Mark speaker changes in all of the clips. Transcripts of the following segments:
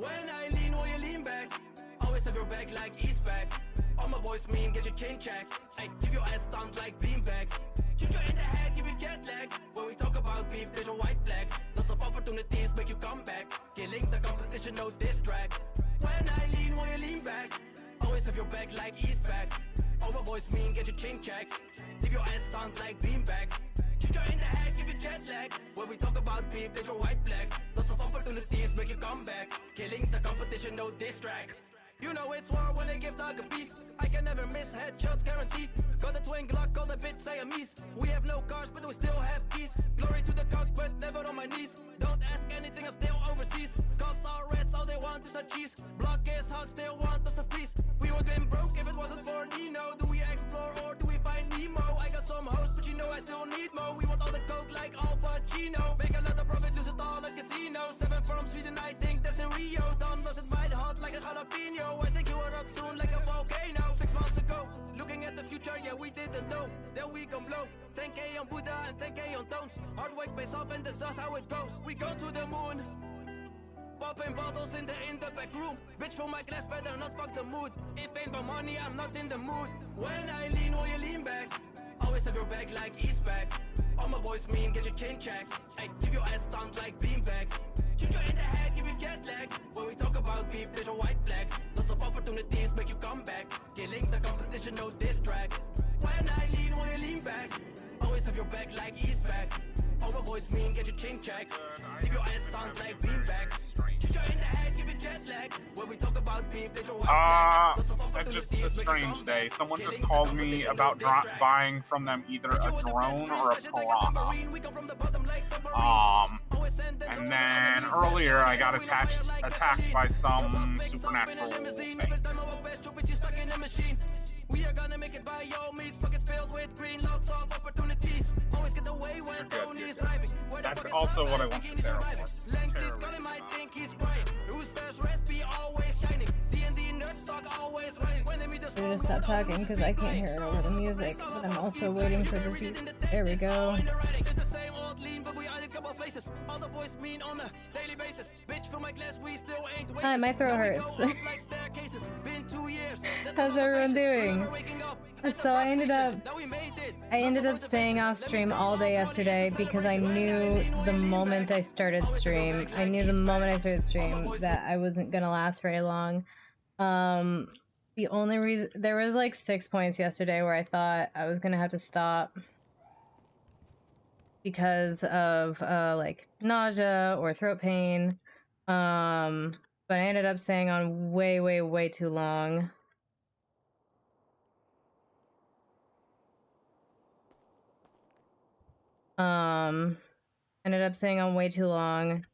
Speaker 1: When I lean, will you lean back? Always have your back like East back. All my boys mean, get your chin checked. Hey, give your ass stumped like beanbags. Shoot you in the head, give you jet lag. When we talk about beef, there's your white flags. Lots of opportunities make you come back. Killing the competition, no diss track. When I lean, will you lean back? Always have your back like East back. All my boys mean, get your chin checked. Give your ass stumped like beanbags. Shoot you in the head, give you jet lag. When we talk about beef, there's your white flags. Lots of opportunities make you come back. Killing the competition, no diss track. You know it's war when they give dog a piece. I can never miss, headshots guaranteed. Got a twin Glock, call the bitch Siamese. We have no cars, but we still have keys. Glory to the cockpit, never on my knees. Don't ask anything, I'm still overseas. Cops are rats, all they want is a cheese. Block is hot, still want us to freeze. We would been broke if it wasn't for Nino. Do we explore or do we find Nemo? I got some hoes, but you know I still need more. We want all the coke like Al Pacino. Make a lot of profit, lose it all at casino. 7 from Sweden, I think that's in Rio. Don doesn't bite hot like a jalapeno. I think you were up soon like a volcano. 6 months ago, looking at the future, yeah, we didn't know. Then we come blow 10K on Buddha and 10K on Tones. Hard work pays off and that's just how it goes. We go to the moon, popping bottles in the back room. Bitch, for my glass, better not fuck the mood. If ain't about money, I'm not in the mood. When I lean, will you lean back? Always have your back like East back. All my boys mean, get your chin checked. Hey, give your ass stumped like beanbags. Shoot you in the head, give you jet lag. When we talk about beef, there's your white flags. Lots of opportunities make you come back. Killing the competition, no diss track. When I lean, will you lean back? Always have your back like East back. All my boys mean, get your chin checked. Give your ass stumped like beanbags. Shoot you in the head, give you jet lag. When we talk about beef, there's your white flags.
Speaker 2: That's just a strange day. Someone just called me about buying from them either a drone or a piranha. And then earlier I got attacked by some supernatural thing. We are gonna make it by all means, pockets filled with green, lots of opportunities. Always get away when Tony's driving. That's also what I went to Terror for.
Speaker 1: Lanky's calling, might think he's quiet. Roosters recipe always shining. D&D nerds talk always right. When they meet the
Speaker 3: I'm gonna stop talking because I can't hear it over the music, but I'm also waiting for the beat. There we go. Hi, my throat hurts. How's everyone doing? So I ended up staying off stream all day yesterday because I knew the moment I started stream that I wasn't gonna last very long. The only reason there was like 6 points yesterday where I thought I was gonna have to stop because of like nausea or throat pain, but I ended up staying on way too long. Ended up staying on way too long.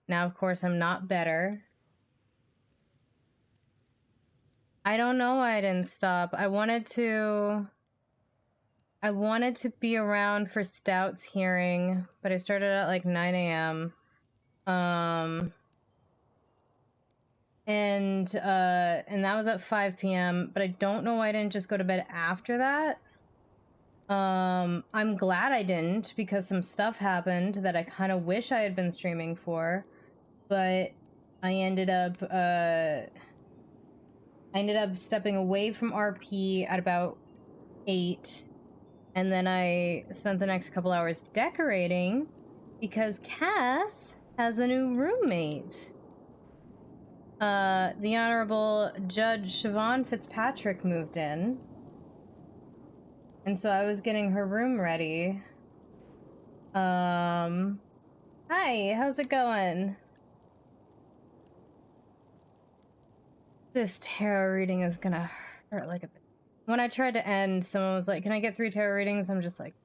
Speaker 3: Now of course I'm not better. I don't know why I didn't stop. I wanted to be around for Stout's hearing, but I started at like 9 a.m. And that was at 5 p.m. But I don't know why I didn't just go to bed after that. I'm glad I didn't because some stuff happened that I kind of wish I had been streaming for, but I ended up stepping away from RP at about 8, and then I spent the next couple hours decorating because Cass has a new roommate. The Honorable Judge Siobhan Fitzpatrick moved in, and so I was getting her room ready. Hi, how's it going? This tarot reading is gonna hurt like a bit. When I tried to end, someone was like, can I get 3 tarot readings? I'm just like,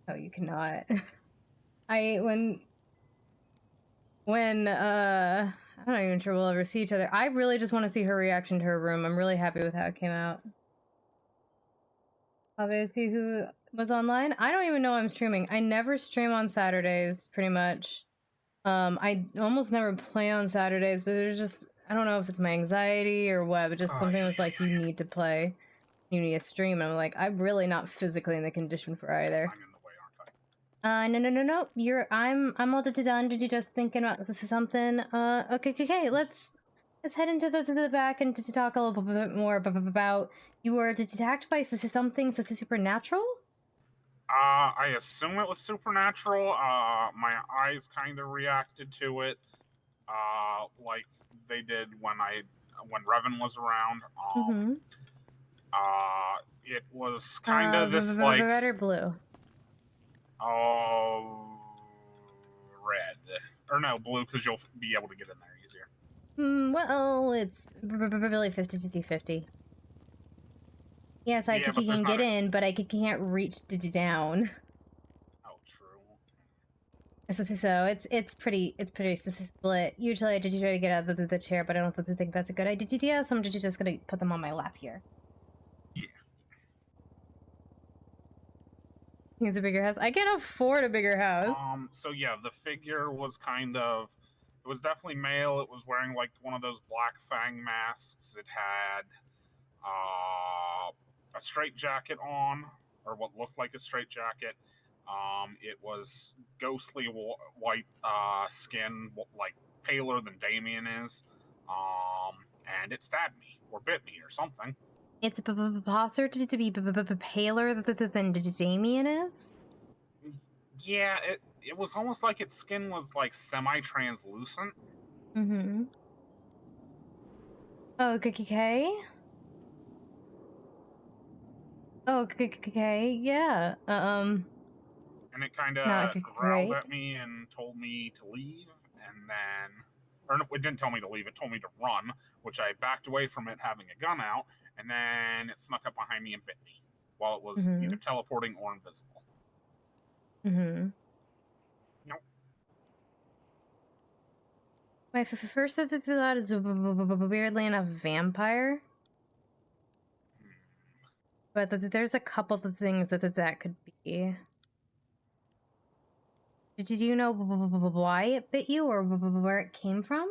Speaker 3: oh, you cannot. I'm not even sure we'll ever see each other. I really just want to see her reaction to her room. I'm really happy with how it came out. Obviously, who was online? I don't even know I'm streaming. I never stream on Saturdays, pretty much. I almost never play on Saturdays, but there's just, I don't know if it's my anxiety or what, but just something was like, you need to play. You need to stream. And I'm like, I'm really not physically in the condition for either. No. I'm all done. Did you just thinking about this is something? Okay. Let's head into the back and to talk a little bit more about you were attacked by this is something such a supernatural.
Speaker 2: I assume it was supernatural. My eyes kind of reacted to it, like they did when Revan was around. It was kind of this like
Speaker 3: red or blue.
Speaker 2: Oh, red or no blue because you'll be able to get in there easier.
Speaker 3: Well, it's really 50-50. Yes, I can get in, but I can't reach down.
Speaker 2: Oh, true.
Speaker 3: So it's pretty split. Usually I try to get out of the chair, but I don't think that's a good idea. So I'm just gonna put them on my lap here.
Speaker 2: Yeah.
Speaker 3: He's a bigger house. I can't afford a bigger house.
Speaker 2: So yeah, the figure was it was definitely male. It was wearing like one of those black fang masks. It had a straight jacket on, or what looked like a straight jacket. It was ghostly white skin, like paler than Damien is. And it stabbed me or bit me or something.
Speaker 3: It's possible to be paler than Damien is?
Speaker 2: Yeah, it was almost like its skin was like semi-translucent.
Speaker 3: Mm-hmm. Okay. Okay, yeah.
Speaker 2: And it kind of growled at me and told me to leave, and then... Or no, it didn't tell me to leave, it told me to run, which I backed away from it having a gun out, and then it snuck up behind me and bit me, while it was either teleporting or invisible. Nope.
Speaker 3: My first thought is weirdly enough vampire. But there's a couple of things that could be. Did you know why it bit you or where it came from?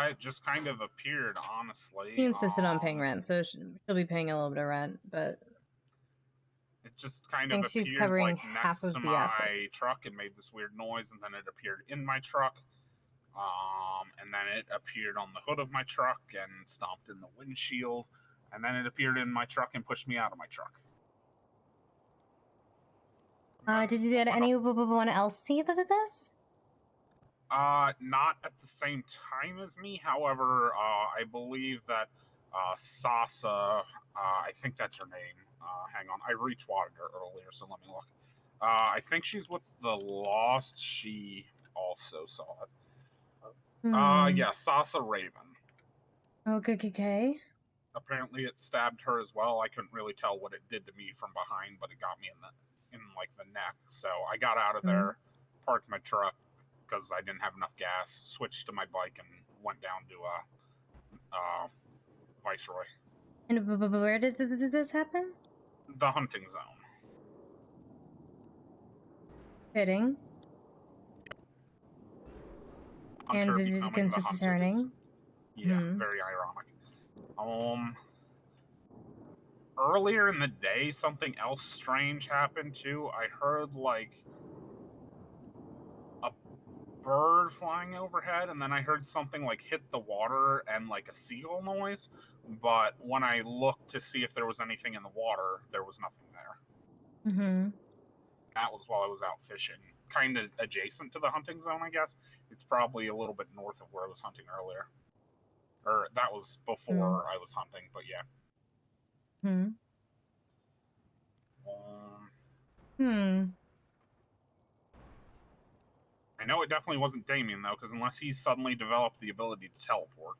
Speaker 2: It just kind of appeared, honestly.
Speaker 3: She insisted on paying rent, so she'll be paying a little bit of rent, but...
Speaker 2: It just kind of appeared
Speaker 3: she's covering
Speaker 2: like
Speaker 3: half
Speaker 2: next
Speaker 3: of
Speaker 2: to
Speaker 3: the asset.
Speaker 2: my truck and made this weird noise, and then it appeared in my truck. And then it appeared on the hood of my truck and stomped in the windshield. And then it appeared in my truck and pushed me out of my truck.
Speaker 3: Did anyone else see this?
Speaker 2: Not at the same time as me. However, I believe that Sasa, I think that's her name. Hang on, I retweeted her earlier, so let me look. I think she's with the Lost. She also saw it. Yeah, Sasa Raven.
Speaker 3: Okay.
Speaker 2: Apparently, it stabbed her as well. I couldn't really tell what it did to me from behind, but it got me in like the neck. So I got out of there, parked my truck because I didn't have enough gas, switched to my bike, and went down to Viceroy.
Speaker 3: And where did this happen?
Speaker 2: The hunting zone.
Speaker 3: Fitting.
Speaker 2: Hunter
Speaker 3: and is it concerning?
Speaker 2: Yeah, very ironic. Earlier in the day, something else strange happened too. I heard like a bird flying overhead, and then I heard something like hit the water and like a seagull noise. But when I looked to see if there was anything in the water, there was nothing there. That was while I was out fishing, kind of adjacent to the hunting zone, I guess. It's probably a little bit north of where I was hunting earlier. Or that was before I was hunting, but yeah. I know it definitely wasn't Damien, though, because unless he's suddenly developed the ability to teleport.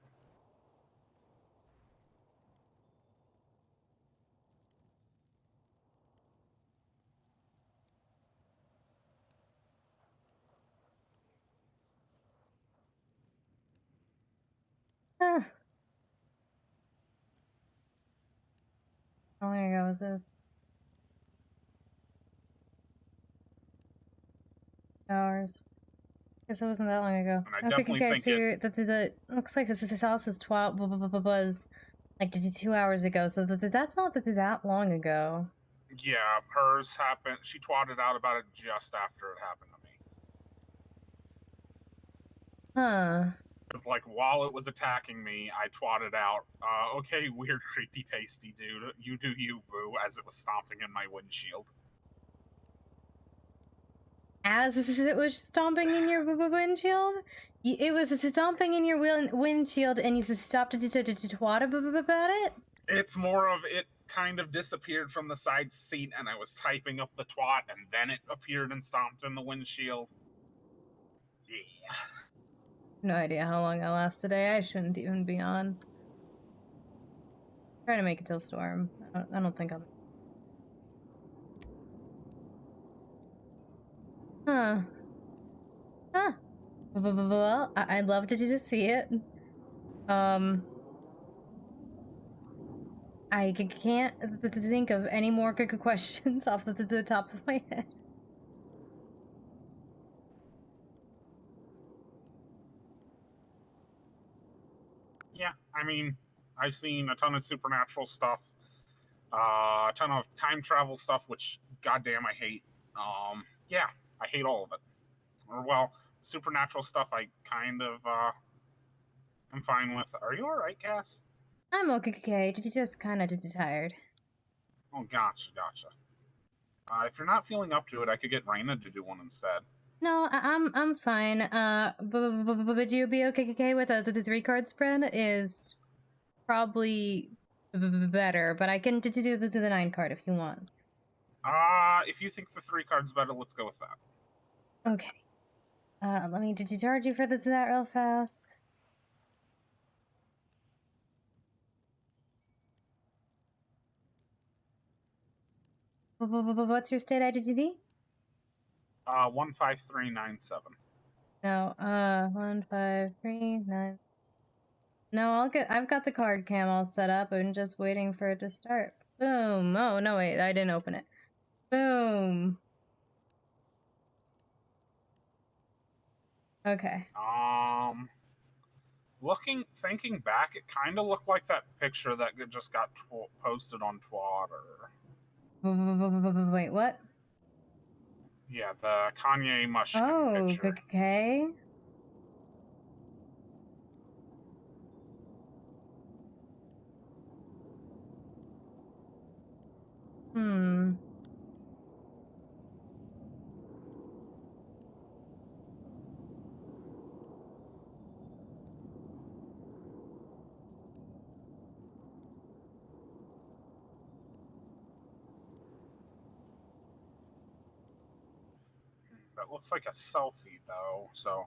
Speaker 3: How long ago was this? Hours. Guess it wasn't that long ago. Okay, so the looks like this house is 12 was like 2 hours ago, so that's not that long ago.
Speaker 2: Yeah, hers happened. She twatted out about it just after it happened to me.
Speaker 3: Huh.
Speaker 2: Because, like, while it was attacking me, I twatted out, okay, weird, creepy, pasty dude, you do you, boo, as it was stomping in my windshield.
Speaker 3: As it was stomping in your windshield? It was stomping in your windshield and you stopped to twat about it?
Speaker 2: It's more of it kind of disappeared from the side seat and I was typing up the twat and then it appeared and stomped in the windshield. Yeah.
Speaker 3: No idea how long that lasts today. I shouldn't even be on. Try to make it till storm. I don't think I'm. Huh. Huh. Well, I'd love to just see it. I can't think of any more good questions off the top of my head.
Speaker 2: Yeah, I mean, I've seen a ton of supernatural stuff, a ton of time travel stuff, which goddamn I hate. Yeah, I hate all of it. Or well, supernatural stuff I kind of I'm fine with. Are you all right, Cass?
Speaker 3: I'm okay. Just kind of tired.
Speaker 2: Oh, gotcha. If you're not feeling up to it, I could get Raina to do one instead.
Speaker 3: No, I'm fine. Would you be okay with the 3-card spread? Is probably better, but I can do the 9-card if you want.
Speaker 2: If you think the 3 card's better, let's go with that.
Speaker 3: Okay. Let me charge you for that real fast. What's your state identity?
Speaker 2: 15397.
Speaker 3: No, 15397. No, I've got the card cam all set up. I'm just waiting for it to start. Boom. Oh, no, wait, I didn't open it. Boom. Okay.
Speaker 2: Thinking back, it kind of looked like that picture that just got posted on Twitter.
Speaker 3: Wait, what?
Speaker 2: Yeah, the Kanye Mushkin picture.
Speaker 3: Oh, okay.
Speaker 2: That looks like a selfie, though, so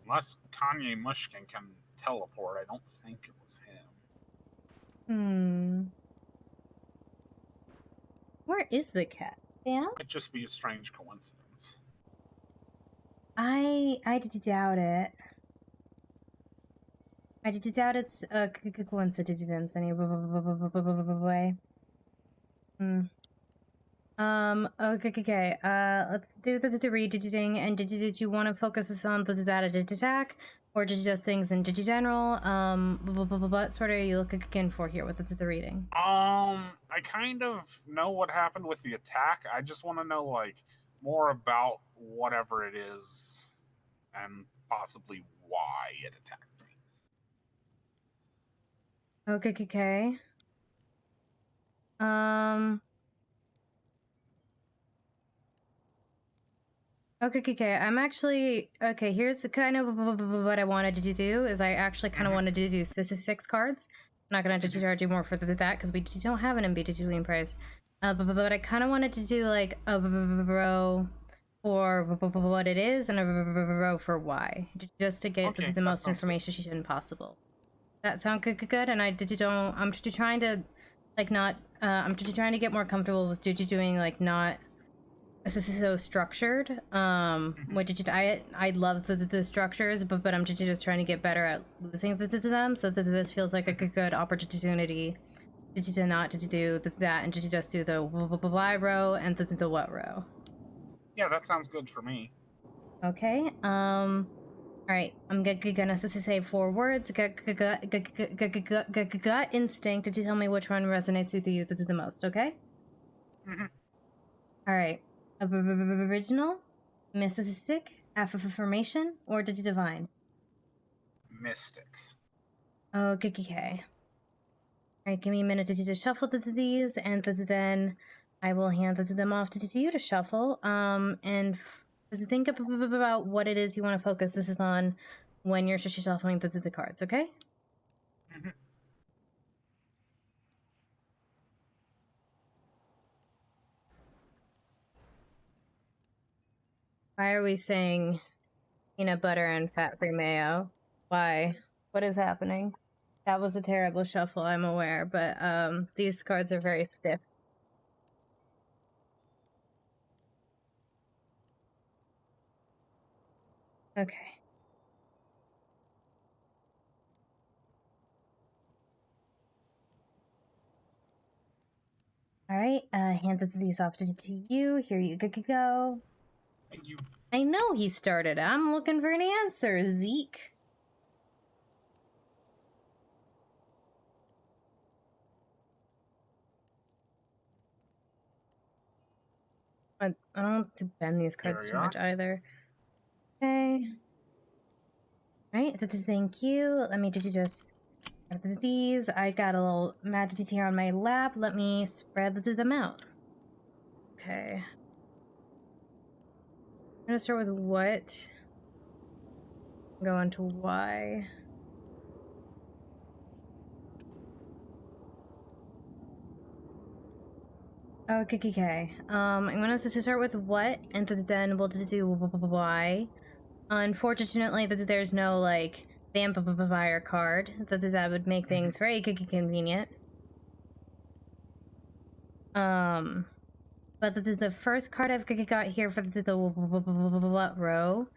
Speaker 2: unless Kanye Mushkin can teleport, I don't think it was him.
Speaker 3: Where is the cat? Yeah?
Speaker 2: It'd just be a strange coincidence.
Speaker 3: I doubt it. I doubt it's a coincidence anyway. Okay. Let's do the redigiting. And did you want to focus this on the data attack, or did you just things in general? What sort of are you looking for here with the reading?
Speaker 2: I kind of know what happened with the attack. I just want to know, like, more about whatever it is and possibly why it attacked me.
Speaker 3: Okay. Okay. I'm actually okay. Here's kind of what I wanted to do. Is I actually kind of wanted to do 6 cards. I'm not gonna charge you more for that because we don't have an MB price. But I kind of wanted to do like a row for what it is and a row for why, just to get the most information possible. That sound good? And I'm just trying to like not. I'm just trying to get more comfortable with doing like not. This is so structured. I love the structures, but I'm just trying to get better at losing them. So this feels like a good opportunity to not to do that and to just do the why row and the what row.
Speaker 2: Yeah, that sounds good for me.
Speaker 3: Okay. All right. I'm gonna say 4 words. Gut instinct to tell me which one resonates with you the most. Okay. Alright. Original, mystic, affirmation, or divine?
Speaker 2: Mystic.
Speaker 3: Okay. Alright, give me a minute to shuffle these, and then I will hand them off to you to shuffle. And think about what it is you want to focus this is on when you're shuffling the cards, okay?
Speaker 2: Mm-hmm.
Speaker 3: Why are we saying peanut butter and fat-free mayo? Why? What is happening? That was a terrible shuffle, I'm aware, but these cards are very stiff. Okay. Alright, hand these off to you. Here you go.
Speaker 2: Thank you.
Speaker 3: I know he started. I'm looking for an answer, Zeke. I don't have to bend these cards too much either. Okay. Alright, thank you. Let me just these. I got a little magic here on my lap. Let me spread them out. Okay. I'm gonna start with what? Go on to why. Okay. I'm gonna start with what, and then we'll do why. Unfortunately, there's no like vampire card. That would make things very convenient. But the first card I've got here for the what row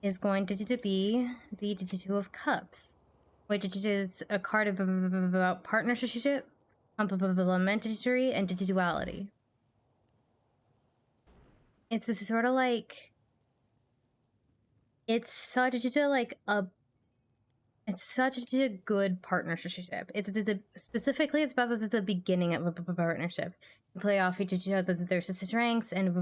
Speaker 3: is going to be the Two of Cups, which is a card about partnership, complementary, and duality. It's this sort of like it's such a good partnership. Specifically it's about the beginning of a partnership. You play off each other their strengths and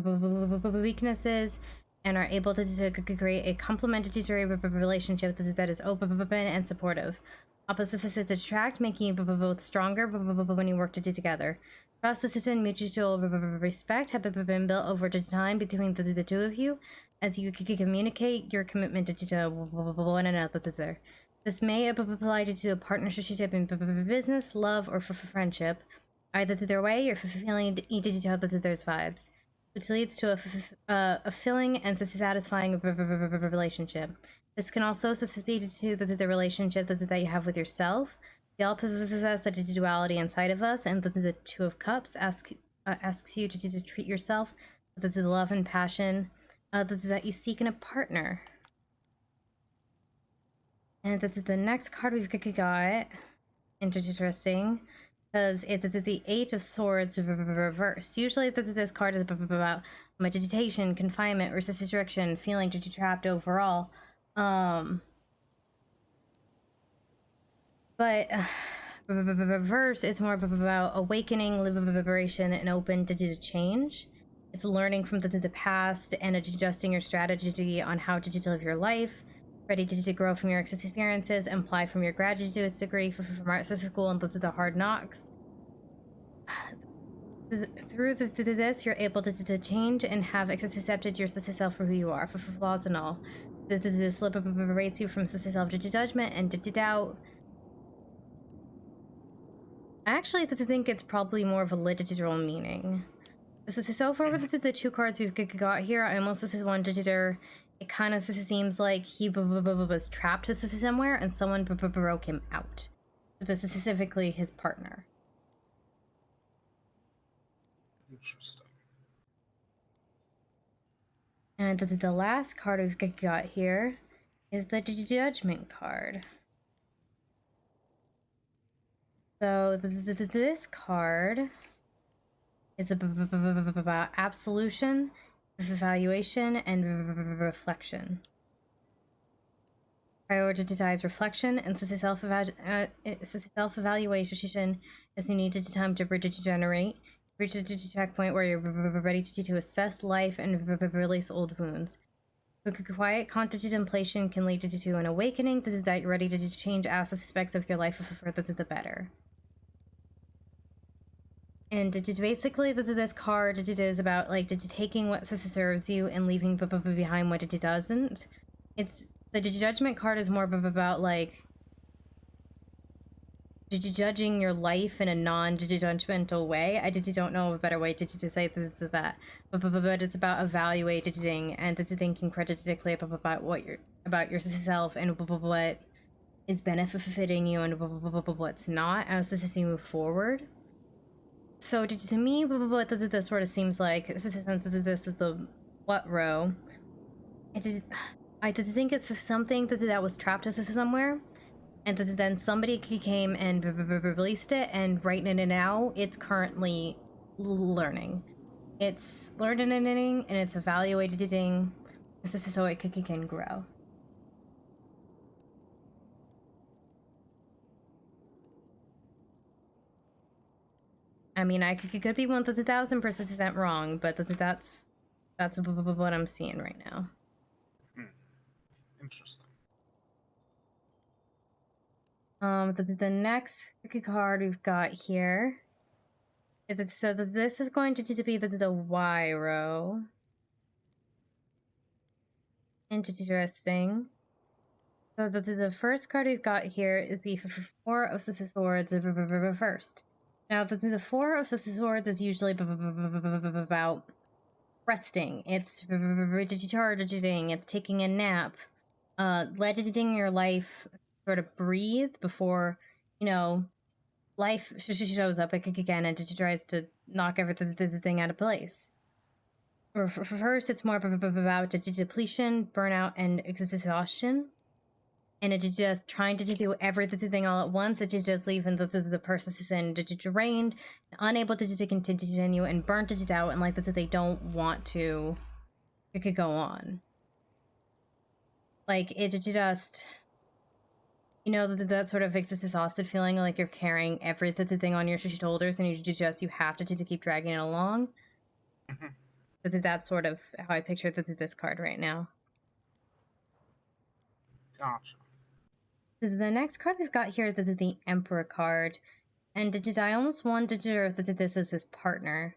Speaker 3: weaknesses, and are able to create a complementary relationship that is open and supportive. Opposites attract, making you both stronger when you work together. Trust and mutual respect have been built over time between the two of you, as you communicate your commitment to one another. This may apply to a partnership in business, love, or for friendship, either their way or fulfilling each other's vibes, which leads to a filling and satisfying relationship. This can also speak to the relationship that you have with yourself. The all possesses such a duality inside of us, and the Two of Cups asks you to treat yourself with the love and passion that you seek in a partner. And the next card we've got, interesting, because it's the Eight of Swords reversed. Usually this card is about meditation, confinement, restriction, feeling trapped overall. But reverse is more about awakening, liberation, and open to change. It's learning from the past and adjusting your strategy on how to live your life. Ready to grow from your experiences and apply from your graduate degree from art school and the hard knocks. Through this, you're able to change and have accepted yourself for who you are, for flaws and all. This liberates you from self-judgment and doubt. Actually, I think it's probably more of a literal meaning. So far with the two cards we've got here, I almost just wanted to. It kind of seems like he was trapped somewhere and someone broke him out. Specifically his partner.
Speaker 2: Interesting.
Speaker 3: And the last card we've got here is the Judgment card. So this card is about absolution, evaluation, and reflection. Prioritize reflection and self-evaluation as you need time to regenerate Reach a checkpoint where you're ready to assess life and release old wounds. Quiet contemplation can lead to an awakening that you're ready to change aspects of your life for the better. And basically, this card is about like taking what serves you and leaving behind what it doesn't. It's the judgment card is more about like judging your life in a non-judgmental way. I don't know a better way to say that, but it's about evaluating and thinking critically about about yourself and what is benefiting you and what's not as you move forward. So to me, what this sort of seems like this is the what row. I think it's something that was trapped as somewhere. And then somebody came and released it, and right now, it's currently learning. It's learning and it's evaluating. This is so it can grow. I mean, I could be 1,000% wrong, but that's what I'm seeing right now.
Speaker 2: Interesting.
Speaker 3: The next card we've got here. So this is going to be the Y row. Interesting. So the first card we've got here is the Four of Swords reversed. Now the Four of Swords is usually about resting. It's recharging. It's taking a nap. Letting your life sort of breathe before, you know, life shows up again and tries to knock everything out of place. For first, it's more about depletion, burnout, and exhaustion. And it's just trying to do everything all at once. It's just leaving the person drained, unable to continue, and burnt it out, and like that they don't want to go on. Like, it just, you know, that sort of exhausted feeling, like you're carrying everything on your shoulders, and you have to keep dragging it along. That's sort of how I picture this card right now.
Speaker 2: Gotcha.
Speaker 3: The next card we've got here is the Emperor card, and I almost wanted to this as his partner.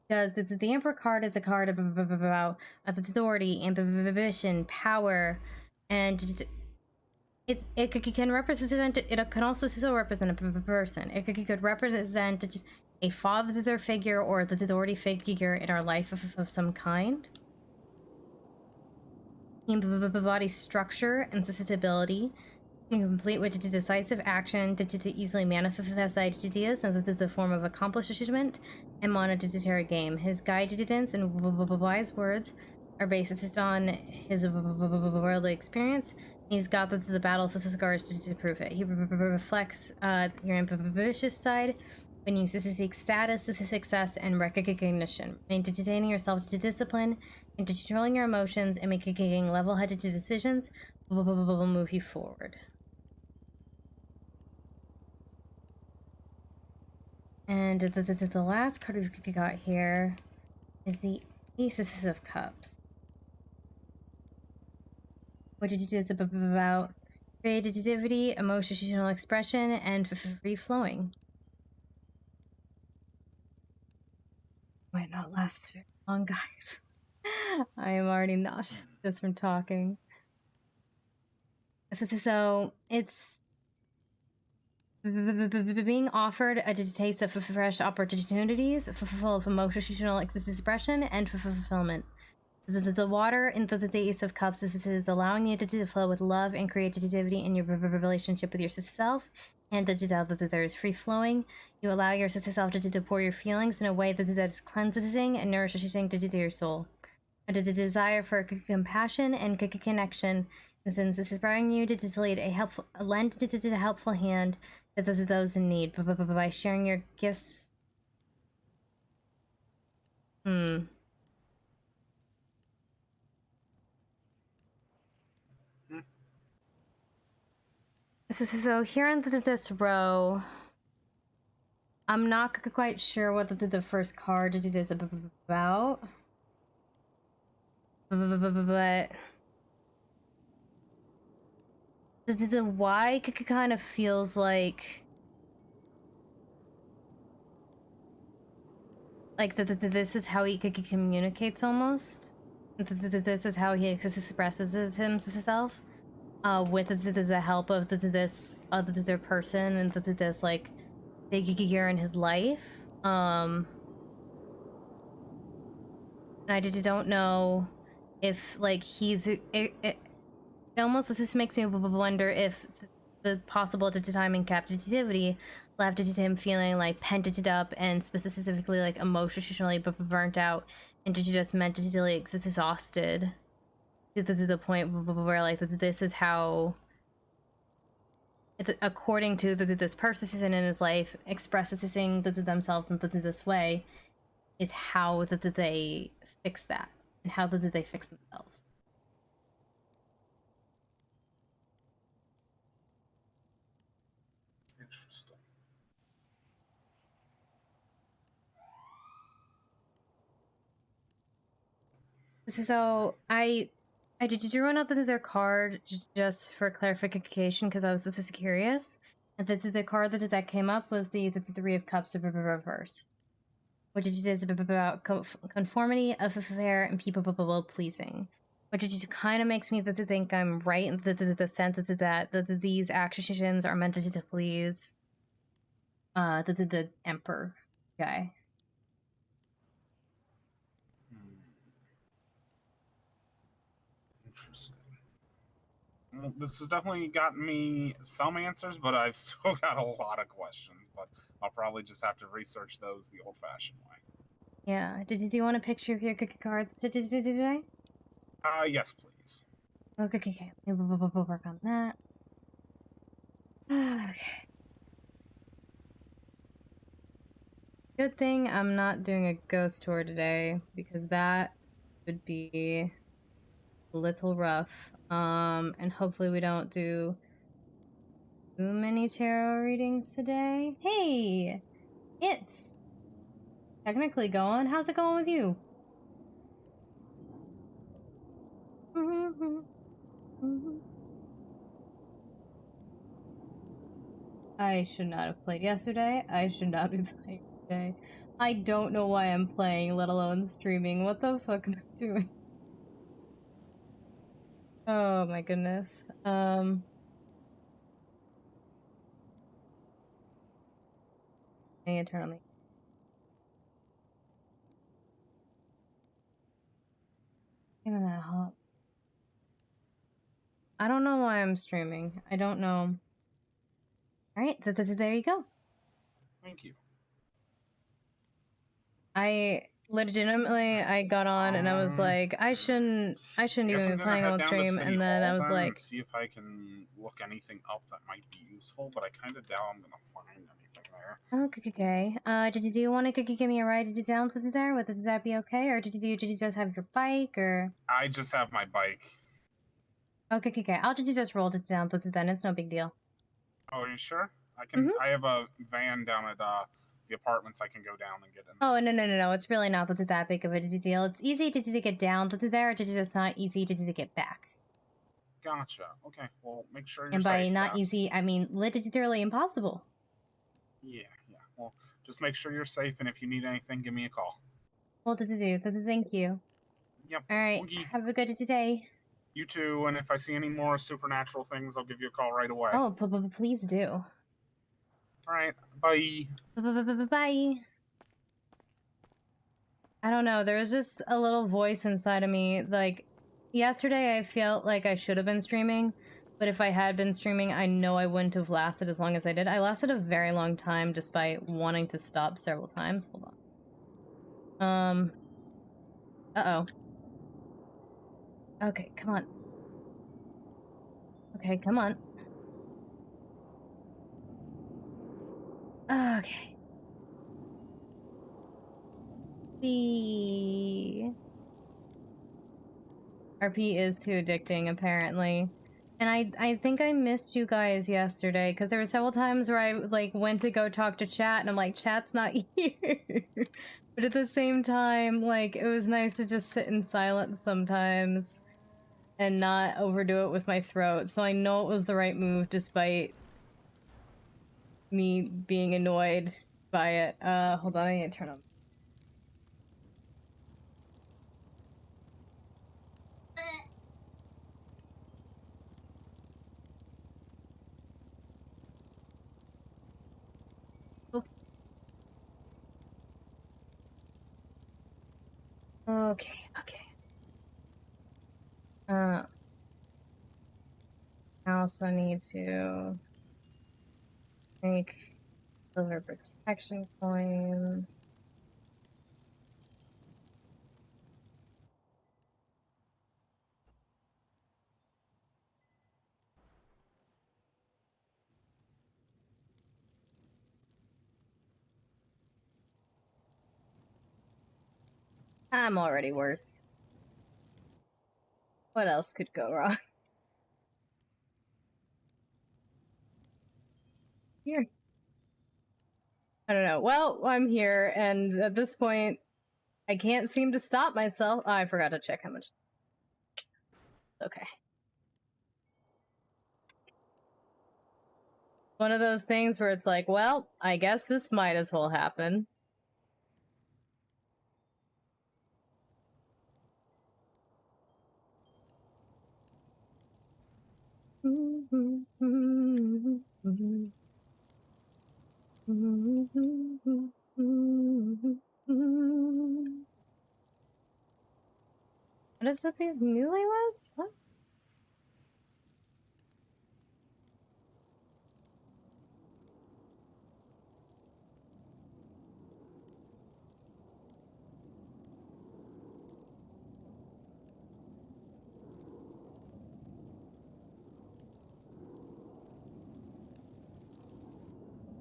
Speaker 3: Because the Emperor card is a card about authority, ambition, power, and it can represent. It can also represent a person. It could represent a father figure or the authority figure in our life of some kind. Body structure and stability can complete with decisive action to easily manifest ideas, and this is a form of accomplishment and monetary game. His guidance and wise words are based on his worldly experience. He's got the battle scars to prove it. He reflects your ambitious side when you seek status, success, and recognition. Maintaining yourself to discipline and to controlling your emotions and making level-headed decisions will move you forward. And the last card we've got here is the Ace of Cups, which is about creativity, emotional expression, and free-flowing. Might not last very long, guys. I am already nauseous just from talking. So it's being offered a taste of fresh opportunities, full of emotional expression and fulfillment. The water in the Ace of Cups is allowing you to flow with love and creativity in your relationship with yourself, and that there is free flowing. You allow yourself to pour your feelings in a way that is cleansing and nourishing to your soul. And the desire for compassion and connection is inspiring you to lead lend a helpful hand to those in need by sharing your gifts. So here in this row, I'm not quite sure what the first card it is about. But the why kind of feels like this is how he communicates almost. This is how he expresses himself. With the help of this other person and this like figure in his life. And I don't know if like he's it almost just makes me wonder if the possible time in captivity left him feeling like pented up and specifically like emotionally burnt out and just mentally exhausted to the point where like this is how, according to this person in his life, expresses themselves in this way, is how they fix that and how did they fix themselves.
Speaker 2: Interesting.
Speaker 3: So I drew another card just for clarification because I was just curious. And the card that came up was the Three of Cups reversed, which is about conformity of affair and people pleasing, which kind of makes me think I'm right in the sense that these actions are meant to please the emperor guy.
Speaker 2: Interesting. Well, this has definitely gotten me some answers, but I've still got a lot of questions. But I'll probably just have to research those the old-fashioned way.
Speaker 3: Yeah. Do you want a picture of your cookie cards today?
Speaker 2: Yes, please.
Speaker 3: Okay. We'll work on that. Okay. Good thing I'm not doing a ghost tour today because that would be a little rough. And hopefully we don't do too many tarot readings today. Hey, it's technically going. How's it going with you? I should not have played yesterday. I should not be playing today. I don't know why I'm playing, let alone streaming. What the fuck am I doing? Oh my goodness. Eternally. Even that hot. I don't know why I'm streaming. I don't know. Alright, there you go.
Speaker 2: Thank you.
Speaker 3: I got on and I was like, I shouldn't even be playing on stream, and then I was like,
Speaker 2: see if I can look anything up that might be useful, but I kind of doubt I'm gonna find anything there.
Speaker 3: Okay. Did you want to give me a ride down to there? Would that be okay, or did you just have your bike, or?
Speaker 2: I just have my bike.
Speaker 3: Okay. I'll just roll it down to then. It's no big deal.
Speaker 2: Oh, are you sure? I can. I have a van down at the apartments. I can go down and get in.
Speaker 3: Oh no! It's really not that big of a deal. It's easy to get down to there. It's just not easy to get back.
Speaker 2: Gotcha. Okay. Well, make sure you're
Speaker 3: and by
Speaker 2: safe,
Speaker 3: not
Speaker 2: Cass.
Speaker 3: Easy, I mean literally impossible.
Speaker 2: Yeah. Well, just make sure you're safe, and if you need anything, give me a call.
Speaker 3: Well, thank you.
Speaker 2: Yep.
Speaker 3: All right.
Speaker 2: Oogie.
Speaker 3: Have a good day.
Speaker 2: You too. And if I see any more supernatural things, I'll give you a call right away.
Speaker 3: Oh, please do.
Speaker 2: All right. Bye.
Speaker 3: Bye. I don't know. There was just a little voice inside of me. Like, yesterday I felt like I should have been streaming, but if I had been streaming, I know I wouldn't have lasted as long as I did. I lasted a very long time despite wanting to stop several times. Hold on. Uh-oh. Okay, come on. Okay, come on. Okay. RP is too addicting, apparently. And I think I missed you guys yesterday because there were several times where I like went to go talk to chat and I'm like, chat's not here. But at the same time, like, it was nice to just sit in silence sometimes and not overdo it with my throat. So I know it was the right move despite me being annoyed by it. Hold on, I need to turn on. Okay, okay. I also need to make silver protection coins. I'm already worse. What else could go wrong? Here. I don't know. Well, I'm here, and at this point, I can't seem to stop myself. Oh, I forgot to check how much. Okay. One of those things where it's like, well, I guess this might as well happen. What is with these newlyweds? What?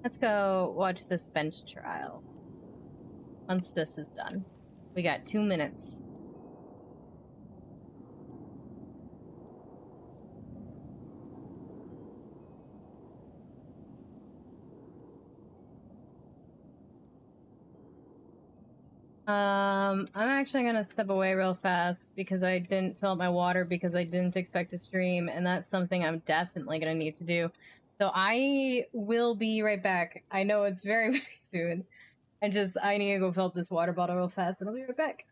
Speaker 3: Let's go watch this bench trial. Once this is done. We got 2 minutes. I'm actually gonna step away real fast because I didn't fill up my water because I didn't expect to stream, and that's something I'm definitely gonna need to do. So I will be right back. I know it's very, very soon. I need to go fill up this water bottle real fast, and I'll be right back.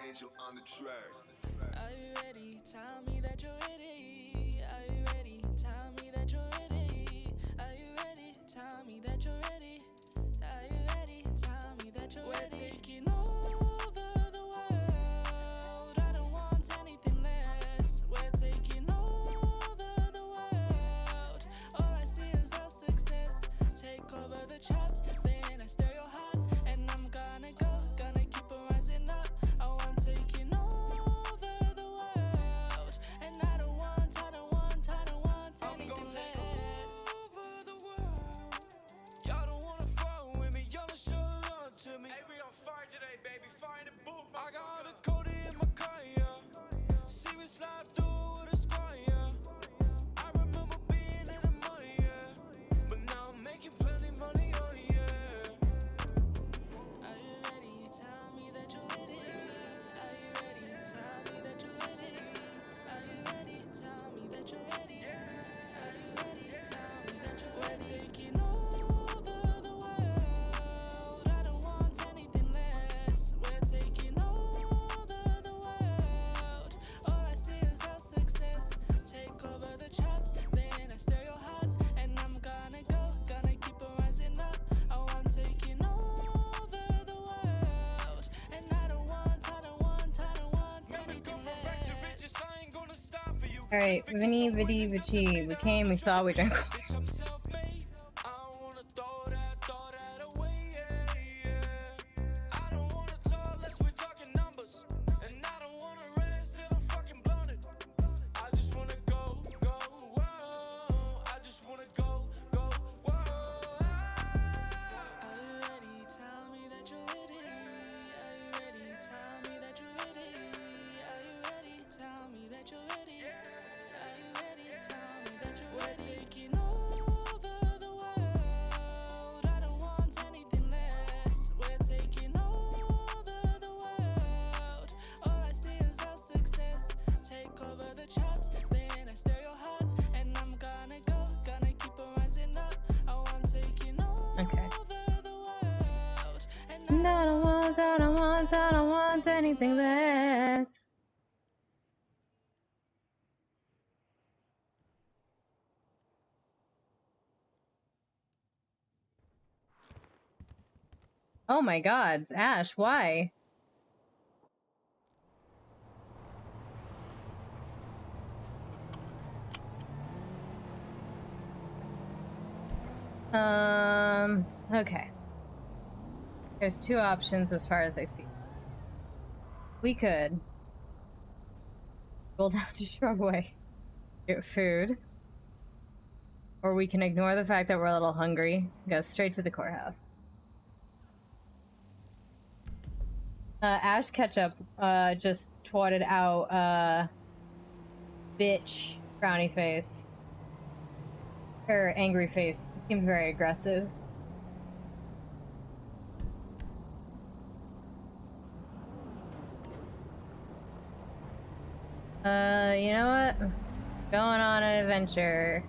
Speaker 4: Angel on the track.
Speaker 5: Are you ready? Tell me that you're ready. Are you ready? Tell me that you're ready. Are you ready? Tell me that you're ready. Are you ready? Tell me that you're ready. We're taking over the world. I don't want anything less. We're taking over the world. All I see is our success. Take over the charts, then I stir your heart, and I'm gonna keep on rising up. I want taking over the world, and I don't want anything less.
Speaker 1: Over the world. Y'all don't wanna fall with me, y'all don't show love to me. Hey, we on fire today, baby. Fire in the booth. I got a Cody in my car, yeah. See me slide through with a squad, yeah. I remember being in the money, yeah. But now I'm making plenty money, oh yeah.
Speaker 5: Are you ready? Tell me that you're ready. Are you ready? Tell me that you're ready. Are you ready? Tell me that you're ready. Are you ready? Tell me that you're ready. We're taking over the world. I don't want anything less. We're taking over the world. All I see is our success. Take over the charts, then I stir your heart, and I'm gonna keep on rising up. I want taking over the world, and I don't want anything less.
Speaker 1: I ain't gonna stop for you.
Speaker 3: Alright, Vinny, Vidi, Vici. We came, we saw, we drank.
Speaker 1: Bitch, I'm self-made. I don't wanna throw that away, yeah. I don't wanna talk unless we're talking numbers. And I don't wanna rest till I'm fucking blown it. I just wanna go, go,
Speaker 3: Okay. And I don't want anything less. Oh my god, Ash, why? Okay. There's two options as far as I see. We could roll down to Shrubway, get food, or we can ignore the fact that we're a little hungry, go straight to the courthouse. Ash Ketchup, just twatted out, bitch, frowny face. Her angry face. It seemed very aggressive. You know what? Going on an adventure.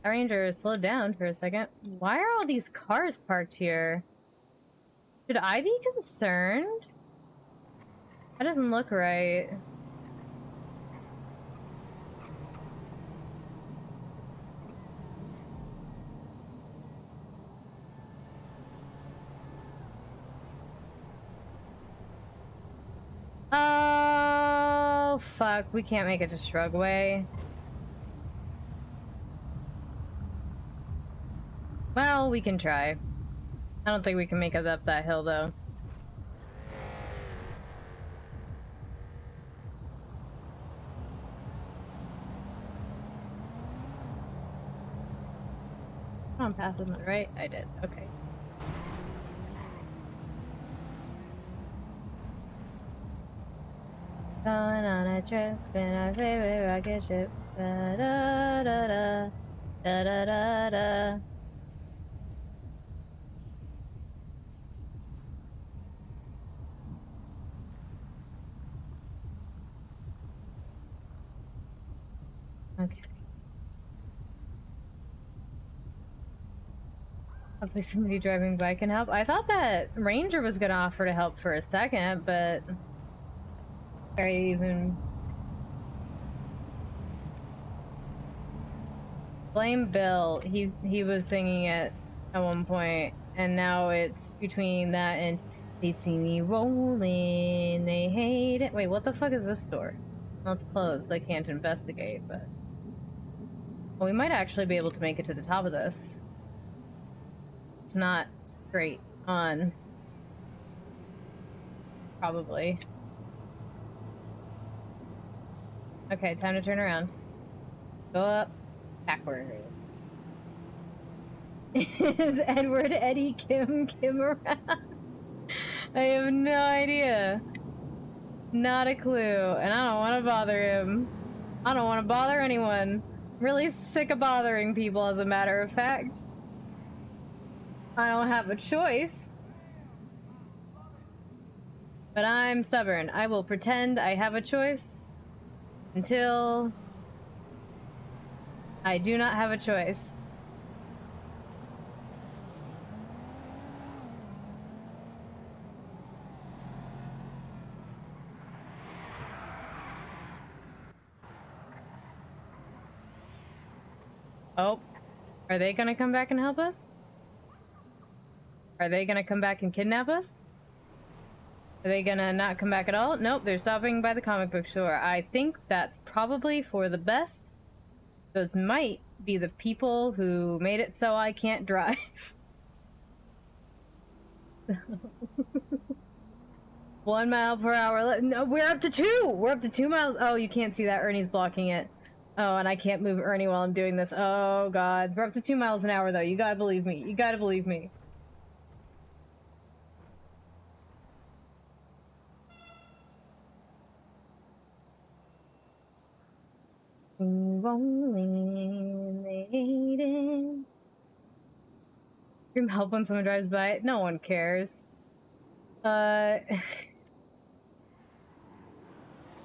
Speaker 3: Our Ranger slowed down for a second. Why are all these cars parked here? Should I be concerned? That doesn't look right. Oh, fuck. We can't make it to Shrugway. Well, we can try. I don't think we can make it up that hill, though. On path on the right? I did. Okay. Going on a trip in our favorite rocket ship. Da da da da. Da da da da. Okay. Hopefully somebody driving by can help. I thought that Ranger was gonna offer to help for a second, but... Very even... Blame Bill. He was singing it at one point, and now it's between that and they see me rolling, they hate it. Wait, what the fuck is this door? Well, it's closed. I can't investigate, but... Well, we might actually be able to make it to the top of this. It's not straight on. Probably. Okay, time to turn around. Go up. Backward. Is Edward Eddie Kim around? I have no idea. Not a clue. And I don't want to bother him. I don't want to bother anyone. I'm really sick of bothering people, as a matter of fact. I don't have a choice. But I'm stubborn. I will pretend I have a choice until I do not have a choice. Oh, are they gonna come back and help us? Are they gonna come back and kidnap us? Are they gonna not come back at all? Nope, they're stopping by the comic book store. I think that's probably for the best. Those might be the people who made it so I can't drive. 1 mile per hour. No, we're up to 2! We're up to 2 miles. Oh, you can't see that. Ernie's blocking it. Oh, and I can't move Ernie while I'm doing this. Oh, God. We're up to 2 miles an hour, though. You gotta believe me. You gotta believe me. Scream help when someone drives by. No one cares.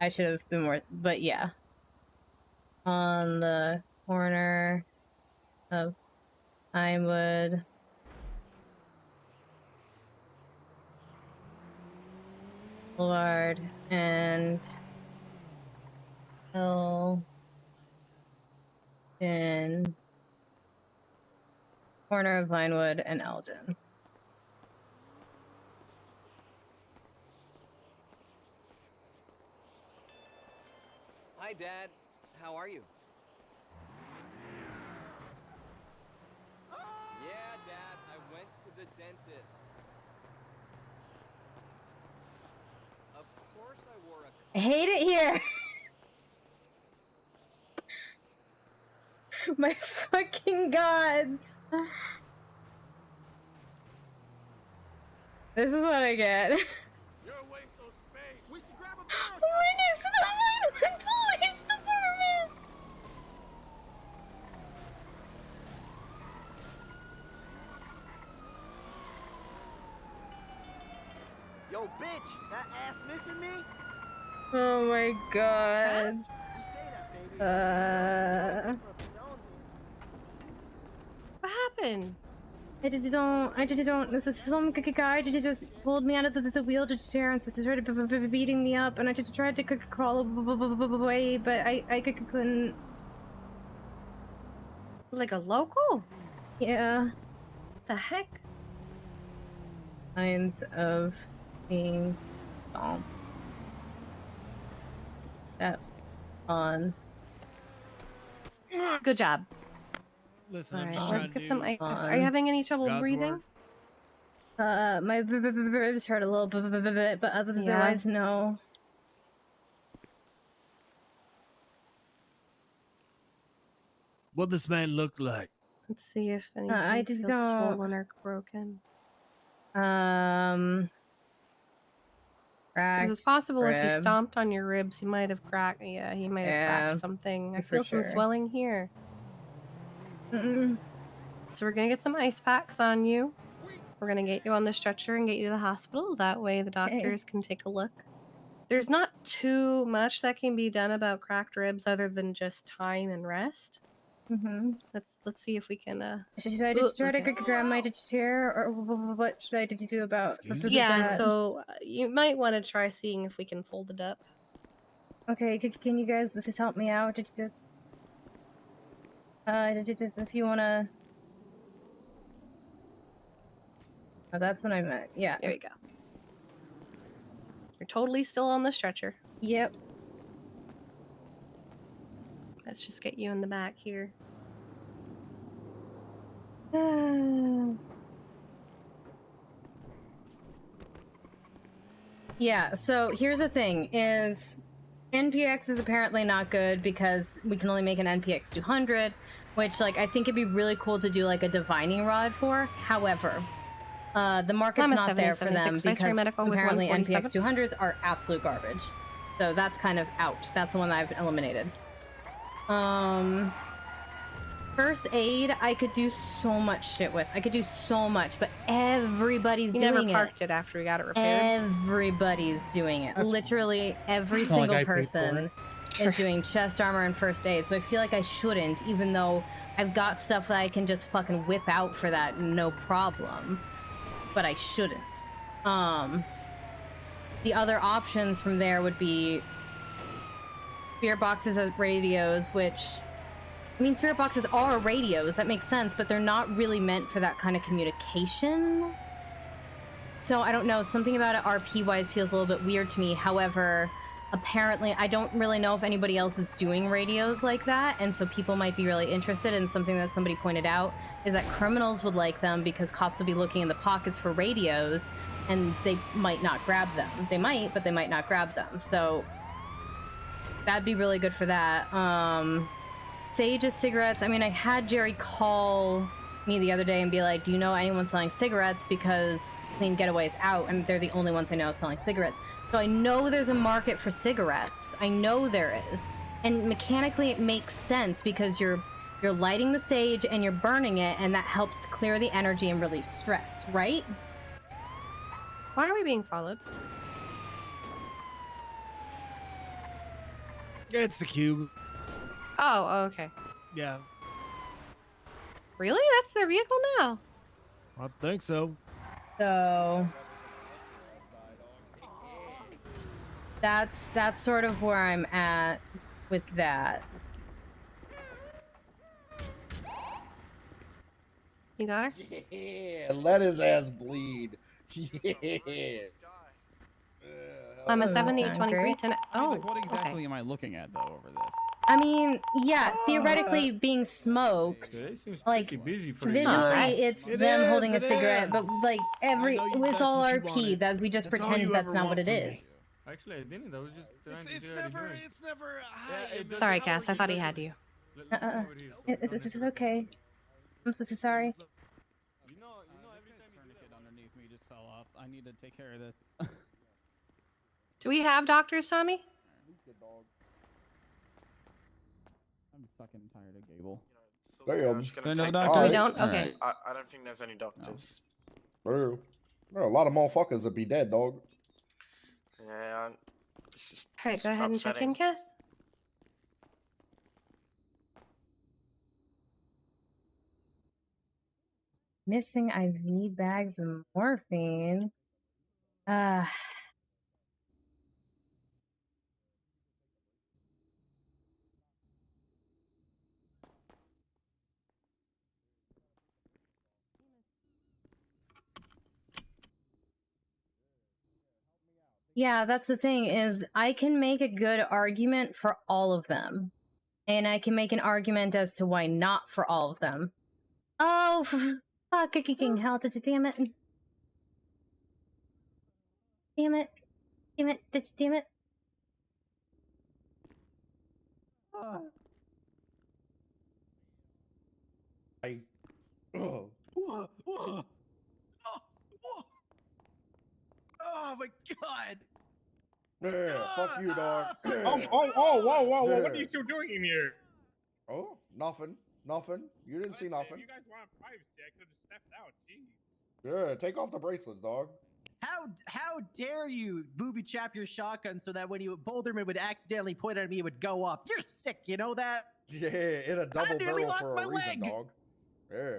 Speaker 3: I should have been more, but yeah. On the corner of Pinewood. Boulevard and Hill in corner of Vinewood and Elgin.
Speaker 6: Hi, Dad. How are you? Yeah, Dad. I went to the dentist. Of course I wore a...
Speaker 3: I hate it here. My fucking gods. This is what I get.
Speaker 4: You're a waste of space. We should grab a beer.
Speaker 3: Right next to the Vinewood Police Department.
Speaker 4: Yo, bitch, that ass missing me?
Speaker 3: Oh my god.
Speaker 4: You say that, baby.
Speaker 7: What happened?
Speaker 3: I did don't. This is some guy just pulled me out of the wheelchair and started beating me up, and I just tried to crawl away, but I couldn't.
Speaker 7: Like a local?
Speaker 3: Yeah.
Speaker 7: The heck?
Speaker 3: Signs of being stomped. Step on.
Speaker 7: Good job.
Speaker 8: Listen,
Speaker 3: All
Speaker 8: I'm
Speaker 3: right,
Speaker 8: just
Speaker 7: Let's
Speaker 8: trying to
Speaker 7: get
Speaker 8: do
Speaker 7: some ice. Are you having any trouble
Speaker 8: God's
Speaker 7: breathing?
Speaker 8: work.
Speaker 3: My ribs hurt a little bit, but otherwise, no.
Speaker 8: What this man look like?
Speaker 7: Let's see if anything
Speaker 3: I just
Speaker 7: feels
Speaker 3: don't-
Speaker 7: swollen or broken.
Speaker 3: Cracked
Speaker 7: It's possible if he
Speaker 3: rib.
Speaker 7: stomped on your ribs, he might have cracked. Yeah, he might have cracked
Speaker 3: Yeah,
Speaker 7: something. I
Speaker 3: for
Speaker 7: feel some
Speaker 3: sure.
Speaker 7: swelling here.
Speaker 3: Mm-mm.
Speaker 7: So we're gonna get some ice packs on you. We're gonna get you on the stretcher and get you to the hospital. That way the doctors can take a look. There's not too much that can be done about cracked ribs other than just time and rest.
Speaker 3: Mm-hmm.
Speaker 7: Let's see if we can
Speaker 3: Should I just try to
Speaker 7: okay.
Speaker 3: grab my chair, or what should I do about
Speaker 8: Excuse me?
Speaker 7: Yeah,
Speaker 3: that?
Speaker 7: so you might want to try seeing if we can fold it up.
Speaker 3: Okay, can you guys just help me out? Did you just if you wanna. Oh, that's what I meant. Yeah.
Speaker 7: There we go. You're totally still on the stretcher.
Speaker 3: Yep.
Speaker 7: Let's just get you in the back here.
Speaker 3: Yeah, so here's the thing, is NPX is apparently not good because we can only make an NPX 200, which, like, I think it'd be really cool to do, like, a divining rod for. However, the market's not there for them because apparently NPX 200s are absolute garbage. So that's kind of out. That's the one that I've eliminated. First aid, I could do so much shit with. I could do so much, but everybody's doing it.
Speaker 7: You never parked it after we got it repaired.
Speaker 3: Everybody's doing it.
Speaker 9: That's-
Speaker 3: Literally every
Speaker 9: It's not like
Speaker 3: single
Speaker 9: I paid for
Speaker 3: person is doing chest armor and first aid. So I feel like I shouldn't, even though I've got stuff that I can just fucking whip out for that, no problem. But I shouldn't. The other options from there would be spirit boxes as radios, which, I mean, spirit boxes are radios, that makes sense, but they're not really meant for that kind of communication. So I don't know, something about it RP-wise feels a little bit weird to me. However, apparently, I don't really know if anybody else is doing radios like that, and so people might be really interested in something that somebody pointed out, is that criminals would like them because cops would be looking in the pockets for radios, and they might not grab them. They might, but they might not grab them. So that'd be really good for that. Sage's cigarettes. I mean, I had Jerry call me the other day and be like, do you know anyone selling cigarettes? Because Clean Getaway's out, and they're the only ones I know selling cigarettes. So I know there's a market for cigarettes. I know there is. And mechanically it makes sense because you're lighting the sage and you're burning it, and that helps clear the energy and relieve stress, right?
Speaker 7: Why are we being followed?
Speaker 8: It's the cube.
Speaker 7: Oh, okay.
Speaker 8: Yeah,
Speaker 7: Really? That's their vehicle now?
Speaker 8: I think so.
Speaker 3: So that's sort of where I'm at with that.
Speaker 7: You got her?
Speaker 9: Yeah, let his ass bleed. Yeah.
Speaker 7: I'm a
Speaker 3: Doesn't
Speaker 7: 70,
Speaker 3: sound
Speaker 7: 23,
Speaker 3: great.
Speaker 7: 10.
Speaker 10: I mean,
Speaker 7: Oh,
Speaker 10: like, what exactly
Speaker 7: okay.
Speaker 10: am I looking at though over this?
Speaker 3: I mean, yeah, theoretically being smoked,
Speaker 11: Today seems
Speaker 3: like
Speaker 11: pretty busy for you.
Speaker 3: visually
Speaker 7: Alright.
Speaker 3: it's
Speaker 8: It
Speaker 3: them
Speaker 8: is,
Speaker 3: holding a
Speaker 8: it
Speaker 3: cigarette, but
Speaker 8: is.
Speaker 3: like
Speaker 8: I know
Speaker 3: it's
Speaker 8: that's
Speaker 3: all
Speaker 8: what you
Speaker 3: RP
Speaker 8: wanted.
Speaker 3: that we just
Speaker 8: That's all
Speaker 3: pretend
Speaker 8: you
Speaker 3: that's
Speaker 8: ever
Speaker 3: not
Speaker 8: want
Speaker 3: what it
Speaker 8: from me.
Speaker 3: is.
Speaker 11: Actually, I didn't. I was just trying to
Speaker 8: It's
Speaker 11: see how you're
Speaker 8: never,
Speaker 11: doing.
Speaker 8: it's never.
Speaker 11: it doesn't-
Speaker 7: Sorry,
Speaker 11: how
Speaker 7: Cass.
Speaker 11: are
Speaker 7: I
Speaker 11: you?
Speaker 7: thought he
Speaker 11: Let's-
Speaker 7: had you.
Speaker 11: let's see what it is.
Speaker 3: This is okay. I'm so sorry.
Speaker 11: You know, every time you do
Speaker 10: Tourniquet
Speaker 11: that,
Speaker 10: underneath me just fell off. I need to take care of this.
Speaker 7: Do we have doctors, Tommy?
Speaker 10: I'm fucking tired of Gable.
Speaker 9: Damn.
Speaker 10: So no
Speaker 7: We
Speaker 10: doctors?
Speaker 7: don't? Okay.
Speaker 10: Alright.
Speaker 11: I don't think there's any doctors.
Speaker 9: There are a lot of motherfuckers that be dead, dog.
Speaker 11: Yeah, it's just
Speaker 7: Alright, go ahead and check in, Cass.
Speaker 3: Missing IV bags of morphine. Yeah, that's the thing is I can make a good argument for all of them. And I can make an argument as to why not for all of them. Oh, fucking hell, damn it. Damn it. Damn it, damn it.
Speaker 9: Oh.
Speaker 6: Oh my god!
Speaker 9: Yeah, fuck you, dog.
Speaker 2: Whoa, what are
Speaker 9: Yeah.
Speaker 2: you two doing in here?
Speaker 9: Oh, nothing. Nothing. You didn't see
Speaker 2: If
Speaker 9: nothing.
Speaker 2: you guys want privacy, I could have stepped out. Jeez.
Speaker 9: Yeah, take off the bracelets, dog.
Speaker 6: How dare you booby trap your shotgun so that when you Boulderman would accidentally point at me, it would go off. You're sick, you know that?
Speaker 9: Yeah, in a double
Speaker 6: nearly
Speaker 9: barrel
Speaker 6: lost
Speaker 9: for
Speaker 6: my
Speaker 9: a reason,
Speaker 6: leg.
Speaker 9: dog. Yeah.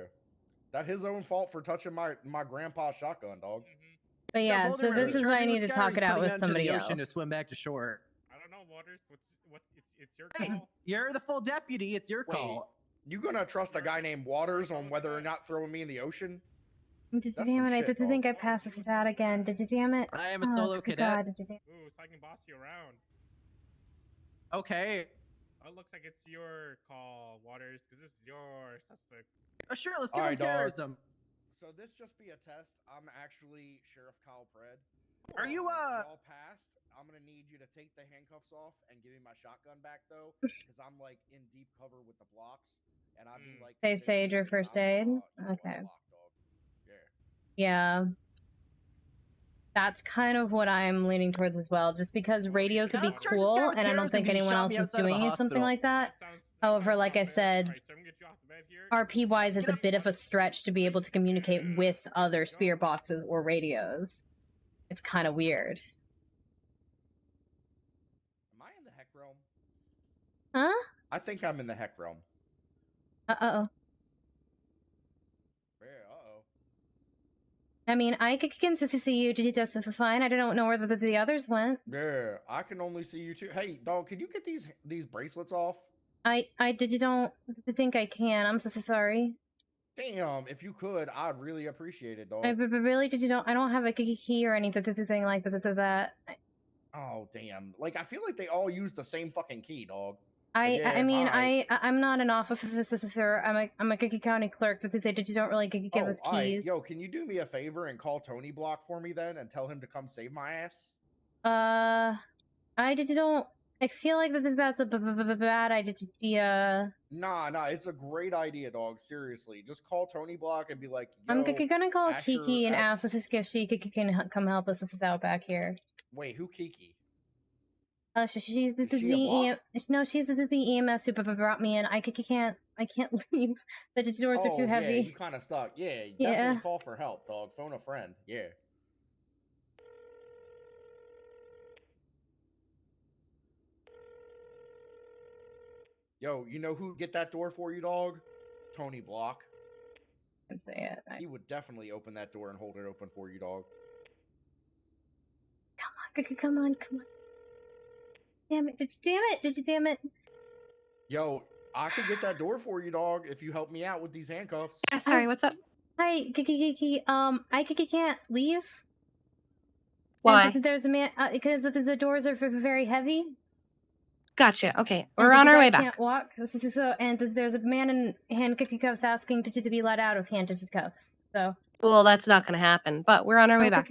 Speaker 9: That his own fault for touching my grandpa's shotgun, dog.
Speaker 3: But yeah, so
Speaker 6: Boulderman,
Speaker 3: this is
Speaker 6: you're
Speaker 3: why I
Speaker 6: in the
Speaker 3: need to
Speaker 6: sky,
Speaker 3: talk it out
Speaker 6: putting
Speaker 3: with
Speaker 6: into
Speaker 3: somebody
Speaker 6: the ocean to
Speaker 3: else.
Speaker 6: swim back to shore.
Speaker 2: I don't know, Waters. It's your
Speaker 6: Hey,
Speaker 2: call.
Speaker 6: you're the full deputy. It's your
Speaker 9: Wait,
Speaker 6: call.
Speaker 9: you gonna trust a guy named Waters on whether or not throwing me in the ocean?
Speaker 3: Damn
Speaker 9: some
Speaker 3: it, I
Speaker 9: shit,
Speaker 3: did think
Speaker 9: dog.
Speaker 3: I passed this out again. Did you damn it?
Speaker 6: I am a
Speaker 3: Oh,
Speaker 6: solo
Speaker 3: good
Speaker 6: cadet.
Speaker 3: God, did you damn-
Speaker 2: Ooh, so I can boss you around.
Speaker 6: Okay.
Speaker 2: Oh, it looks like it's your call, Waters, because this is your suspect.
Speaker 6: Sure, let's give
Speaker 9: All
Speaker 6: him
Speaker 9: right, dog.
Speaker 6: terrorism.
Speaker 9: So this just be a test. I'm actually Sheriff Kyle Pred.
Speaker 6: Are you,
Speaker 9: Y'all passed. I'm gonna need you to take the handcuffs off and give me my shotgun back though, because I'm like in deep cover with the blocks, and I'd be like.
Speaker 3: They saved your first aid? Okay. Yeah. That's kind of what I'm leaning towards as well, just because radios would be
Speaker 6: Let's charge this
Speaker 3: cool,
Speaker 6: guy with
Speaker 3: and I don't
Speaker 6: terrorism
Speaker 3: think
Speaker 6: because he
Speaker 3: anyone
Speaker 6: shot
Speaker 3: else
Speaker 6: me
Speaker 3: is
Speaker 6: outside of a
Speaker 3: doing something
Speaker 6: hospital.
Speaker 3: like that.
Speaker 2: That
Speaker 3: However, like I
Speaker 2: sounds
Speaker 3: said,
Speaker 2: fair. Alright, so I'm gonna get you off the bed here.
Speaker 3: RP wise, it's a bit of a stretch to be able to communicate with other spirit boxes or radios. It's kind of weird.
Speaker 9: Am I in the heck realm?
Speaker 3: Huh?
Speaker 9: I think I'm in the heck realm.
Speaker 3: Uh-oh.
Speaker 9: Yeah, uh-oh.
Speaker 3: I mean, I can see you just fine. I don't know where the others went.
Speaker 9: Yeah, I can only see you two. Hey, dog, can you get these bracelets off?
Speaker 3: I don't think I can. I'm so sorry.
Speaker 9: Damn, if you could, I'd really appreciate it, dog.
Speaker 3: I really I don't have a key or anything like that.
Speaker 9: Oh, damn. Like, I feel like they all use the same fucking key, dog.
Speaker 3: I mean,
Speaker 9: alright.
Speaker 3: I'm not an officer. I'm a county clerk. But they don't really give us
Speaker 9: alright.
Speaker 3: keys.
Speaker 9: Yo, can you do me a favor and call Tony Block for me then and tell him to come save my ass? I feel like that's a bad idea. Nah, it's a great idea, dog. Seriously. Just call Tony Block and be like, yo,
Speaker 3: I'm gonna call
Speaker 9: Asher,
Speaker 3: Kiki and ask this if she can come help us. This is out back here.
Speaker 9: Wait, who Kiki?
Speaker 3: She's the
Speaker 9: Is she a block?
Speaker 3: no, she's the EMS who brought me in. I can't leave. The doors are too heavy.
Speaker 9: Yeah, you kind of stuck. Yeah,
Speaker 3: Yeah.
Speaker 9: definitely call for help, dog. Phone a friend. Yeah. Yo, you know who'd get that door for you, dog? Tony Block.
Speaker 3: I can say it.
Speaker 9: He would definitely open that door and hold it open for you, dog.
Speaker 3: Come on. Damn it! Did you damn it?
Speaker 9: Yo, I could get that door for you, dog, if you help me out with these handcuffs.
Speaker 7: Yeah, sorry, what's up?
Speaker 3: Hi, Kiki. I can't leave.
Speaker 7: Why?
Speaker 3: And there's a man because the doors are very heavy.
Speaker 7: Gotcha. Okay,
Speaker 3: And
Speaker 7: we're on our
Speaker 3: because
Speaker 7: way
Speaker 3: I
Speaker 7: back.
Speaker 3: Can't walk. So, and there's a man in handcuffs asking to be let out of handcuffs. So.
Speaker 7: Well, that's not going to happen, but we're on our way back.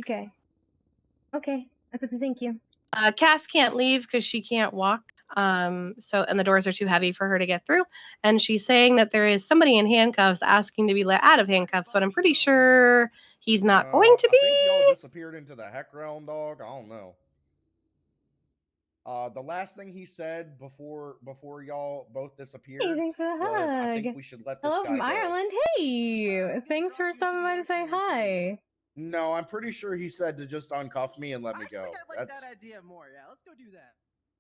Speaker 3: Okay. Thank you.
Speaker 7: Cass can't leave because she can't walk. And the doors are too heavy for her to get through. And she's saying that there is somebody in handcuffs asking to be let out of handcuffs, but I'm pretty sure he's not going to be.
Speaker 9: I think y'all disappeared into the heck realm, dog. I don't know. The last thing he said before y'all both disappeared
Speaker 3: Hey, thanks for the
Speaker 9: was,
Speaker 3: hug.
Speaker 9: I think we should let this
Speaker 3: Hello
Speaker 9: guy
Speaker 3: from
Speaker 9: go.
Speaker 3: Ireland. Hey, thanks for stopping by to say hi.
Speaker 9: No, I'm pretty sure he said to just uncuff me and let me go.
Speaker 6: I like that idea more. Yeah, let's go do that.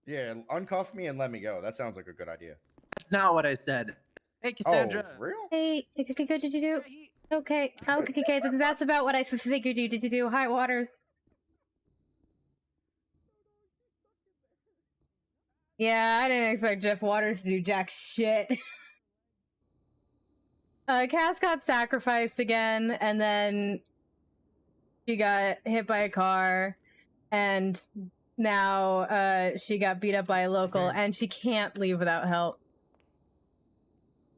Speaker 9: Yeah, uncuff me and let me go. That sounds like a good idea.
Speaker 6: That's not what I said. Hey, Cassandra.
Speaker 9: Oh, real?
Speaker 3: Hey, what did you do? Okay, that's about what I figured you did. You do high waters. Yeah, I didn't expect Jeff Waters to do jack shit. Cass got sacrificed again, and then she got hit by a car, and now she got beat up by a local, and she can't leave without help.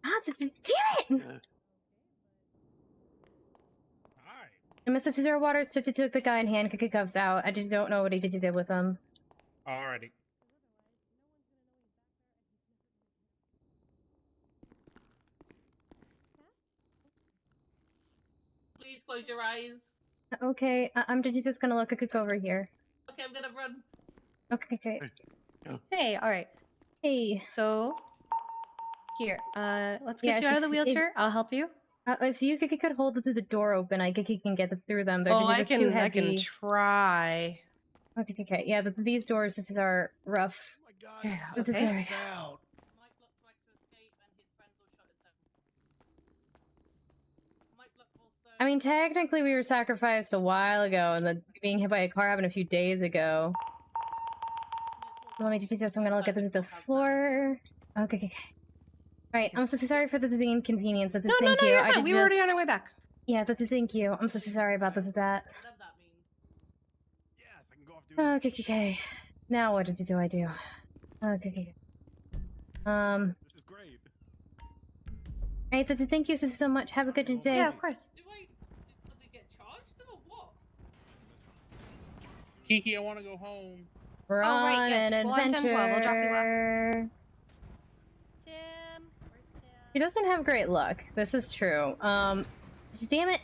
Speaker 3: Damn it! And Mr. Cesar Waters took the guy in handcuffs out. I just don't know what he did with him.
Speaker 2: Alrighty.
Speaker 12: Please close your eyes.
Speaker 3: Okay, I'm just gonna look over here.
Speaker 12: Okay, I'm gonna run.
Speaker 3: Okay.
Speaker 7: Hey, all right.
Speaker 3: Hey.
Speaker 7: So, here, let's get you out of the wheelchair. I'll help you.
Speaker 3: If you could hold the door open, I can get through them. They're
Speaker 7: I
Speaker 3: just too heavy.
Speaker 7: I can try.
Speaker 3: Okay. Yeah, these doors are rough.
Speaker 8: Oh my God, it's
Speaker 7: okay.
Speaker 8: passed out.
Speaker 3: I mean, technically we were sacrificed a while ago, and then being hit by a car happened a few days ago. Let me just do this. I'm gonna look at the floor. Okay. Alright, I'm so sorry for the inconvenience.
Speaker 7: No, you're fine. We were already on our way back.
Speaker 3: Yeah, thank you. I'm so sorry about that. Okay. Now what do I do? Okay.
Speaker 11: This is great.
Speaker 3: Alright, thank you so much. Have a good day.
Speaker 7: Yeah, of course.
Speaker 12: Does it get charged or what?
Speaker 2: Kiki, I want to go home.
Speaker 3: We're on an adventure.
Speaker 7: We'll drop you off.
Speaker 3: She doesn't have great luck. This is true. Damn it.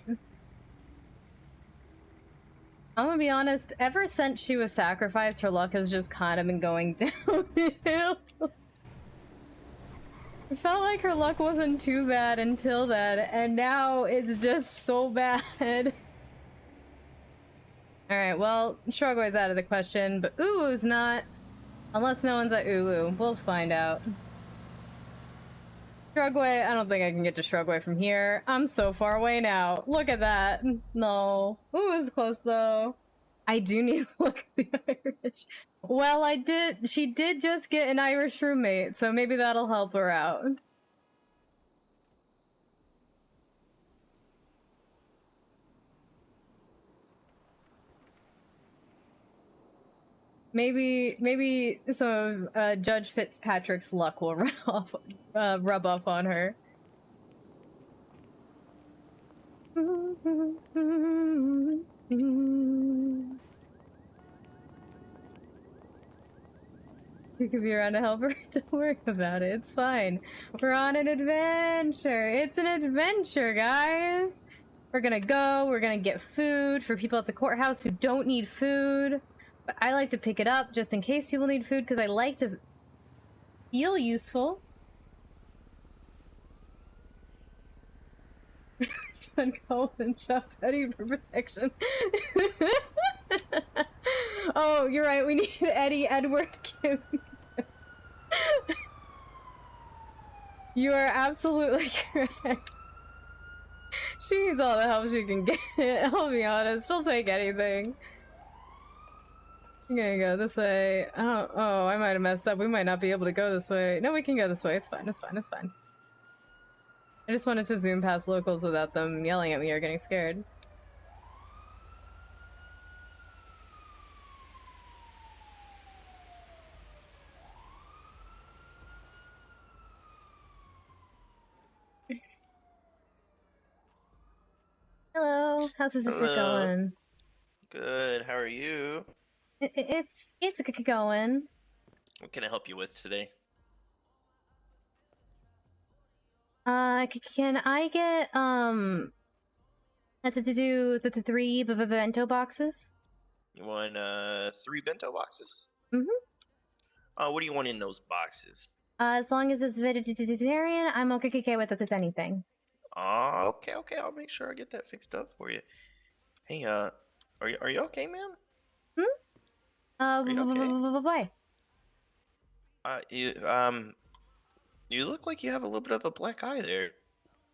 Speaker 3: I'm gonna be honest, ever since she was sacrificed, her luck has just kind of been going downhill. It felt like her luck wasn't too bad until then, and now it's just so bad. Alright, well, Shrugway's out of the question, but Uwu's not. Unless no one's at Uwu. We'll find out. Shrugway, I don't think I can get to Shrugway from here. I'm so far away now. Look at that. No. Uwu's close, though. I do need to look at the Irish. Well, she did just get an Irish roommate, so maybe that'll help her out. Maybe some of Judge Fitzpatrick's luck will rub off on her. You could be around to help her. Don't worry about it. It's fine. We're on an adventure. It's an adventure, guys. We're gonna go. We're gonna get food for people at the courthouse who don't need food. But I like to pick it up just in case people need food because I like to feel useful. John Cole and Chuck Eddie for protection. Oh, you're right. We need Eddie Edward Kim. You are absolutely correct. She needs all the help she can get. I'll be honest, she'll take anything. I'm gonna go this way. I don't. Oh, I might have messed up. We might not be able to go this way. No, we can go this way. It's fine. It's fine. It's fine. I just wanted to zoom past locals without them yelling at me or getting scared. Hello, how's this going?
Speaker 13: Good. How are you?
Speaker 3: It's going.
Speaker 13: What can I help you with today?
Speaker 3: Can I get to do the 3 bento boxes?
Speaker 13: You want 3 bento boxes?
Speaker 3: Mm-hmm.
Speaker 13: What do you want in those boxes?
Speaker 3: As long as it's vegetarian, I'm okay with anything.
Speaker 13: Okay. I'll make sure I get that fixed up for you. Hey, are you okay, man?
Speaker 3: Why?
Speaker 13: You look like you have a little bit of a black eye there.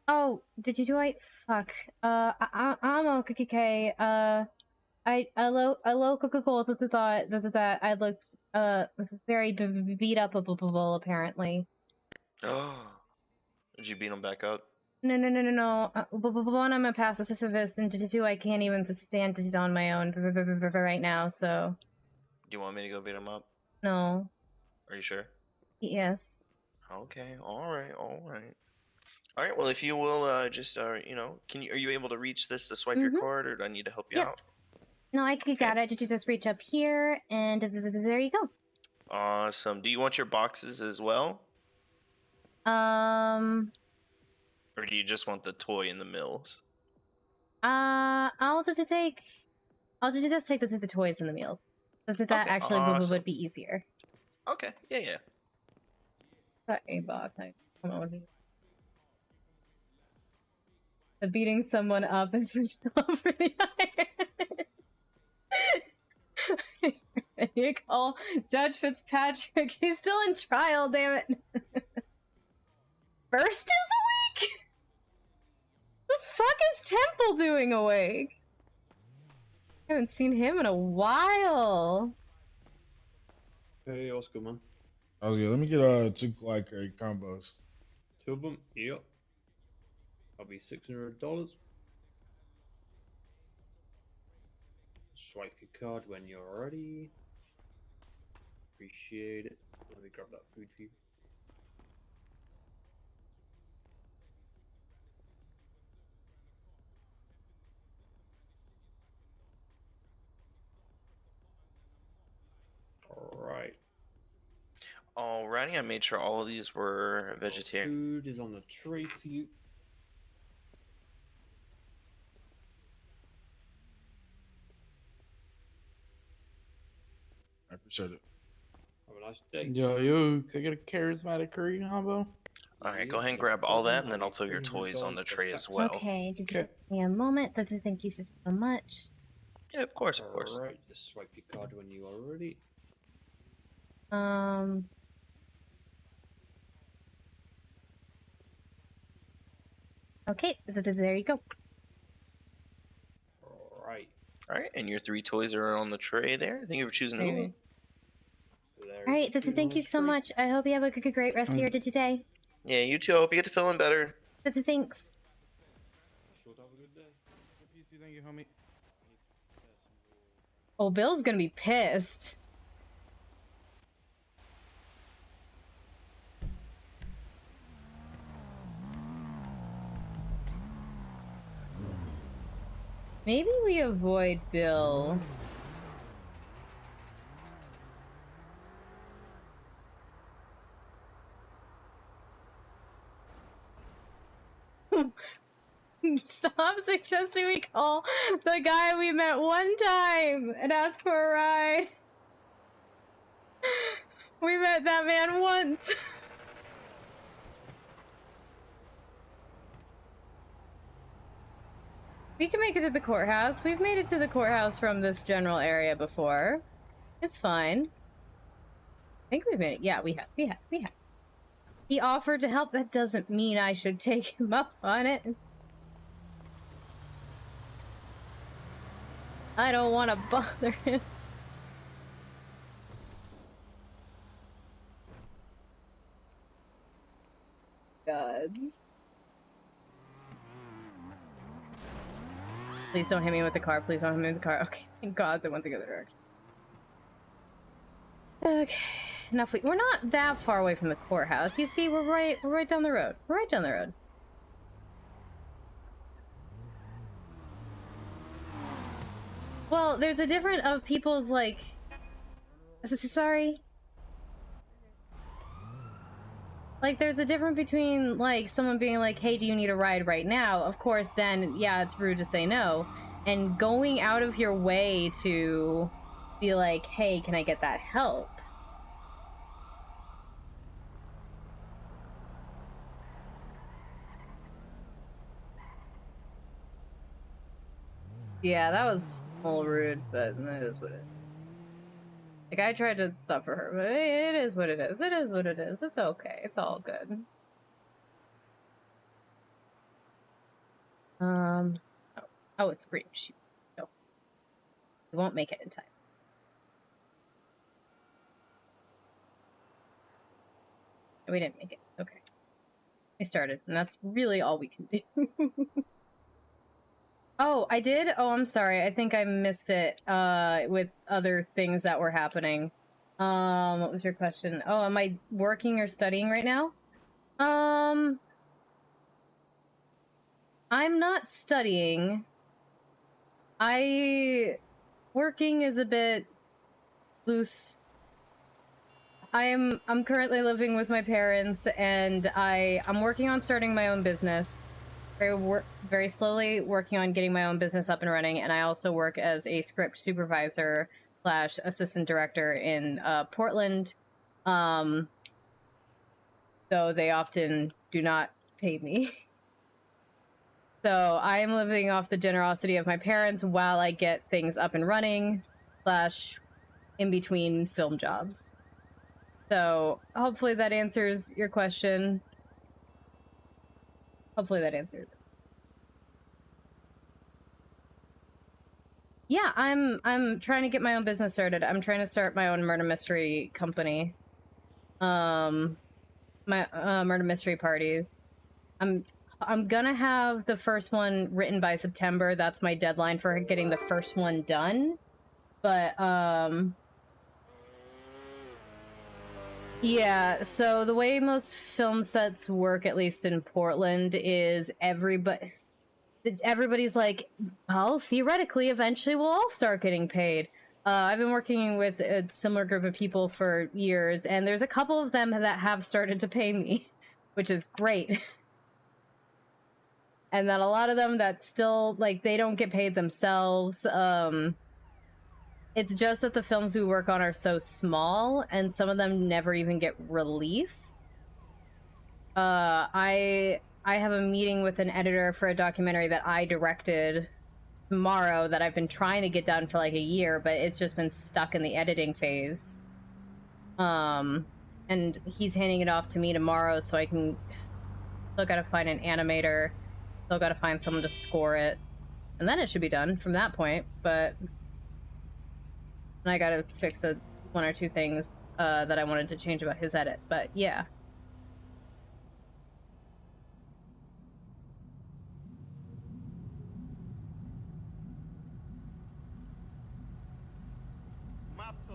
Speaker 3: Oh, do I? Fuck. I'm okay. I Coca-Cola thought that I looked very beat up apparently.
Speaker 13: Oh, did you beat him back up?
Speaker 3: No. One, I'm a pacifist, and 2, I can't even stand it on my own right now. So.
Speaker 13: Do you want me to go beat him up?
Speaker 3: No.
Speaker 13: Are you sure?
Speaker 3: Yes.
Speaker 13: Okay. All right. Well, if you will, just are you able to reach this to swipe your card, or do I need to help you out?
Speaker 3: No, I got it. Did you just reach up here, and there you go.
Speaker 13: Awesome. Do you want your boxes as well? Or do you just want the toy in the mills?
Speaker 3: I'll just take the toys and the meals. That actually
Speaker 13: awesome.
Speaker 3: would be easier.
Speaker 13: Okay. Yeah.
Speaker 3: Sorry, box. I don't know what it is. The beating someone up is pretty high. You call Judge Fitzpatrick. She's still in trial, damn it. Burst is awake? The fuck is Temple doing awake? I haven't seen him in a while.
Speaker 11: Hey, what's good, man?
Speaker 14: I was good. Let me get 2 quiet crate combos.
Speaker 11: 2 of them? Yep. That'll be $600. Swipe your card when you're ready. Appreciate it. Let me grab that food for you.
Speaker 13: Alrighty, I made sure all of these were vegetarian.
Speaker 11: Food is on the tray for you.
Speaker 14: I appreciate it.
Speaker 11: Have a nice day.
Speaker 10: Yo, can I get a charismatic curry combo?
Speaker 13: Alright, go ahead and grab all that, and then I'll throw your toys on the tray as well.
Speaker 3: Okay, just give me a moment. Thank you so much.
Speaker 13: Yeah, of course.
Speaker 11: Alright, just swipe your card when you are ready.
Speaker 3: Okay, there you go.
Speaker 13: Alright, and your 3 toys are on the tray there. Thank you for choosing Hulu.
Speaker 3: Alright, thank you so much. I hope you have a great rest of your day today.
Speaker 13: Yeah, you too. I hope you get to feeling better.
Speaker 3: Thanks.
Speaker 11: Sure, have a good day.
Speaker 10: You too, thank you, homie.
Speaker 3: Oh, Bill's gonna be pissed. Maybe we avoid Bill. Stop suggesting we call the guy we met one time and ask for a ride. We met that man once. We can make it to the courthouse. We've made it to the courthouse from this general area before. It's fine. I think we've made it. Yeah, we have. He offered to help. That doesn't mean I should take him up on it. I don't want to bother him. Gods. Please don't hit me with the car. Please don't hit me with the car. Okay, thank God I went the other direction. Okay, enough. We're not that far away from the courthouse. You see, we're right down the road. We're right down the road. Well, there's a different of people's like. Sorry. Like, there's a difference between, like, someone being like, hey, do you need a ride right now? Of course, then, yeah, it's rude to say no. And going out of your way to be like, hey, can I get that help? Yeah, that was a little rude, but it is what it is. Like, I tried to stop for her, but it is what it is. It is what it is. It's okay. It's all good. Oh, it's green. Shoot. No. We won't make it in time. We didn't make it. Okay. We started, and that's really all we can do. Oh, I did? Oh, I'm sorry. I think I missed it with other things that were happening. What was your question? Oh, am I working or studying right now? I'm not studying. Working is a bit loose. I'm currently living with my parents, and I'm working on starting my own business. Very slowly working on getting my own business up and running, and I also work as a script supervisor / assistant director in Portland. Though they often do not pay me. So I'm living off the generosity of my parents while I get things up and running / in between film jobs. So hopefully that answers your question. Hopefully that answers it. Yeah, I'm trying to get my own business started. I'm trying to start my own murder mystery company. My murder mystery parties. I'm gonna have the first one written by September. That's my deadline for getting the first one done. But yeah, so the way most film sets work, at least in Portland, is everybody's like, well, theoretically, eventually we'll all start getting paid. I've been working with a similar group of people for years, and there's a couple of them that have started to pay me, which is great. And then a lot of them that still, like, they don't get paid themselves. It's just that the films we work on are so small, and some of them never even get released. I have a meeting with an editor for a documentary that I directed tomorrow that I've been trying to get done for like a year, but it's just been stuck in the editing phase. And he's handing it off to me tomorrow, so I can still gotta find an animator, still gotta find someone to score it, and then it should be done from that point. But I gotta fix one or two things that I wanted to change about his edit. But yeah.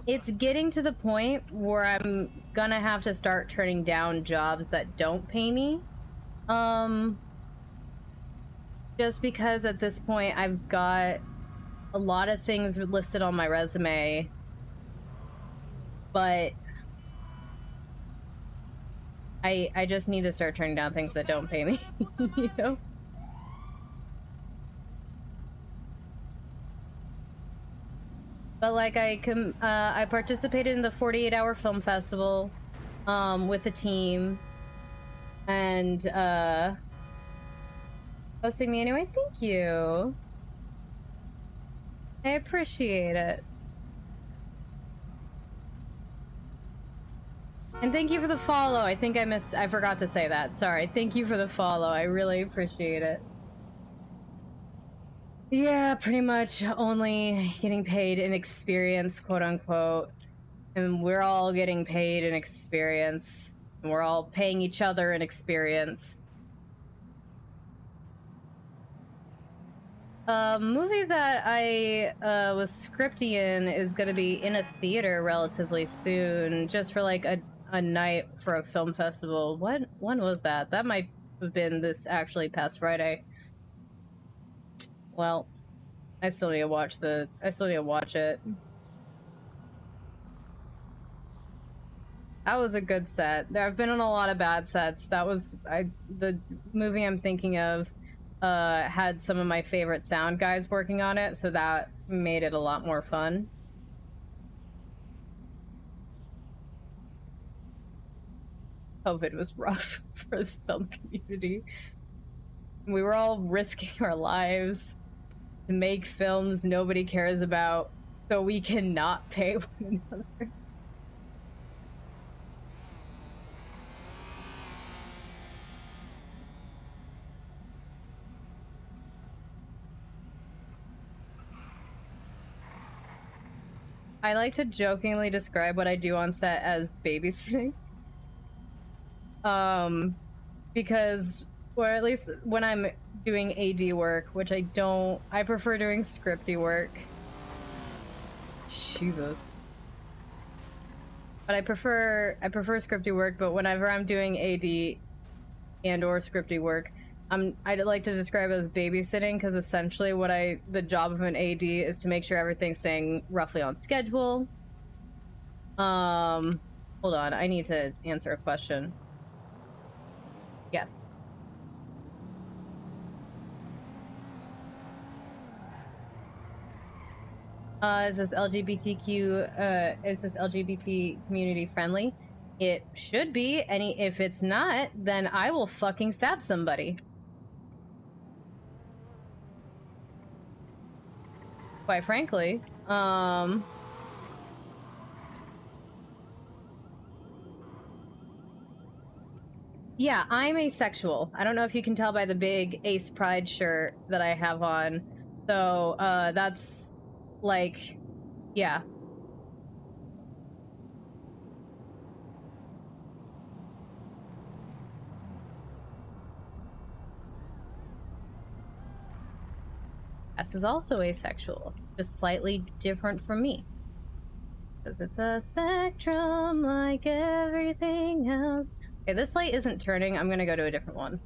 Speaker 3: It's getting to the point where I'm gonna have to start turning down jobs that don't pay me. Just because at this point I've got a lot of things listed on my resume, but I just need to start turning down things that don't pay me, you know? But like I participated in the 48-hour film festival with a team, and hosting me anyway. Thank you. I appreciate it. And thank you for the follow. I think I forgot to say that. Sorry. Thank you for the follow. I really appreciate it. Yeah, pretty much only getting paid in experience, quote unquote. And we're all getting paid in experience. And we're all paying each other in experience. A movie that I was scripting in is going to be in a theater relatively soon, just for like a night for a film festival. When was that? That might have been this actually past Friday. Well, I still need to watch it. That was a good set. I've been on a lot of bad sets. The movie I'm thinking of had some of my favorite sound guys working on it, so that made it a lot more fun. COVID was rough for the film community. We were all risking our lives to make films nobody cares about so we cannot pay one another. I like to jokingly describe what I do on set as babysitting. Because, or at least when I'm doing AD work, which I prefer doing scripty work. Jesus. But I prefer scripty work, but whenever I'm doing AD and or scripty work, I'd like to describe it as babysitting, because essentially the job of an AD is to make sure everything's staying roughly on schedule. Hold on, I need to answer a question. Yes. Is this LGBT community friendly? It should be. If it's not, then I will fucking stab somebody. Quite frankly. Yeah, I'm asexual. I don't know if you can tell by the big Ace Pride shirt that I have on. So, that's, like, yeah. S is also asexual, just slightly different from me. Because it's a spectrum like everything else. Okay, this light isn't turning. I'm gonna go to a different one.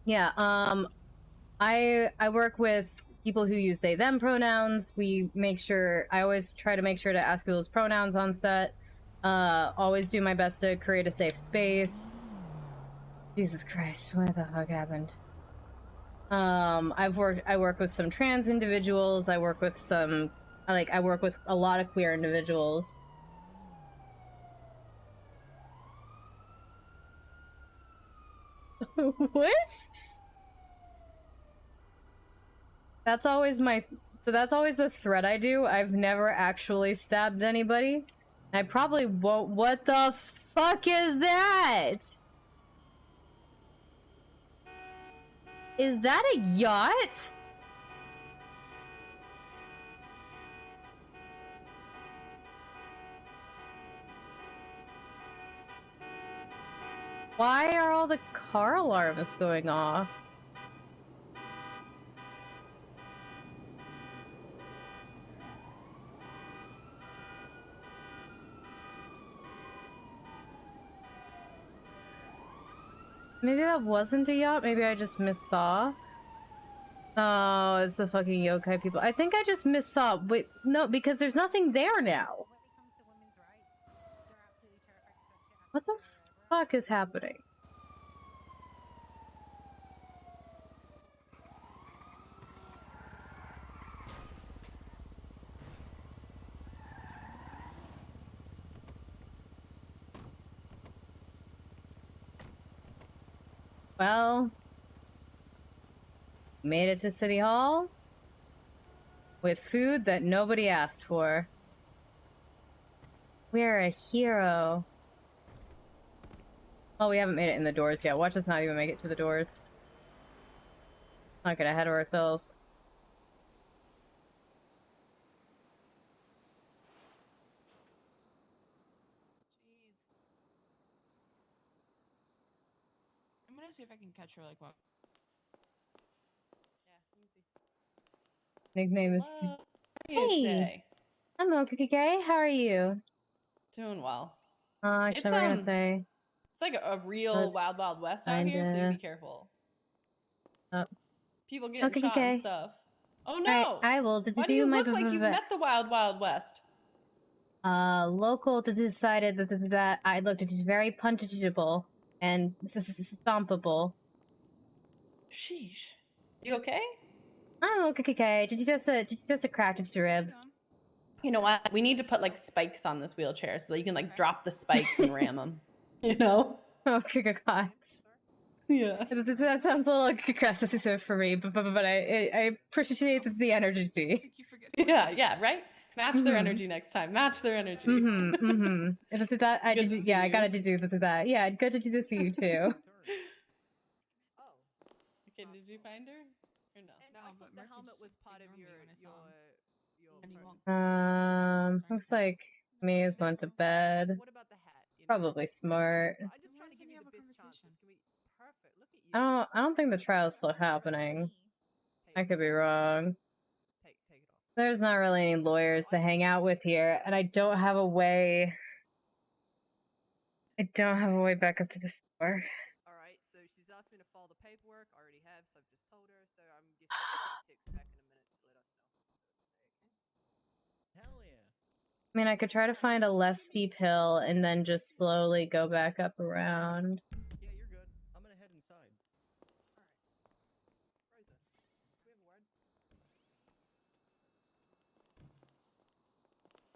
Speaker 3: Yeah, I work with people who use they them pronouns. I always try to make sure to ask people's pronouns on set. Always do my best to create a safe space. Jesus Christ, what the fuck happened? I work with some trans individuals. I work with a lot of queer individuals. What? That's always the threat I do. I've never actually stabbed anybody. I probably won't. What the fuck is that? Is that a yacht? Why are all the car alarms going off? Maybe that wasn't a yacht. Maybe I just missaw. Oh, it's the fucking yokai people. I think I just missaw. Wait, no, because there's nothing there now. What the fuck is happening? Well, Made it to City Hall with food that nobody asked for. We're a hero. Oh, we haven't made it in the doors yet. Watch us not even make it to the doors. Not get ahead of ourselves.
Speaker 15: I'm gonna see if I can catch her like what.
Speaker 3: Nickname is.
Speaker 16: Hello. How are you today?
Speaker 3: Hello, Cookie K. How are you?
Speaker 16: Doing well.
Speaker 3: Actually,
Speaker 16: It's
Speaker 3: we're gonna say.
Speaker 16: it's like a real wild wild west out here, so you be careful.
Speaker 3: Oh.
Speaker 16: People getting
Speaker 3: Cookie
Speaker 16: shot and
Speaker 3: K.
Speaker 16: stuff. Oh
Speaker 3: Alright,
Speaker 16: no!
Speaker 3: I will.
Speaker 16: Why do you look like you've met the wild wild west?
Speaker 3: Local decided that I looked. It is very punchable and stompable.
Speaker 16: Sheesh. You okay?
Speaker 3: I'm okay. Did you just a crack to your rib?
Speaker 16: You know what? We need to put like spikes on this wheelchair so that you can like drop the spikes and ram them. You know?
Speaker 3: Oh, God.
Speaker 16: Yeah.
Speaker 3: That sounds a little aggressive for me, but I appreciate the energy.
Speaker 16: Yeah, right? Match their energy next time. Match their energy.
Speaker 3: That I
Speaker 16: Good
Speaker 3: did.
Speaker 16: to
Speaker 3: Yeah,
Speaker 16: see
Speaker 3: I
Speaker 16: you.
Speaker 3: gotta do that. Yeah, good to see you too.
Speaker 16: Okay, did you find her? Or no?
Speaker 15: No, but the helmet was part of your
Speaker 3: Looks like Maze went to bed. Probably smart. I don't think the trial's still happening. I could be wrong. There's not really any lawyers to hang out with here, and I don't have a way. Back up to the store.
Speaker 17: Alright, so she's asked me to file the paperwork. I already have, so I've just told her. So I'm guessing she's gonna text back in a minute to let us know.
Speaker 6: Hell yeah.
Speaker 3: I mean, I could try to find a less steep hill and then just slowly go back up around.
Speaker 17: Yeah, you're good. I'm gonna head inside. Alright. Rosa, do we have a word?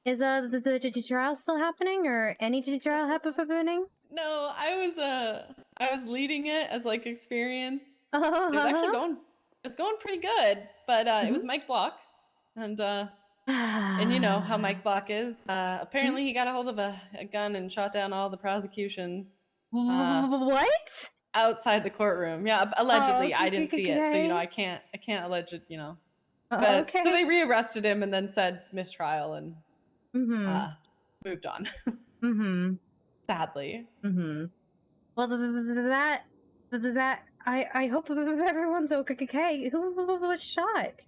Speaker 3: Is the trial still happening, or any trial happening?
Speaker 16: No, I was leading it as like experience.
Speaker 3: Oh,
Speaker 16: it was actually going pretty good, but it was Mike Block, and you know how Mike Block is. Apparently, he got a hold of a gun and shot down all the prosecution.
Speaker 3: What?
Speaker 16: Outside the courtroom, yeah, allegedly.
Speaker 3: Oh,
Speaker 16: I didn't see it, so you know I can't allege it, you know. But so they rearrested him and then said mistrial and moved on. Sadly.
Speaker 3: Well, that I hope everyone's okay. Who was shot?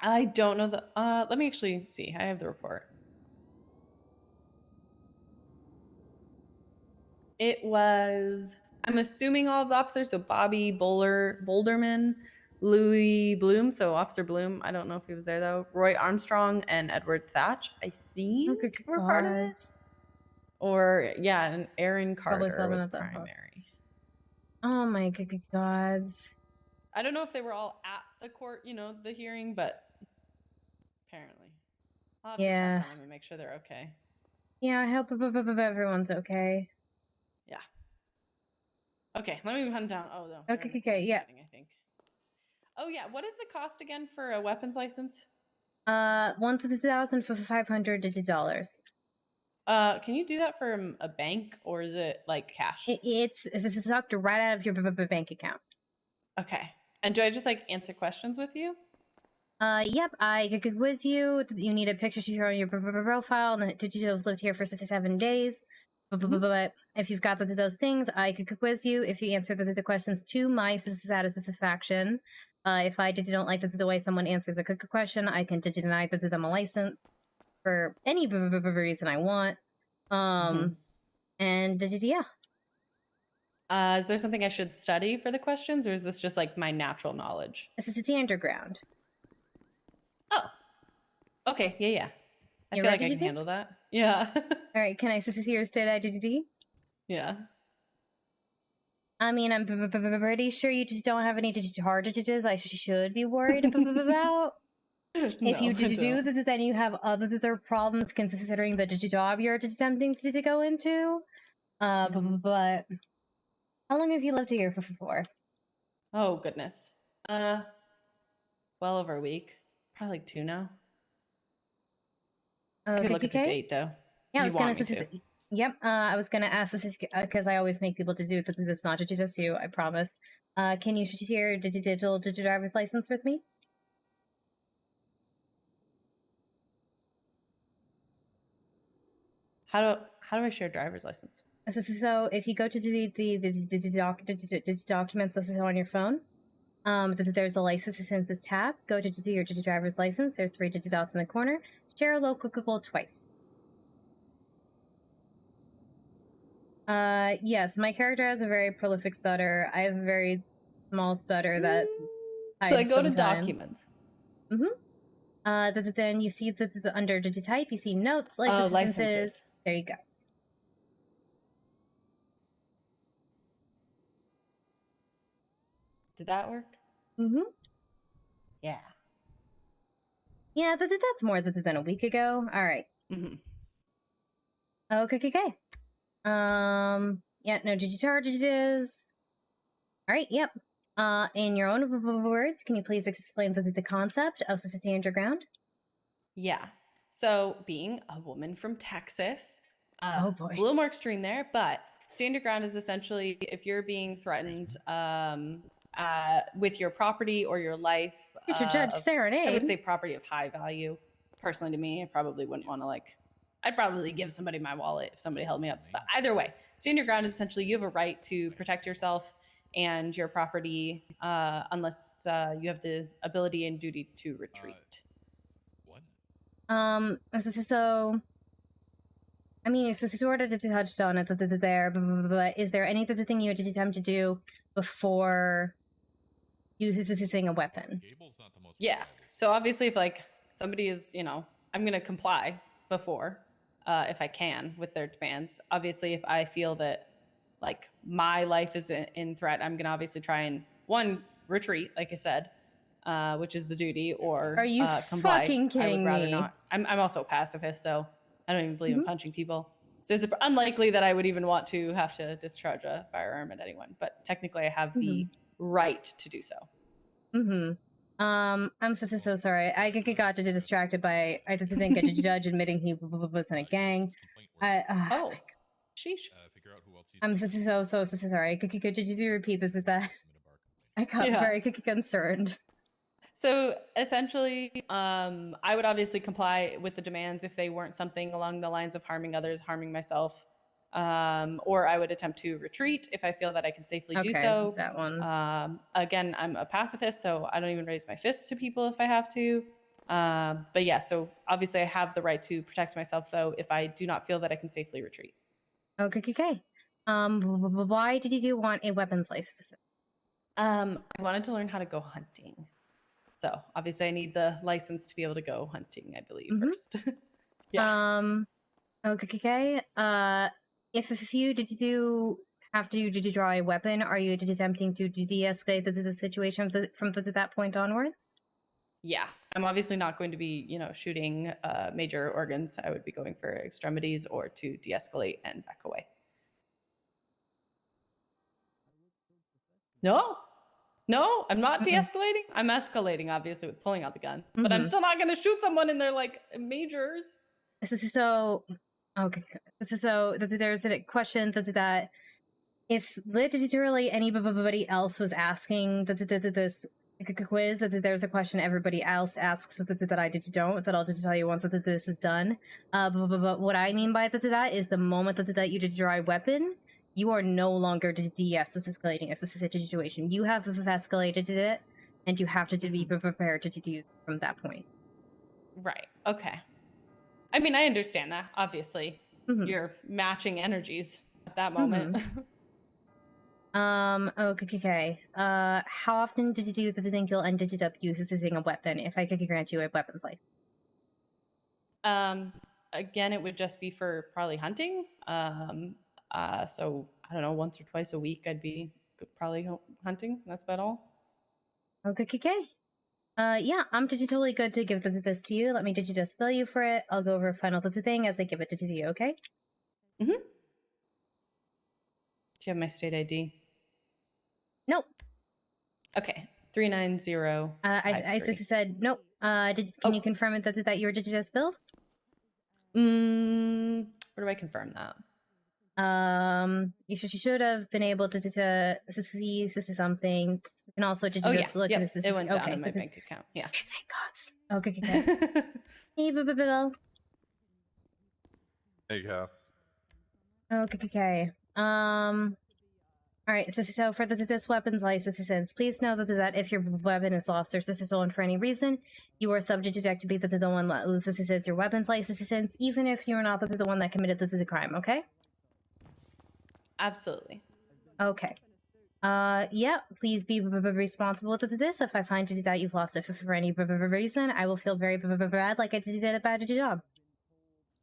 Speaker 16: I don't know the. Let me actually see. I have the report. It was. I'm assuming all of the officers. So Bobby Boulderman, Louis Bloom. So Officer Bloom. I don't know if he was there though. Roy Armstrong and Edward Thatch. I think were part of it. Or yeah, and Aaron Carter was primary.
Speaker 3: Oh my gods.
Speaker 16: I don't know if they were all at the court, you know, the hearing, but apparently. I'll have to check on them and make sure they're okay.
Speaker 3: Yeah, I hope everyone's okay.
Speaker 16: Yeah. Okay, let me hunt down. Oh, no.
Speaker 3: Okay, yeah.
Speaker 16: I think. Oh, yeah. What is the cost again for a weapons license?
Speaker 3: $1,500.
Speaker 16: Can you do that from a bank or is it like cash?
Speaker 3: It's sucked right out of your bank account.
Speaker 16: Okay. And do I just like answer questions with you?
Speaker 3: Yep. I could quiz you. You need a picture to show on your profile, and did you have lived here for 67 days? But if you've got those things, I could quiz you if you answer the questions to my satisfaction. If I don't like the way someone answers a question, I can deny them a license for any reason I want. And yeah.
Speaker 16: Is there something I should study for the questions, or is this just like my natural knowledge?
Speaker 3: This is the underground.
Speaker 16: Oh. Okay, yeah. I feel like I can handle that. Yeah.
Speaker 3: All right, can I see your state identity?
Speaker 16: Yeah.
Speaker 3: I mean, I'm pretty sure you just don't have any charges I should be worried about. If you do, then you have other problems considering the job you're attempting to go into. But how long have you lived here for?
Speaker 16: Oh, goodness. Well over a week. Probably like 2 now. I
Speaker 3: Okay,
Speaker 16: could look at the
Speaker 3: okay.
Speaker 16: date though.
Speaker 3: Yeah, I
Speaker 16: If
Speaker 3: was
Speaker 16: you
Speaker 3: gonna
Speaker 16: want me to.
Speaker 3: Yep, I was gonna ask this because I always make people to do this, not to just you. I promise. Can you share your digital driver's license with me?
Speaker 16: How do I share driver's license?
Speaker 3: So if you go to the documents listed on your phone, there's a licenses tab. Go to your driver's license. There's 3 dots in the corner. Share a local Google twice. Yes, my character has a very prolific stutter. I have a very small stutter that
Speaker 16: So I
Speaker 3: hides
Speaker 16: go to
Speaker 3: sometimes.
Speaker 16: documents.
Speaker 3: Then you see the under type. You see notes, licenses.
Speaker 16: Licenses.
Speaker 3: There you go.
Speaker 16: Did that work? Yeah.
Speaker 3: Yeah, that's more than a week ago. All right. Okay. Yeah, no digicharges. All right, yep. In your own words, can you please explain the concept of stand underground?
Speaker 16: Yeah. So being a woman from Texas,
Speaker 3: Oh boy.
Speaker 16: it's a little more extreme there, but stand your ground is essentially if you're being threatened with your property or your life.
Speaker 3: Future Judge Serenade.
Speaker 16: I would say property of high value. Personally, to me, I probably wouldn't want to I'd probably give somebody my wallet if somebody held me up. But either way, stand your ground is essentially you have a right to protect yourself and your property unless you have the ability and duty to retreat.
Speaker 3: So I mean, it's sort of touched on it there, but is there anything you had to attempt to do before using a weapon?
Speaker 16: Yeah. So obviously, if somebody is, I'm gonna comply before, if I can, with their demands. Obviously, if I feel that my life is in threat, I'm gonna obviously try and retreat, like I said, which is the duty, or
Speaker 3: are you
Speaker 16: comply.
Speaker 3: fucking kidding
Speaker 16: I would rather
Speaker 3: me?
Speaker 16: not. I'm also a pacifist, so I don't even believe in punching people. So it's unlikely that I would even want to have to discharge a firearm at anyone. But technically, I have the right to do so.
Speaker 3: I'm so sorry. I got distracted by I think a judge admitting he was in a gang.
Speaker 16: Oh, sheesh.
Speaker 3: I'm so sorry. Could you repeat that? I got very concerned.
Speaker 16: So essentially, I would obviously comply with the demands if they weren't something along the lines of harming others, harming myself, or I would attempt to retreat if I feel that I can safely do so.
Speaker 3: That one.
Speaker 16: Again, I'm a pacifist, so I don't even raise my fists to people if I have to. But yeah, so obviously I have the right to protect myself, though, if I do not feel that I can safely retreat.
Speaker 3: Okay. Why did you want a weapons license?
Speaker 16: I wanted to learn how to go hunting. So obviously I need the license to be able to go hunting, I believe, first.
Speaker 3: Yeah. Okay. If you did you draw a weapon, are you attempting to de-escalate the situation from that point onward?
Speaker 16: Yeah, I'm obviously not going to be, shooting major organs. I would be going for extremities or to de-escalate and back away. No, I'm not de-escalating. I'm escalating, obviously, with pulling out the gun. But I'm still not going to shoot someone in their majors.
Speaker 3: So there's a question that if literally anybody else was asking this quiz, that there's a question everybody else asks that I don't, that I'll just tell you once that this is done. But what I mean by that is the moment that you draw a weapon, you are no longer de-escalating this situation. You have escalated it, and you have to be prepared to use from that point.
Speaker 16: Right. Okay. I mean, I understand that. Obviously, you're matching energies at that moment.
Speaker 3: Okay. How often did you think you'll end up using a weapon if I could grant you a weapons license?
Speaker 16: Again, it would just be for probably hunting. So I don't know, once or twice a week I'd be probably hunting. That's about all.
Speaker 3: Okay. Yeah, I'm totally good to give this to you. Let me just bill you for it. I'll go over final thing as I give it to you, okay?
Speaker 16: Do you have my state ID?
Speaker 3: Nope.
Speaker 16: Okay. 39053.
Speaker 3: I said nope. Can you confirm it that your Dikiza spilled?
Speaker 16: Where do I confirm that?
Speaker 3: You should have been able to see this is something. You can also just look at this.
Speaker 16: It went down
Speaker 3: okay,
Speaker 16: in my bank account. Yeah.
Speaker 3: Okay, thank God. Okay. Hey, Bill.
Speaker 18: Hey, Cass.
Speaker 3: Okay. All right. So for this weapons license, please know that if your weapon is lost or stolen for any reason, you are subject to be the one that loses your weapons license, even if you're not the one that committed the crime. Okay.
Speaker 16: Absolutely.
Speaker 3: Okay. Yeah, please be responsible to this. If I find that you've lost it for any reason, I will feel very bad, like I did a bad job.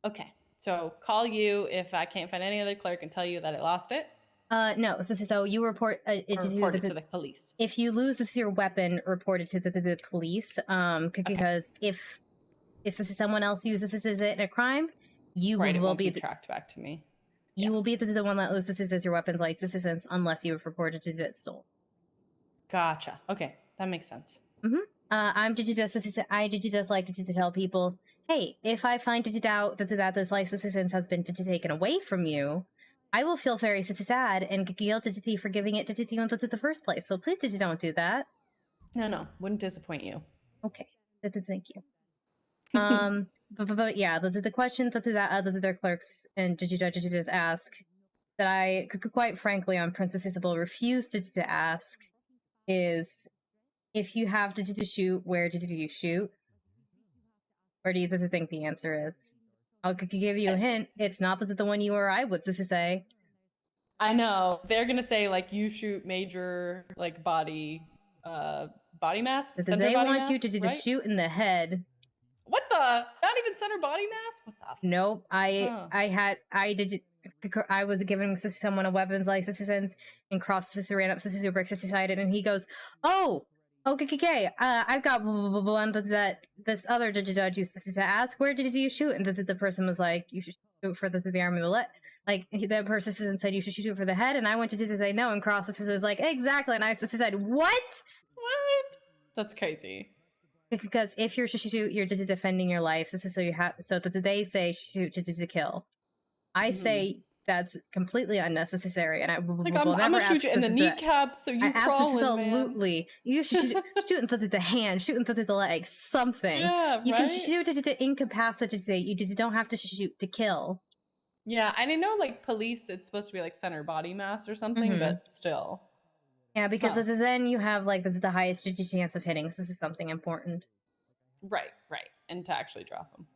Speaker 16: Okay. So call you if I can't find any other clerk and tell you that I lost it.
Speaker 3: No. So you report it
Speaker 16: to the police.
Speaker 3: If you lose your weapon, report it to the police. Because if this is someone else uses this as a crime, you
Speaker 16: it
Speaker 3: will
Speaker 16: won't
Speaker 3: be
Speaker 16: tracked back to me.
Speaker 3: You will be the one that loses as your weapons license unless you have reported it stolen.
Speaker 16: Gotcha. Okay, that makes sense.
Speaker 3: I just like to tell people, hey, if I find out that this license has been taken away from you, I will feel very sad and guilty for giving it to you in the first place. So please don't do that.
Speaker 16: No, wouldn't disappoint you.
Speaker 3: Okay, thank you. But yeah, the question that their clerks and judges ask that I quite frankly on principle refused to ask is, if you have to shoot, where did you shoot? Or do you think the answer is? I'll give you a hint. It's not the one you or I would say.
Speaker 16: I know they're gonna say like you shoot major like body mass.
Speaker 3: They want you to shoot in the head.
Speaker 16: What the? Not even center body mass? What the?
Speaker 3: Nope. I was giving someone a weapons license and ran up to Brick decided, and he goes, "Oh, okay. I've got one that this other judge used to ask, where did you shoot?" And the person was like, "You should shoot for the arm of the leg." Like that person said, "You should shoot for the head," and I went to say no, and Cross was like, "Exactly," and I said, "What?
Speaker 16: What? That's crazy."
Speaker 3: Because if you're to shoot, you're just defending your life. This is so that they say shoot to kill. I say that's completely unnecessary, and I will
Speaker 16: I'm
Speaker 3: never
Speaker 16: gonna shoot you in the kneecaps, so you crawling,
Speaker 3: absolutely.
Speaker 16: Man.
Speaker 3: You should shoot into the hand, shoot into the leg, something.
Speaker 16: Yeah,
Speaker 3: you can shoot to incapacitate. You don't have to shoot to kill.
Speaker 16: Yeah, and I know like police, it's supposed to be like center body mass or something, but still.
Speaker 3: Yeah, because then you have like the highest chance of hitting. So this is something important.
Speaker 16: Right, and to actually drop them.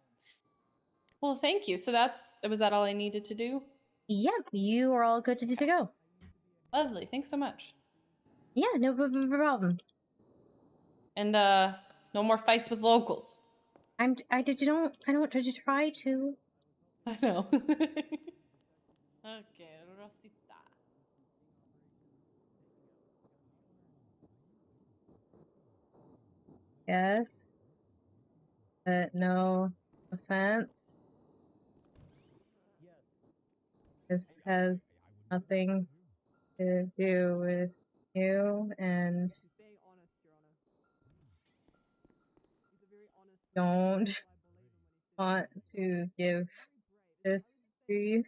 Speaker 16: Well, thank you. So was that all I needed to do?
Speaker 3: Yep, you are all good to go.
Speaker 16: Lovely. Thanks so much.
Speaker 3: Yeah, no problem.
Speaker 16: And no more fights with locals.
Speaker 3: I don't try to.
Speaker 16: I know. Okay, Rosita.
Speaker 3: Yes. But no offense. This has nothing to do with you, and don't want to give this to you.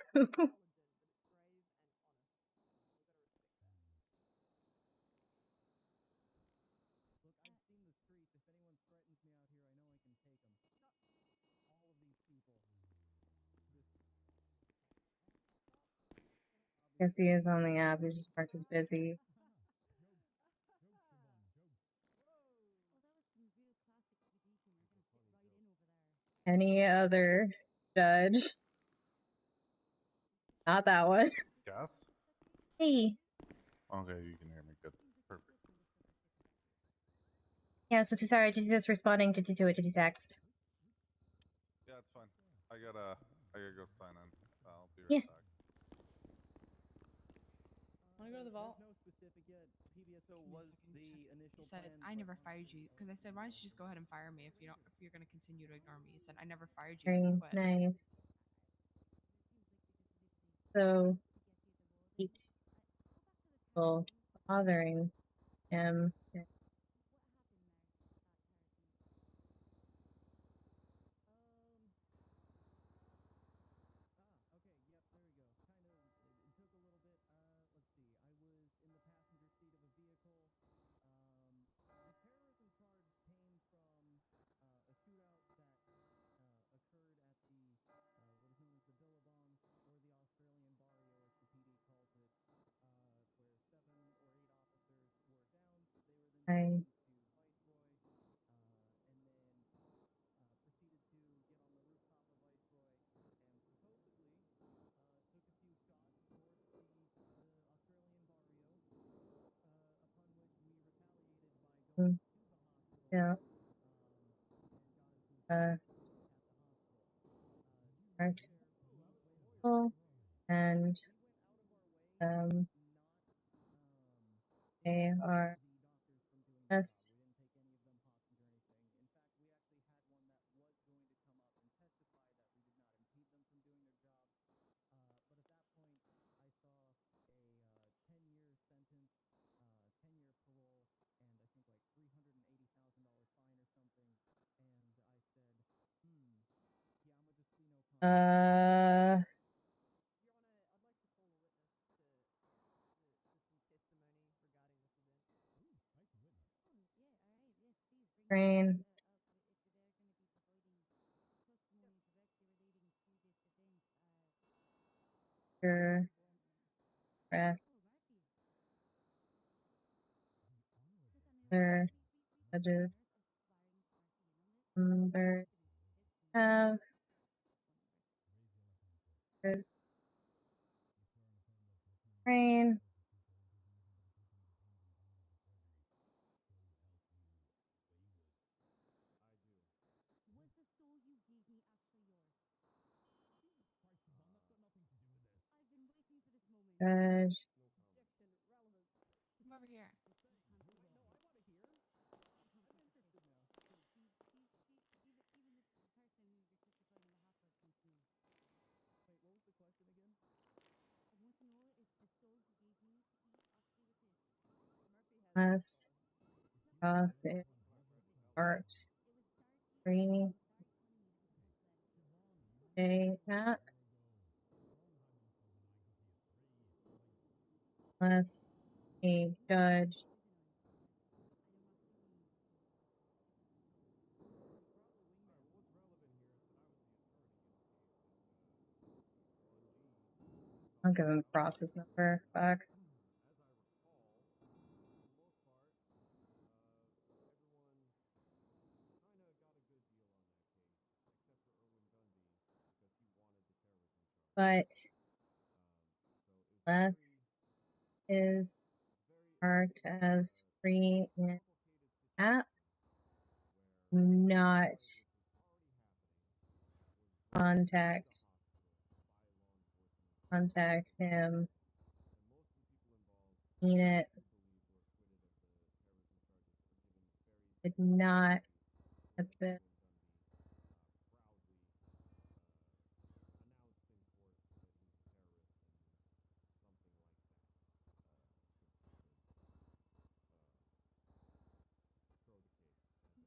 Speaker 3: Guess he is on the app. He's just practice busy. Any other judge? Not that one.
Speaker 18: Cass?
Speaker 3: Hey.
Speaker 18: Okay, you can hear me. Good. Perfect.
Speaker 3: Yeah, so sorry, just responding to a text.
Speaker 18: Yeah, it's fine. I gotta go sign in. I'll be
Speaker 3: Yeah.
Speaker 18: right back.
Speaker 16: Want to go to the vault?
Speaker 15: He said, "I never fired you," because I said, "Why don't you just go ahead and fire me if you're going to continue to ignore me?" He said, "I never fired you."
Speaker 3: Very nice. So it's bothering him. Yeah. Right. And ARS. Rain. Your breath. Other judges. Number have rain. Judge.
Speaker 15: Come over here.
Speaker 3: Less cross it art. 3 J at less a judge. I'll give him a process number. Fuck. But less is marked as free in app, not contact him. Mean it. Did not at the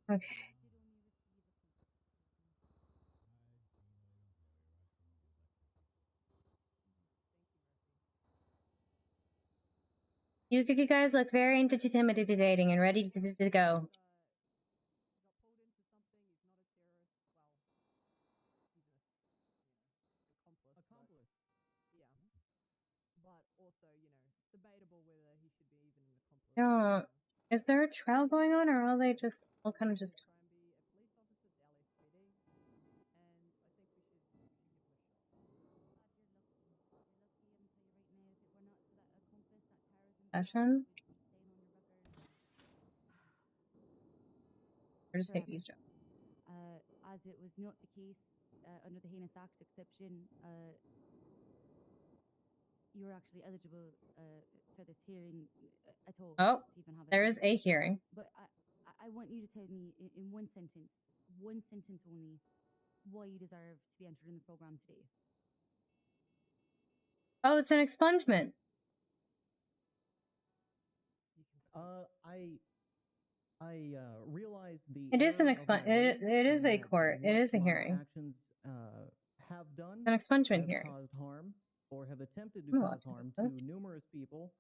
Speaker 3: okay. You guys look very intimidating and ready to go. No. Is there a trial going on, or are they just all kind of just session? Or just take eavesdrop?
Speaker 19: As it was not the case under the heinous act exception, you're actually eligible for this hearing at all.
Speaker 3: Oh,
Speaker 19: to even have
Speaker 3: there is a hearing.
Speaker 19: But I want you to tell me in one sentence only, why you deserve to be entered in the program today.
Speaker 3: Oh, it's an expungement.
Speaker 20: I realize the
Speaker 3: It is an
Speaker 20: error of my ways
Speaker 3: it is a
Speaker 20: and that
Speaker 3: court. It
Speaker 20: what
Speaker 3: is a
Speaker 20: my
Speaker 3: hearing.
Speaker 20: actions have done
Speaker 3: It's an expungement
Speaker 20: have
Speaker 3: hearing.
Speaker 20: caused harm or have attempted to
Speaker 3: I'm allowed
Speaker 20: cause
Speaker 3: to do
Speaker 20: harm
Speaker 3: this.
Speaker 20: to numerous people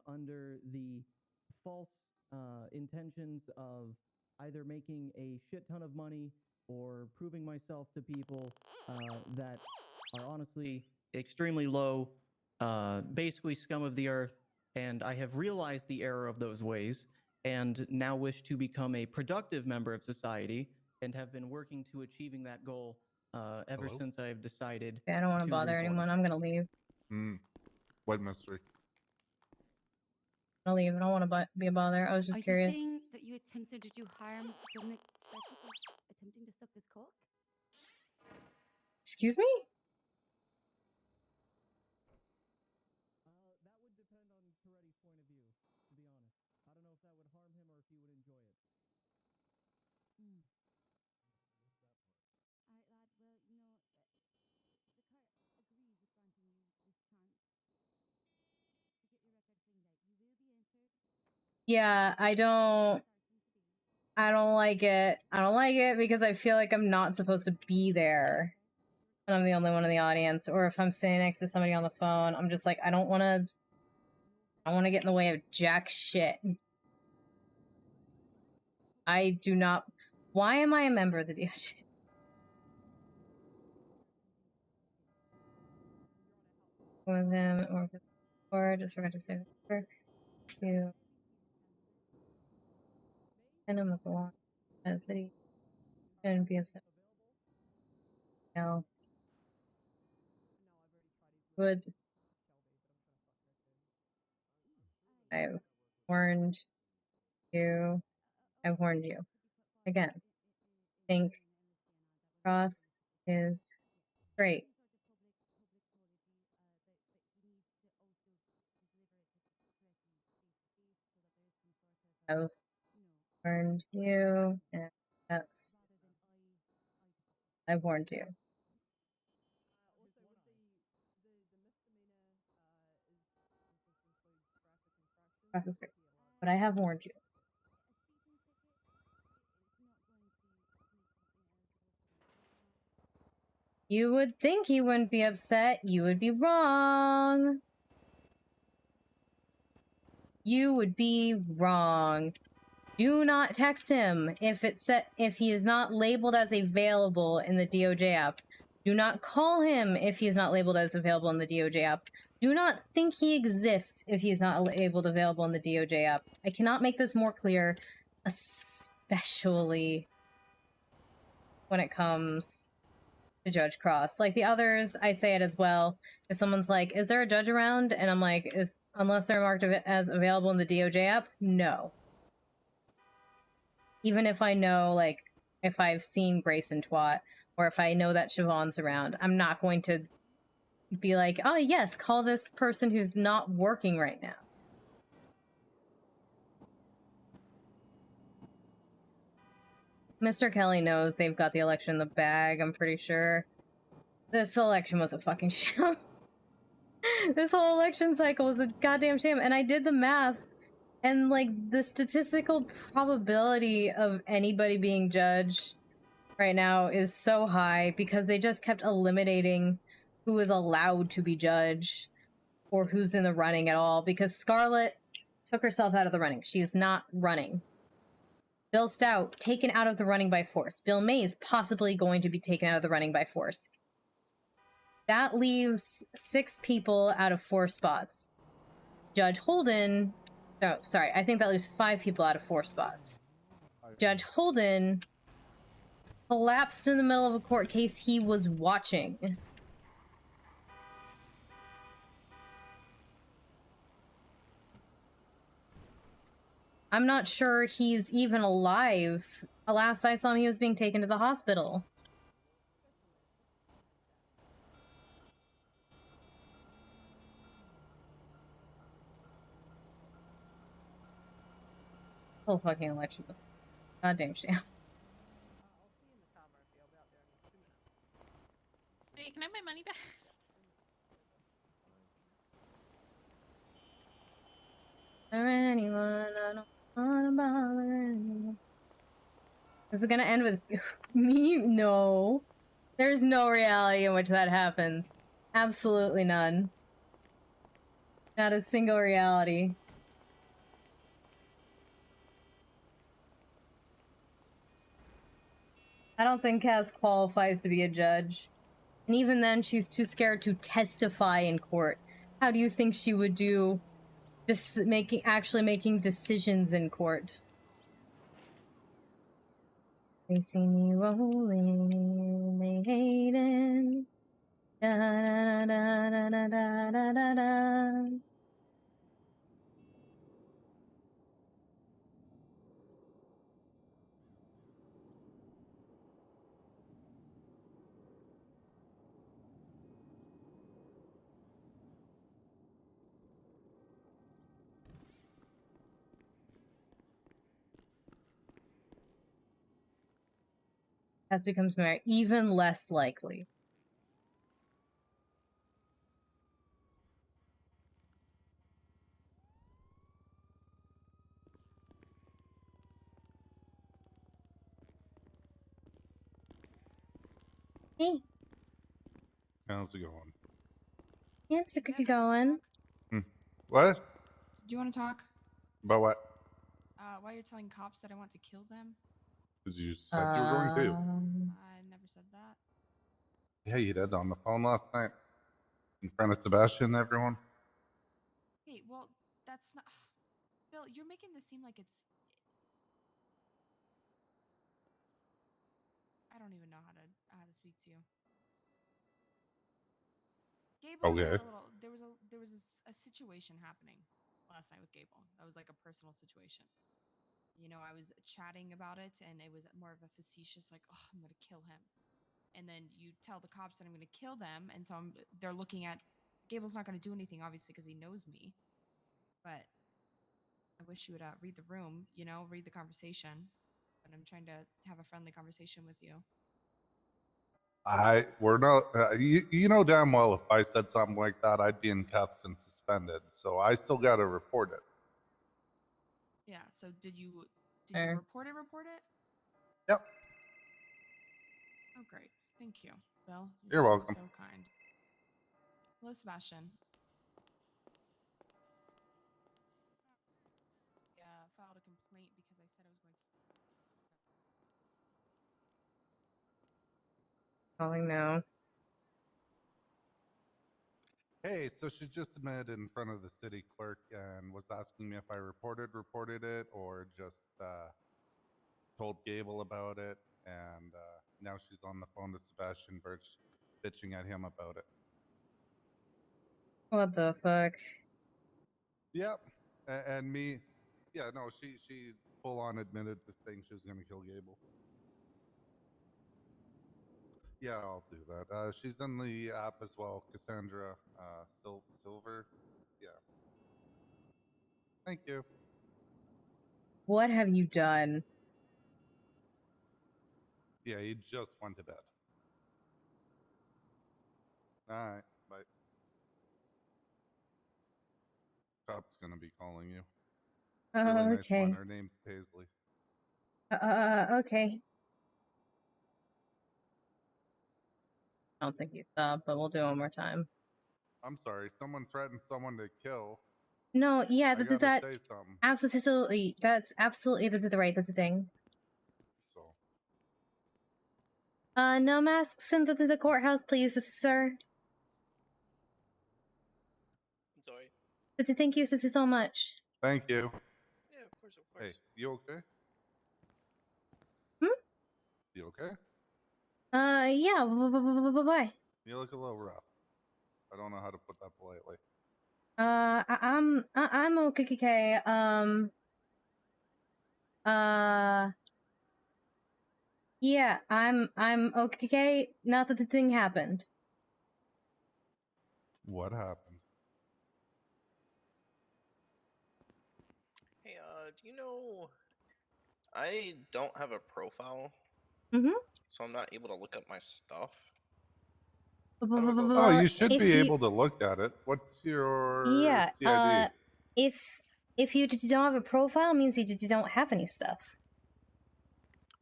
Speaker 20: under the false intentions of either making a shit ton of money or proving myself to people that are honestly extremely low, basically scum of the earth, and I have realized the error of those ways and now wish to become a productive member of society and have been working to achieving that goal ever since I've decided
Speaker 3: Okay, I don't want to bother
Speaker 20: reform.
Speaker 3: anyone. I'm gonna leave.
Speaker 18: What mystery?
Speaker 3: I'll leave. I don't want to be a bother. I was just
Speaker 19: Are
Speaker 3: curious.
Speaker 19: you saying that you attempted to do harm to Dominic Fletcher by attempting to suck his cock?
Speaker 3: Excuse me?
Speaker 20: That would depend on Toretti's point of view, to be honest. I don't know if that would harm him or if he would enjoy it.
Speaker 19: Hmm. Alright, lad. Well, you know, the court agrees with granting you this chance to get your record cleaned out. You will be entered.
Speaker 3: Yeah, I don't like it. I don't like it because I feel like I'm not supposed to be there. And I'm the only one in the audience. Or if I'm sitting next to somebody on the phone, I'm just like, I don't want to get in the way of jack shit. I do not. Why am I a member of the DOJ? With him or just forgot to say that. You and him with the law says that he shouldn't be upset. No. Would I've warned you. I've warned you. Again. Think Cross is great. I've warned you, and that's. I've warned you. Cross is great. But I have warned you. You would think he wouldn't be upset. You would be wrong. You would be wrong. Do not text him if he is not labeled as available in the DOJ app. Do not call him if he is not labeled as available in the DOJ app. Do not think he exists if he is not labeled available in the DOJ app. I cannot make this more clear, especially when it comes to Judge Cross. Like the others, I say it as well. If someone's like, is there a judge around? And I'm like, unless they're marked as available in the DOJ app, no. Even if I know, like, if I've seen Grayson Twat, or if I know that Siobhan's around, I'm not going to be like, oh yes, call this person who's not working right now. Mr. Kelly knows they've got the election in the bag, I'm pretty sure. This election was a fucking sham. This whole election cycle was a goddamn sham, and I did the math, and, like, the statistical probability of anybody being judged right now is so high because they just kept eliminating who is allowed to be judged or who's in the running at all, because Scarlett took herself out of the running. She is not running. Bill Stout, taken out of the running by force. Bill Mays, possibly going to be taken out of the running by force. That leaves 6 people out of 4 spots. Judge Holden... Oh, sorry. I think that leaves 5 people out of 4 spots. Judge Holden collapsed in the middle of a court case he was watching. I'm not sure he's even alive. Last I saw him, he was being taken to the hospital. Whole fucking election was a goddamn sham.
Speaker 12: Hey, can I have my money back?
Speaker 3: Or anyone, I don't wanna bother anyone. Is it gonna end with me? No. There's no reality in which that happens. Absolutely none. Not a single reality. I don't think Cass qualifies to be a judge. And even then, she's too scared to testify in court. How do you think she would do just actually making decisions in court? They see me rolling, they hating. Da da da da da da da da da. As becomes more even less likely. Hey,
Speaker 18: How's it going?
Speaker 3: yeah, it's going.
Speaker 18: What?
Speaker 15: Do you want to talk?
Speaker 18: About what?
Speaker 15: Why you're telling cops that I want to kill them?
Speaker 18: Because you said you were going to.
Speaker 15: I never said that.
Speaker 18: Yeah, you did on the phone last night. In front of Sebastian and everyone.
Speaker 15: Okay, well, that's not. Bill, you're making this seem like it's. I don't even know how to speak to you. Gable and I had
Speaker 18: Okay.
Speaker 15: a little. There was a situation happening last night with Gable. That was like a personal situation. You know, I was chatting about it, and it was more of a facetious, like, "Oh, I'm gonna kill him," and then you tell the cops that I'm gonna kill them, and so they're looking at. Gable's not gonna do anything, obviously, because he knows me. But I wish you would read the room. You know, read the conversation. But I'm trying to have a friendly conversation with you.
Speaker 18: We're not. You know damn well if I said something like that, I'd be in cuffs and suspended. So I still got to report it.
Speaker 15: Yeah. So did you report it?
Speaker 18: Yep.
Speaker 15: Oh, great. Thank you, Bill.
Speaker 18: You're
Speaker 15: so,
Speaker 18: welcome.
Speaker 15: So kind. Hello, Sebastian. Yeah, filed a complaint because I said I was going to.
Speaker 3: Calling now.
Speaker 18: Hey, so she just admitted in front of the city clerk and was asking me if I reported it, or just told Gable about it. And now she's on the phone to Sebastian Birch, bitching at him about it.
Speaker 3: What the fuck?
Speaker 18: Yep. And me, yeah, no, she full on admitted to saying she was going to kill Gable. Yeah, I'll do that. She's in the app as well, Cassandra Silver. Yeah. Thank you.
Speaker 3: What have you done?
Speaker 18: Yeah, he just went to bed. All right, bye. Cop's gonna be calling you. Really nice
Speaker 3: Okay.
Speaker 18: one. Her name's Paisley.
Speaker 3: Okay. I don't think you stopped, but we'll do it one more time.
Speaker 18: I'm sorry. Someone threatened someone to kill.
Speaker 3: No, yeah,
Speaker 18: I gotta say something.
Speaker 3: absolutely. That's absolutely that's the right. That's the thing.
Speaker 18: So.
Speaker 3: No masks into the courthouse, please, sir.
Speaker 13: I'm sorry.
Speaker 3: Thank you, sister, so much.
Speaker 18: Thank you.
Speaker 13: Yeah, of course, of course.
Speaker 18: Hey, you okay?
Speaker 3: Hmm?
Speaker 18: You okay?
Speaker 3: Yeah. Bye.
Speaker 18: You look a little rough. I don't know how to put that politely.
Speaker 3: I'm okay. Yeah, I'm okay. Not that the thing happened.
Speaker 18: What happened?
Speaker 13: Hey, do you know? I don't have a profile.
Speaker 3: Mm-hmm.
Speaker 13: So I'm not able to look up my stuff.
Speaker 18: Oh, you should be able to look at it. What's your
Speaker 3: Yeah.
Speaker 18: CID?
Speaker 3: If you don't have a profile, it means you don't have any stuff.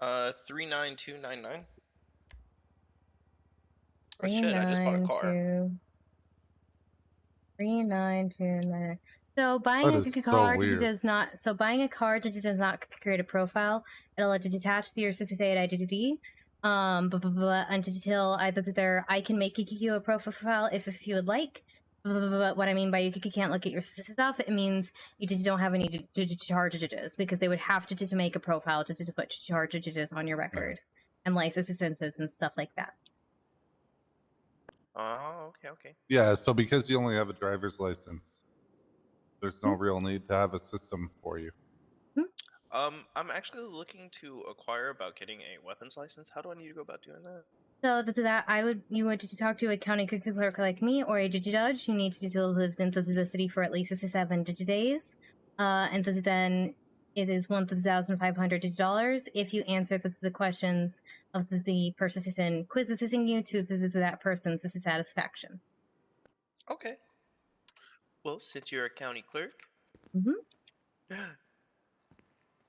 Speaker 13: 39299. Oh shit! I just bought a car.
Speaker 3: 3929. So buying
Speaker 18: That
Speaker 3: a
Speaker 18: is so
Speaker 3: car
Speaker 18: weird.
Speaker 3: does not. So buying a car does not create a profile. It'll let it detach to your 68 identity. But until I can make you a profile if you would like. But what I mean by you can't look at your stuff, it means you just don't have any charges because they would have to make a profile to put charges on your record and licenses and stuff like that.
Speaker 13: Oh, okay.
Speaker 18: Yeah, so because you only have a driver's license, there's no real need to have a system for you.
Speaker 13: I'm actually looking to acquire about getting a weapons license. How do I need to go about doing that?
Speaker 3: So that you would to talk to a county clerk like me or a judge. You need to live in the city for at least 7 days, and then it is $1,500 if you answer the questions of the person quizzing you to that person's satisfaction.
Speaker 13: Okay. Well, since you're a county clerk.
Speaker 3: Mm-hmm.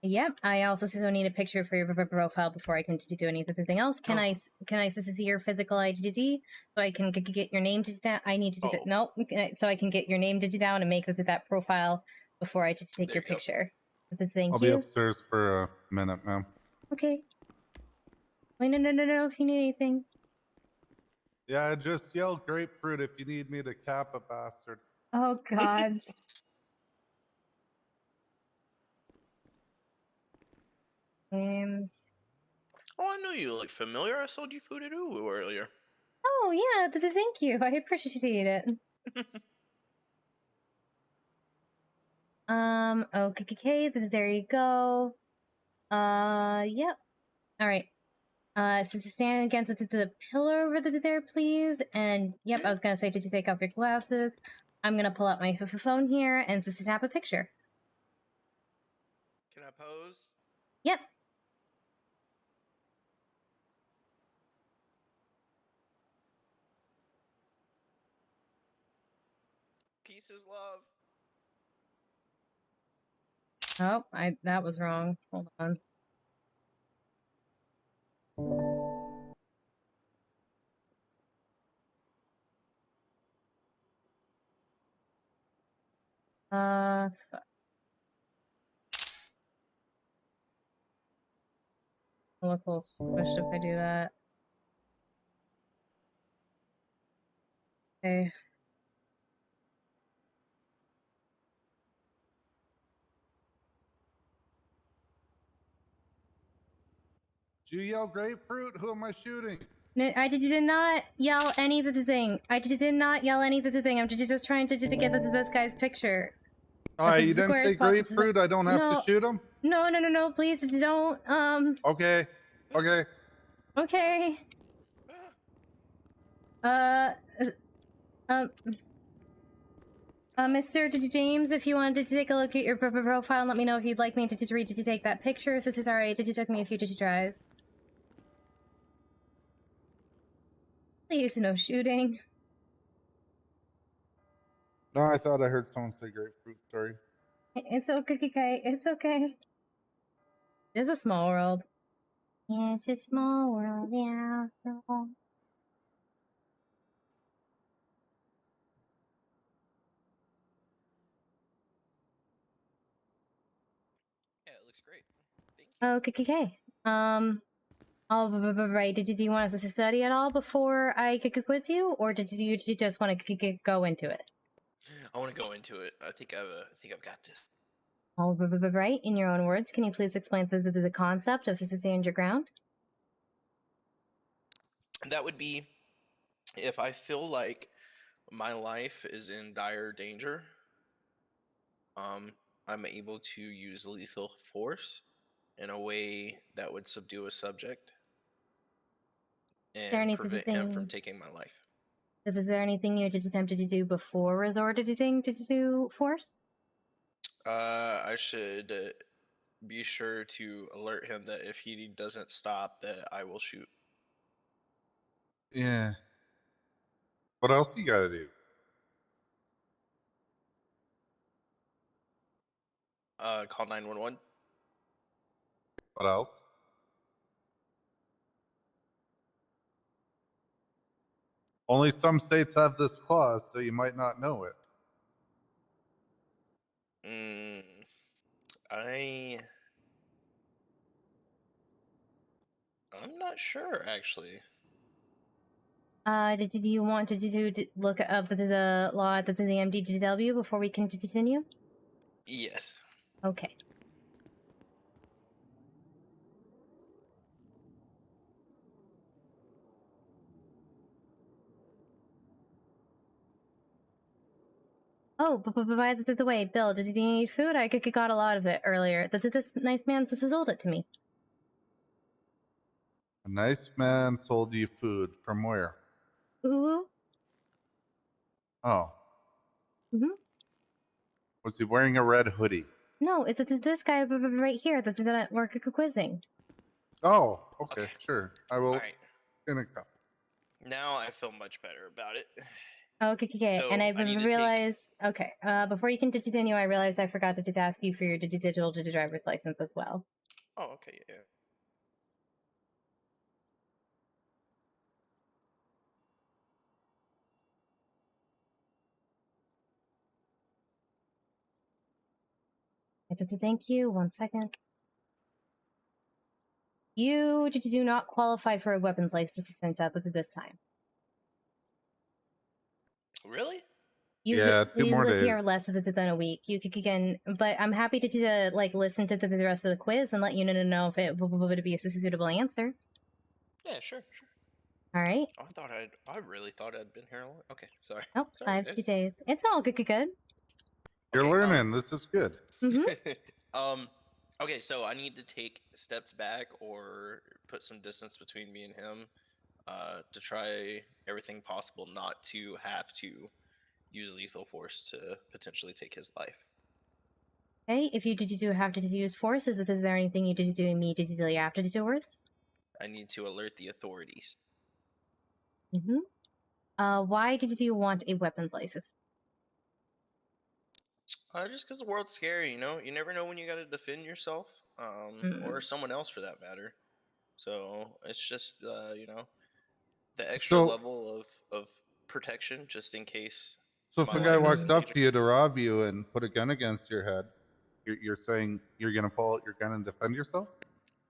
Speaker 3: Yep. I also still need a picture for your profile before I can do anything else. Can I see your physical ID so I can get your name down? I need to no. So I can get your name down and make that profile before I take your picture. Thank
Speaker 18: I'll
Speaker 3: you.
Speaker 18: be upstairs for a minute, ma'am.
Speaker 3: Okay. Wait, no. If you need anything.
Speaker 18: Yeah, just yell grapefruit if you need me to cap a bastard.
Speaker 3: Oh, gods. Names.
Speaker 13: Oh, I knew you looked familiar. I sold you food at Uwu earlier.
Speaker 3: Oh, yeah. Thank you. I appreciate it. Okay. There you go. Yep. All right. So stand against the pillar over there, please. And yep, I was gonna say, did you take off your glasses? I'm gonna pull out my phone here and snap a picture.
Speaker 13: Can I pose?
Speaker 3: Yep.
Speaker 13: Peace is love.
Speaker 3: Oh, that was wrong. Hold on. Fuck. I'll look a little squished if I do that. Okay.
Speaker 18: Did you yell grapefruit? Who am I shooting?
Speaker 3: No, I did not yell any of the thing. I did not yell any of the thing. I'm just trying to get this guy's picture.
Speaker 18: All right, you didn't say grapefruit. I don't have to shoot him.
Speaker 3: No. Please don't.
Speaker 18: Okay.
Speaker 3: Okay. Mr. James, if you wanted to take a look at your profile and let me know if you'd like me to take that picture. This is alright. It took me a few tries. Please, no shooting.
Speaker 18: No, I thought I heard someone say grapefruit. Sorry.
Speaker 3: It's okay. It's okay. It's a small world. Yeah, it's a small world. Yeah.
Speaker 13: Yeah, it looks great.
Speaker 3: Okay. Right. Did you want us to study at all before I could quiz you, or did you just want to go into it?
Speaker 13: I want to go into it. I think I've got this.
Speaker 3: All right. In your own words, can you please explain the concept of stand your ground?
Speaker 13: That would be if I feel like my life is in dire danger. I'm able to use lethal force in a way that would subdue a subject and prevent him from taking my life.
Speaker 3: Is there anything you attempted to do before resorted to do force?
Speaker 13: I should be sure to alert him that if he doesn't stop, that I will shoot.
Speaker 18: Yeah. What else you gotta do?
Speaker 13: Call 911.
Speaker 18: What else? Only some states have this clause, so you might not know it.
Speaker 13: I'm not sure, actually.
Speaker 3: Did you want to look up the law that's in the MDW before we can continue?
Speaker 13: Yes.
Speaker 3: Okay. Oh, but by the way, Bill, did you need food? I got a lot of it earlier. This nice man sold it to me.
Speaker 18: A nice man sold you food. From where?
Speaker 3: Ooh.
Speaker 18: Oh.
Speaker 3: Mm-hmm.
Speaker 18: Was he wearing a red hoodie?
Speaker 3: No, it's this guy right here that we're quizzing.
Speaker 18: Oh, okay, sure. I will.
Speaker 13: Alright.
Speaker 18: In a couple.
Speaker 13: Now I feel much better about it.
Speaker 3: Okay.
Speaker 13: So
Speaker 3: And I
Speaker 13: I need to take.
Speaker 3: realized. Okay. Before you can continue, I realized I forgot to ask you for your digital driver's license as well.
Speaker 13: Oh, okay, yeah.
Speaker 3: Thank you. 1 second. You do not qualify for a weapons license at this time.
Speaker 13: Really?
Speaker 3: You've lived here less than a week. You can, but I'm happy to like listen to the rest of the quiz and let you know if it would be a suitable answer.
Speaker 13: Yeah, sure.
Speaker 3: All right.
Speaker 13: Oh, I really thought I'd been here a long. Okay, sorry.
Speaker 3: Oh,
Speaker 13: Sorry,
Speaker 3: 5 days. It's all good.
Speaker 18: You're learning. This is good.
Speaker 13: Okay, so I need to take steps back or put some distance between me and him, to try everything possible not to have to use lethal force to potentially take his life.
Speaker 3: Okay, if you do have to use force, is there anything you did do immediately after afterwards?
Speaker 13: I need to alert the authorities.
Speaker 3: Why did you want a weapons license?
Speaker 13: Just because the world's scary, you know? You never know when you gotta defend yourself, or someone else for that matter. So it's just, the extra level of protection just in case.
Speaker 18: So if a guy walked up to you to rob you and put a gun against your head, you're saying you're gonna pull out your gun and defend yourself?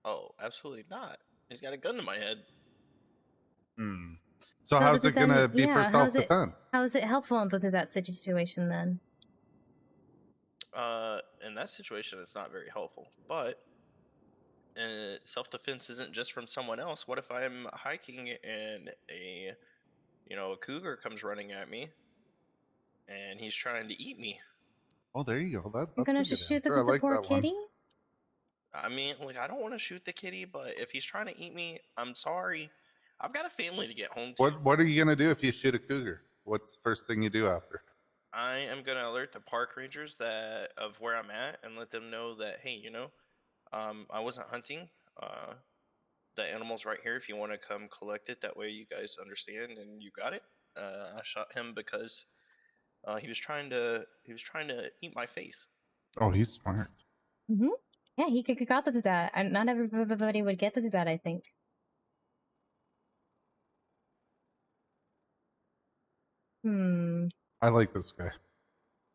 Speaker 13: Oh, absolutely not. He's got a gun to my head.
Speaker 18: So how's it gonna be for self-defense?
Speaker 3: How is it helpful in that situation then?
Speaker 13: In that situation, it's not very helpful. But self-defense isn't just from someone else. What if I'm hiking and a cougar comes running at me, and he's trying to eat me?
Speaker 18: Oh, there you go. That's
Speaker 3: You're gonna
Speaker 18: a good
Speaker 3: shoot
Speaker 18: answer. I like
Speaker 3: poor
Speaker 18: that one.
Speaker 3: kitty?
Speaker 13: I mean, like, I don't want to shoot the kitty, but if he's trying to eat me, I'm sorry. I've got a family to get home to.
Speaker 18: What are you gonna do if you shoot a cougar? What's the first thing you do after?
Speaker 13: I am gonna alert the park rangers of where I'm at and let them know that, hey, I wasn't hunting. The animal's right here if you want to come collect it. That way you guys understand and you got it. I shot him because he was trying to eat my face.
Speaker 18: Oh, he's smart.
Speaker 3: Yeah, he got to do that, and not everybody would get to do that, I think.
Speaker 18: I like this guy.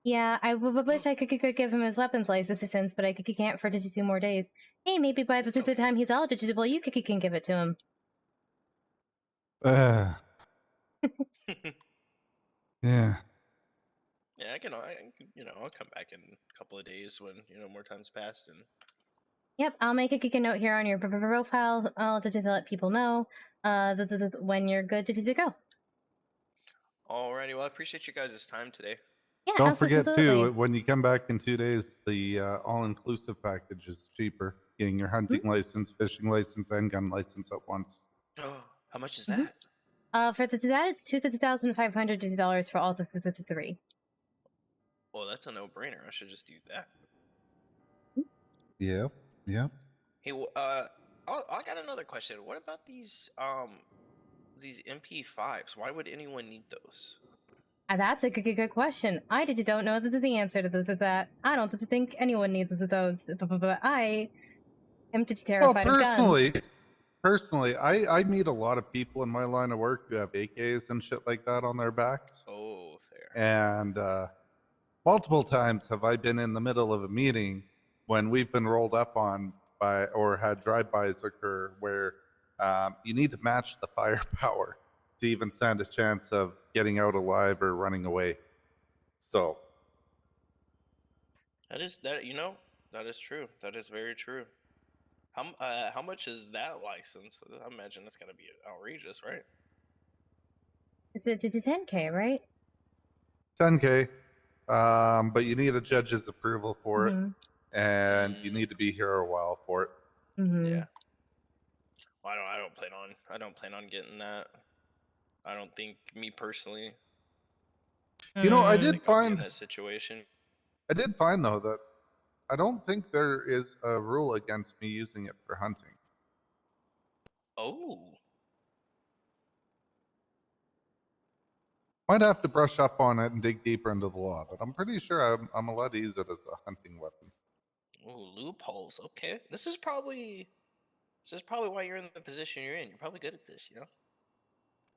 Speaker 3: Yeah, I wish I could give him his weapons license, but I can't for 2 more days. Hey, maybe by the time he's eligible, you can give it to him.
Speaker 18: Yeah.
Speaker 13: Yeah, I'll come back in a couple of days when more time's passed. And
Speaker 3: yep, I'll make a note here on your profile to let people know when you're good to go.
Speaker 13: Alrighty, well, I appreciate you guys' time today.
Speaker 3: Yeah,
Speaker 18: don't forget too, when you come back in 2 days, the all-inclusive package is cheaper. Getting your hunting license, fishing license, and gun license at once.
Speaker 13: How much is that?
Speaker 3: For that, it's $2,500 for all the 3.
Speaker 13: Well, that's a no-brainer. I should just do that.
Speaker 18: Yeah.
Speaker 13: Hey, I got another question. What about these MP5s? Why would anyone need those?
Speaker 3: That's a good question. I don't know the answer to that. I don't think anyone needs those. But I am terrified of guns.
Speaker 18: Personally, I meet a lot of people in my line of work who have AKs and shit like that on their backs.
Speaker 13: Oh, fair.
Speaker 18: And multiple times have I been in the middle of a meeting when we've been rolled up on by or had drive-bys occur where you need to match the firepower to even stand a chance of getting out alive or running away. So
Speaker 13: that is true. That is very true. How much is that license? I imagine it's gonna be outrageous, right?
Speaker 3: It's a 10K, right?
Speaker 18: 10K, but you need a judge's approval for it, and you need to be here a while for it.
Speaker 13: Yeah. Well, I don't plan on getting that. I don't think, me personally.
Speaker 18: I did find
Speaker 13: that situation.
Speaker 18: I did find though that I don't think there is a rule against me using it for hunting.
Speaker 13: Oh.
Speaker 18: Might have to brush up on it and dig deeper into the law, but I'm pretty sure I'm allowed to use it as a hunting weapon.
Speaker 13: Ooh, loopholes. Okay. This is probably why you're in the position you're in. You're probably good at this, you know?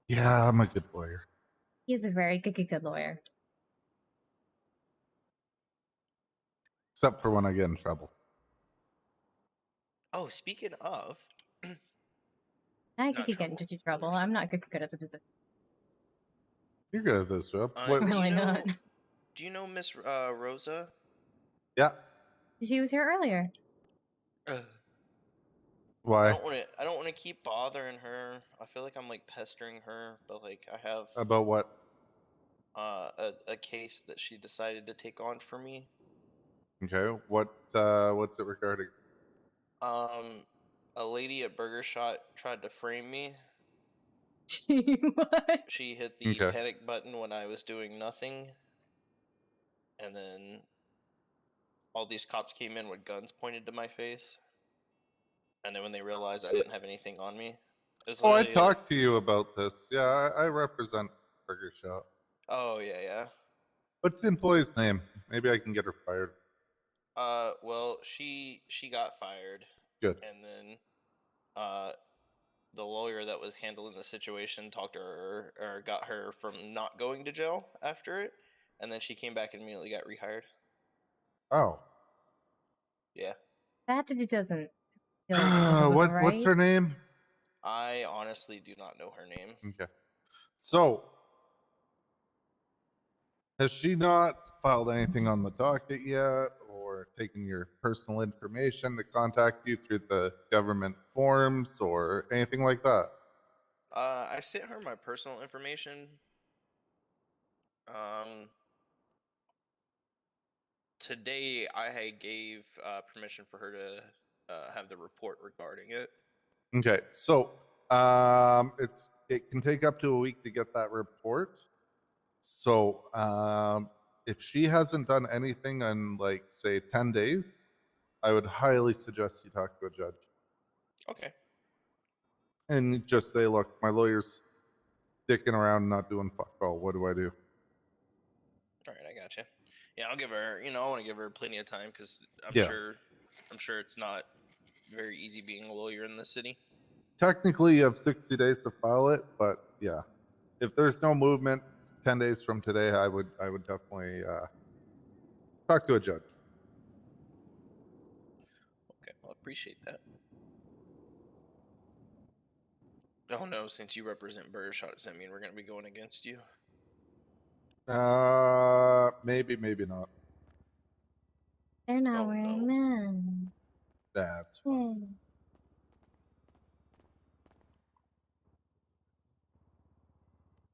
Speaker 18: Yeah, I'm a good lawyer.
Speaker 3: He's a very good lawyer.
Speaker 18: Except for when I get in trouble.
Speaker 13: Oh, speaking of,
Speaker 3: I
Speaker 13: Not
Speaker 3: could get into trouble. I'm not good at this.
Speaker 18: You're good at this job.
Speaker 3: Really not.
Speaker 13: do you know Miss Rosa?
Speaker 18: Yeah.
Speaker 3: She was here earlier.
Speaker 18: Why?
Speaker 13: I don't want to keep bothering her. I feel like I'm like pestering her, but like I have
Speaker 18: About what?
Speaker 13: a case that she decided to take on for me.
Speaker 18: Okay. What's it regarding?
Speaker 13: A lady at Burger Shot tried to frame me.
Speaker 3: What?
Speaker 13: She hit the
Speaker 18: Okay.
Speaker 13: panic button when I was doing nothing, and then all these cops came in with guns pointed to my face. And then when they realized I didn't have anything on me, it was
Speaker 18: Oh, I
Speaker 13: literally like,
Speaker 18: talked to you about this. Yeah, I represent Burger Shop.
Speaker 13: oh yeah.
Speaker 18: What's the employee's name? Maybe I can get her fired.
Speaker 13: Well, she got fired.
Speaker 18: Good.
Speaker 13: And then, the lawyer that was handling the situation talked to her or got her from not going to jail after it, and then she came back and immediately got rehired.
Speaker 18: Oh.
Speaker 13: Yeah.
Speaker 3: That doesn't feel right.
Speaker 18: What's her name?
Speaker 13: I honestly do not know her name.
Speaker 18: Okay. So, has she not filed anything on the docket yet, or taken your personal information to contact you through the government forms or anything like that?
Speaker 13: I sent her my personal information. Today I gave permission for her to have the report regarding it.
Speaker 18: Okay, so it can take up to a week to get that report. So if she hasn't done anything in like say 10 days, I would highly suggest you talk to a judge.
Speaker 13: Okay.
Speaker 18: And just say, look, my lawyer's dicking around, not doing fuck all. What do I do?
Speaker 13: All right, I gotcha. Yeah, I'll give her. I want to give her plenty of time because I'm
Speaker 18: Yeah.
Speaker 13: sure it's not very easy being a lawyer in this city.
Speaker 18: Technically, you have 60 days to file it, but yeah, if there's no movement 10 days from today, I would definitely talk to a judge.
Speaker 13: Okay, well, I appreciate that. Oh no, since you represent Burger Shot, does that mean we're going to be going against you?
Speaker 18: Maybe not.
Speaker 3: They're not wearing men.
Speaker 18: That's fine.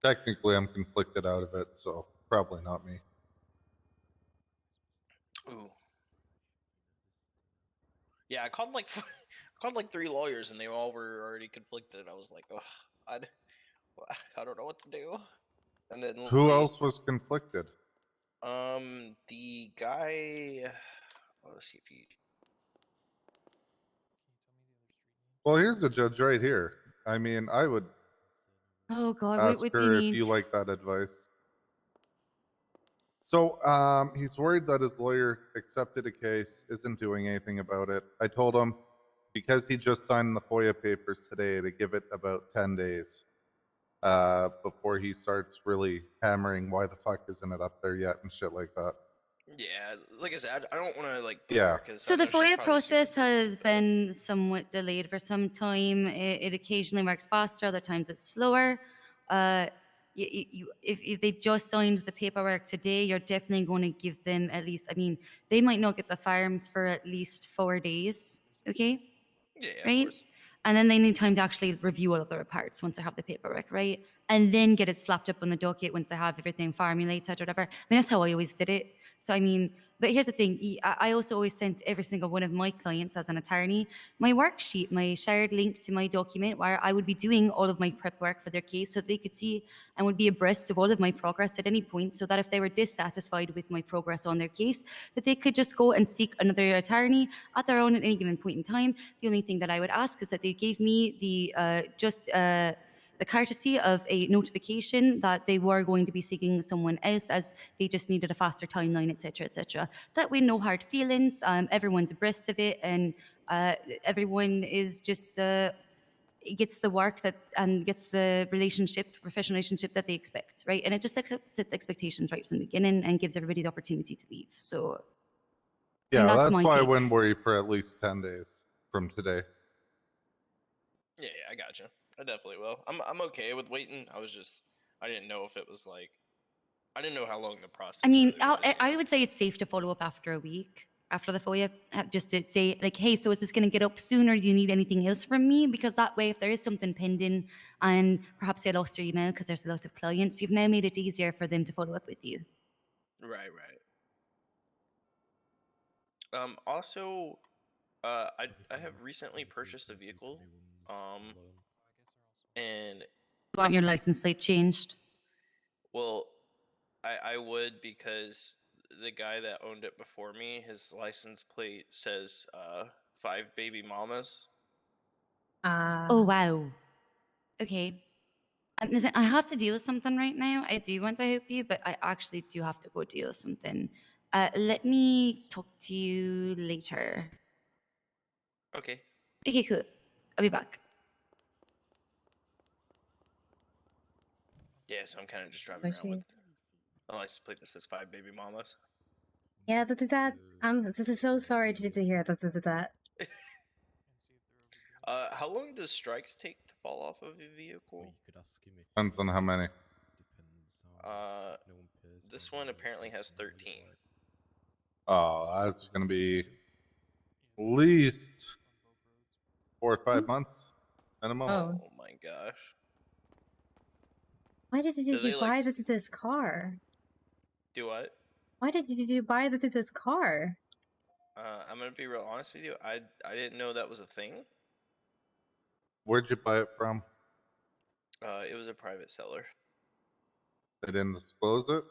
Speaker 18: Technically, I'm conflicted out of it, so probably not me.
Speaker 13: Ooh. Yeah, I called like 3 lawyers and they all were already conflicted. I was like, oh, I don't know what to do. And then
Speaker 18: Who else was conflicted?
Speaker 13: The guy. Let's see if he.
Speaker 18: Well, here's the judge right here. I mean, I would
Speaker 19: Oh God,
Speaker 18: ask
Speaker 19: what do you
Speaker 18: her if
Speaker 19: need?
Speaker 18: you like that advice. So he's worried that his lawyer accepted a case, isn't doing anything about it. I told him because he just signed the FOIA papers today to give it about 10 days before he starts really hammering why the fuck isn't it up there yet and shit like that.
Speaker 13: Yeah, like I said, I don't want to like.
Speaker 18: Yeah.
Speaker 19: So the FOIA process has been somewhat delayed for some time. It occasionally works faster, other times it's slower. If they just signed the paperwork today, you're definitely going to give them at least, I mean, they might not get the firearms for at least 4 days, okay?
Speaker 13: Yeah,
Speaker 19: right?
Speaker 13: of course.
Speaker 19: And then they need time to actually review all of their reports once they have the paperwork, right?
Speaker 21: and then get it slapped up on the docket once they have everything formulated or whatever. I mean, that's how I always did it. So, I mean, but here's the thing. I also always sent every single one of my clients as an attorney my worksheet, my shared link to my document where I would be doing all of my prep work for their case so they could see and would be abreast of all of my progress at any point, so that if they were dissatisfied with my progress on their case, that they could just go and seek another attorney at their own at any given point in time. The only thing that I would ask is that they gave me the courtesy of a notification that they were going to be seeking someone else, as they just needed a faster timeline, etc., etc. That way, no hard feelings. Everyone's abreast of it, and everyone is just gets the work that and gets the professional relationship that they expect, right? And it just sets expectations right from the beginning and gives everybody the opportunity to leave. So,
Speaker 18: Yeah, that's
Speaker 21: my
Speaker 18: why I
Speaker 21: take.
Speaker 18: wouldn't worry for at least 10 days from today.
Speaker 13: Yeah, I gotcha. I definitely will. I'm okay with waiting. I didn't know if it was like, I didn't know how long the process.
Speaker 21: I mean, I would say it's safe to follow up after a week after the FOIA, just to say like, hey, so is this going to get up sooner? Do you need anything else from me? Because that way, if there is something pending and perhaps they lost your email because there's a lot of clients, you've now made it easier for them to follow up with you.
Speaker 13: Right. Also, I have recently purchased a vehicle. And
Speaker 21: You want your license plate changed?
Speaker 13: well, I would, because the guy that owned it before me, his license plate says 5 baby mamas.
Speaker 21: Oh, wow. Okay. Listen, I have to deal with something right now. I do want to help you, but I actually do have to go deal with something. Let me talk to you later.
Speaker 13: Okay.
Speaker 21: Okay, cool. I'll be back.
Speaker 13: Yeah, so I'm kind of just driving around with a license plate that says 5 baby mamas.
Speaker 3: Yeah, I'm so sorry to hear that.
Speaker 13: How long does strikes take to fall off of a vehicle?
Speaker 18: Depends on how many.
Speaker 13: This one apparently has 13.
Speaker 18: Oh, that's going to be at least 4 or 5 months minimum.
Speaker 13: Oh my gosh.
Speaker 3: Why did
Speaker 13: Do
Speaker 3: you
Speaker 13: they,
Speaker 3: buy this car?
Speaker 13: Do what?
Speaker 3: Why did you buy this car?
Speaker 13: I'm gonna be real honest with you. I didn't know that was a thing.
Speaker 18: Where'd you buy it from?
Speaker 13: It was a private seller.
Speaker 18: They didn't disclose it?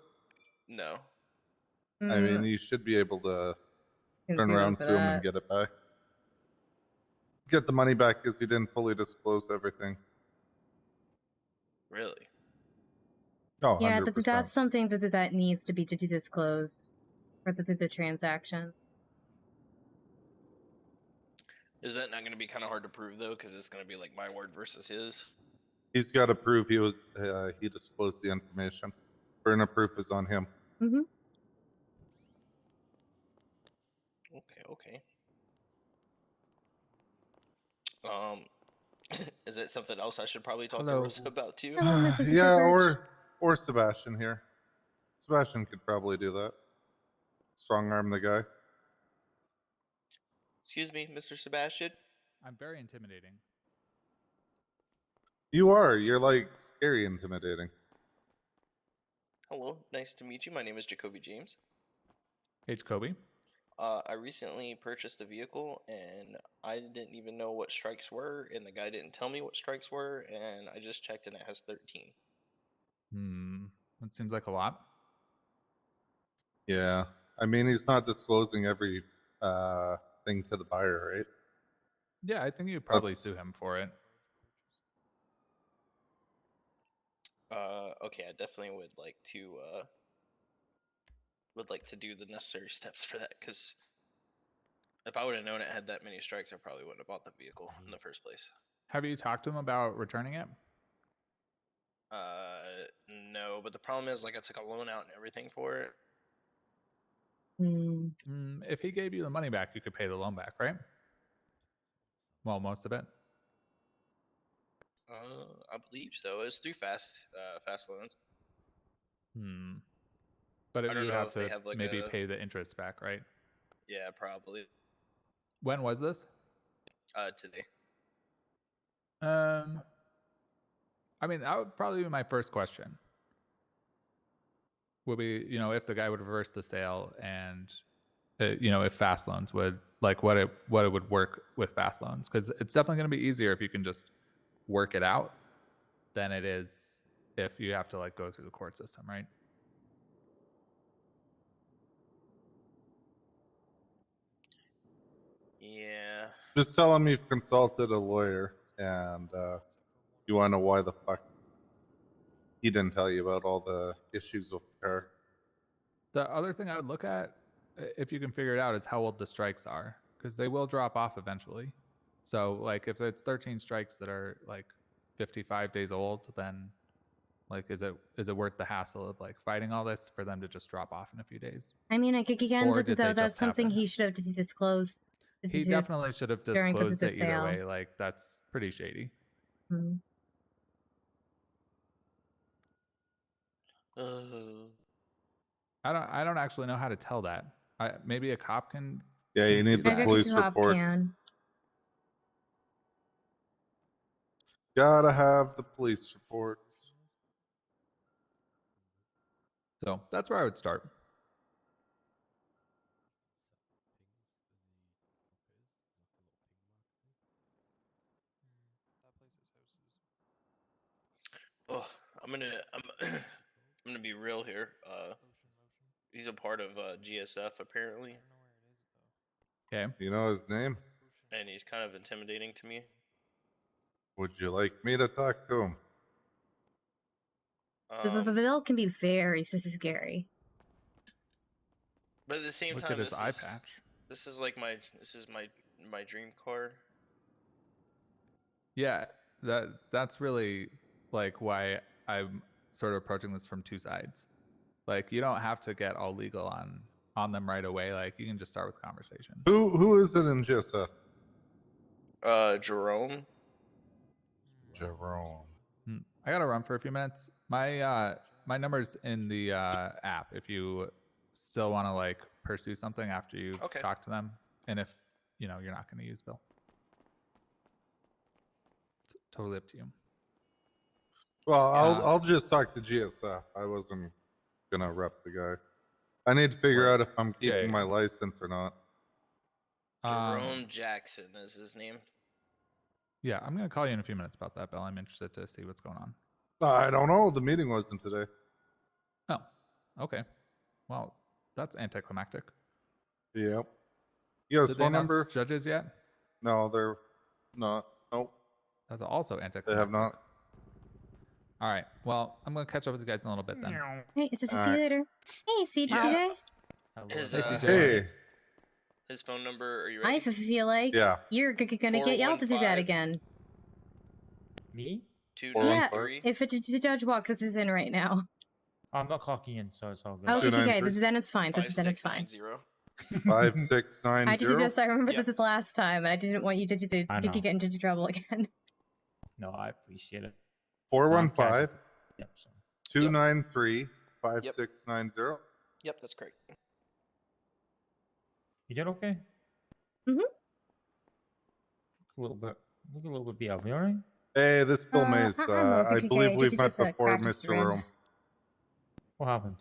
Speaker 13: No.
Speaker 18: I mean, you should be able to
Speaker 3: Can
Speaker 18: turn
Speaker 3: see
Speaker 18: around
Speaker 3: for
Speaker 18: to him and
Speaker 3: that.
Speaker 18: get it back. Get the money back because you didn't fully disclose everything.
Speaker 13: Really?
Speaker 18: Oh,
Speaker 3: Yeah,
Speaker 18: 100%.
Speaker 3: that's something that needs to be disclosed for the transaction.
Speaker 13: Is that not gonna be kind of hard to prove though? Because it's gonna be like my word versus his.
Speaker 18: He's got to prove he disclosed the information. Burden of proof is on him.
Speaker 3: Mm-hmm.
Speaker 13: Okay. Is it something else I should probably talk to Rosa about too?
Speaker 18: Yeah, or Sebastian here. Sebastian could probably do that. Strong arm the guy.
Speaker 13: Excuse me, Mr. Sebastian.
Speaker 22: I'm very intimidating.
Speaker 18: You are. You're like scary intimidating.
Speaker 13: Hello, nice to meet you. My name is Jacoby James.
Speaker 22: Hey, Jacoby.
Speaker 13: I recently purchased a vehicle, and I didn't even know what strikes were, and the guy didn't tell me what strikes were, and I just checked, and it has 13.
Speaker 22: That seems like a lot.
Speaker 18: Yeah. I mean, he's not disclosing every thing to the buyer, right?
Speaker 22: Yeah, I think you'd probably sue him for it.
Speaker 13: Okay, I definitely would like to do the necessary steps for that, because if I would have known it had that many strikes, I probably wouldn't have bought the vehicle in the first place.
Speaker 22: Have you talked to him about returning it?
Speaker 13: No, but the problem is, like, I took a loan out and everything for it.
Speaker 22: If he gave you the money back, you could pay the loan back, right? Well, most of it.
Speaker 13: I believe so. It's through fast loans.
Speaker 22: But
Speaker 13: I don't
Speaker 22: you
Speaker 13: know
Speaker 22: have
Speaker 13: if they
Speaker 22: to
Speaker 13: have, like,
Speaker 22: maybe
Speaker 13: a-
Speaker 22: pay the interest back, right?
Speaker 13: Yeah, probably.
Speaker 22: When was this?
Speaker 13: Today.
Speaker 22: I mean, that would probably be my first question. Would be, if the guy would reverse the sale and, if fast loans would, like, what it would work with fast loans. Because it's definitely going to be easier if you can just work it out than it is if you have to, like, go through the court system, right?
Speaker 13: Yeah.
Speaker 18: Just tell him you've consulted a lawyer and you want to know why the fuck he didn't tell you about all the issues with the car.
Speaker 22: The other thing I would look at, if you can figure it out, is how old the strikes are, because they will drop off eventually. So, like, if it's 13 strikes that are like 55 days old, then, like, is it worth the hassle of, like, fighting all this for them to just drop off in a few days?
Speaker 3: I mean, I think again,
Speaker 22: Or did they
Speaker 3: that's
Speaker 22: just
Speaker 3: something
Speaker 22: happen?
Speaker 3: he should have disclosed.
Speaker 22: He definitely should have
Speaker 3: during
Speaker 22: disclosed
Speaker 3: the
Speaker 22: it either
Speaker 3: sale.
Speaker 22: way. Like, that's pretty shady.
Speaker 3: Hmm.
Speaker 22: I don't actually know how to tell that. Maybe a cop can.
Speaker 18: Yeah,
Speaker 22: can
Speaker 18: you
Speaker 22: see
Speaker 18: need the
Speaker 22: that.
Speaker 18: police reports. Gotta have the police reports.
Speaker 22: So that's where I would start.
Speaker 13: Oh, I'm gonna be real here. He's a part of GSF apparently.
Speaker 22: Okay.
Speaker 18: You know his name?
Speaker 13: And he's kind of intimidating to me.
Speaker 18: Would you like me to talk to him?
Speaker 3: The bill can be very scary.
Speaker 13: But at the same
Speaker 22: Look
Speaker 13: time,
Speaker 22: at his
Speaker 13: this
Speaker 22: eye
Speaker 13: is
Speaker 22: patch.
Speaker 13: this is like my dream car.
Speaker 22: Yeah, that's really, like, why I'm sort of approaching this from two sides. Like, you don't have to get all legal on them right away. Like, you can just start with conversation.
Speaker 18: Who is it in GSF?
Speaker 13: Jerome.
Speaker 18: Jerome.
Speaker 22: I gotta run for a few minutes. My number's in the app if you still want to, like, pursue something after you've talked to them, and if you're not going to use Bill. It's totally up to you.
Speaker 18: Well, I'll just talk to GSF. I wasn't gonna rep the guy. I need to figure out if I'm keeping my license or not.
Speaker 13: Jerome Jackson is his name.
Speaker 22: Yeah, I'm gonna call you in a few minutes about that, Bill. I'm interested to see what's going on.
Speaker 18: I don't know. The meeting wasn't today.
Speaker 22: Oh, okay. Well, that's anticlimactic.
Speaker 18: Yep. You guys'
Speaker 22: Did they
Speaker 18: phone
Speaker 22: announce
Speaker 18: number?
Speaker 22: judges yet?
Speaker 18: No, they're not. Nope.
Speaker 22: That's also anticlimactic.
Speaker 18: They have not.
Speaker 22: All right. Well, I'm gonna catch up with you guys in a little bit then.
Speaker 3: Hey, is this
Speaker 22: All
Speaker 3: see you
Speaker 22: right.
Speaker 3: later? Hey, CJ.
Speaker 13: His,
Speaker 22: Hey, CJ.
Speaker 18: Hey.
Speaker 13: His phone number. Are you
Speaker 3: I
Speaker 13: ready?
Speaker 3: feel like you're gonna get yelled to do that again.
Speaker 1: Me?
Speaker 13: 293.
Speaker 3: Yeah, if the judge walks us in right now.
Speaker 1: I'm not clocking in, so it's all good.
Speaker 3: Oh, okay, then it's fine. Then it's fine.
Speaker 18: 5690.
Speaker 3: I did just. I remember that the last time, and I didn't want you to
Speaker 1: I know.
Speaker 3: get into trouble again.
Speaker 1: No, I appreciate it.
Speaker 18: 415
Speaker 1: Yep.
Speaker 18: 293 5690.
Speaker 13: Yep, that's correct.
Speaker 1: You doing okay?
Speaker 3: Mhm.
Speaker 1: A little bit. Look a little bit beat up. You alright?
Speaker 18: Hey, this is Bill Mays. I believe we've met before, Mr. Rome.
Speaker 1: What happened?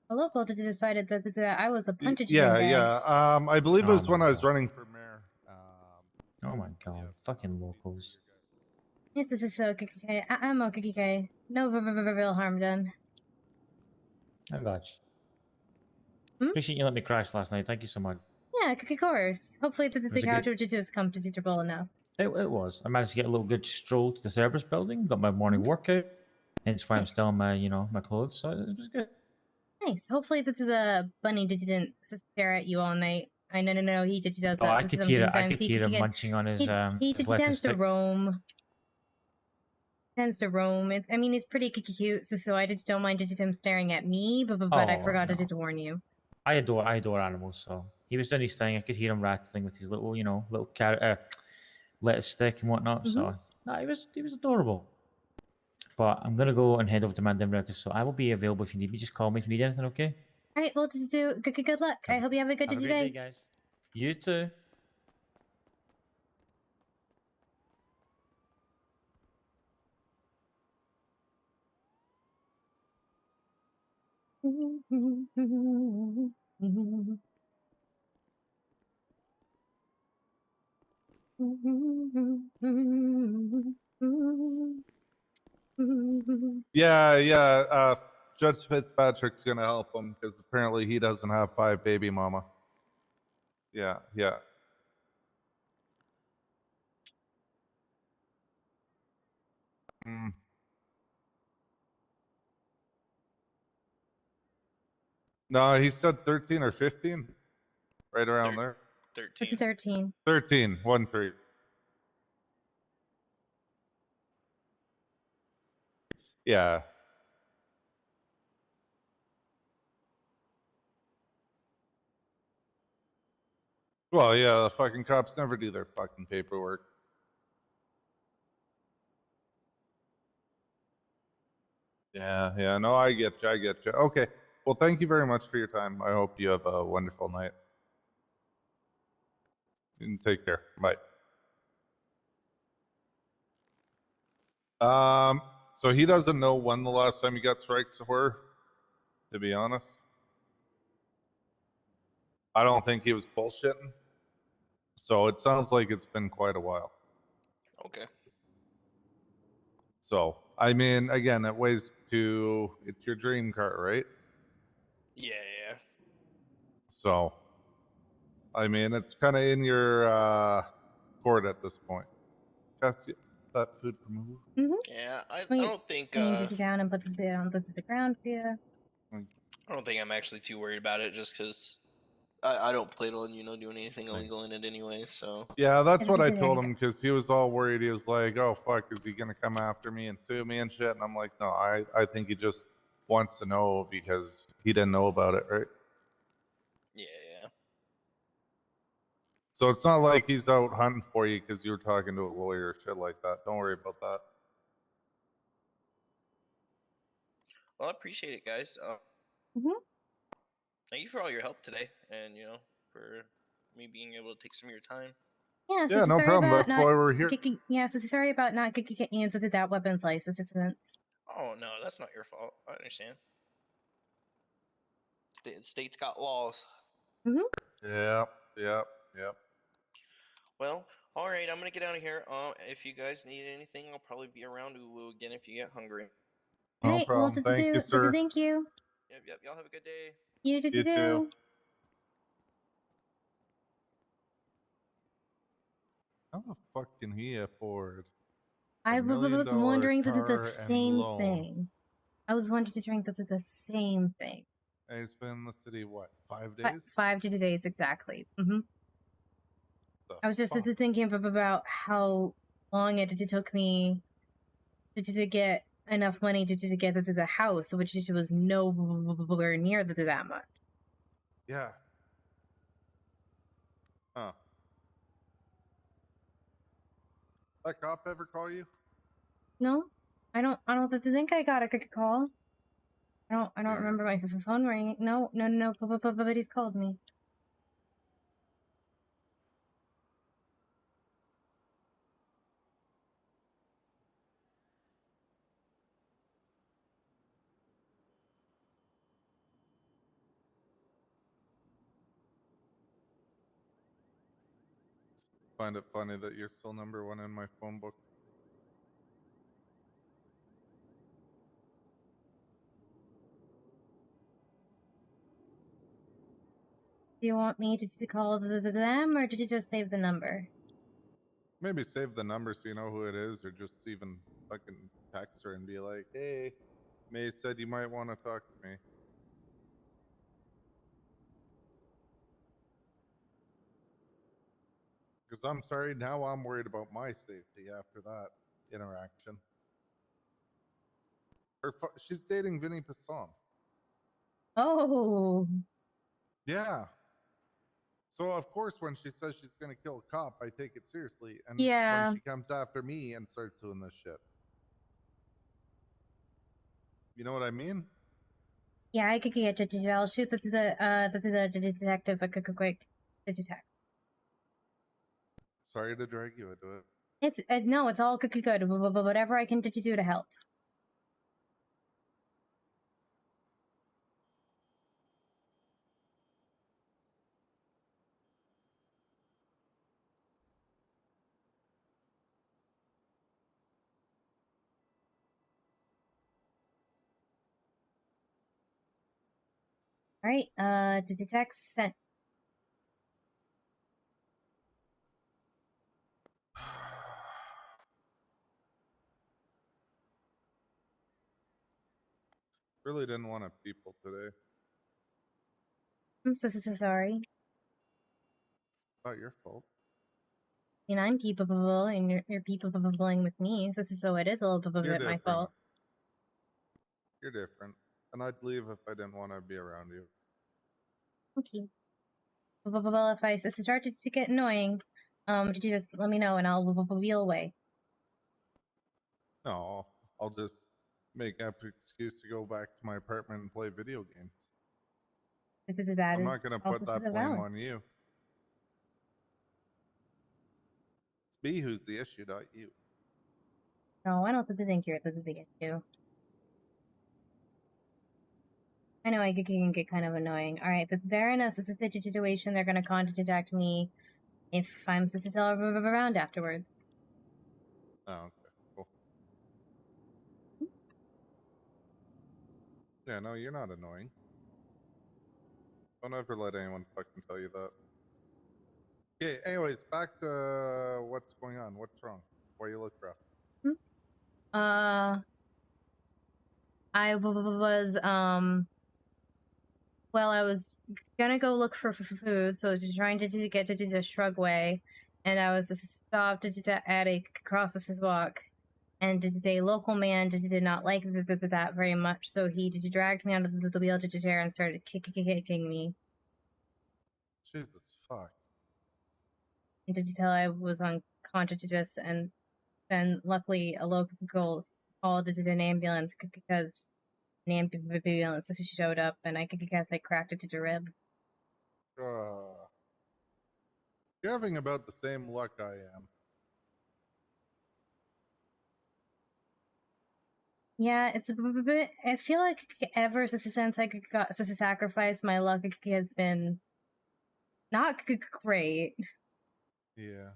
Speaker 3: A local decided that I was a punching
Speaker 18: Yeah,
Speaker 3: bag.
Speaker 18: yeah. I believe it was
Speaker 1: Oh
Speaker 18: when
Speaker 1: my
Speaker 18: I was
Speaker 1: God.
Speaker 18: running for mayor.
Speaker 1: Oh my god. Fucking locals.
Speaker 3: Yes, this is so okay. I'm okay. No real harm done.
Speaker 1: I got you. Appreciate you letting me crash last night. Thank you so much.
Speaker 3: Yeah, of course. Hopefully the
Speaker 1: Was it
Speaker 3: couch
Speaker 1: good?
Speaker 3: to do is comfortable enough.
Speaker 1: It was. I managed to get a little good stroll to the service building. Got my morning workout. Hence why I'm still in my, my clothes. So it was good.
Speaker 3: Nice. Hopefully the bunny didn't stare at you all night. I know he does that.
Speaker 1: Oh, I could hear him munching on his
Speaker 3: He
Speaker 1: his
Speaker 3: just
Speaker 1: lettuce
Speaker 3: tends to
Speaker 1: stick.
Speaker 3: roam. I mean, he's pretty cute, so I just don't mind him staring at me, but I
Speaker 1: Oh,
Speaker 3: forgot
Speaker 1: no.
Speaker 3: to warn you.
Speaker 1: I adore animals, so he was doing his thing. I could hear him rattling with his little, little lettuce stick and whatnot. So no, he was adorable. But I'm gonna go and head over to Mandan Records, so I will be available if you need me. Just call me if you need anything, okay?
Speaker 3: All right, well, good luck. I hope you have a good
Speaker 1: Have a
Speaker 3: day.
Speaker 1: great day, guys. You too.
Speaker 18: Yeah. Judge Fitzpatrick's gonna help him because apparently he doesn't have 5 baby mama. Yeah. Mm. No, he said 13 or 15, right around there.
Speaker 13: 13.
Speaker 3: It's 13.
Speaker 18: 13, 1-3. Yeah. Well, yeah, the fucking cops never do their fucking paperwork. Yeah. No, I get you. Okay. Well, thank you very much for your time. I hope you have a wonderful night. And take care. Bye. So he doesn't know when the last time he got strikes were, to be honest. I don't think he was bullshitting. So it sounds like it's been quite a while.
Speaker 13: Okay.
Speaker 18: So, I mean, again, it's your dream car, right?
Speaker 13: Yeah.
Speaker 18: So, I mean, it's kind of in your court at this point. Pass that food removal.
Speaker 13: Yeah, I
Speaker 3: Wait,
Speaker 13: don't think
Speaker 3: I need to sit down and put this down to the ground for you.
Speaker 13: I don't think I'm actually too worried about it, just because I don't plan on doing anything illegal in it anyway. So
Speaker 18: Yeah, that's what I told him because he was all worried. He was like, "Oh fuck, is he gonna come after me and sue me and shit?" And I'm like, "No, I think he just wants to know because he didn't know about it, right?"
Speaker 13: Yeah.
Speaker 18: So it's not like he's out hunting for you because you were talking to a lawyer or shit like that. Don't worry about that.
Speaker 13: Well, I appreciate it, guys. Thank you for all your help today, and for me being able to take some of your time.
Speaker 3: Yeah,
Speaker 18: Yeah, no problem. That's why we're here.
Speaker 3: Sorry about not getting into that weapons license assistance.
Speaker 13: Oh no, that's not your fault. I understand. The state's got laws.
Speaker 18: Yep.
Speaker 13: Well, all right. I'm gonna get out of here. If you guys need anything, I'll probably be around again if you get hungry.
Speaker 18: No
Speaker 3: Alright, well,
Speaker 18: problem. Thank you, sir.
Speaker 3: Thank you.
Speaker 13: Yep. Y'all have a good day.
Speaker 3: You too.
Speaker 18: How the fuck can he afford?
Speaker 3: I
Speaker 18: $1 million
Speaker 3: was wondering the
Speaker 18: car and
Speaker 3: same
Speaker 18: loan?
Speaker 3: thing. I was wondering to drink the same thing.
Speaker 18: And he's been in the city what, 5 days?
Speaker 3: 5 days exactly. I was just
Speaker 18: fuck?
Speaker 3: thinking about how long it took me to get enough money to get to the house, which was nowhere near that much.
Speaker 18: Yeah. Huh. That cop ever call you?
Speaker 3: No, I don't think I got a call. I don't remember my phone ringing. No, nobody's called me.
Speaker 18: Find it funny that you're still #1 in my phone book.
Speaker 3: Do you want me to call them, or did you just save the number?
Speaker 18: Maybe save the number so you know who it is, or just even fucking text her and be like, "Hey, May said you might want to talk to me." Because I'm sorry, now I'm worried about my safety after that interaction. She's dating Vinny Passon.
Speaker 3: Oh.
Speaker 18: Yeah. So of course, when she says she's gonna kill a cop, I take it seriously. And
Speaker 3: Yeah.
Speaker 18: when she comes after me and starts doing this shit, you know what I mean?
Speaker 3: Yeah, I could get you. I'll shoot the detective a quick detect.
Speaker 18: Sorry to drag you into it.
Speaker 3: It's no, it's all good. Whatever I can do to help. All right. To detect sent.
Speaker 18: Really didn't want to people today.
Speaker 3: I'm so sorry.
Speaker 18: Not your fault.
Speaker 3: And I'm peepable, and you're peepabling with me. So it is a little
Speaker 18: You're
Speaker 3: bit my
Speaker 18: different.
Speaker 3: fault.
Speaker 18: You're different. And I'd leave if I didn't want to be around you.
Speaker 3: Okay. Well, if I start to get annoying, did you just let me know and I'll wheel away.
Speaker 18: No, I'll just make an excuse to go back to my apartment and play video games.
Speaker 3: That
Speaker 18: I'm not
Speaker 3: is
Speaker 18: going to
Speaker 3: also
Speaker 18: put that
Speaker 3: so
Speaker 18: blame
Speaker 3: valid.
Speaker 18: on you. It's me who's the issue, not you.
Speaker 3: No, I don't think you're the issue. I know I can get kind of annoying. All right, they're in a situation. They're gonna contact me if I'm still around afterwards.
Speaker 18: Oh, okay, cool. Yeah, no, you're not annoying. Don't ever let anyone fucking tell you that. Okay, anyways, back to what's going on. What's wrong? Why you look rough?
Speaker 3: I was well, I was gonna go look for food, so I was just trying to get to the Shrugway, and I was stopped at a cross this walk, and a local man did not like that very much, so he dragged me out of the wheelchair and started kicking me.
Speaker 18: Jesus fuck.
Speaker 3: And did you tell I was unconscious, and then luckily a local called an ambulance because an ambulance showed up, and I guess I cracked it to the rib.
Speaker 18: You're having about the same luck I am.
Speaker 3: Yeah, it's a bit. I feel like ever since I got such a sacrifice, my luck has been not great.
Speaker 18: Yeah.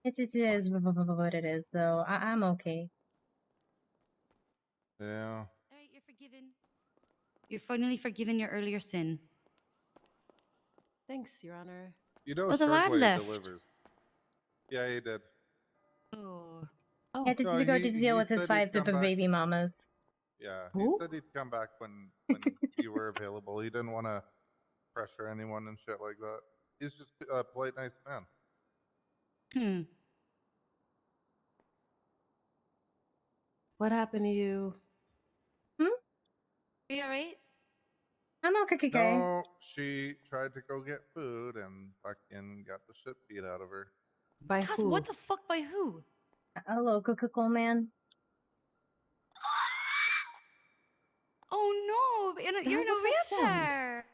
Speaker 3: It is what it is, though. I'm okay.
Speaker 18: Yeah.
Speaker 21: All right, you're forgiven. You're finally forgiven your earlier sin.
Speaker 17: Thanks, Your Honor.
Speaker 18: You know,
Speaker 21: Oh, the lad
Speaker 18: Sharkway
Speaker 21: left.
Speaker 18: delivers. Yeah, he did.
Speaker 21: Oh.
Speaker 3: Yeah, to go to deal with his
Speaker 18: said he'd
Speaker 3: 5
Speaker 18: come back.
Speaker 3: baby mamas.
Speaker 18: Yeah,
Speaker 3: Who?
Speaker 18: he said he'd come back when you were available. He didn't want to pressure anyone and shit like that. He's just a polite, nice man.
Speaker 17: What happened to you?
Speaker 3: Hmm?
Speaker 21: Are you alright?
Speaker 3: I'm okay.
Speaker 18: No, she tried to go get food and fucking got the shit beat out of her.
Speaker 17: By
Speaker 21: Cuz
Speaker 17: who?
Speaker 21: what the fuck by who?
Speaker 3: A local man.
Speaker 21: Oh no, you're in a wheelchair.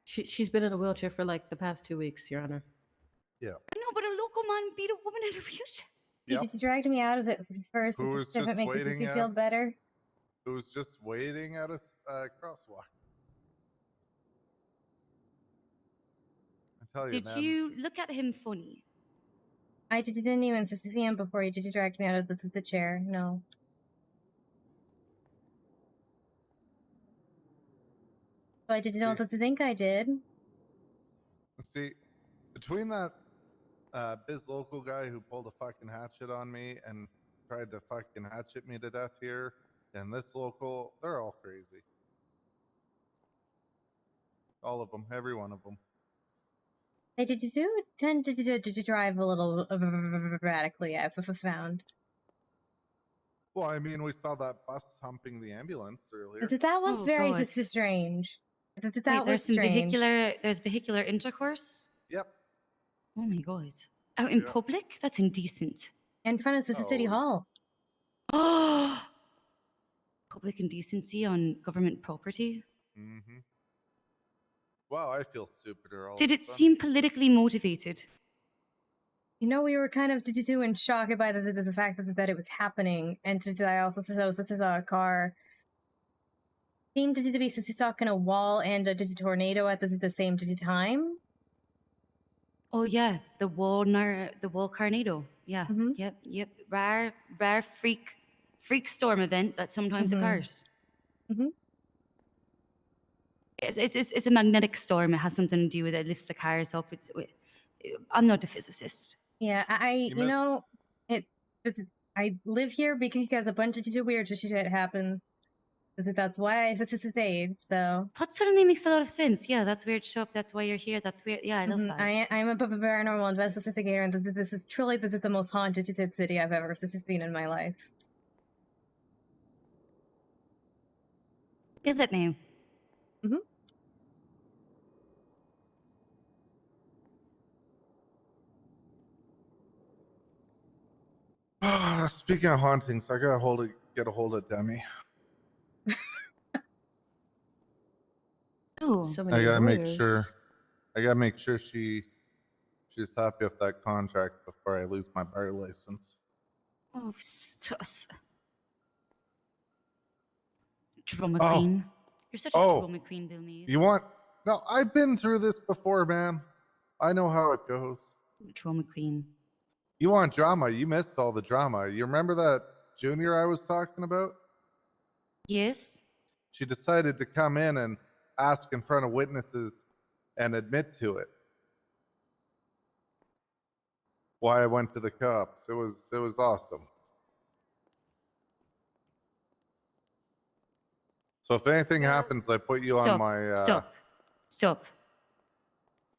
Speaker 17: She's been in a wheelchair for like the past 2 weeks, Your Honor.
Speaker 18: Yeah.
Speaker 21: No, but a local man beat a woman in a wheelchair.
Speaker 3: He dragged me out of it first.
Speaker 18: Who was
Speaker 3: If it
Speaker 18: just
Speaker 3: makes
Speaker 18: waiting
Speaker 3: you feel
Speaker 18: at-
Speaker 3: better.
Speaker 18: Who was just waiting at a crosswalk. I tell you,
Speaker 21: Did
Speaker 18: man.
Speaker 21: you look at him funny?
Speaker 3: I didn't even see him before he dragged me out of the chair. No. So I didn't know what to think I did.
Speaker 18: See, between that biz local guy who pulled a fucking hatchet on me and tried to fucking hatchet me to death here, and this local, they're all crazy. All of them, every one of them.
Speaker 3: They do tend to drive a little erratically, I've found.
Speaker 18: Well, I mean, we saw that bus humping the ambulance earlier.
Speaker 3: That was
Speaker 21: Oh,
Speaker 3: very
Speaker 21: God.
Speaker 3: strange. That
Speaker 21: Wait,
Speaker 3: was
Speaker 21: there's some
Speaker 3: strange.
Speaker 21: there's vehicular intercourse?
Speaker 18: Yep.
Speaker 21: Oh my god. Out in
Speaker 18: Yep.
Speaker 21: public? That's indecent.
Speaker 3: In front of the city hall.
Speaker 21: Oh, public indecency on government property?
Speaker 18: Mm-hmm. Wow, I feel stupider all
Speaker 21: Did
Speaker 18: of a
Speaker 21: it
Speaker 18: sudden.
Speaker 21: seem politically motivated?
Speaker 3: You know, we were kind of in shock by the fact that it was happening, and I also saw a car seemed to be stuck in a wall and a tornado at the same time.
Speaker 21: Oh yeah, the wall tornado. Yeah, yep. Rare freak freak storm event that sometimes
Speaker 3: Mhm.
Speaker 21: occurs.
Speaker 3: Mhm.
Speaker 21: It's a magnetic storm. It has something to do with it. It lifts the cars up. I'm not a physicist.
Speaker 3: Yeah, you know, I live here because a bunch of weird shit happens. That's why I stayed. So
Speaker 21: That suddenly makes a lot of sense. Yeah, that's weird. Show up. That's why you're here. That's weird. Yeah, I love that.
Speaker 3: I'm a paranormal investigator, and this is truly the most haunted city I've ever seen in my life.
Speaker 21: Is it now?
Speaker 3: Mhm.
Speaker 18: Speaking of hauntings, I gotta get a hold of Demi.
Speaker 21: Oh,
Speaker 16: So
Speaker 18: I
Speaker 16: many
Speaker 18: gotta make
Speaker 16: lawyers.
Speaker 18: sure. I gotta make sure she's happy with that contract before I lose my bar license.
Speaker 21: Oh, drama
Speaker 18: Oh.
Speaker 21: queen. You're such a
Speaker 18: Oh.
Speaker 21: drama queen, Bill Mays.
Speaker 18: You want? No, I've been through this before, man. I know how it goes.
Speaker 21: Drama queen.
Speaker 18: You want drama? You missed all the drama. You remember that junior I was talking about?
Speaker 21: Yes.
Speaker 18: She decided to come in and ask in front of witnesses and admit to it. Why I went to the cops. It was awesome. So if anything happens, I put you on my
Speaker 21: Stop.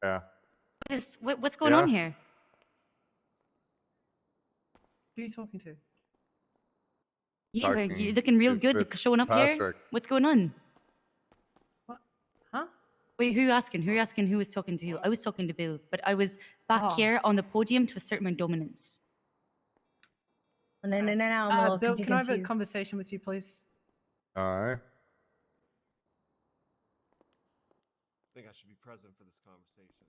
Speaker 18: Yeah.
Speaker 21: What's going on here?
Speaker 6: Who are you talking to?
Speaker 21: You're looking real good. You're showing up here.
Speaker 18: Patrick.
Speaker 21: What's going on?
Speaker 6: What? Huh?
Speaker 21: Wait, who are you asking? Who are you asking who was talking to who? I was talking to Bill, but I was back here on the podium to assert my dominance.
Speaker 3: No, I'm a little
Speaker 6: Bill, can I have a
Speaker 3: confused.
Speaker 6: conversation with you, please?
Speaker 18: All right.
Speaker 4: I think I should be present for this conversation.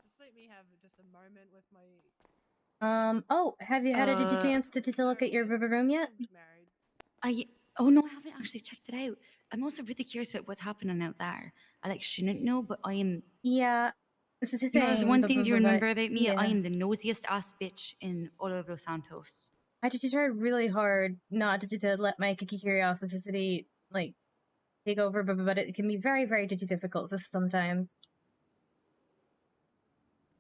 Speaker 17: Just let me have just a moment with my.
Speaker 3: Oh, have you had a chance to look at your room yet?
Speaker 21: Oh no, I haven't actually checked it out. I'm also really curious about what's happening out there. I shouldn't know, but I am.
Speaker 3: Yeah. This is
Speaker 21: You know, there's one thing to remember about me.
Speaker 3: Yeah.
Speaker 21: I am the nosiest ass bitch in all of Los Santos.
Speaker 3: I did try really hard not to let my curiosity take over, but it can be very, very difficult sometimes.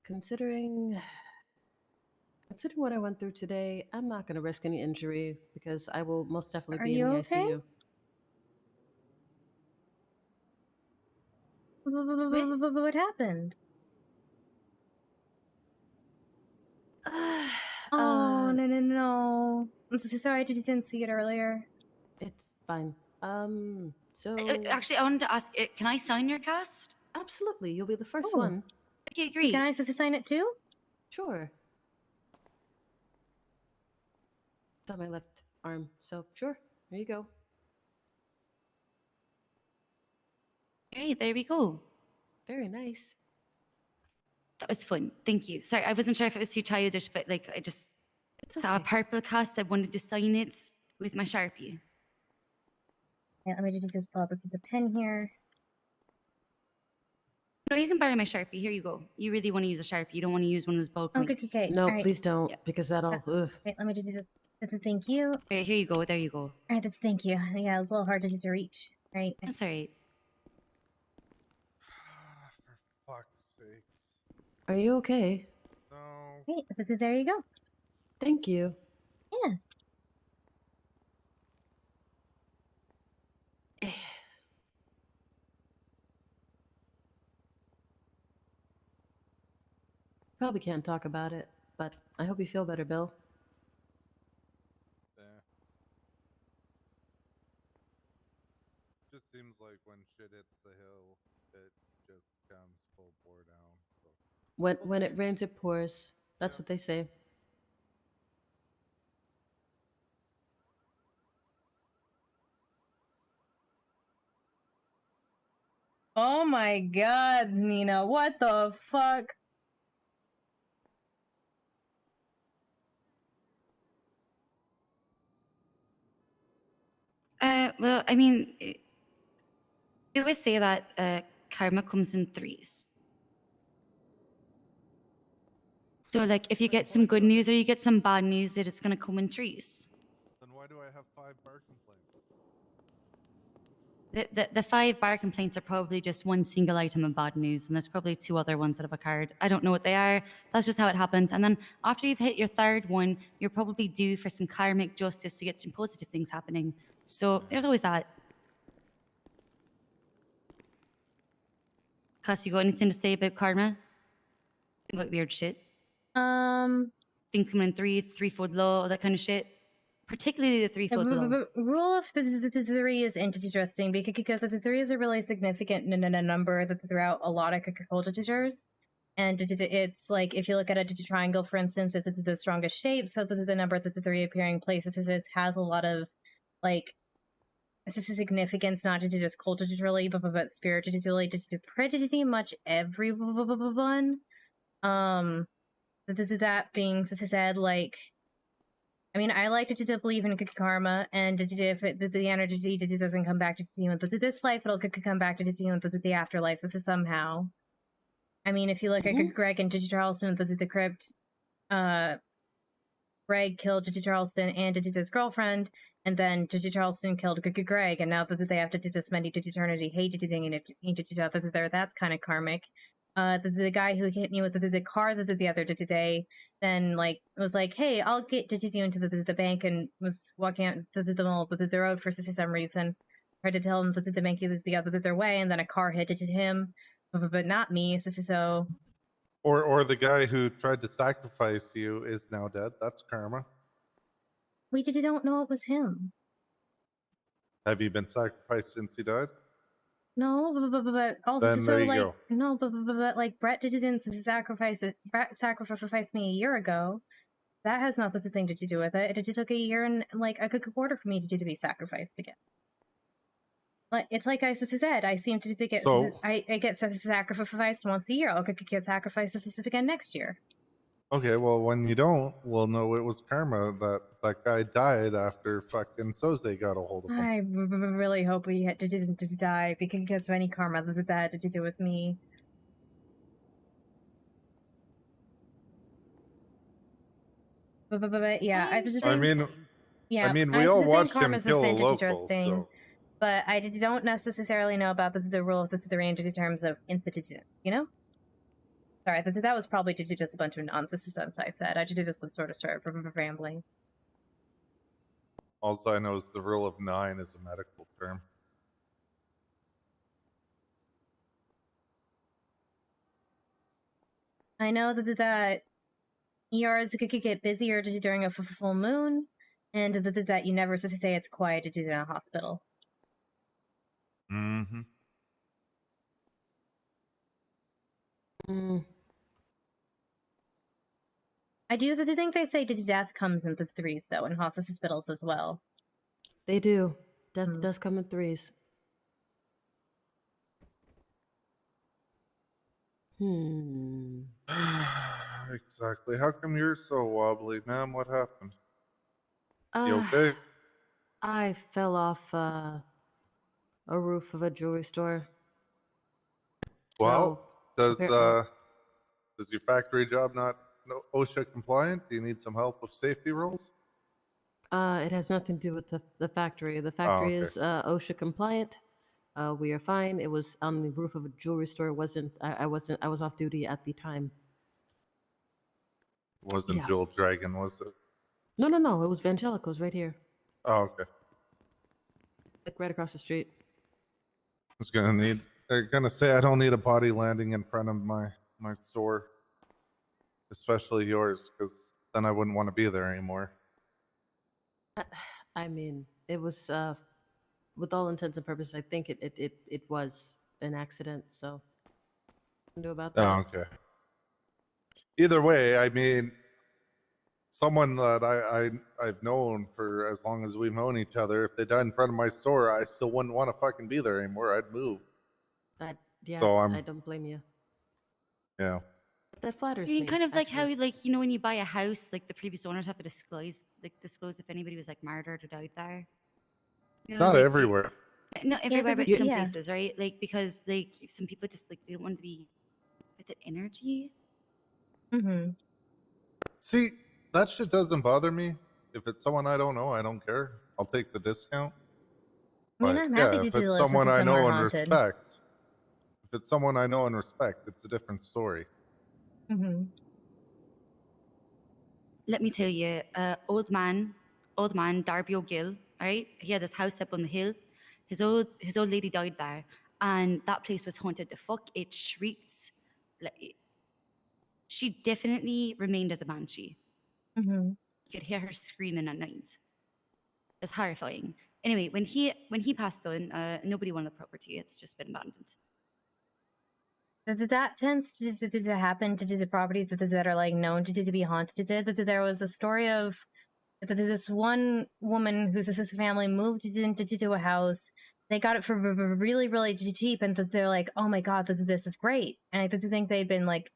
Speaker 17: Considering what I went through today, I'm not going to risk any injury because I will most definitely be in the ICU.
Speaker 3: What happened? Oh, no. I'm so sorry I didn't see it earlier.
Speaker 17: It's fine. So
Speaker 21: Actually, I wanted to ask, can I sign your cast?
Speaker 17: absolutely, you'll be the first one.
Speaker 21: Okay, great.
Speaker 3: Can I sign it too?
Speaker 17: Sure. It's on my left arm, so sure. There you go.
Speaker 21: Great, there we go.
Speaker 17: Very nice.
Speaker 21: That was fun. Thank you. Sorry, I wasn't sure if it was too childish, but I just saw a purple cast. I wanted to sign it with my Sharpie.
Speaker 3: Yeah, let me just pull up the pen here.
Speaker 21: No, you can borrow my Sharpie. Here you go. You really want to use a Sharpie. You don't want to use one of those ballpoints.
Speaker 3: Okay.
Speaker 17: No,
Speaker 3: All right.
Speaker 17: please don't, because that'll. Ugh.
Speaker 3: Wait, let me just. That's a thank you. All
Speaker 21: right, here you go. There you go.
Speaker 3: right, that's thank you. Yeah, it was a little hard to reach. Right.
Speaker 21: That's all right.
Speaker 18: For fuck's sakes.
Speaker 17: Are you okay?
Speaker 18: No.
Speaker 3: Wait, there you go.
Speaker 17: Thank you.
Speaker 3: Yeah.
Speaker 17: Probably can't talk about it, but I hope you feel better, Bill.
Speaker 18: Just seems like when shit hits the hill, it just comes full bore down. So.
Speaker 17: When it rains, it pours. That's what they say.
Speaker 3: Oh my God, Nina, what the fuck?
Speaker 21: Well, I mean, they always say that karma comes in threes. So, like, if you get some good news or you get some bad news, that it's gonna come in threes.
Speaker 18: Then why do I have 5 bar complaints?
Speaker 21: The 5 bar complaints are probably just one single item of bad news, and there's probably 2 other ones that have occurred. I don't know what they are. That's just how it happens. And then after you've hit your 3rd one, you're probably due for some karmic justice to get some positive things happening. So there's always that. Cass, you got anything to say about karma? About weird shit? Things coming in threefold law, all that kind of shit. Particularly the threefold law.
Speaker 3: Rule of the 3 is interesting because the 3 is a really significant number that throughout a lot of cultures. And it's like, if you look at a triangle, for instance, it's the strongest shape. So the number that the 3 appearing places it has a lot of, like, this is significance, not just culturally, but spiritually, pretty much everyone. That being said, like, I mean, I like to believe in karma, and if the energy doesn't come back to you in this life, it'll come back to you in the afterlife. This is somehow. I mean, if you look at Greg and Charleston, the crypt, Greg killed Charleston and his girlfriend, and then Charleston killed Greg, and now that they have to spend eternity hating each other, that's kind of karmic. The guy who hit me with the car the other day, then like was like, "Hey, I'll get you into the bank," and was walking out the mall the road for some reason. Tried to tell him that the bank was the other way, and then a car hit him, but not me. So.
Speaker 18: Or the guy who tried to sacrifice you is now dead. That's karma.
Speaker 3: We don't know it was him.
Speaker 18: Have you been sacrificed since he died?
Speaker 3: No, but also
Speaker 18: Then there you go.
Speaker 3: No, but like Brett didn't sacrifice it. Brett sacrificed me a year ago. That has nothing to do with it. It took a year and like a quarter for me to be sacrificed again. Like it's like I said, I seem to get I get sacrificed once a year. I'll get sacrificed again next year.
Speaker 18: Okay, well, when you don't, we'll know it was karma that guy died after fucking Soze got a hold of him.
Speaker 3: I really hope he didn't die because of any karma that had to do with me. But yeah,
Speaker 18: I mean, we all watched him kill a local, so.
Speaker 3: But I don't necessarily know about the rule of the range in terms of institution, you know? Sorry, that was probably just a bunch of nonsense I said. I just sort of started rambling.
Speaker 18: All I know is the rule of 9 is a medical term.
Speaker 3: I know that ERs could get busier during a full moon, and that you never say it's quiet in a hospital.
Speaker 18: Mm-hmm.
Speaker 3: I do think they say death comes in the 3s, though, in hospitals as well.
Speaker 17: They do. Death does come in 3s.
Speaker 18: Exactly. How come you're so wobbly, ma'am? What happened? You okay?
Speaker 17: I fell off a roof of a jewelry store.
Speaker 18: Well, does
Speaker 17: apparently-
Speaker 18: your factory job not OSHA compliant? Do you need some help with safety rules?
Speaker 17: It has nothing to do with the factory. The factory
Speaker 18: okay.
Speaker 17: is OSHA compliant. We are fine. It was on the roof of a jewelry store. It wasn't. I was off duty at the time.
Speaker 18: It wasn't Jewel Dragon, was it?
Speaker 17: No. It was Vangelico's right here,
Speaker 18: Oh, okay.
Speaker 17: like right across the street.
Speaker 18: They're gonna say I don't need a body landing in front of my store, especially yours, because then I wouldn't want to be there anymore.
Speaker 17: I mean, it was with all intents and purposes. I think it was an accident. So, what do about that?
Speaker 18: Oh, okay. Either way, I mean, someone that I've known for as long as we've known each other, if they died in front of my store, I still wouldn't want to fucking be there anymore. I'd move.
Speaker 17: Yeah,
Speaker 18: So
Speaker 17: I don't blame you.
Speaker 18: Yeah.
Speaker 17: That flatters
Speaker 21: I mean,
Speaker 17: me.
Speaker 21: kind of like
Speaker 17: actually.
Speaker 21: how, like, you know, when you buy a house, like the previous owners have to disclose if anybody was like murdered or died there. You know,
Speaker 18: Not
Speaker 21: like,
Speaker 18: everywhere.
Speaker 21: Not everywhere, but
Speaker 3: because
Speaker 21: some
Speaker 3: yeah.
Speaker 21: places, right? Like, because like some people just like they don't want to be with that energy.
Speaker 3: Mm-hmm.
Speaker 18: See, that shit doesn't bother me. If it's someone I don't know, I don't care. I'll take the discount.
Speaker 3: I mean,
Speaker 18: But
Speaker 3: I'm happy
Speaker 18: yeah,
Speaker 3: to
Speaker 18: if
Speaker 3: do
Speaker 18: it's
Speaker 3: lists
Speaker 18: someone
Speaker 3: that's
Speaker 18: I know
Speaker 3: somewhere
Speaker 18: and
Speaker 3: haunted.
Speaker 18: respect, if it's someone I know and respect, it's a different story.
Speaker 3: Mm-hmm.
Speaker 21: Let me tell you, old man Darby O'Gill, all right? He had this house up on the hill. His old lady died there, and that place was haunted. The fuck, it shrieked. Like, she definitely remained as a banshee.
Speaker 3: Mm-hmm.
Speaker 21: You could hear her screaming at night. It's horrifying. Anyway, when he passed on, nobody wanted the property. It's just been abandoned.
Speaker 3: That tends to happen to the properties that are like known to be haunted. There was a story of this one woman whose sister's family moved into a house. They got it for really, really cheap, and they're like, "Oh my god, this is great!" And I think they'd been like,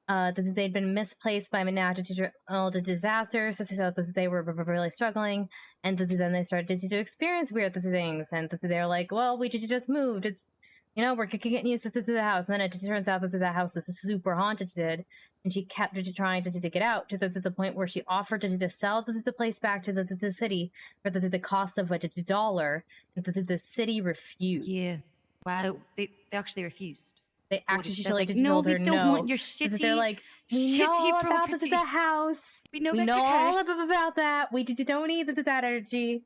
Speaker 3: they'd been misplaced by natural disasters, so that they were really struggling, and then they started to experience weird things, and they're like, "Well, we just moved. It's we're getting used to the house." And then it turns out that the house is super haunted, and she kept trying to get out to the point where she offered to sell the place back to the city for the cost of $1, and the city refused.
Speaker 21: Yeah. Wow. They actually refused.
Speaker 3: They actually
Speaker 21: They're like,
Speaker 3: just
Speaker 21: no,
Speaker 3: told
Speaker 21: we
Speaker 3: her
Speaker 21: don't
Speaker 3: no.
Speaker 21: want your shitty.
Speaker 3: They're like, we know
Speaker 21: shitty
Speaker 3: all about
Speaker 21: property.
Speaker 3: the house.
Speaker 21: We know
Speaker 3: We
Speaker 21: about
Speaker 3: know
Speaker 21: your
Speaker 3: all
Speaker 21: curse.
Speaker 3: about that. We don't need that energy.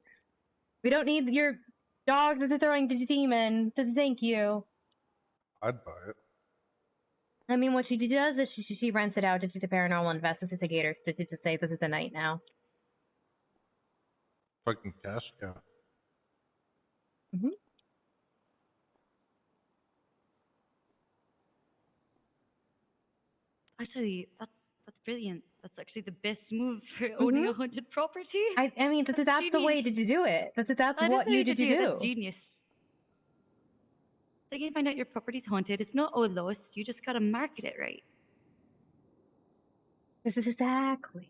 Speaker 3: We don't need your dog that's throwing to demon. Thank you.
Speaker 18: I'd buy it.
Speaker 3: I mean, what she does is she rents it out to Paranormal Investigators to stay the night now.
Speaker 18: Fucking cash cow.
Speaker 3: Mm-hmm.
Speaker 21: Actually, that's brilliant. That's actually the best move for owning a haunted property.
Speaker 3: I mean, that's the way to do it. That's
Speaker 21: That is
Speaker 3: what
Speaker 21: the
Speaker 3: you
Speaker 21: way
Speaker 3: do.
Speaker 21: That's genius. So you can find out your property's haunted. It's not all lost. You just gotta market it right.
Speaker 3: This is exactly.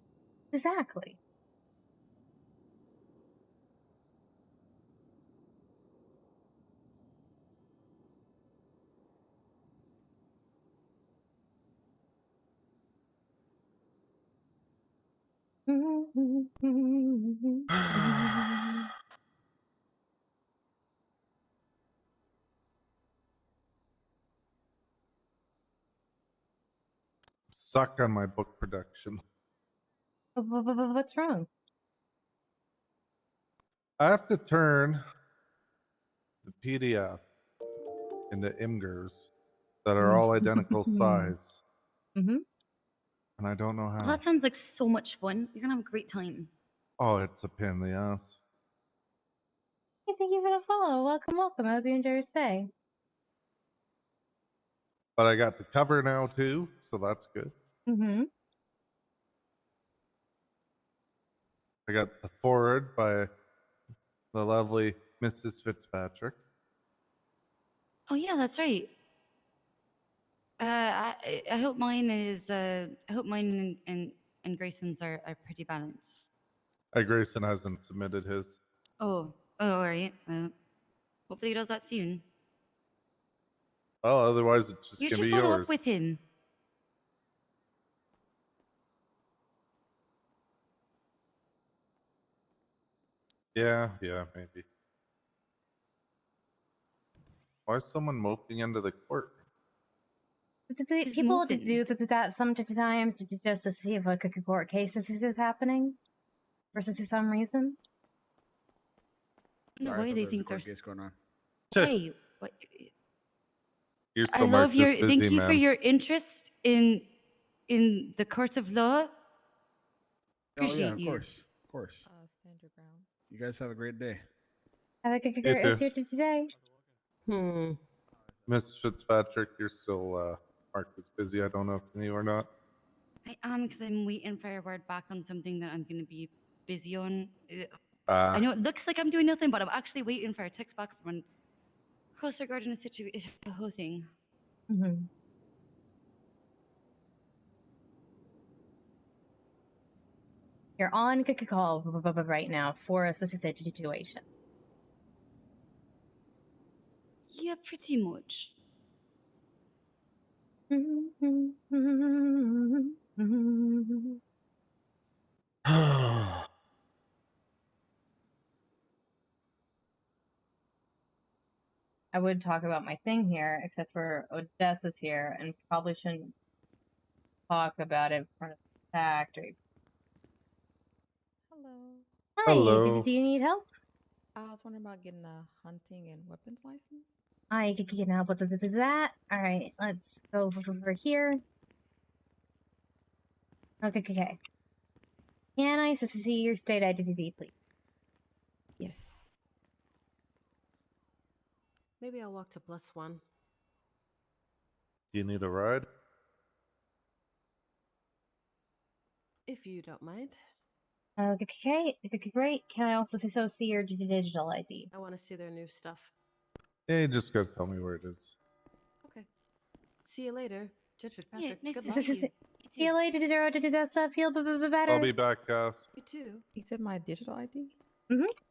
Speaker 18: Suck on my book production.
Speaker 3: What's wrong?
Speaker 18: I have to turn the PDF into imgers that are all identical size.
Speaker 3: Mm-hmm.
Speaker 18: And I don't know how.
Speaker 21: Well, that sounds like so much fun. You're gonna have a great time.
Speaker 18: Oh, it's a pain in the ass.
Speaker 3: Hey, thank you for the follow. Welcome. I hope you enjoy your stay.
Speaker 18: But I got the cover now too, so that's good.
Speaker 3: Mm-hmm.
Speaker 18: I got the forward by the lovely Mrs. Fitzpatrick.
Speaker 21: Oh yeah, that's right. I hope mine is. I hope mine and Grayson's are pretty balanced.
Speaker 18: Grayson hasn't submitted his.
Speaker 21: Oh, all right. Well, hopefully he does that soon.
Speaker 18: Well, otherwise it's just
Speaker 21: You
Speaker 18: gonna
Speaker 21: should
Speaker 18: be
Speaker 21: follow
Speaker 18: yours.
Speaker 21: up with him.
Speaker 18: Yeah, maybe. Why is someone moping into the court?
Speaker 3: People do that sometimes just to see if a court case is happening, versus for some reason.
Speaker 21: I don't know why they think there's
Speaker 5: going on.
Speaker 21: Hey, what?
Speaker 18: You're so
Speaker 21: I love
Speaker 18: Marcus
Speaker 21: your.
Speaker 18: busy,
Speaker 21: Thank you for
Speaker 18: man.
Speaker 21: your interest in the court of law. Appreciate you.
Speaker 5: Of course.
Speaker 15: Stand your ground.
Speaker 5: You guys have a great day.
Speaker 3: Have a good
Speaker 18: You
Speaker 3: rest
Speaker 18: too.
Speaker 3: of your today.
Speaker 18: Miss Fitzpatrick, you're still marked as busy. I don't know if you or not.
Speaker 21: I am, because I'm waiting for a word back on something that I'm going to be busy on.
Speaker 18: Ah.
Speaker 21: I know it looks like I'm doing nothing, but I'm actually waiting for a text back from cross regarding a situation, the whole thing.
Speaker 3: Mm-hmm. You're on call right now for a situation.
Speaker 21: Yeah, pretty much.
Speaker 3: I would talk about my thing here, except for Odessa's here, and probably shouldn't talk about it in front of the factory.
Speaker 5: Hello.
Speaker 3: Hi,
Speaker 5: Hello.
Speaker 3: do you need help?
Speaker 5: I was wondering about getting a hunting and weapons license.
Speaker 3: I can help with that. All right, let's go over here. Okay. Can I see your state identity, please?
Speaker 5: Yes.
Speaker 17: Maybe I'll walk to +1.
Speaker 18: Do you need a ride?
Speaker 17: If you don't mind.
Speaker 3: Okay, great. Can I also see your digital ID?
Speaker 17: I want to see their new stuff.
Speaker 18: Yeah, you just gotta tell me where it is.
Speaker 17: Okay. See you later, Judge Fitzpatrick.
Speaker 21: nice
Speaker 17: Good
Speaker 21: to
Speaker 17: luck.
Speaker 21: see you.
Speaker 3: See you later. Did that feel better?
Speaker 18: I'll be back, guys.
Speaker 17: You too.
Speaker 5: You said my digital ID?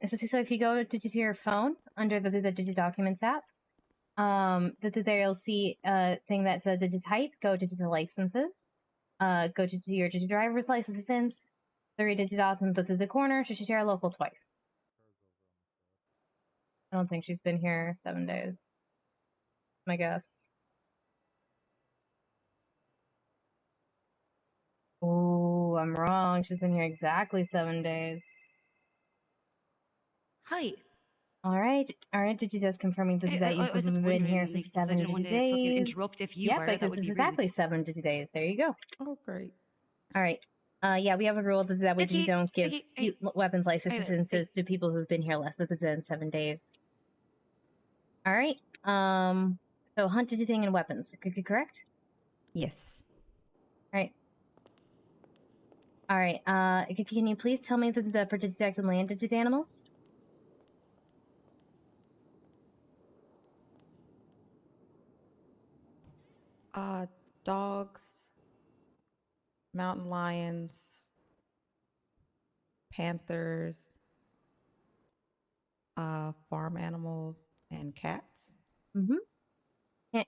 Speaker 3: So if you go to your phone under the Documents app, there you'll see a thing that says Type. Go to Licenses. Go to your driver's license. 3 digit dots in the corner. She should share local twice. I don't think she's been here 7 days. My guess. Oh, I'm wrong. She's been here exactly 7 days.
Speaker 21: Hi.
Speaker 3: All right. Did you just confirming that
Speaker 21: I
Speaker 3: you've
Speaker 21: was just
Speaker 3: been
Speaker 21: wondering,
Speaker 3: here
Speaker 21: like, 'cause I
Speaker 3: 7
Speaker 21: didn't want to fucking
Speaker 3: days?
Speaker 21: interrupt if you
Speaker 3: Yeah,
Speaker 21: were. That
Speaker 3: because
Speaker 21: would
Speaker 3: this
Speaker 21: be
Speaker 3: is exactly
Speaker 21: rude.
Speaker 3: 7 days. There you go.
Speaker 5: Oh, great.
Speaker 3: All right. Yeah, we have a rule that we
Speaker 21: Okay,
Speaker 3: don't give
Speaker 21: okay,
Speaker 3: weapons licenses to people who've been here less than 7 days. All right. So hunted thing and weapons. Correct?
Speaker 5: Yes.
Speaker 3: All right. Can you please tell me the detected landed animals?
Speaker 5: Dogs, mountain lions, panthers, farm animals, and cats.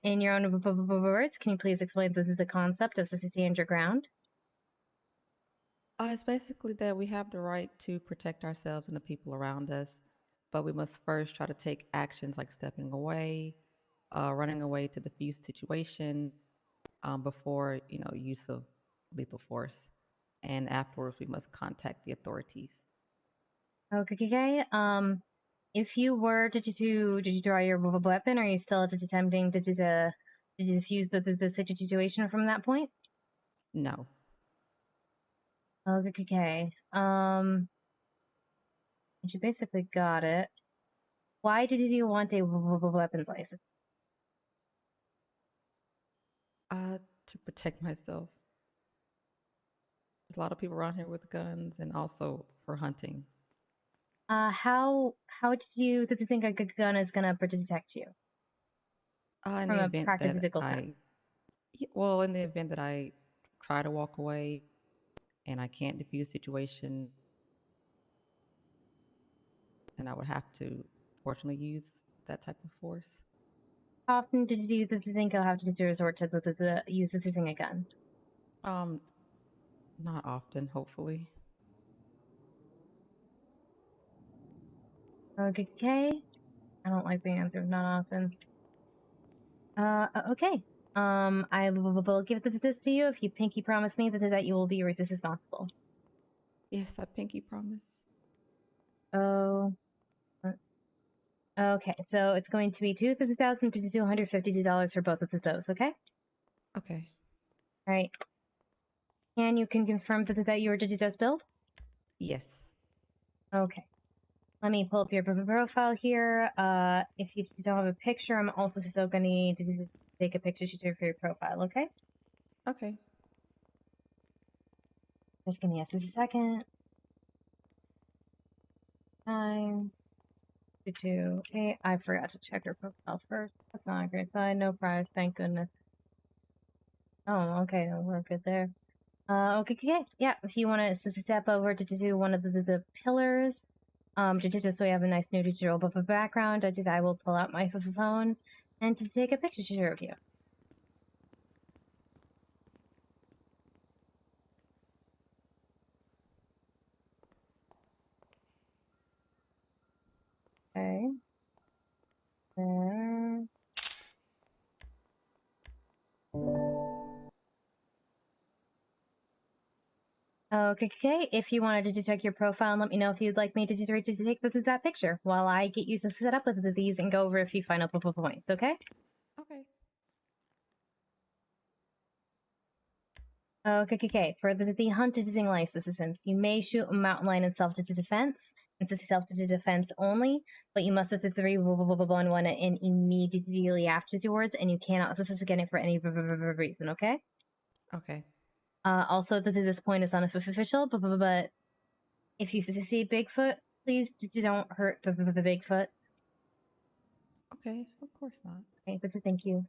Speaker 3: In your own words, can you please explain the concept of stand your ground?
Speaker 5: It's basically that we have the right to protect ourselves and the people around us, but we must first try to take actions like stepping away, running away to defuse situation before use of lethal force, and afterwards we must contact the authorities.
Speaker 3: Okay. If you were to draw your weapon, are you still attempting to defuse the situation from that point?
Speaker 5: No.
Speaker 3: Okay. You basically got it. Why did you want a weapons license?
Speaker 5: To protect myself. There's a lot of people around here with guns, and also for hunting.
Speaker 3: How did you think a gun is gonna protect you?
Speaker 5: In
Speaker 3: From
Speaker 5: the
Speaker 3: a
Speaker 5: event
Speaker 3: practical
Speaker 5: that
Speaker 3: sense.
Speaker 5: in the event that I try to walk away and I can't defuse situation, and I would have to, fortunately, use that type of force.
Speaker 3: How often did you think you'll have to resort to the use of using a gun?
Speaker 5: Not often, hopefully.
Speaker 3: Okay. I don't like the answer. Not often. Okay. I will give this to you if you pinky promise me that you will be responsible.
Speaker 5: Yes, I pinky promise.
Speaker 3: Oh. Okay, so it's going to be $2,000 to $250 for both of those. Okay.
Speaker 5: Okay.
Speaker 3: All right. And you can confirm that you were just build?
Speaker 5: Yes.
Speaker 3: Okay. Let me pull up your profile here. If you don't have a picture, I'm also still going to need to take a picture for your profile, okay?
Speaker 5: Okay.
Speaker 3: Just give me a second. 9, 2, 8. I forgot to check your profile first. That's not a great sign. No prize, thank goodness. Oh, okay. No, we're good there. Okay. Yeah, if you want to step over to do one of the pillars, just so we have a nice new digital background, I will pull out my phone and to take a picture of you. Okay. There. Okay. If you wanted to check your profile and let me know if you'd like me to take that picture while I get you set up with these and go over a few final points, okay?
Speaker 5: Okay.
Speaker 3: Okay. For the hunting license, you may shoot a mountain lion in self-defense. It's self-defense only, but you must hit the 3-1-1 and immediately afterwards, and you cannot again it for any reason, okay?
Speaker 5: Okay.
Speaker 3: Also, this point is unofficial, but if you see Bigfoot, please don't hurt the Bigfoot.
Speaker 5: Okay, of course not.
Speaker 3: Okay, but thank you.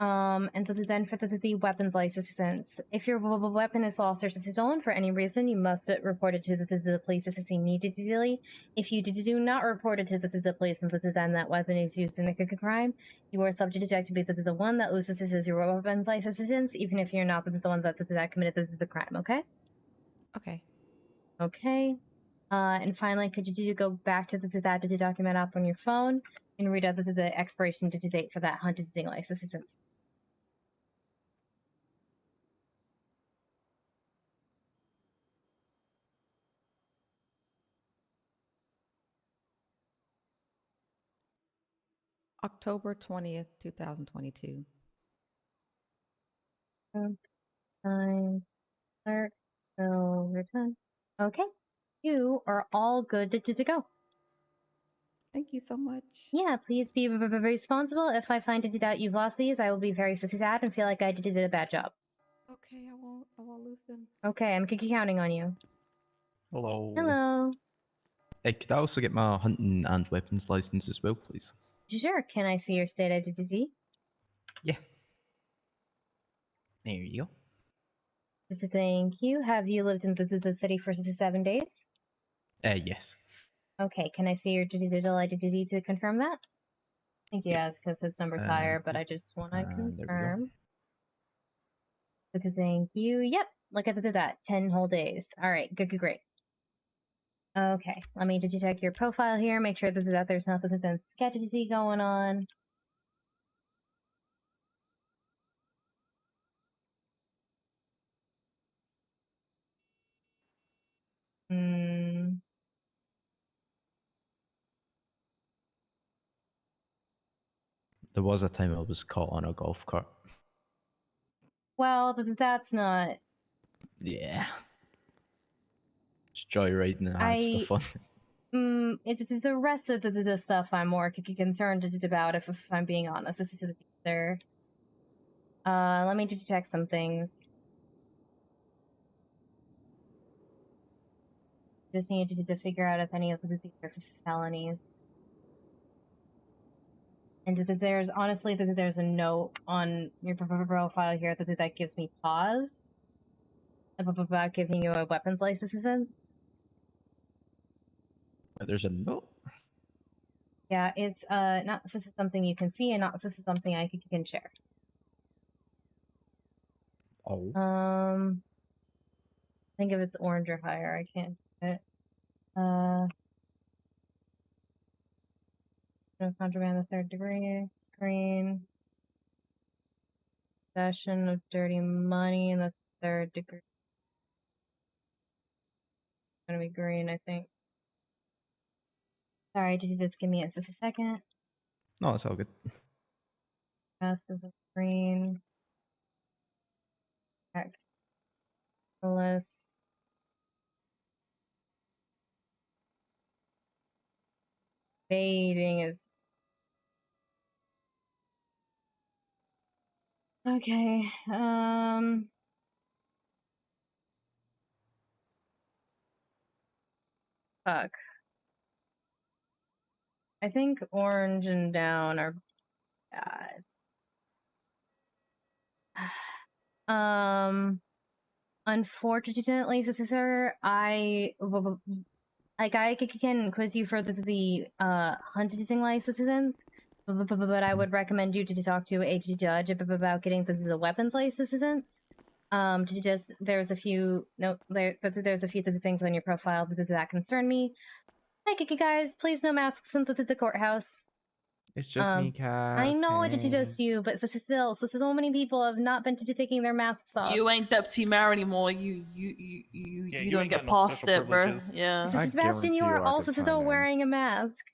Speaker 3: And then for the weapons license, if your weapon is lost or stolen for any reason, you must report it to the police immediately. If you do not report it to the police, and then that weapon is used in a crime, you are subject to be the one that loses your weapons license, even if you're not the one that committed the crime. Okay.
Speaker 5: Okay.
Speaker 3: Okay. And finally, could you go back to that document app on your phone and read out the expiration date for that hunting license?
Speaker 5: October 20th, 2022.
Speaker 3: Signed, clerk, Silverton. Okay. You are all good to go.
Speaker 5: Thank you so much.
Speaker 3: Yeah, please be responsible. If I find out you've lost these, I will be very sad and feel like I did a bad job.
Speaker 5: Okay, I won't lose them.
Speaker 3: Okay, I'm counting on you.
Speaker 8: Hello.
Speaker 3: Hello.
Speaker 8: Hey, could I also get my hunting and weapons license as well, please?
Speaker 3: Sure. Can I see your state identity?
Speaker 8: Yeah. There you go.
Speaker 3: Thank you. Have you lived in the city for 7 days?
Speaker 8: Yes.
Speaker 3: Okay, can I see your digital identity to confirm that? I think yes, because his number's higher, but I just want to confirm. Thank you. Yep, look at that. 10 whole days. All right, good, great. Okay, let me check your profile here, make sure that there's nothing sketchy going on.
Speaker 8: There was a time I was caught on a golf cart.
Speaker 3: Well, that's not...
Speaker 8: Yeah. Just joyriding and had stuff on.
Speaker 3: It's the rest of the stuff I'm more concerned about, if I'm being honest. This is there. Let me just check some things. Just need to figure out if any of these are felonies. And there's honestly there's a note on your profile here that gives me pause about giving you a weapons license.
Speaker 8: There's a note.
Speaker 3: Yeah, it's not this is something you can see, and not this is something I can share.
Speaker 8: Oh.
Speaker 3: Think if it's orange or higher, I can't do it. No contraband in the 3rd degree. Screen. Possession of dirty money in the 3rd degree. It's gonna be green, I think. Sorry, did you just give me just a second?
Speaker 8: No, it's all good.
Speaker 3: Rest is a green. Reckless. Fading is... Okay, fuck. I think orange and down are bad. Unfortunately, sister, I can quiz you for the hunting license, but I would recommend you to talk to a judge about getting the weapons license. There's a few things on your profile that concern me. Hi, Kiki guys. Please no masks in the courthouse.
Speaker 2: It's just me, Cass.
Speaker 3: I know it's
Speaker 2: Hey.
Speaker 3: just you, but this is still so many people have not been taking their masks off.
Speaker 9: You ain't Deputy Mayor anymore. You don't
Speaker 23: ain't
Speaker 9: get
Speaker 23: got no
Speaker 9: past
Speaker 23: special
Speaker 9: it, bro.
Speaker 23: privileges.
Speaker 9: Yeah.
Speaker 3: This is Sebastian, you are also still wearing a mask.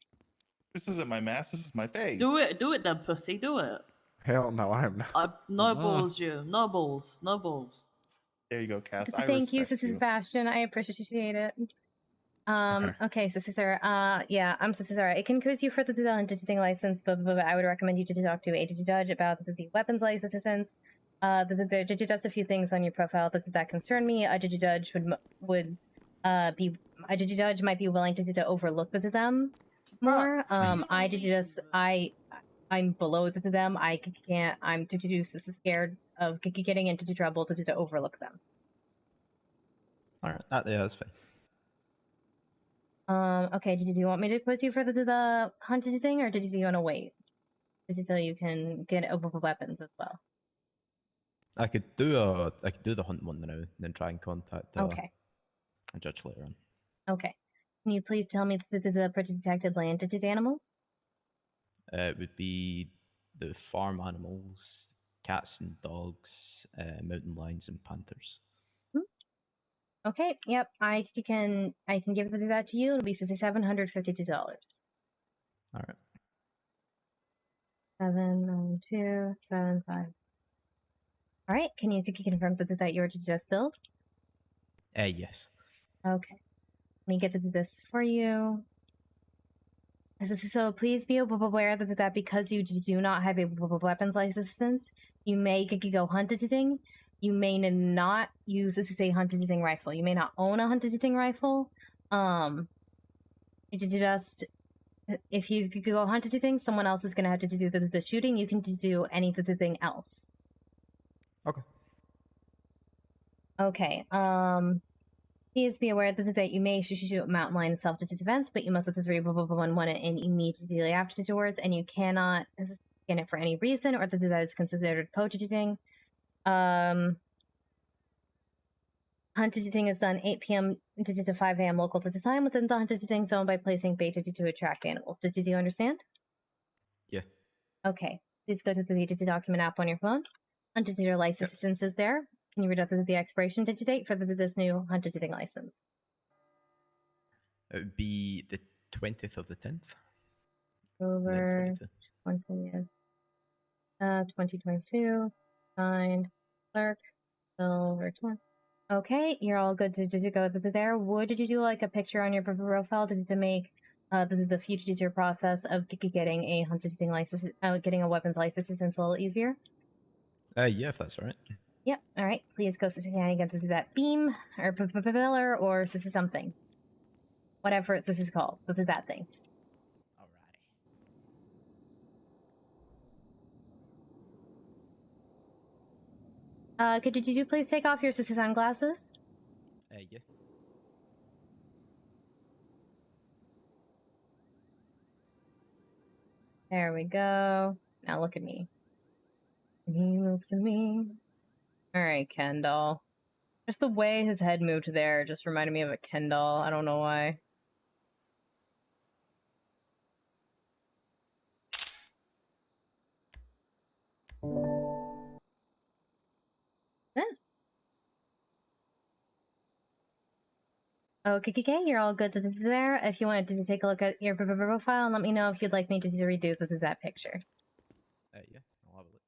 Speaker 23: This isn't my mask. This is my face.
Speaker 9: Do it then, pussy. Do it.
Speaker 2: Hell no, I'm not.
Speaker 9: No balls, you. No balls. No balls.
Speaker 23: There you go, Cass.
Speaker 3: Thank you, Sister Sebastian. I appreciate it. Okay, Sister Sarah. Yeah, I'm Sister Sarah. It can cause you for the hunting license, but I would recommend you to talk to a judge about the weapons license. The judge does a few things on your profile that concern me. A judge might be willing to overlook them more. I'm below them. I can't. I'm too scared of getting into trouble to overlook them.
Speaker 8: All right, that's fine.
Speaker 3: Okay, do you want me to quiz you for the hunted thing, or did you want to wait? Until you can get weapons as well.
Speaker 8: I could do the hunt one now, and then try and contact a judge later on.
Speaker 3: Okay. Can you please tell me the protected land animals?
Speaker 8: It would be the farm animals, cats and dogs, mountain lions and panthers.
Speaker 3: Okay, yep, I can give that to you. It'll be $752.
Speaker 8: All right.
Speaker 3: 79275. All right, can you confirm that you're to just build?
Speaker 8: Yes.
Speaker 3: Okay, let me get this for you. So please be aware that because you do not have a weapons license, you may go hunting. You may not use this as a hunting rifle. You may not own a hunting rifle. If you go hunting, someone else is gonna have to do the shooting. You can do anything else.
Speaker 8: Okay.
Speaker 3: Okay. Please be aware that you may shoot mountain lion in self-defense, but you must let the 311 in immediately afterwards, and you cannot scan it for any reason, or that is considered poaching. Hunting is done 8 p.m. to 5 a.m. local time within the hunting zone by placing bait to attract animals. Did you understand?
Speaker 8: Yeah.
Speaker 3: Okay. Please go to the document app on your phone. Hunting license is there. Can you read out the expiration date for this new hunting license?
Speaker 8: It would be the 20th of the 10th.
Speaker 3: Over 20th. 2022. Signed. Clerk. Silverton. Okay, you're all good to go there. Would you do like a picture on your profile to make the future process of getting a hunting license, getting a weapons license a little easier?
Speaker 8: Yeah, if that's all right.
Speaker 3: Yep. All right. Please go against that beam or pillar or this is something, whatever this is called. This is that thing. Could you please take off your sunglasses?
Speaker 8: Yeah.
Speaker 3: There we go. Now look at me. And he looks at me. All right, Ken doll. Just the way his head moved there just reminded me of a Ken doll. I don't know why. Okay, you're all good there. If you wanted to take a look at your profile and let me know if you'd like me to redo that picture.
Speaker 8: Yeah, I'll have a look.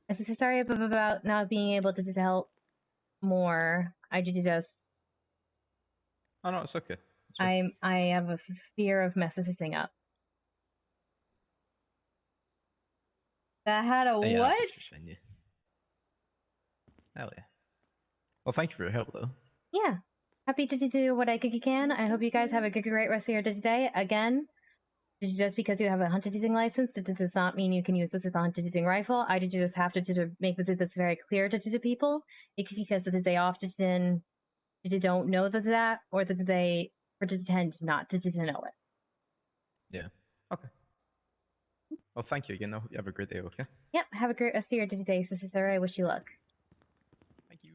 Speaker 3: I'm so sorry about not being able to help more. I just...
Speaker 8: Oh no, it's okay.
Speaker 3: I have a fear of messing this thing up. That had a
Speaker 8: Yeah,
Speaker 3: what?
Speaker 8: Hell yeah. Well, thank you for your help, though.
Speaker 3: Yeah. Happy to do what I can. I hope you guys have a great rest of your day. Again, just because you have a hunting license does not mean you can use this as a hunting rifle. I just have to make this very clear to people, because they often don't know that, or that they pretend not to know it.
Speaker 8: Yeah. Okay. Well, thank you again, though. You have a great day, okay?
Speaker 3: Yep. Have a great rest of your day, Sister Sarah. I wish you luck.
Speaker 8: Thank you.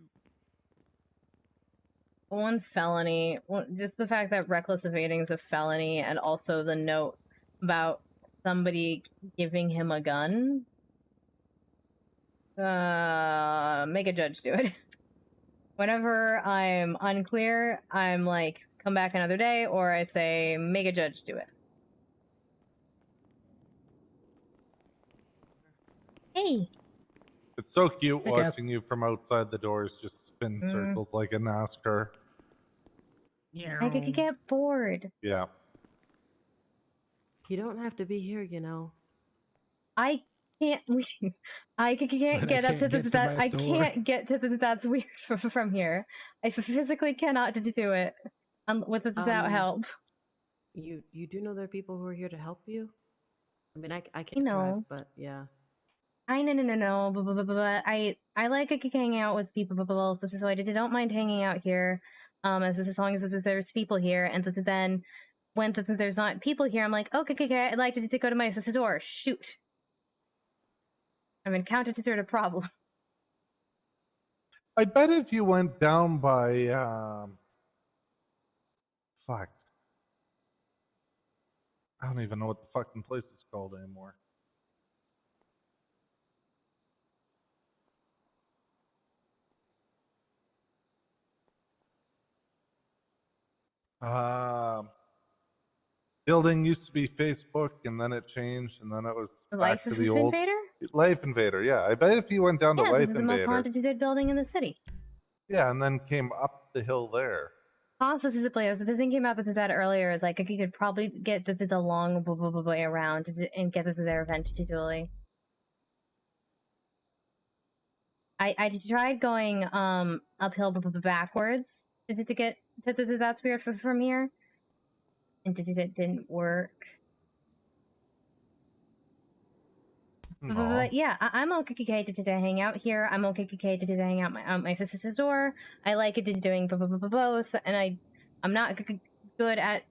Speaker 3: one felony, just the fact that reckless evading is a felony, and also the note about somebody giving him a gun. Make a judge do it. Whenever I'm unclear, I'm like, come back another day, or I say, make a judge do it. Hey.
Speaker 18: It's so cute
Speaker 20: Hey, Cass.
Speaker 18: watching you from outside the doors just spin circles like a NASCAR.
Speaker 3: I could get bored.
Speaker 18: Yeah.
Speaker 17: You don't have to be here, you know.
Speaker 3: I can't. I can't
Speaker 17: But
Speaker 3: get up to
Speaker 17: get to
Speaker 3: that.
Speaker 17: my
Speaker 3: I
Speaker 17: store.
Speaker 3: can't get to that's weird from here. I physically cannot do it without help.
Speaker 17: You do know there are people who are here to help you. I mean, I can't
Speaker 3: You
Speaker 17: drive,
Speaker 3: know.
Speaker 17: but yeah.
Speaker 3: I no. But I like hanging out with people. So I don't mind hanging out here. As long as there's people here, and then when there's not people here, I'm like, okay, I'd like to go to my sister's door. Shoot. I've encountered a problem.
Speaker 18: I bet if you went down by fuck. I don't even know what the fucking place is called anymore. Building used to be Facebook, and then it changed, and then it was back to the old
Speaker 3: Invader?
Speaker 18: Life Invader. Yeah, I bet if you went down to
Speaker 3: Yeah,
Speaker 18: Life
Speaker 3: the most
Speaker 18: Invader,
Speaker 3: haunted building in the city.
Speaker 18: yeah, and then came up the hill there.
Speaker 3: Also, this is a play. I was thinking about that earlier. Is like you could probably get the long way around and get to there eventually. I tried going uphill backwards to get to that's weird from here, and it didn't work. But yeah, I'm okay to hang out here. I'm okay to hang out my sister's door. I like it doing both, and I'm not good at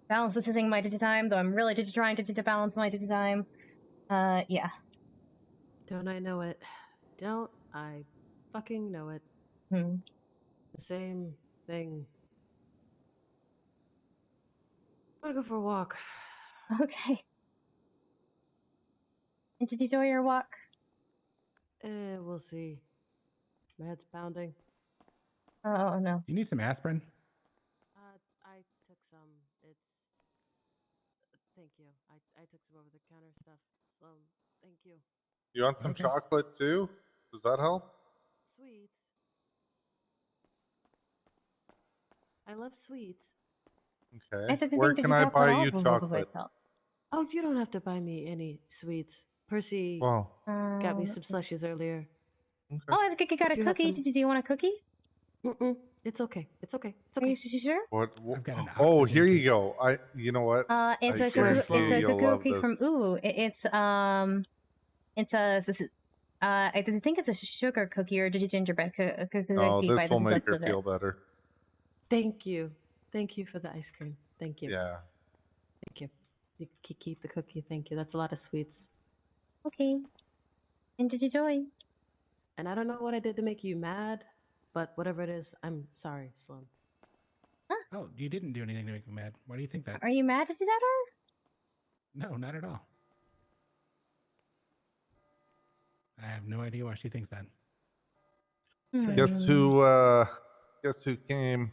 Speaker 3: balancing my time, though I'm really trying to balance my time. Yeah.
Speaker 17: Don't I know it? Don't I fucking know it?
Speaker 3: The
Speaker 17: same thing. I'm gonna go for a walk.
Speaker 3: Okay. And did you enjoy your walk?
Speaker 17: We'll see. My head's pounding.
Speaker 3: Oh no.
Speaker 7: You need some aspirin?
Speaker 17: I took some. It's. Thank you. I took some over the counter stuff. So, thank you.
Speaker 18: You want some
Speaker 7: Okay.
Speaker 18: chocolate too? Does that help?
Speaker 17: Sweets. I love sweets.
Speaker 18: Okay. Where can I buy you chocolate?
Speaker 17: Oh, you don't have to buy me any sweets. Percy
Speaker 18: Well,
Speaker 17: got me some slushies earlier.
Speaker 3: Oh, I think I got a
Speaker 17: You had
Speaker 3: cookie.
Speaker 17: some-
Speaker 3: Do you want a cookie?
Speaker 17: It's okay. It's okay. It's
Speaker 3: Are
Speaker 17: okay.
Speaker 3: you sure?
Speaker 18: What?
Speaker 7: I've got an
Speaker 18: Oh,
Speaker 7: oxygen
Speaker 18: here you go. You know what?
Speaker 3: It's
Speaker 18: I
Speaker 3: a
Speaker 18: guarantee you'll love
Speaker 3: cookie from
Speaker 18: this.
Speaker 3: it's I think it's a sugar cookie or gingerbread cookie.
Speaker 18: Oh,
Speaker 3: by
Speaker 18: this will
Speaker 3: the
Speaker 18: make
Speaker 3: looks
Speaker 18: her
Speaker 3: of it.
Speaker 18: feel better.
Speaker 17: Thank you. Thank you for the ice cream. Thank you.
Speaker 18: Yeah.
Speaker 17: Thank you. You can keep the cookie. Thank you. That's a lot of sweets.
Speaker 3: Okay. And did you enjoy?
Speaker 17: And I don't know what I did to make you mad, but whatever it is, I'm sorry, Sloan.
Speaker 7: Oh, you didn't do anything to make me mad. Why do you think that?
Speaker 3: Are you mad at her?
Speaker 7: No, not at all. I have no idea why she thinks that.
Speaker 18: Guess who came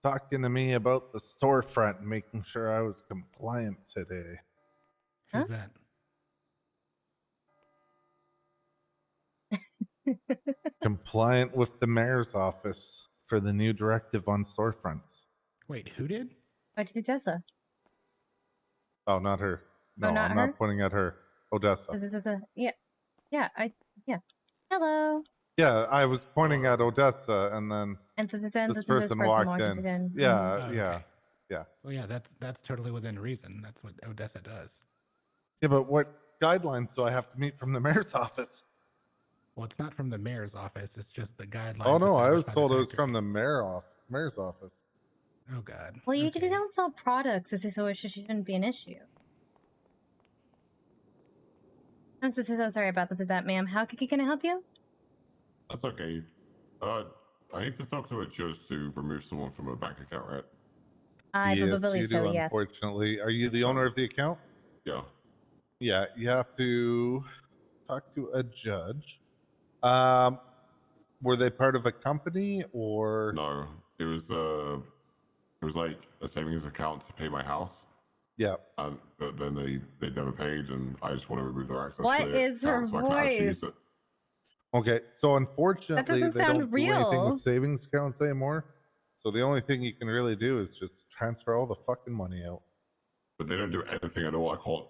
Speaker 18: talking to me about the storefront and making sure I was compliant today?
Speaker 7: Who's that?
Speaker 18: Compliant with the mayor's office for the new directive on storefronts.
Speaker 7: Wait, who did?
Speaker 3: Oh, did Odessa?
Speaker 18: Oh, not her. No,
Speaker 3: not
Speaker 18: I'm
Speaker 3: her?
Speaker 18: not pointing at her. Odessa.
Speaker 3: Yeah. Yeah. Hello.
Speaker 18: Yeah, I was pointing at Odessa, and then
Speaker 3: And then
Speaker 18: this person walked in.
Speaker 3: in.
Speaker 18: Yeah,
Speaker 7: Oh,
Speaker 18: yeah,
Speaker 7: okay.
Speaker 18: yeah.
Speaker 7: Well, yeah, that's totally within reason. That's what Odessa does.
Speaker 18: Yeah, but what guidelines do I have to meet from the mayor's office?
Speaker 7: Well, it's not from the mayor's office. It's just the guidelines.
Speaker 18: Oh no, I
Speaker 7: established
Speaker 18: was
Speaker 7: by the
Speaker 18: told it was
Speaker 7: factory.
Speaker 18: from the mayor's office.
Speaker 7: Oh God.
Speaker 3: Well, you just don't sell products, so it shouldn't be an issue. I'm so sorry about that, ma'am. How can I help you?
Speaker 11: That's okay.
Speaker 10: I need to talk to a judge to remove someone from a bank account, right?
Speaker 3: I
Speaker 18: Yes,
Speaker 3: believe
Speaker 18: you
Speaker 3: so,
Speaker 18: do,
Speaker 3: yes.
Speaker 18: unfortunately. Are you the owner of the account?
Speaker 10: Yeah.
Speaker 18: Yeah, you have to talk to a judge. Were they part of a company or?
Speaker 10: No, it was like a savings account to pay my house.
Speaker 18: Yeah.
Speaker 10: But then they never paid, and I just want to remove their access
Speaker 3: What
Speaker 10: to the
Speaker 3: is her
Speaker 10: account so I can actually use it.
Speaker 3: voice?
Speaker 18: Okay, so unfortunately,
Speaker 3: doesn't
Speaker 18: they
Speaker 3: sound
Speaker 18: don't do anything
Speaker 3: real.
Speaker 18: with savings accounts anymore. So the only thing you can really do is just transfer all the fucking money out.
Speaker 10: But they don't do anything at all. I can't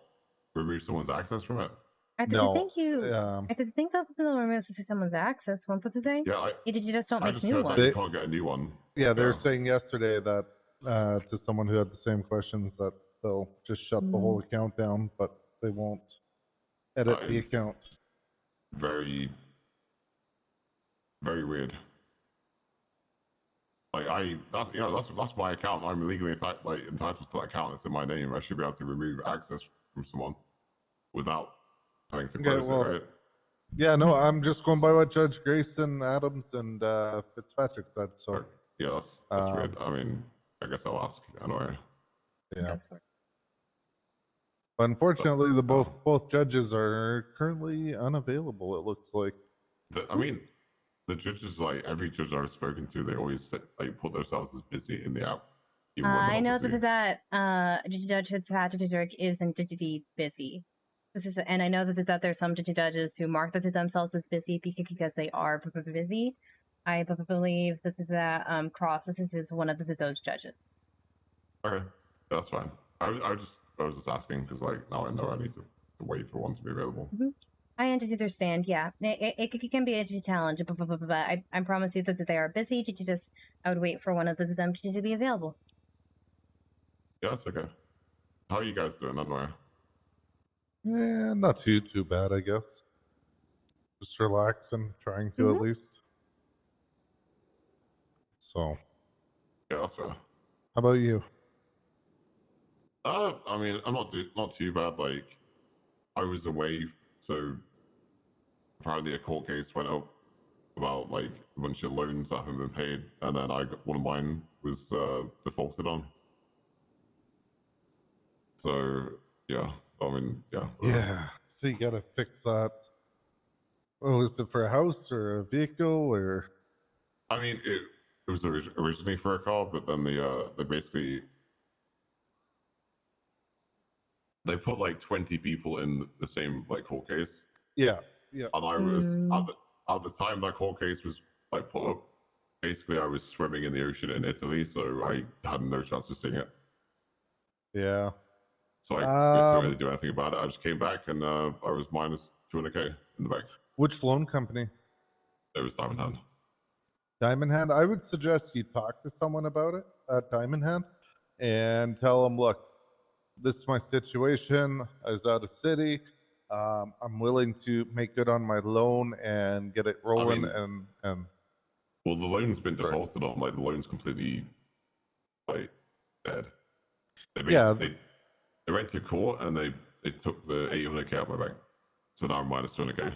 Speaker 10: remove someone's access from it.
Speaker 3: I think that's the removes someone's access, won't that the thing?
Speaker 10: Yeah,
Speaker 3: You just don't
Speaker 10: I
Speaker 3: make
Speaker 10: just
Speaker 3: new
Speaker 10: heard
Speaker 3: ones.
Speaker 10: that you can't get a new one.
Speaker 18: Yeah, they were saying yesterday that to someone who had the same questions that they'll just shut the whole account down, but they won't edit
Speaker 10: That
Speaker 18: the
Speaker 10: is
Speaker 18: account.
Speaker 10: Very, very weird. Like that's my account. I'm legally entitled to that account. It's in my name. I should be able to remove access from someone without having to close it, right?
Speaker 18: Yeah, no, I'm just going by what Judge Grayson, Adams, and Fitzpatrick said. So
Speaker 10: yeah, that's weird. I mean, I guess I'll ask anyway.
Speaker 18: Yeah. But unfortunately, the both judges are currently unavailable. It looks like.
Speaker 10: I mean, the judges, like every judge I've spoken to, they always put themselves as busy in the app. Even when they're
Speaker 3: I
Speaker 10: not
Speaker 3: know
Speaker 10: busy.
Speaker 3: that Judge Fitzpatrick is indeed busy. And I know that there's some judges who mark themselves as busy because they are busy. I believe that Cross is one of those judges.
Speaker 10: Okay, that's fine. I was just asking because now I know I need to wait for one to be available.
Speaker 3: I understand. Yeah, it can be a challenge, but I promise you that they are busy. I would wait for one of them to be available.
Speaker 10: Yeah, that's okay. How are you guys doing, anyway?
Speaker 18: Yeah, not too bad, I guess. Just relaxing, trying to at least. So.
Speaker 10: Yeah, that's fair.
Speaker 18: How about you?
Speaker 10: I mean, I'm not too bad. Like, I was away, so apparently a court case went up about like a bunch of loans that haven't been paid, and then one of mine was defaulted on. So yeah, I mean, yeah.
Speaker 18: Yeah. So you gotta fix that. Oh, is it for a house or a vehicle or?
Speaker 10: I mean, it was originally for a car, but then they basically they put like 20 people in the same court case.
Speaker 18: Yeah. Yeah.
Speaker 10: And I was at the time that court case was put up. Basically, I was swimming in the ocean in Italy, so I had no chance of seeing it.
Speaker 18: Yeah.
Speaker 10: So I couldn't really do anything about it. I just came back and I was minus 200k in the bank.
Speaker 18: Which loan company?
Speaker 10: It was Diamond Hand.
Speaker 18: Diamond Hand. I would suggest you talk to someone about it at Diamond Hand and tell them, look, this is my situation. I was out of city. I'm willing to make good on my loan and get it rolling. And
Speaker 10: well, the loan's been defaulted on. Like the loan's completely dead. They went to court and they took the 800k out of my bank. So now I'm minus 200k.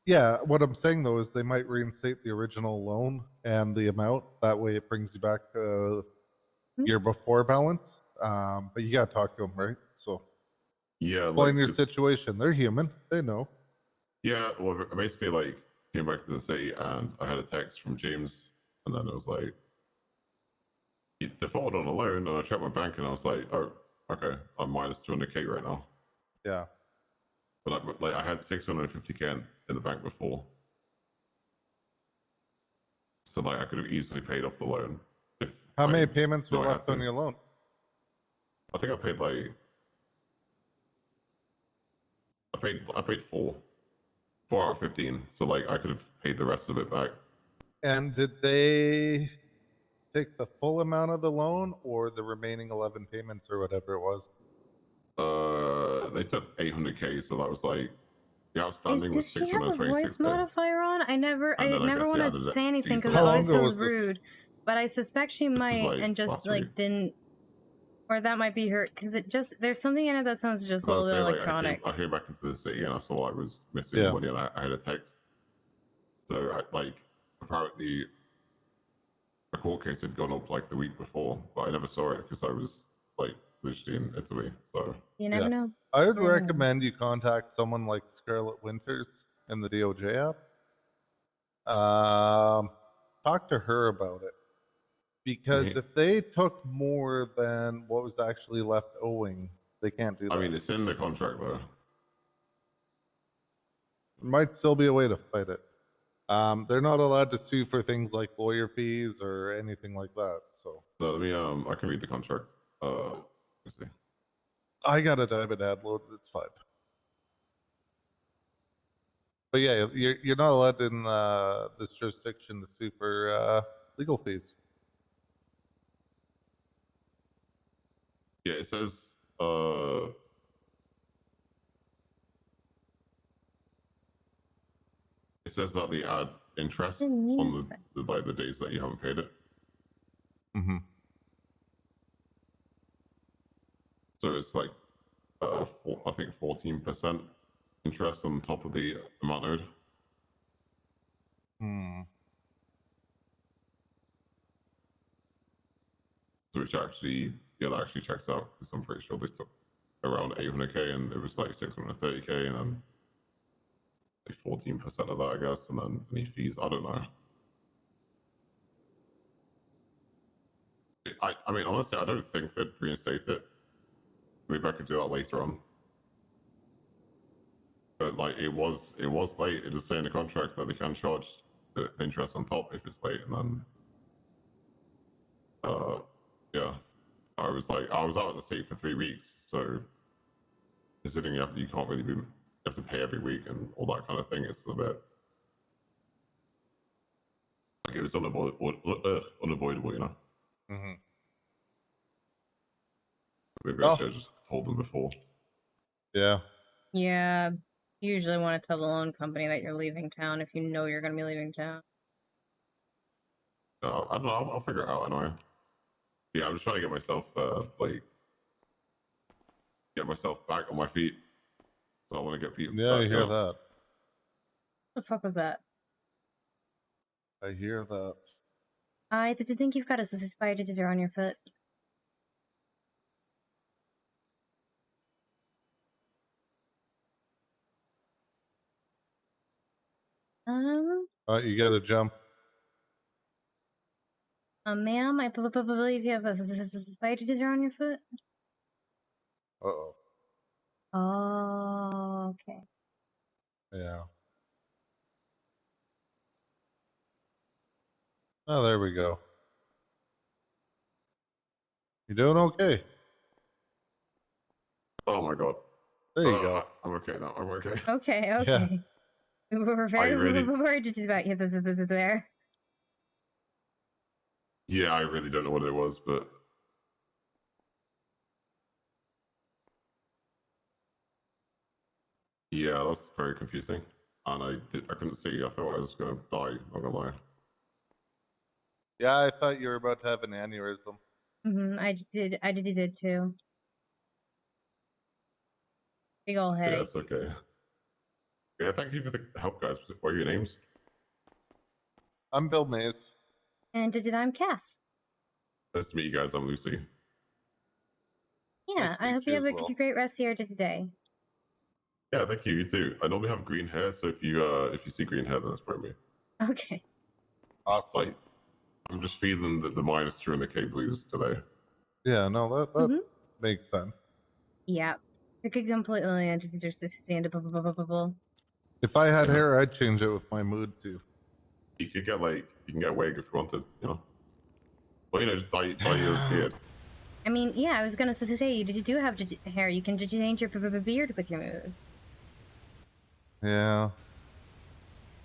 Speaker 18: Yeah, what I'm saying though is they might reinstate the original loan and the amount. That way it brings you back year before balance. But you gotta talk to them, right? So
Speaker 10: yeah,
Speaker 18: explain your situation. They're human. They know.
Speaker 10: Yeah, well, I basically came back to the city and I had a text from James, and then it was like, he defaulted on a loan, and I checked my bank and I was like, oh, okay, I'm minus 200k right now.
Speaker 18: Yeah.
Speaker 10: But I had 650k in the bank before. So I could have easily paid off the loan.
Speaker 18: How many payments were left on your loan?
Speaker 10: I think I paid I paid 4 out of 15. So I could have paid the rest of it back.
Speaker 18: And did they take the full amount of the loan or the remaining 11 payments or whatever it was?
Speaker 10: They took 800k, so that was the outstanding
Speaker 3: Does
Speaker 10: was
Speaker 3: she have a
Speaker 10: 626k.
Speaker 3: voice modifier on? I never want to say anything because it
Speaker 18: How
Speaker 3: always
Speaker 18: long ago
Speaker 3: feels
Speaker 18: was this?
Speaker 3: rude. But I suspect she might and just
Speaker 10: last week.
Speaker 3: didn't, or that might be her because there's something in it that sounds just a little bit electronic.
Speaker 10: I came back into the city and I saw I was missing money and I had a text. So apparently a court case had gone up like the week before, but I never saw it because I was like literally in Italy. So
Speaker 3: You never know.
Speaker 18: I would
Speaker 3: You never know.
Speaker 18: recommend you contact someone like Scarlet Winters in the DOJ app. Talk to her about it. Because
Speaker 10: Right.
Speaker 18: if they took more than what was actually left owing, they can't do that.
Speaker 10: I mean, it's in the contract though.
Speaker 18: There might still be a way to fight it. They're not allowed to sue for things like lawyer fees or anything like that. So
Speaker 10: Let me I can read the contract. Let's see.
Speaker 18: I got a diamond ad loads. It's fine. But yeah, you're not allowed in this jurisdiction to sue for legal fees.
Speaker 10: Yeah, it says that they add interest on the like the days that you haven't paid it.
Speaker 18: Mm-hmm.
Speaker 10: So it's like I think 14% interest on top of the amount owed. So which actually, yeah, that actually checks out because I'm pretty sure they took around 800k and it was like 630k and then like 14% of that, I guess, and then any fees. I don't know. I mean, honestly, I don't think they'd reinstate it. Maybe I could do that later on. But like, it was late. It does say in the contract that they can charge the interest on top if it's late, and then, yeah, I was out of the state for 3 weeks, so considering you can't really you have to pay every week and all that kind of thing, it's a bit like it was unavoidable, you know.
Speaker 18: Mm-hmm.
Speaker 10: Maybe I should have just told them before.
Speaker 18: Yeah.
Speaker 3: Yeah. You usually want to tell the loan company that you're leaving town if you know you're going to be leaving town.
Speaker 10: I don't know. I'll figure it out anyway. Yeah, I'm just trying to get myself back on my feet. So I want to get people.
Speaker 18: Yeah, I
Speaker 10: back
Speaker 18: hear
Speaker 10: out.
Speaker 18: that.
Speaker 3: What the fuck was that?
Speaker 18: I hear that.
Speaker 3: I think you've got a spider on your foot.
Speaker 18: You gotta jump.
Speaker 3: Ma'am, I believe you have a spider on your foot.
Speaker 18: Uh-oh.
Speaker 3: Oh, okay.
Speaker 18: Yeah. Oh, there we go. You doing okay?
Speaker 10: Oh my god.
Speaker 18: There you go.
Speaker 10: I'm okay now. I'm okay.
Speaker 3: Okay,
Speaker 18: Yeah.
Speaker 3: okay. We were very
Speaker 10: really-
Speaker 3: worried about you there.
Speaker 10: Yeah, I really don't know what it was, but yeah, that's very confusing. And I couldn't see. I thought I was gonna die. Not gonna lie.
Speaker 18: Yeah, I thought you were about to have an aneurysm.
Speaker 3: I did too. Big ol'
Speaker 10: Yeah,
Speaker 3: headache.
Speaker 10: it's okay. Yeah, thank you for the help, guys. What are your names?
Speaker 18: I'm Bill Mays.
Speaker 3: And I'm Cass.
Speaker 10: Nice to meet you guys. I'm Lucy.
Speaker 3: Yeah, I hope you have a great rest here today.
Speaker 10: Yeah, thank you. You too. I normally have green hair, so if you see green hair, then that's probably me.
Speaker 3: Okay.
Speaker 18: Awesome.
Speaker 10: Like, I'm just feeling the minus 200k blues today.
Speaker 18: Yeah, no, that makes sense.
Speaker 3: Yeah. I could completely understand.
Speaker 18: If I had hair, I'd change it with my mood too.
Speaker 10: You could get you can get a wig if you wanted, you know. Well, you know, just dye your beard.
Speaker 3: I mean, yeah, I was gonna say, you do have hair. You can change your beard with your mood.
Speaker 18: Yeah.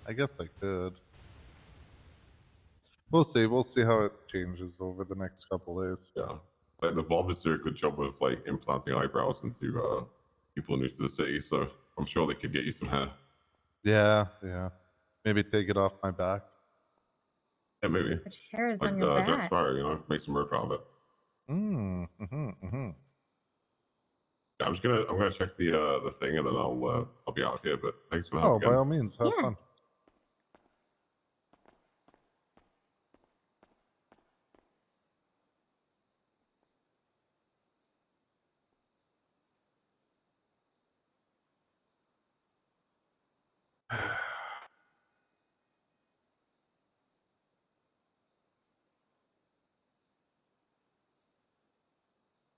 Speaker 18: I guess I could. We'll see. We'll see how it changes over the next couple days.
Speaker 10: Yeah. Like the barbers do a good job of like implanting eyebrows into people new to the city, so I'm sure they could get you some hair.
Speaker 18: Yeah, yeah. Maybe take it off my back.
Speaker 10: Yeah, maybe.
Speaker 3: Which hair is
Speaker 10: like
Speaker 3: on your
Speaker 10: Jack
Speaker 3: back?
Speaker 10: Sparrow, you know, make some rope out of it. Yeah, I'm gonna check the thing and then I'll be out of here. But thanks for the help.
Speaker 18: Oh,
Speaker 10: again.
Speaker 18: by all means, have fun.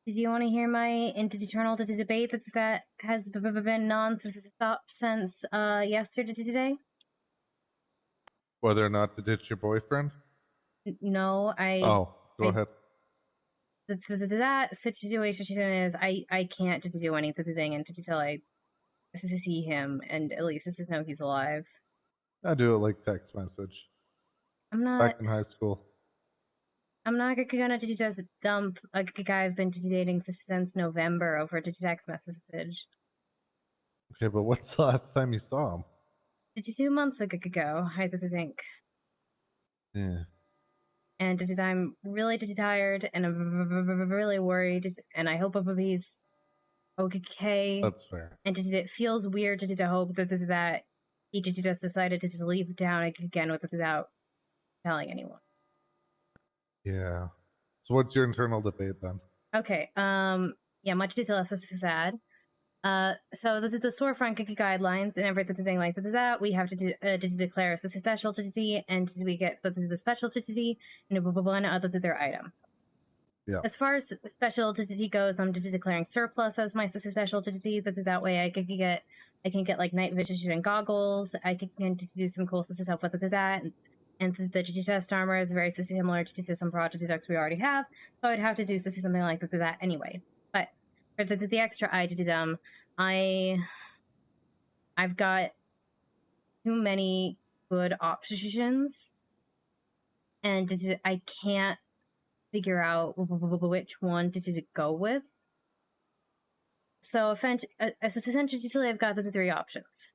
Speaker 3: Did you want to hear my internal debate that has been non-stop since yesterday today?
Speaker 18: Whether or not to ditch your boyfriend?
Speaker 3: No,
Speaker 18: Oh, go ahead.
Speaker 3: That situation is I can't do anything until I see him and at least know he's alive.
Speaker 18: I do it like text message.
Speaker 3: I'm not.
Speaker 18: Back in high school.
Speaker 3: I'm not gonna just dump a guy I've been dating since November over to text message.
Speaker 18: Okay, but what's the last time you saw him?
Speaker 3: 2 months ago, I think.
Speaker 18: Yeah.
Speaker 3: And I'm really tired and I'm really worried and I hope he's okay.
Speaker 18: That's fair.
Speaker 3: And it feels weird to hope that he just decided to leave town again without telling anyone.
Speaker 18: Yeah. So what's your internal debate then?
Speaker 3: Okay. Yeah, much detail. This is sad. So the storefront guidelines and everything like that, we have to declare this a specialty, and we get the specialty and one other to their item.
Speaker 18: Yeah.
Speaker 3: As far as specialty goes, I'm just declaring surplus as my specialty. That way, I can get like night vision and goggles. I can do some cool stuff with that. And the chest armor is very similar to some project decks we already have, so I'd have to do something like that anyway. But for the extra item, I've got too many good options, and I can't figure out which one to go with. So essentially, I've got the 3 options.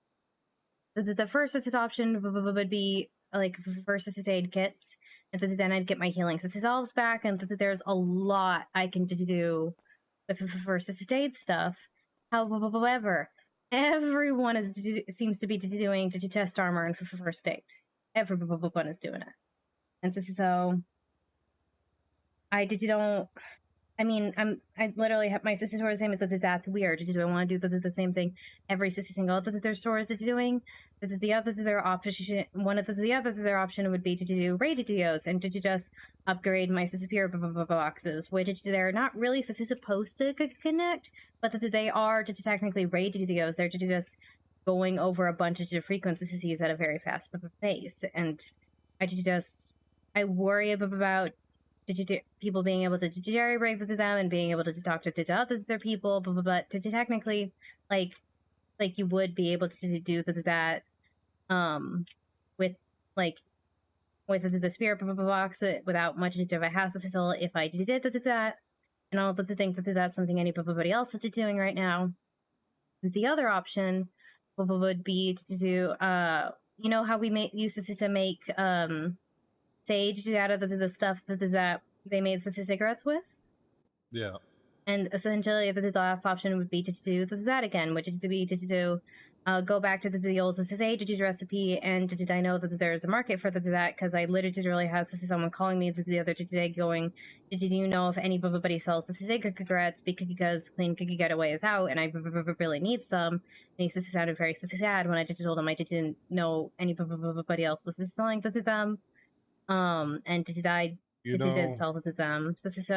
Speaker 3: The first option would be like first aid kits, and then I'd get my healing selves back, and there's a lot I can do with first aid stuff. However, everyone seems to be doing chest armor and first aid. Everyone is doing it, and so I don't. I mean, I literally have my sister's store saying that's weird. Do I want to do the same thing every single that their store is doing? The other option, the other option would be to do radios and to just upgrade my superior boxes, which they're not really supposed to connect, but that they are technically radios. They're just going over a bunch of frequencies at a very fast pace, and I worry about people being able to jerry-rig to them and being able to talk to other people, but to technically, like you would be able to do that, with the spirit box without much of a hassle if I did that. And I don't think that that's something anybody else is doing right now. The other option would be to do, you know how we use this to make sage out of the stuff that they made cigarettes with?
Speaker 18: Yeah.
Speaker 3: And essentially, the last option would be to do that again, which is to go back to the old sage recipe, and I know that there's a market for that, because I literally had someone calling me the other day going, did you know if anybody sells the cigarettes, because Clean Cookie Getaway is out, and I really need some. And he sounded very sad when I just told him I didn't know anybody else was selling them. And I didn't sell it to them.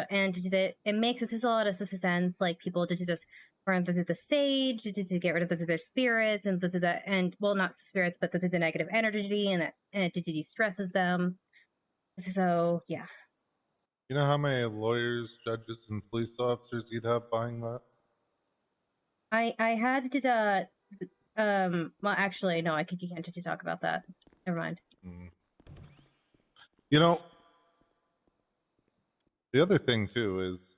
Speaker 3: And it makes a lot of sense. Like people to just burn the sage to get rid of their spirits and well, not spirits, but the negative energy, and it de-stresses them. So yeah.
Speaker 18: You know how many lawyers, judges, and police officers you'd have buying that?
Speaker 3: I had to well, actually no, I can't talk about that. Never mind.
Speaker 18: You know, the other thing too is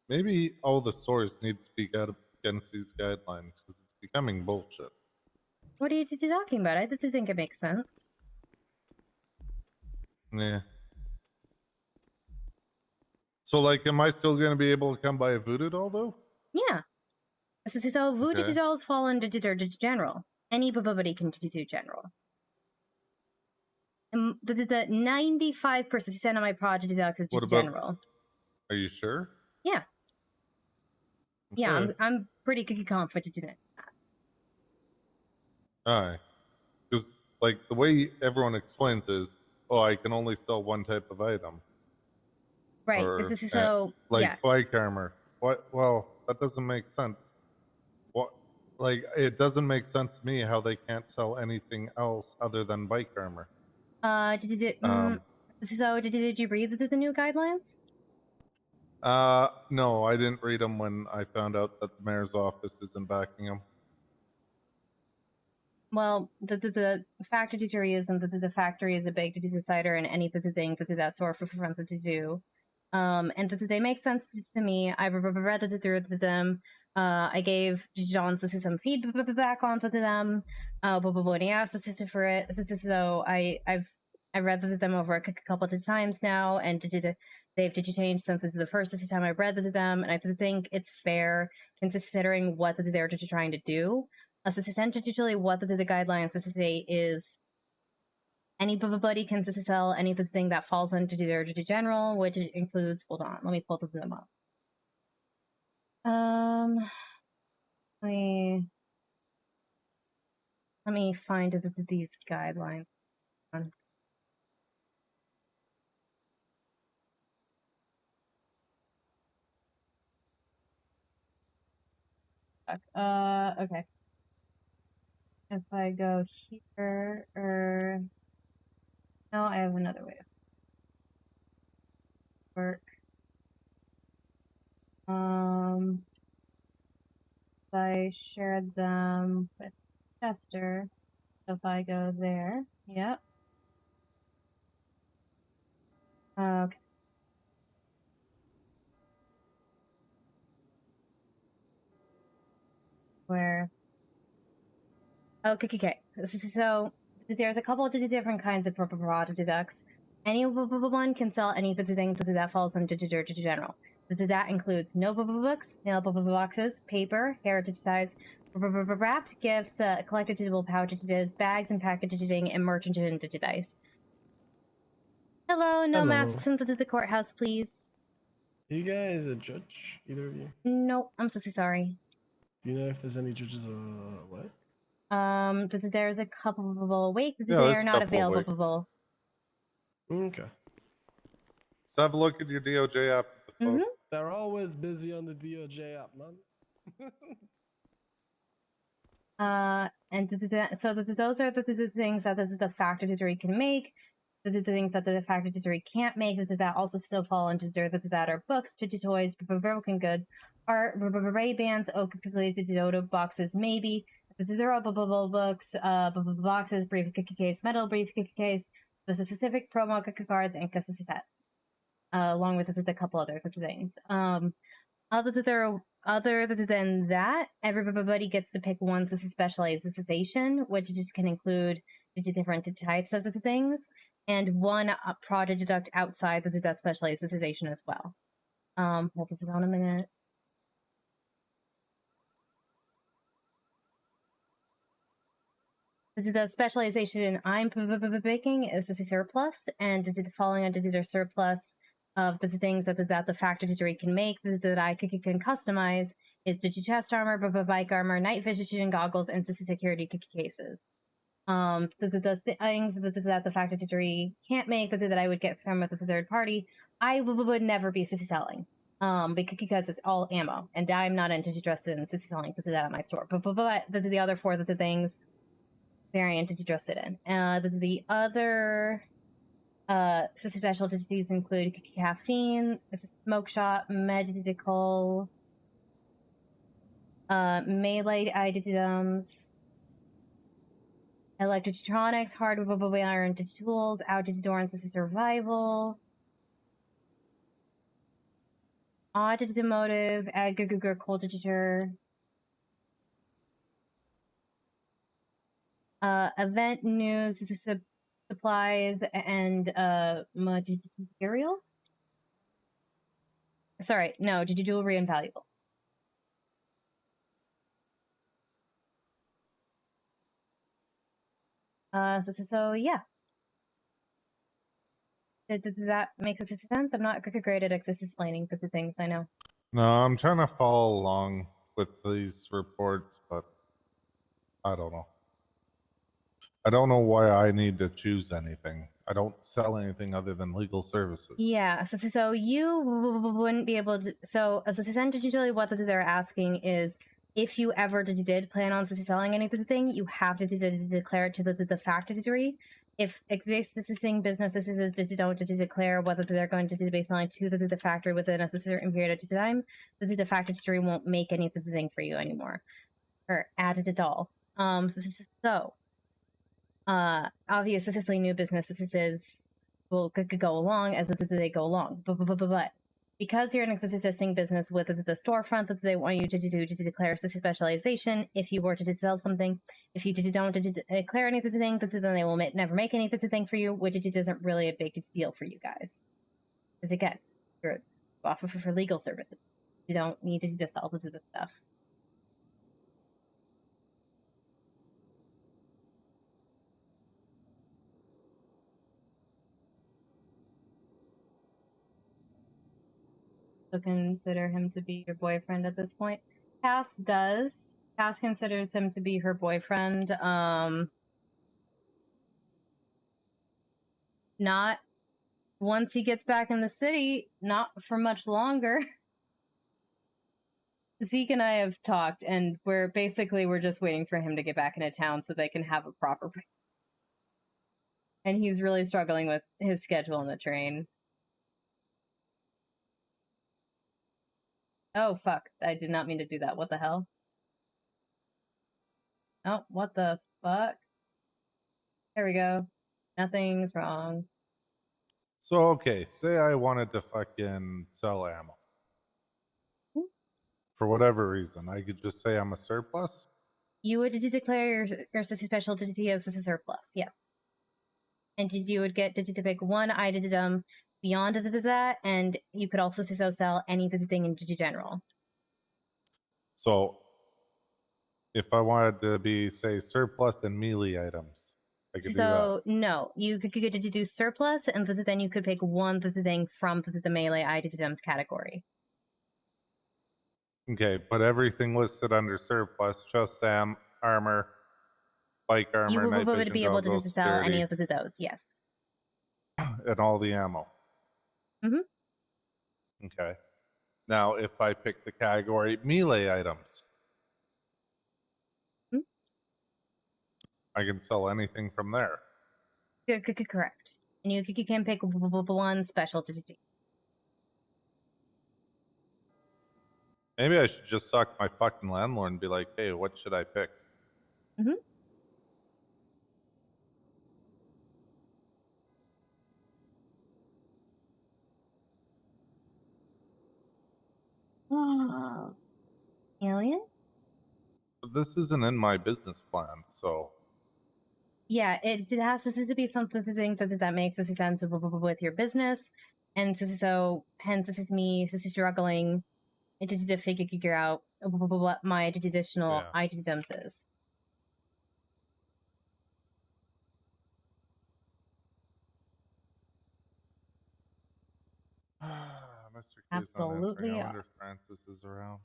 Speaker 18: maybe all the stores need to speak out against these guidelines, because it's becoming bullshit.
Speaker 3: What are you talking about? I didn't think it makes sense.
Speaker 18: Yeah. So, like, am I still going to be able to come by a voodoo doll, though?
Speaker 3: Yeah. So voodoo
Speaker 18: Okay.
Speaker 3: dolls fall into general. Anybody can do general. And the 95% of my project deducts is
Speaker 18: What
Speaker 3: just
Speaker 18: about-
Speaker 3: general.
Speaker 18: Are you sure?
Speaker 3: Yeah. Yeah,
Speaker 18: Okay.
Speaker 3: I'm pretty confident in it.
Speaker 18: Alright. Because, like, the way everyone explains is, oh, I can only sell one type of item.
Speaker 3: Right.
Speaker 18: Or,
Speaker 3: This is so
Speaker 18: like
Speaker 3: yeah.
Speaker 18: bike armor. What? Well, that doesn't make sense. What? Like, it doesn't make sense to me how they can't sell anything else other than bike armor.
Speaker 3: Did you read the new guidelines?
Speaker 18: No, I didn't read them when I found out that the mayor's office isn't backing them.
Speaker 3: Well, the factory isn't the factory is a big decider and any thing that sort of friends to do. And they make sense to me. I read it through them. I gave John some feedback on to them. But when he asked us for it, so I read them over a couple of times now, and they've changed since the first time I read them, and I think it's fair considering what they're trying to do. Essentially, what the guidelines say is anybody can sell anything that falls under the general, which includes. Hold on, let me pull them up. Let me find these guidelines. Okay. If I go here, no, I have another way to work. I shared them with Chester. So if I go there, yep. Okay. Where? Okay. So there's a couple of different kinds of product deducts. Any one can sell anything that falls under general. That includes notebooks, mail boxes, paper, heritage size, wrapped gifts, collected digital pouches, bags and packaging, and merchandise. Hello, no masks into the courthouse, please.
Speaker 11: Are you guys a judge? Either of you?
Speaker 3: No, I'm so sorry.
Speaker 11: Do you know if there's any judges or what?
Speaker 3: There's a couple. Wait,
Speaker 18: Yeah,
Speaker 3: they
Speaker 18: there's
Speaker 3: are
Speaker 18: a
Speaker 3: not
Speaker 18: couple of
Speaker 3: available.
Speaker 11: Okay.
Speaker 18: Let's have a look at your DOJ app.
Speaker 11: They're always busy on the DOJ app, man.
Speaker 3: And those are the things that the factory can make. The things that the factory can't make. That also still fall into that are books, toys, broken goods, art, Ray-Bans, oak boxes, maybe. There are books, boxes, briefcase, metal briefcase, the specific promo cards, and cassettes, along with a couple other things. Other than that, everybody gets to pick one specialization, which just can include the different types of the things, and one project deduct outside that specialization as well. Hold this on a minute. The specialization I'm picking is the surplus, and falling under the surplus of the things that the factory can make that I can customize is the chest armor, bike armor, night vision goggles, and security cases. The things that the factory can't make that I would get from a third party, I would never be selling. Because it's all ammo, and I'm not interested in selling that at my store. But the other four the things variant interested in. The other specialties include caffeine, smoke shot, medical, melee items, electronics, hardware, iron tools, outdoor and survival, automotive, agriculture, event news, supplies, and materials. Sorry, no, jewelry and valuables. So yeah. Does that make sense? I'm not great at explaining the things, I know.
Speaker 18: No, I'm trying to follow along with these reports, but I don't know. I don't know why I need to choose anything. I don't sell anything other than legal services.
Speaker 3: Yeah, so you wouldn't be able to. So, as essentially what they're asking is, if you ever did plan on selling anything, you have to declare it to the factory. If existing businesses don't declare whether they're going to be selling to the factory within a certain period of time, the factory won't make anything for you anymore, or add it at all. Obviously, new businesses will go along as they go along, but because you're an existing business with the storefront that they want you to declare specialization, if you were to sell something, if you don't declare anything, then they will never make anything for you, which isn't really a big deal for you guys. Because again, you're offer for legal services. You don't need to just sell the stuff. So consider him to be your boyfriend at this point. Cass does. Cass considers him to be her boyfriend. Not once he gets back in the city, not for much longer. Zeke and I have talked, and we're just waiting for him to get back into town so they can have a proper break. And he's really struggling with his schedule on the train. Oh, fuck. I did not mean to do that. What the hell? Oh, what the fuck? There we go. Nothing's wrong.
Speaker 18: So, okay, say I wanted to fucking sell ammo. For whatever reason, I could just say I'm a surplus?
Speaker 3: You would declare your specialty as a surplus, yes. And you would get to pick one item beyond that, and you could also sell anything in general.
Speaker 18: So, if I wanted to be, say, surplus and melee items, I could do that.
Speaker 3: No, you could get to do surplus, and then you could pick one thing from the melee items category.
Speaker 18: Okay, but everything listed under surplus, just armor, bike armor,
Speaker 3: You
Speaker 18: night
Speaker 3: would
Speaker 18: vision
Speaker 3: be able
Speaker 18: goggles,
Speaker 3: to sell any
Speaker 18: security,
Speaker 3: of those, yes.
Speaker 18: and all the ammo.
Speaker 3: Mm-hmm.
Speaker 18: Okay. Now, if I pick the category melee items, I can sell anything from there.
Speaker 3: Correct. And you can pick one specialty.
Speaker 18: Maybe I should just suck my fucking landlord and be like, hey, what should I pick?
Speaker 3: Mm-hmm. Oh. Alien?
Speaker 18: But this isn't in my business plan, so...
Speaker 3: Yeah, it has to be something that makes sense with your business, and so hence this is me struggling to figure out what my additional items is.
Speaker 18: Mr. K's
Speaker 3: Absolutely.
Speaker 18: not answering. I wonder if Francis is around.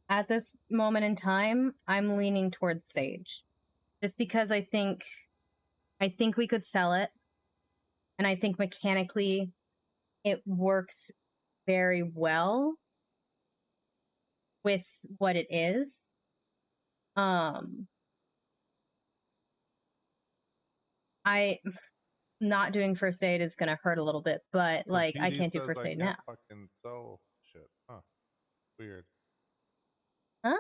Speaker 3: At this moment in time, I'm leaning towards Sage. Just because I think we could sell it. And I think mechanically it works very well with what it is. Not doing first aid is gonna hurt a little bit, but
Speaker 18: So
Speaker 3: like I
Speaker 18: PD
Speaker 3: can't do
Speaker 18: says
Speaker 3: first
Speaker 18: I
Speaker 3: aid
Speaker 18: can't
Speaker 3: now.
Speaker 18: fucking sell shit. Huh. Weird.
Speaker 3: Huh?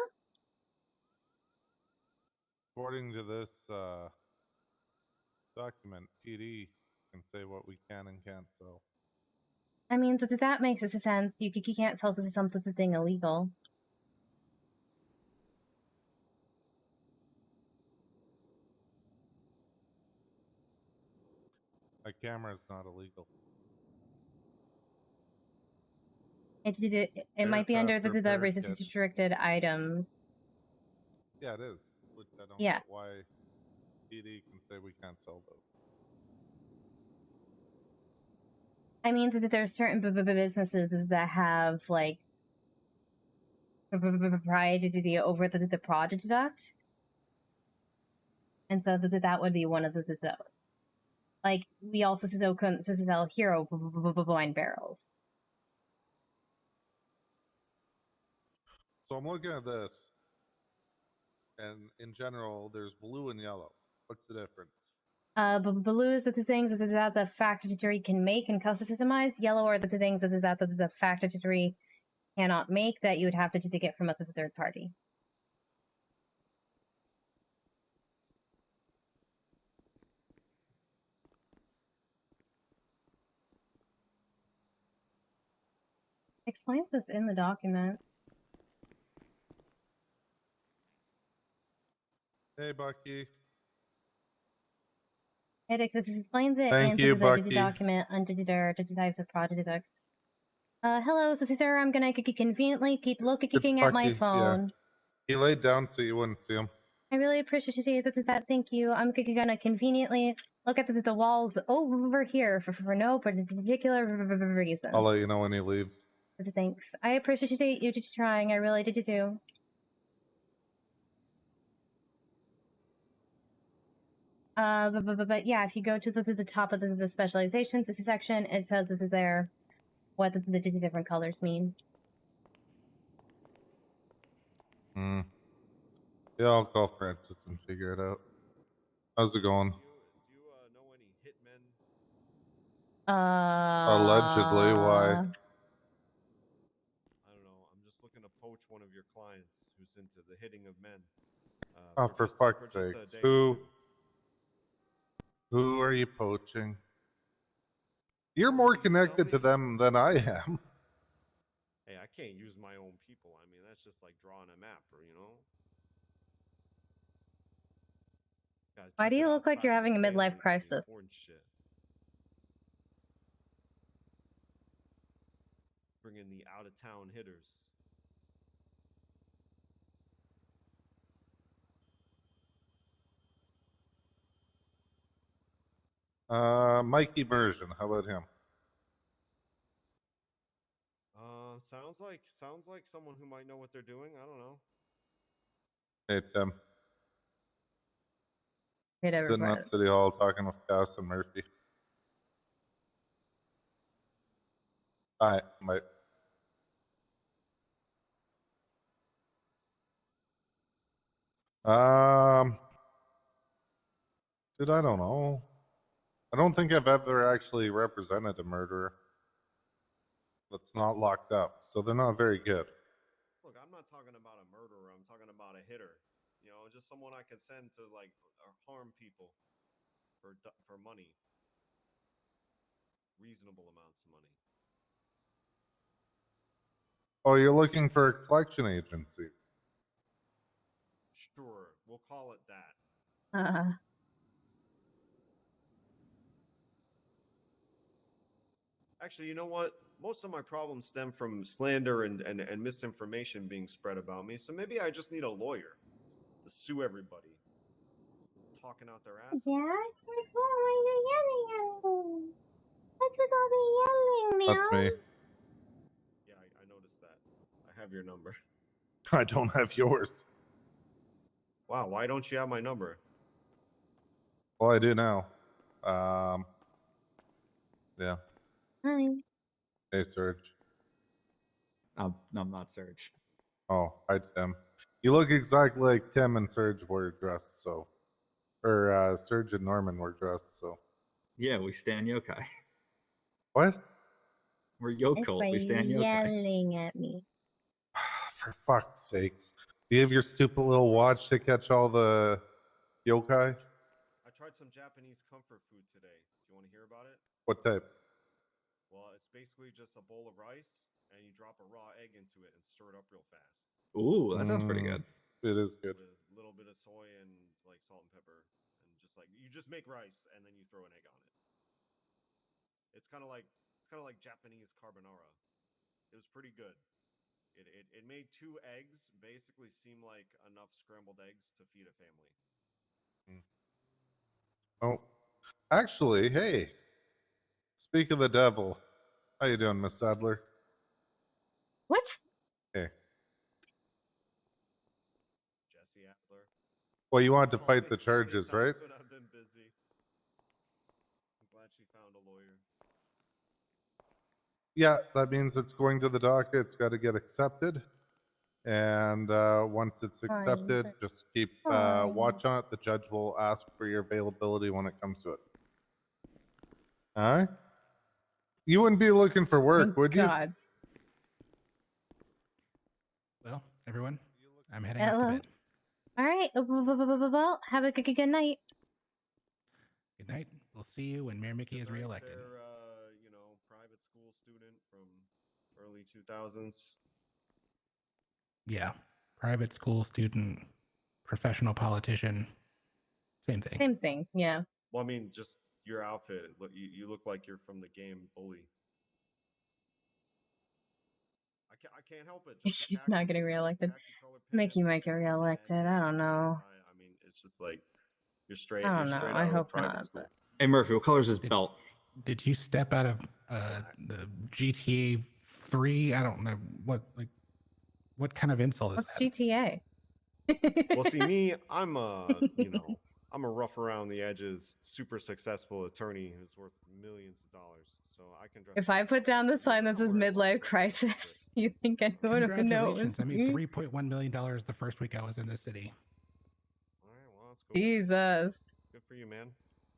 Speaker 18: According to this document, PD can say what we can and can't sell.
Speaker 3: I mean, that makes sense. You can't sell something illegal.
Speaker 18: A camera is not illegal.
Speaker 3: It might be under
Speaker 18: Aircraft
Speaker 3: the
Speaker 18: repair
Speaker 3: resistance
Speaker 18: kits.
Speaker 3: restricted items.
Speaker 18: Yeah, it is. Which I don't
Speaker 3: Yeah.
Speaker 18: get why. PD can say we can't sell those.
Speaker 3: I mean, there's certain businesses that have like propriety over the product deduct, and so that would be one of those. Like we also sell hero wine barrels.
Speaker 18: So I'm looking at this, and in general, there's blue and yellow. What's the difference?
Speaker 3: Blue is the things that the factory can make and customize. Yellow are the things that the factory cannot make that you would have to get from a third party. Explains this in the document.
Speaker 18: Hey, Bucky.
Speaker 3: It explains it
Speaker 18: Thank
Speaker 3: in
Speaker 18: you,
Speaker 3: the
Speaker 18: Bucky.
Speaker 3: document under the types of product deducts. Hello, sir. I'm gonna conveniently keep looking at my
Speaker 18: Bucky,
Speaker 3: phone.
Speaker 18: yeah. He laid down so you wouldn't see him.
Speaker 3: I really appreciate that. Thank you. I'm gonna conveniently look at the walls over here for no particular reason.
Speaker 18: I'll let you know when he leaves.
Speaker 3: Thanks. I appreciate you trying. I really do. But yeah, if you go to the top of the specializations section, it says that there what the different colors mean.
Speaker 18: Hmm. Yeah, I'll call Francis and figure it out. How's it going? Allegedly, why?
Speaker 4: I don't know. I'm just looking to poach one of your clients who's into the hitting of men.
Speaker 18: Oh, for fuck's sakes. Who are you poaching? You're more connected to them than I am.
Speaker 4: Hey, I can't use my own people. I mean, that's just like drawing a map, or Guys,
Speaker 3: Why do
Speaker 4: keep
Speaker 3: you
Speaker 4: it
Speaker 3: look like you're
Speaker 4: outside of
Speaker 3: having a
Speaker 4: the
Speaker 3: midlife
Speaker 4: family,
Speaker 3: crisis?
Speaker 4: important shit. Bring in the out-of-town hitters.
Speaker 18: Mike Immersion. How about him?
Speaker 4: Sounds like someone who might know what they're doing. I don't know.
Speaker 18: Hey, Tim.
Speaker 3: Hey,
Speaker 18: Sitting at City Hall talking with Cass and Murphy. Hi, Mike. Dude, I don't know. I don't think I've ever actually represented a murderer that's not locked up, so they're not very good.
Speaker 4: Look, I'm not talking about a murderer. I'm talking about a hitter. Just someone I can send to harm people for money, reasonable amounts of money.
Speaker 18: Oh, you're looking for a collection agency?
Speaker 4: Sure, we'll call it that. Actually, you know what? Most of my problems stem from slander and misinformation being spread about me. So maybe I just need a lawyer to sue everybody. Talking out their ass.
Speaker 3: Yes, what's wrong? Why are you yelling at me? What's with all the yelling, man?
Speaker 18: That's me.
Speaker 4: Yeah, I noticed that. I have your number.
Speaker 18: I don't have yours.
Speaker 4: Wow, why don't you have my number?
Speaker 18: Well, I do now. Yeah.
Speaker 3: Hi.
Speaker 18: Hey, Serge.
Speaker 12: I'm not Serge.
Speaker 18: Oh, hi, Tim. You look exactly like Tim and Serge were dressed, so. Or Serge and Norman were dressed, so.
Speaker 12: Yeah, we stand yokai.
Speaker 18: What?
Speaker 12: We're
Speaker 3: It's
Speaker 12: Yocult.
Speaker 3: by
Speaker 12: We stand yokai.
Speaker 3: yelling at me.
Speaker 18: For fuck's sakes. Do you have your stupid little watch to catch all the yokai?
Speaker 4: I tried some Japanese comfort food today. Do you want to hear about it?
Speaker 18: What type?
Speaker 4: Well, it's basically just a bowl of rice, and you drop a raw egg into it and stir it up real fast.
Speaker 12: Ooh, that sounds pretty good.
Speaker 18: It is good.
Speaker 4: With a little bit of soy and like salt and pepper, and you just make rice and then you throw an egg on it. It's kind of like Japanese carbonara. It was pretty good. It made 2 eggs basically seem like enough scrambled eggs to feed a family.
Speaker 18: Oh, actually, hey. Speak of the devil. How you doing, Miss Sadler?
Speaker 3: What?
Speaker 18: Hey.
Speaker 4: Jesse Adler.
Speaker 18: Well, you wanted to
Speaker 4: Called
Speaker 18: fight
Speaker 4: me
Speaker 18: the
Speaker 4: so many
Speaker 18: charges,
Speaker 4: times
Speaker 18: right?
Speaker 4: when I've been busy. I'm glad she found a lawyer.
Speaker 18: Yeah, that means it's going to the docket. It's got to get accepted. And once it's accepted, just keep watch on it. The judge will ask for your availability when it comes to it. All right? You wouldn't be looking for work, would you?
Speaker 3: Gods.
Speaker 7: Well, everyone, I'm heading off to
Speaker 3: Hello.
Speaker 7: bed.
Speaker 3: All right. Well, have a good night.
Speaker 7: Good night. We'll see you when Mayor Mickey is reelected.
Speaker 4: They're, private school student from early 2000s.
Speaker 7: Yeah. Private school student, professional politician, same thing.
Speaker 3: Same thing. Yeah.
Speaker 4: Well, I mean, just your outfit. Look, you look like you're from the game Bully. I can't help it. Just
Speaker 3: He's not getting reelected. Mickey might get reelected. I don't know.
Speaker 4: I mean, it's just like you're straight.
Speaker 3: I
Speaker 4: You're
Speaker 3: don't know.
Speaker 4: straight
Speaker 3: I
Speaker 4: out of
Speaker 3: hope
Speaker 4: private
Speaker 3: not.
Speaker 4: school.
Speaker 12: Hey Murphy, what color is his belt?
Speaker 7: Did you step out of the GTA 3? I don't know what kind of insult is
Speaker 3: What's
Speaker 7: that?
Speaker 3: GTA?
Speaker 4: Well, see, me, I'm I'm a rough around the edges, super successful attorney who's worth millions of dollars. So I can dress.
Speaker 3: If I put down the sign that says midlife crisis, you think anyone would know it was
Speaker 7: Congratulations. I made
Speaker 3: me?
Speaker 7: $3.1 million the first week I was in the city.
Speaker 4: All right, well, that's cool.
Speaker 3: Jesus.
Speaker 4: Good for you, man.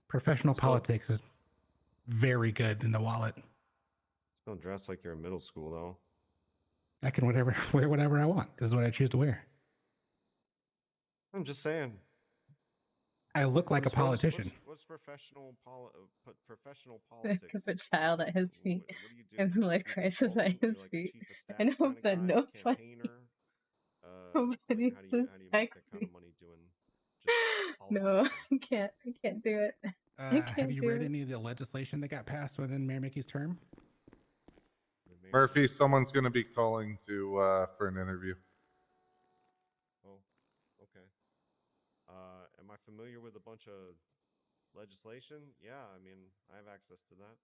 Speaker 7: Professional politics is very good in the wallet.
Speaker 4: Just don't dress like you're in middle school, though.
Speaker 7: I can wear whatever I want. This is what I choose to wear.
Speaker 4: I'm just saying.
Speaker 7: I look like a politician.
Speaker 4: What's professional
Speaker 3: Think
Speaker 4: politics?
Speaker 3: of a child at his feet and midlife crisis at his feet. And hope that nobody suspects me. No, I can't do it. I can't
Speaker 7: Have you
Speaker 3: do
Speaker 7: read
Speaker 3: it.
Speaker 7: any of the legislation that got passed within Mayor Mickey's term?
Speaker 18: Murphy, someone's going to be calling to for an interview.
Speaker 4: Oh, okay. Am I familiar with a bunch of legislation? Yeah, I mean, I have access to that.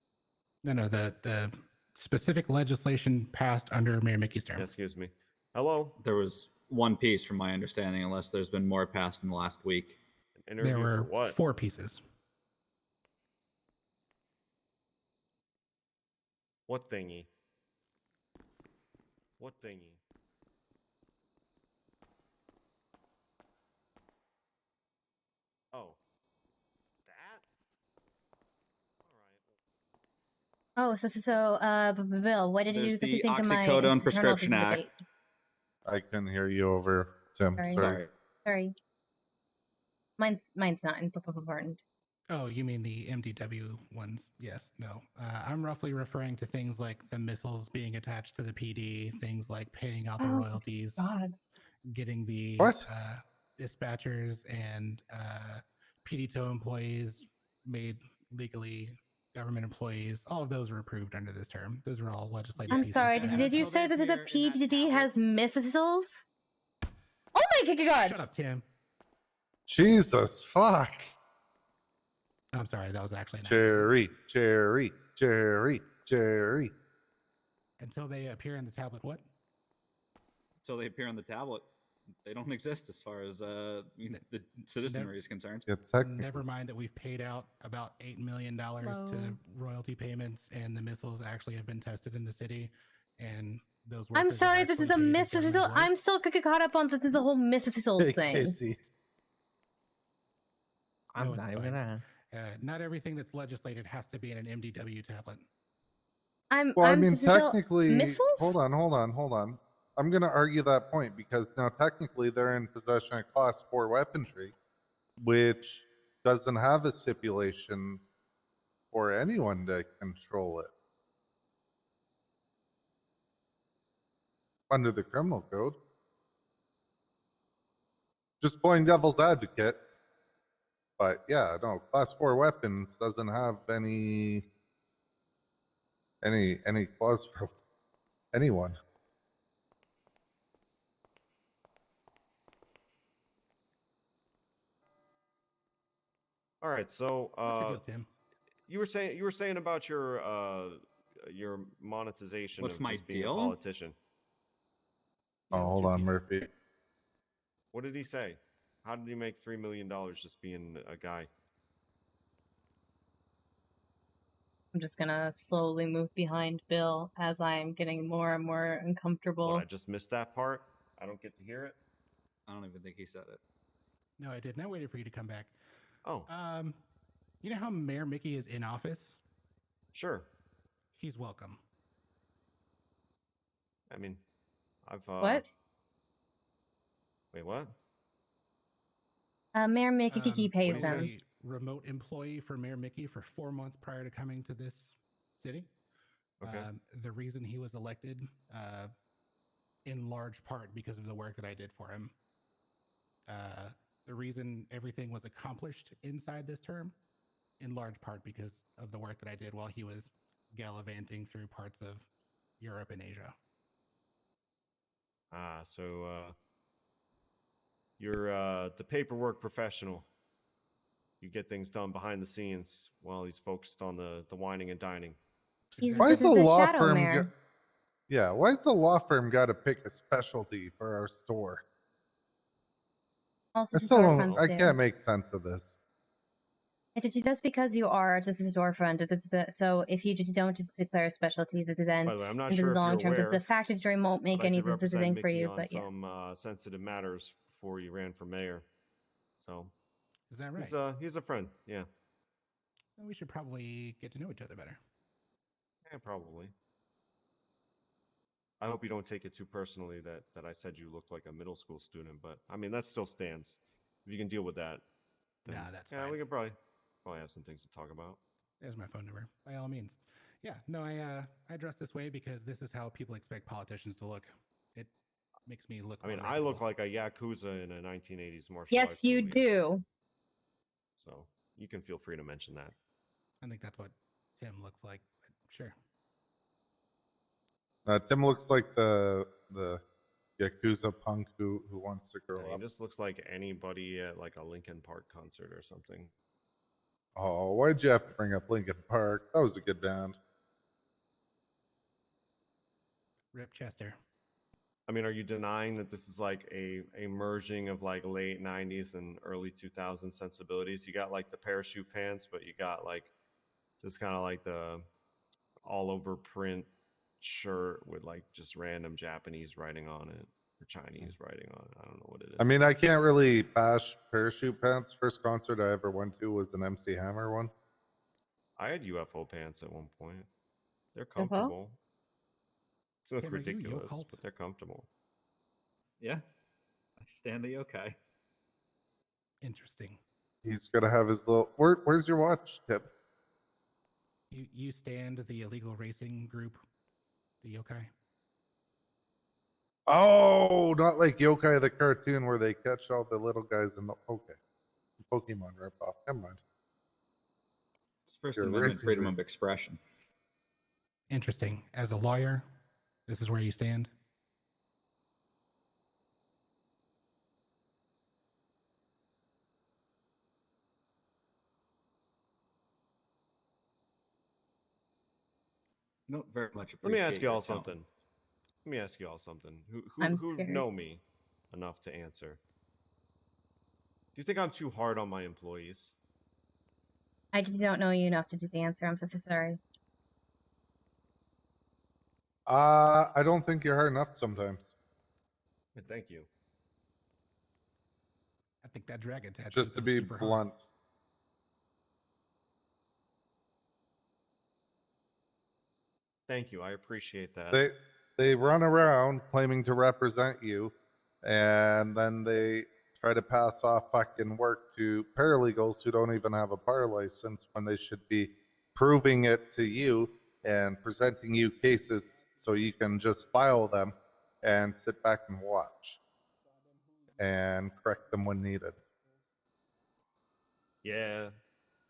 Speaker 7: No, the specific legislation passed under Mayor Mickey's term.
Speaker 4: Excuse me. Hello?
Speaker 12: There was one piece from my understanding, unless there's been more passed in the last week.
Speaker 4: An interview
Speaker 7: There were
Speaker 4: for what?
Speaker 7: 4 pieces.
Speaker 4: What thingy? What thingy? Oh. That?
Speaker 3: Oh, Bill, what did
Speaker 12: There's
Speaker 3: you
Speaker 12: the
Speaker 3: think of my
Speaker 12: Oxycodone
Speaker 3: internal
Speaker 12: Prescription Act.
Speaker 3: debate?
Speaker 18: I can hear you over Tim.
Speaker 3: Sorry. Mine's not important.
Speaker 7: Oh, you mean the MDW ones? Yes. No. I'm roughly referring to things like the missiles being attached to the PD, things like paying out the royalties, getting the dispatchers and PD tow employees made legally government employees. All of those were approved under this term. Those are all legislative
Speaker 3: I'm
Speaker 7: pieces.
Speaker 3: sorry, did you say that the PDD has missiles? Oh my god!
Speaker 7: Shut up, Tim.
Speaker 18: Jesus, fuck.
Speaker 7: I'm sorry, that was actually an
Speaker 18: Cherry.
Speaker 7: Until they appear in the tablet, what?
Speaker 12: Until they appear on the tablet, they don't exist as far as the citizenry is concerned.
Speaker 7: Never mind that we've paid out about $8 million to royalty payments, and the missiles actually have been tested in the city, and those.
Speaker 3: I'm sorry that the missiles. I'm still caught up on the whole missiles thing.
Speaker 7: Casey.
Speaker 2: I'm
Speaker 7: No,
Speaker 2: not
Speaker 7: it's
Speaker 2: even
Speaker 7: fine.
Speaker 2: gonna ask.
Speaker 7: Not everything that's legislated has to be in an MDW tablet.
Speaker 18: Well, I mean,
Speaker 3: still
Speaker 18: technically,
Speaker 3: missiles?
Speaker 18: hold on. I'm going to argue that point because now technically they're in possession of class 4 weaponry, which doesn't have a stipulation for anyone to control it under the criminal code. Just playing devil's advocate. But yeah, no, class 4 weapons doesn't have any clause for anyone.
Speaker 4: All right, so
Speaker 7: What's your deal, Tim?
Speaker 4: you were saying about your monetization
Speaker 12: What's
Speaker 4: of
Speaker 12: my
Speaker 4: just being a
Speaker 12: deal?
Speaker 4: politician.
Speaker 18: Oh, hold on, Murphy.
Speaker 4: What did he say? How did he make $3 million just being a guy?
Speaker 3: I'm just gonna slowly move behind Bill as I'm getting more and more uncomfortable.
Speaker 4: What, I just missed that part? I don't get to hear it?
Speaker 12: I don't even think he said it.
Speaker 7: No, I didn't. I waited for you to come back.
Speaker 4: Oh.
Speaker 7: You know how Mayor Mickey is in office?
Speaker 4: Sure.
Speaker 7: He's welcome.
Speaker 4: I mean, I've
Speaker 3: What?
Speaker 4: Wait, what?
Speaker 3: Mayor Mickey pays
Speaker 7: I was
Speaker 3: him.
Speaker 7: a remote employee for Mayor Mickey for 4 months prior to coming to this city.
Speaker 4: Okay.
Speaker 7: The reason he was elected, in large part because of the work that I did for him. The reason everything was accomplished inside this term, in large part because of the work that I did while he was gallivanting through parts of Europe and Asia.
Speaker 4: So you're the paperwork professional. You get things done behind the scenes while he's focused on the whining and dining.
Speaker 18: Why is the law firm? Yeah, why is the law firm got to pick a specialty for our store?
Speaker 3: Also,
Speaker 18: I still don't. I can't make sense of this.
Speaker 3: Just because you are just a storefront, so if you just don't just declare a specialty, then
Speaker 4: By the way, I'm not
Speaker 3: in
Speaker 4: sure
Speaker 3: the
Speaker 4: if you're
Speaker 3: long term,
Speaker 4: aware,
Speaker 3: the factory won't make
Speaker 4: but I did
Speaker 3: anything
Speaker 4: represent
Speaker 3: for
Speaker 4: Mickey
Speaker 3: you.
Speaker 4: on
Speaker 3: But yeah,
Speaker 4: some sensitive matters before you ran for mayor. So
Speaker 7: is that right?
Speaker 4: He's a friend. Yeah.
Speaker 7: Then we should probably get to know each other better.
Speaker 4: Yeah, probably. I hope you don't take it too personally that I said you looked like a middle school student, but I mean that still stands. If you can deal with that, then,
Speaker 7: Nah, that's
Speaker 4: yeah,
Speaker 7: fine.
Speaker 4: we could probably have some things to talk about.
Speaker 7: There's my phone number. By all means. Yeah, no, I dress this way because this is how people expect politicians to look. It makes me look.
Speaker 4: I mean,
Speaker 7: more
Speaker 4: I look
Speaker 7: reputable.
Speaker 4: like a yakuza in a 1980s martial arts
Speaker 3: yes, you
Speaker 4: movie,
Speaker 3: do.
Speaker 4: so you can feel free to mention that.
Speaker 7: I think that's what Tim looks like. But sure.
Speaker 18: Tim looks like the yakuza punk who wants to grow
Speaker 4: I mean,
Speaker 18: up.
Speaker 4: this looks like anybody at like a Linkin Park concert or something.
Speaker 18: Oh, why'd you have to bring up Linkin Park? That was a good band.
Speaker 7: Rip Chester.
Speaker 4: I mean, are you denying that this is like a merging of like late 90s and early 2000s sensibilities? You got like the parachute pants, but you got like just kind of like the all over print shirt with like just random Japanese writing on it or Chinese writing on it. I don't know what it is.
Speaker 18: I mean, I can't really bash parachute pants. First concert I ever went to was an MC Hammer one.
Speaker 4: I had UFO pants at one point. They're comfortable. They look
Speaker 7: Tim, are you
Speaker 4: ridiculous,
Speaker 7: Yokult?
Speaker 4: but they're comfortable.
Speaker 12: Yeah, I stand the yokai.
Speaker 7: Interesting.
Speaker 18: He's gonna have his little. Where's your watch, Tip?
Speaker 7: You stand the illegal racing group, the yokai.
Speaker 18: Oh, not like Yokai the cartoon where they catch all the little guys in the. Okay, Pokemon ripoff. Never mind.
Speaker 12: It's First
Speaker 18: You're a
Speaker 12: Amendment
Speaker 18: racing
Speaker 12: freedom
Speaker 18: group.
Speaker 12: of expression.
Speaker 7: Interesting. As a lawyer, this is where you stand.
Speaker 12: Don't very much
Speaker 4: Let me
Speaker 12: appreciate
Speaker 4: ask you
Speaker 12: your
Speaker 4: all
Speaker 12: tone.
Speaker 4: something. Let me ask you all something.
Speaker 3: I'm
Speaker 4: Who
Speaker 3: scared.
Speaker 4: know me enough to answer? Do you think I'm too hard on my employees?
Speaker 3: I just don't know you enough to just answer. I'm so sorry.
Speaker 18: I don't think you're hard enough sometimes.
Speaker 4: Thank you.
Speaker 7: I think that dragon tattoo.
Speaker 18: Just to be blunt.
Speaker 4: Thank you. I appreciate that.
Speaker 18: They run around claiming to represent you, and then they try to pass off fucking work to paralegals who don't even have a bar license when they should be proving it to you and presenting you cases so you can just file them and sit back and watch and correct them when needed.
Speaker 4: Yeah.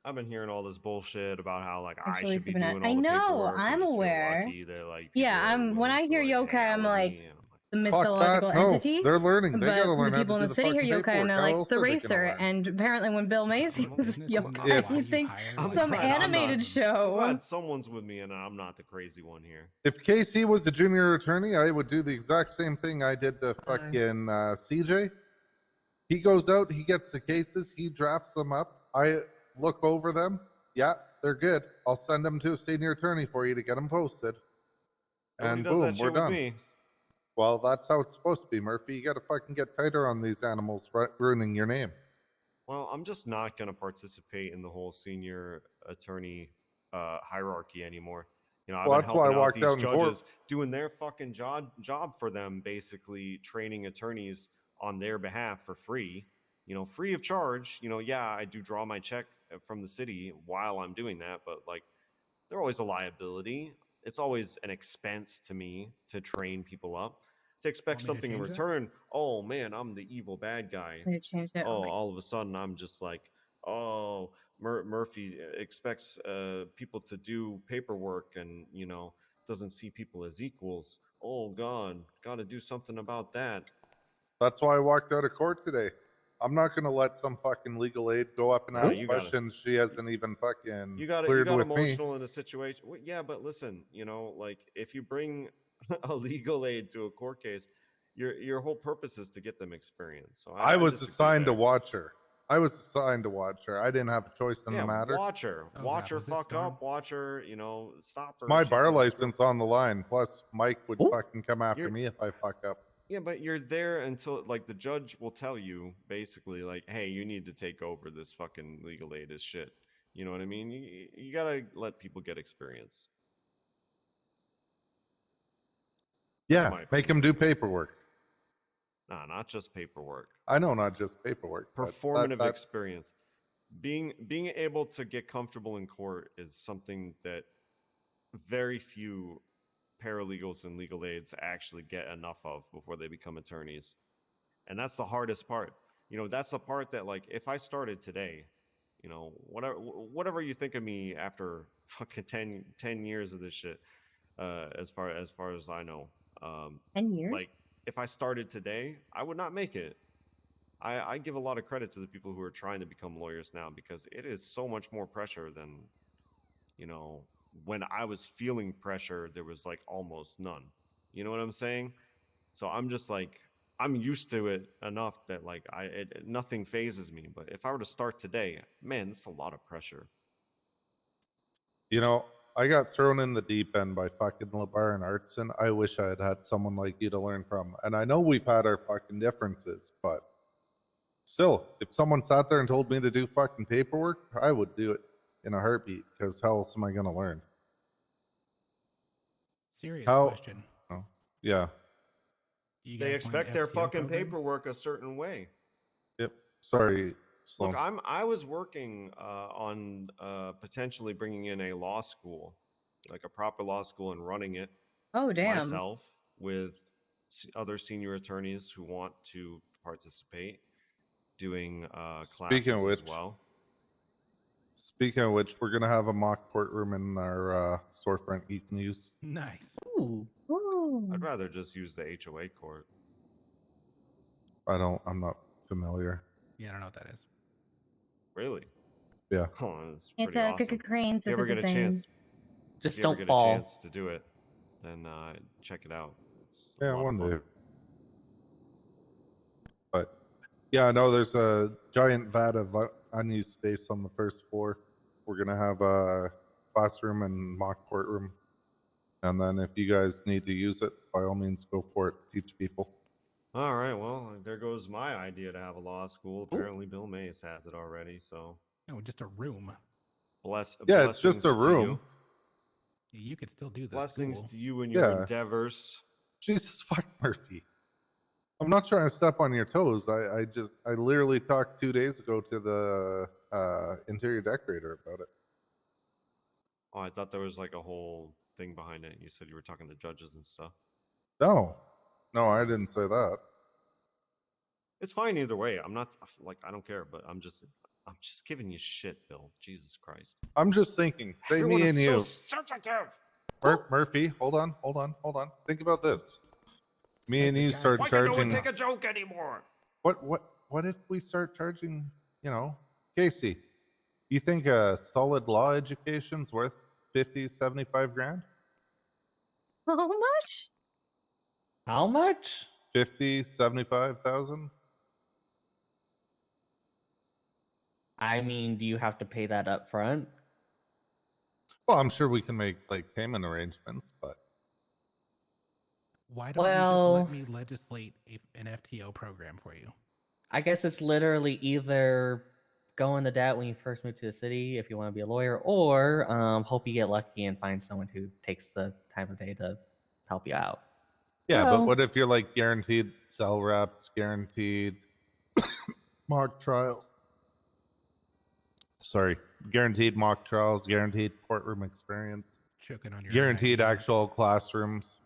Speaker 4: I've been hearing all this bullshit about how like
Speaker 3: Actually,
Speaker 4: I should be
Speaker 3: Savannah,
Speaker 4: doing
Speaker 3: I
Speaker 4: all the
Speaker 3: know,
Speaker 4: paperwork.
Speaker 3: I'm
Speaker 4: I just
Speaker 3: aware.
Speaker 4: feel lucky that like
Speaker 3: Yeah,
Speaker 4: people are
Speaker 3: when
Speaker 4: willing
Speaker 3: I
Speaker 4: to,
Speaker 3: hear
Speaker 4: like, hang
Speaker 3: yokai,
Speaker 4: out
Speaker 3: I'm
Speaker 4: with
Speaker 3: like,
Speaker 4: me, and I'm
Speaker 3: the
Speaker 18: Fuck
Speaker 3: mythological
Speaker 18: that. No,
Speaker 3: entity.
Speaker 18: they're learning. They
Speaker 3: but
Speaker 18: gotta learn
Speaker 3: the
Speaker 18: how
Speaker 3: people
Speaker 18: to
Speaker 3: in
Speaker 18: do
Speaker 3: the city hear
Speaker 18: fucking
Speaker 3: yokai and
Speaker 18: paperwork.
Speaker 3: they're
Speaker 18: How
Speaker 3: like
Speaker 18: else
Speaker 3: the
Speaker 18: are they gonna
Speaker 3: racer.
Speaker 18: learn?
Speaker 3: And apparently, when Bill Macy was yokai, he thinks
Speaker 4: I'm
Speaker 3: some
Speaker 4: glad I'm
Speaker 3: animated
Speaker 4: not-
Speaker 3: show.
Speaker 4: I'm glad someone's with me and I'm not the crazy one here.
Speaker 18: If KC was a junior attorney, I would do the exact same thing I did to fucking CJ. He goes out, he gets the cases, he drafts them up. I look over them. Yeah, they're good. I'll send them to a senior attorney for you to get them posted.
Speaker 4: Nobody
Speaker 18: And
Speaker 4: does that
Speaker 18: boom, we're
Speaker 4: shit with
Speaker 18: done.
Speaker 4: me.
Speaker 18: Well, that's how it's supposed to be, Murphy. You got to fucking get tighter on these animals ruining your name.
Speaker 4: Well, I'm just not going to participate in the whole senior attorney hierarchy anymore. You know, I've
Speaker 18: Well,
Speaker 4: been
Speaker 18: that's why I
Speaker 4: helping out
Speaker 18: walked
Speaker 4: these
Speaker 18: out in court.
Speaker 4: judges, doing their fucking job for them, basically training attorneys on their behalf for free. You know, free of charge. You know, yeah, I do draw my check from the city while I'm doing that, but like, they're always a liability. It's always an expense to me to train people up. To expect
Speaker 7: Want me to
Speaker 4: something in
Speaker 7: change that?
Speaker 4: return, oh man, I'm the evil bad guy.
Speaker 3: Way to change that.
Speaker 4: Oh, all of a sudden I'm just like, oh, Murphy expects people to do paperwork and, you know, doesn't see people as equals. Oh God, got to do something about that.
Speaker 18: That's why I walked out of court today. I'm not going to let some fucking legal aid go up and
Speaker 4: Nah,
Speaker 18: ask
Speaker 4: you gotta-
Speaker 18: questions she hasn't even fucking
Speaker 4: You got
Speaker 18: cleared with
Speaker 4: emotional
Speaker 18: me.
Speaker 4: in a situation. Well, yeah, but listen, you know, like if you bring a legal aid to a court case, your whole purpose is to get them experience. So
Speaker 18: I was
Speaker 4: disagree
Speaker 18: assigned to
Speaker 4: there.
Speaker 18: watch her. I was assigned to watch her. I didn't have a choice in
Speaker 4: Yeah,
Speaker 18: the matter.
Speaker 4: watch her,
Speaker 7: Oh,
Speaker 4: watch
Speaker 7: God,
Speaker 4: her
Speaker 7: was this
Speaker 4: fuck
Speaker 7: Storm?
Speaker 4: up, watch her, you know, stop her.
Speaker 18: My
Speaker 4: She's
Speaker 18: bar
Speaker 4: gonna
Speaker 18: license on the line. Plus, Mike would fucking come after
Speaker 4: You're-
Speaker 18: me if I fuck up.
Speaker 4: Yeah, but you're there until like the judge will tell you basically like, hey, you need to take over this fucking legal aid as shit. You know what I mean? You gotta let people get experience.
Speaker 18: Yeah,
Speaker 4: my
Speaker 18: make him do paperwork.
Speaker 4: Nah, not just paperwork.
Speaker 18: I know, not just paperwork. but
Speaker 4: Performative experience. Being able to get comfortable in court is something that very few paralegals and legal aids actually get enough of before they become attorneys. And that's the hardest part. You know, that's the part that like if I started today, you know, whatever you think of me after fucking 10 years of this shit, as far as I know.
Speaker 3: 10 years?
Speaker 4: Like if I started today, I would not make it. I give a lot of credit to the people who are trying to become lawyers now because it is so much more pressure than, you know, when I was feeling pressure, there was like almost none. You know what I'm saying? So I'm just like, I'm used to it enough that like nothing phases me. But if I were to start today, man, it's a lot of pressure.
Speaker 18: You know, I got thrown in the deep end by fucking LeBar and Artson. I wish I had had someone like you to learn from. And I know we've had our fucking differences, but still, if someone sat there and told me to do fucking paperwork, I would do it in a heartbeat because how else am I going to learn?
Speaker 7: Serious
Speaker 18: How?
Speaker 7: question.
Speaker 18: Oh, yeah.
Speaker 7: You
Speaker 4: They
Speaker 7: guys
Speaker 4: expect
Speaker 7: want
Speaker 4: their
Speaker 7: FTO
Speaker 4: fucking
Speaker 7: program?
Speaker 4: paperwork a certain way.
Speaker 18: Yep. Sorry.
Speaker 4: Look,
Speaker 18: Sloan.
Speaker 4: I was working on potentially bringing in a law school, like a proper law school, and running it.
Speaker 3: Oh, damn.
Speaker 4: Myself with other senior attorneys who want to participate, doing classes
Speaker 18: Speaking of which,
Speaker 4: as well.
Speaker 18: Speaking of which, we're gonna have a mock courtroom in our storefront you can use.
Speaker 7: Nice.
Speaker 3: Ooh.
Speaker 4: I'd rather just use the HOA court.
Speaker 18: I'm not familiar.
Speaker 7: Yeah, I don't know what that is.
Speaker 4: Really?
Speaker 18: Yeah.
Speaker 4: Oh, it's
Speaker 3: It's
Speaker 4: pretty
Speaker 3: a
Speaker 4: awesome.
Speaker 3: cranes.
Speaker 4: If you ever get a chance,
Speaker 14: Just
Speaker 4: if you ever
Speaker 14: don't
Speaker 4: get
Speaker 14: fall.
Speaker 4: a chance to do it, then check it out. It's a
Speaker 18: Yeah,
Speaker 4: lot of
Speaker 18: one
Speaker 4: fun.
Speaker 18: day. But yeah, no, there's a giant vat of unused space on the first floor. We're gonna have a classroom and mock courtroom. And then if you guys need to use it, by all means, go for it. Teach people.
Speaker 4: All right, well, there goes my idea to have a law school. Apparently, Bill Mays has it already. So,
Speaker 7: No, just a room.
Speaker 18: Yeah, it's just
Speaker 4: blessings
Speaker 18: a
Speaker 4: to
Speaker 18: room.
Speaker 4: you.
Speaker 7: You could still do this.
Speaker 4: Blessings
Speaker 7: School.
Speaker 4: to you and your
Speaker 18: Yeah.
Speaker 4: endeavors.
Speaker 18: Jesus fuck Murphy. I'm not trying to step on your toes. I literally talked 2 days ago to the interior decorator about it.
Speaker 4: Oh, I thought there was like a whole thing behind it. You said you were talking to judges and stuff.
Speaker 18: No, I didn't say that.
Speaker 4: It's fine either way. I'm not like I don't care, but I'm just giving you shit, Bill. Jesus Christ.
Speaker 18: I'm just thinking, say
Speaker 4: Everyone
Speaker 18: me
Speaker 4: is
Speaker 18: and
Speaker 4: so
Speaker 18: you.
Speaker 4: sensitive.
Speaker 18: Murphy, hold on. Think about this. Me and you start
Speaker 4: Why can no one
Speaker 18: charging.
Speaker 4: take a joke anymore?
Speaker 18: What if we start charging? You know, Casey, you think a solid law education's worth 50, 75 grand?
Speaker 3: How much?
Speaker 1: How much?
Speaker 18: 50, 75,000?
Speaker 1: I mean, do you have to pay that up front?
Speaker 18: Well, I'm sure we can make like payment arrangements, but
Speaker 7: Why don't you
Speaker 1: Well-
Speaker 7: just let me legislate an FTO program for you?
Speaker 1: I guess it's literally either go into debt when you first move to the city if you want to be a lawyer, or hope you get lucky and find someone who takes the time of day to help you out.
Speaker 18: yeah,
Speaker 1: Well-
Speaker 18: but what if you're like guaranteed cell reps, guaranteed mock trial? Sorry, guaranteed mock trials, guaranteed courtroom experience,
Speaker 7: Choking on your
Speaker 18: guaranteed actual classrooms,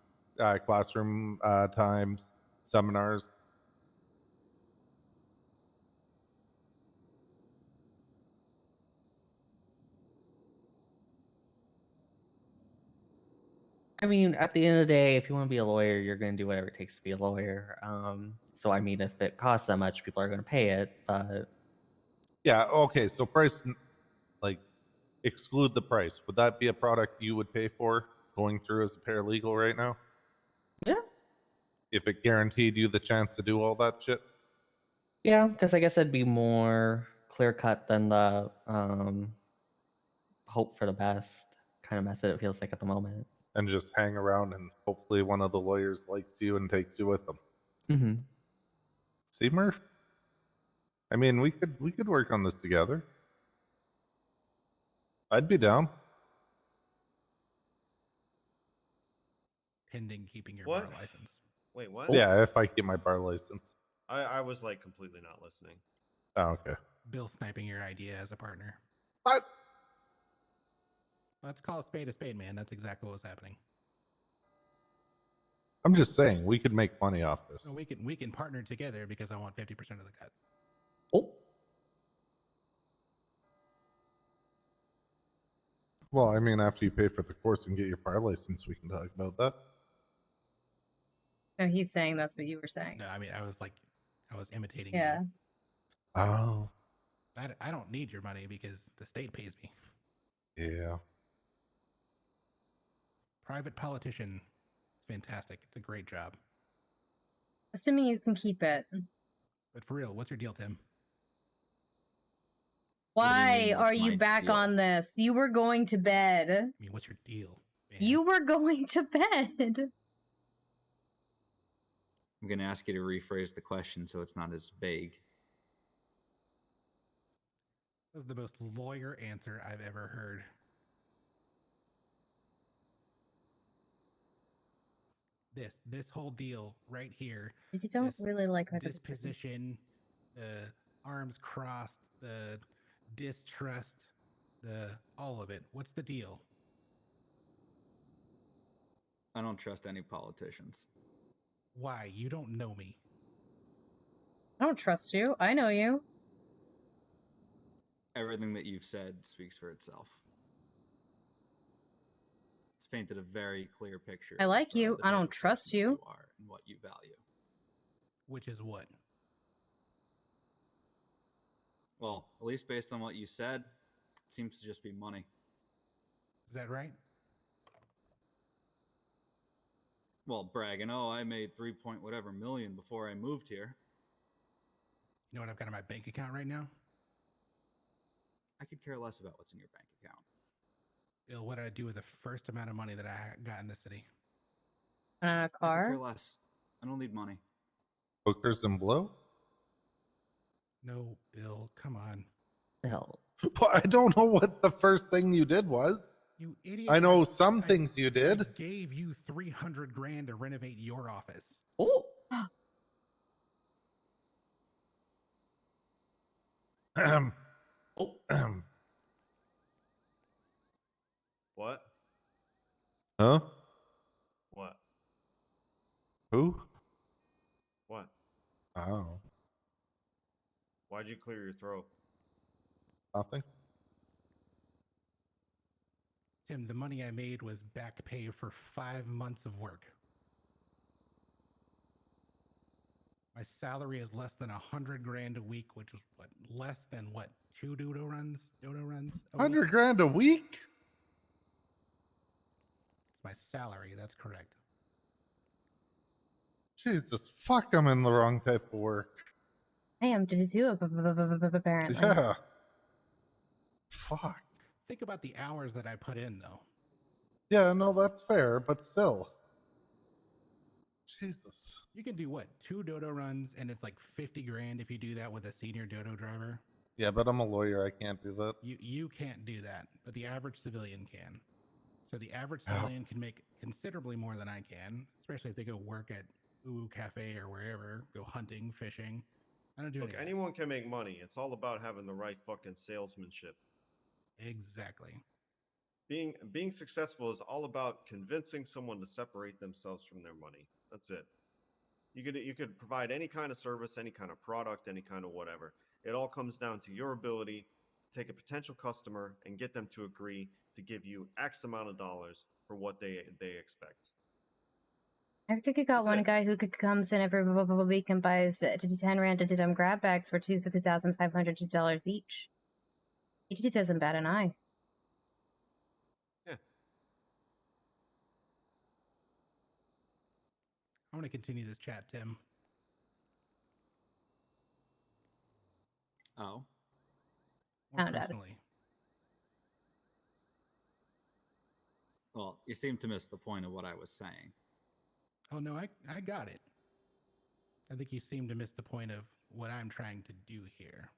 Speaker 18: classroom times, seminars.
Speaker 1: I mean, at the end of the day, if you want to be a lawyer, you're going to do whatever it takes to be a lawyer. So, I mean, if it costs that much, people are going to pay it. But
Speaker 18: Yeah, okay, so price, like, exclude the price. Would that be a product you would pay for going through as a paralegal right now?
Speaker 1: Yeah.
Speaker 18: If it guaranteed you the chance to do all that shit?
Speaker 1: yeah, because I guess it'd be more clear cut than the hope for the best kind of method it feels like at the moment.
Speaker 18: And just hang around and hopefully one of the lawyers likes you and takes you with them.
Speaker 1: Mm-hmm.
Speaker 18: See, Murph? I mean, we could work on this together. I'd be down.
Speaker 7: Pending keeping your
Speaker 4: What?
Speaker 7: bar license.
Speaker 4: Wait, what?
Speaker 18: Yeah, if I get my bar license.
Speaker 4: I was like completely not listening.
Speaker 18: Oh, okay.
Speaker 7: Bill sniping your idea as a partner.
Speaker 18: What?
Speaker 7: Let's call a spade, man. That's exactly what was happening.
Speaker 18: I'm just saying we could make money off this.
Speaker 7: So we can partner together because I want 50% of the cut.
Speaker 1: Oh.
Speaker 18: Well, I mean, after you pay for the course and get your bar license, we can talk about that.
Speaker 3: No, he's saying that's what you were saying.
Speaker 7: No, I mean, I was imitating
Speaker 3: Yeah.
Speaker 7: you.
Speaker 18: Oh.
Speaker 7: I don't need your money because the state pays me.
Speaker 18: Yeah.
Speaker 7: Private politician. It's fantastic. It's a great job.
Speaker 3: Assuming you can keep it.
Speaker 7: But for real, what's your deal, Tim?
Speaker 3: Why
Speaker 7: mean,
Speaker 3: are
Speaker 7: what's
Speaker 3: you
Speaker 7: my
Speaker 3: back
Speaker 7: deal?
Speaker 3: on this? You were going to bed.
Speaker 7: I mean, what's your deal?
Speaker 3: You were going to bed.
Speaker 12: I'm going to ask you to rephrase the question so it's not as vague.
Speaker 7: That was the most lawyer answer I've ever heard. This whole deal right here.
Speaker 3: You don't really like my
Speaker 7: disposition, the arms crossed, the distrust, the all of it. What's the deal?
Speaker 12: I don't trust any politicians.
Speaker 7: Why? You don't know me.
Speaker 3: I don't trust you. I know you.
Speaker 12: Everything that you've said speaks for itself. It's painted a very clear picture.
Speaker 3: I like
Speaker 12: of,
Speaker 3: you.
Speaker 12: the
Speaker 3: I
Speaker 12: type
Speaker 3: don't
Speaker 12: of
Speaker 3: trust
Speaker 12: person
Speaker 3: you.
Speaker 12: You are and what you value.
Speaker 7: Which is what?
Speaker 12: Well, at least based on what you said, it seems to just be money.
Speaker 7: Is that right?
Speaker 12: Well, bragging, oh, I made 3 point whatever million before I moved here.
Speaker 7: You know what I've got in my bank account right now?
Speaker 12: I could care less about what's in your bank account.
Speaker 7: Bill, what did I do with the first amount of money that I got in the city?
Speaker 3: A
Speaker 12: I could
Speaker 3: car?
Speaker 12: care less. I don't need money.
Speaker 18: Hookers and blow?
Speaker 7: No, Bill, come on.
Speaker 1: Hell.
Speaker 18: Well, I don't know what the first thing you did was.
Speaker 7: You idiot.
Speaker 18: I know some things you did.
Speaker 7: I gave you 300 grand to renovate your office.
Speaker 1: Oh.
Speaker 4: What?
Speaker 18: Huh?
Speaker 4: What?
Speaker 18: Who?
Speaker 4: What?
Speaker 18: Oh,
Speaker 4: Why'd you clear your throat?
Speaker 18: nothing.
Speaker 7: Tim, the money I made was back pay for 5 months of work. My salary is less than 100 grand a week, which is what, less than what, 2 dodo runs a week?
Speaker 18: 100 grand a week?
Speaker 7: It's my salary. That's correct.
Speaker 18: Jesus, fuck, I'm in the wrong type of work.
Speaker 3: I am too, apparently.
Speaker 18: Yeah. Fuck.
Speaker 7: Think about the hours that I put in, though.
Speaker 18: Yeah, no, that's fair, but still. Jesus.
Speaker 7: You can do what? 2 dodo runs, and it's like 50 grand if you do that with a senior dodo driver.
Speaker 18: Yeah, but I'm a lawyer. I can't do that.
Speaker 7: You can't do that, but the average civilian can. So the average
Speaker 18: Oh.
Speaker 7: civilian can make considerably more than I can, especially if they go work at II Cafe or wherever, go hunting, fishing. I don't do
Speaker 4: Look,
Speaker 7: any of that.
Speaker 4: anyone can make money. It's all about having the right fucking salesmanship.
Speaker 7: Exactly.
Speaker 4: Being successful is all about convincing someone to separate themselves from their money. That's it. You could provide any kind of service, any kind of product, any kind of whatever. It all comes down to your ability to take a potential customer and get them to agree to give you X amount of dollars for what they expect.
Speaker 3: I think I got
Speaker 4: That's
Speaker 3: one
Speaker 4: it.
Speaker 3: guy who comes in every week and buys 10 random grab bags for $2,500 each. He doesn't bat an eye.
Speaker 4: Yeah.
Speaker 7: I want to continue this chat, Tim.
Speaker 12: Oh.
Speaker 7: More
Speaker 3: Found out
Speaker 7: personally.
Speaker 12: Well, you seem to miss the point of what I was saying.
Speaker 7: Oh, no, I got it. I think you seem to miss the point of what I'm trying to do here.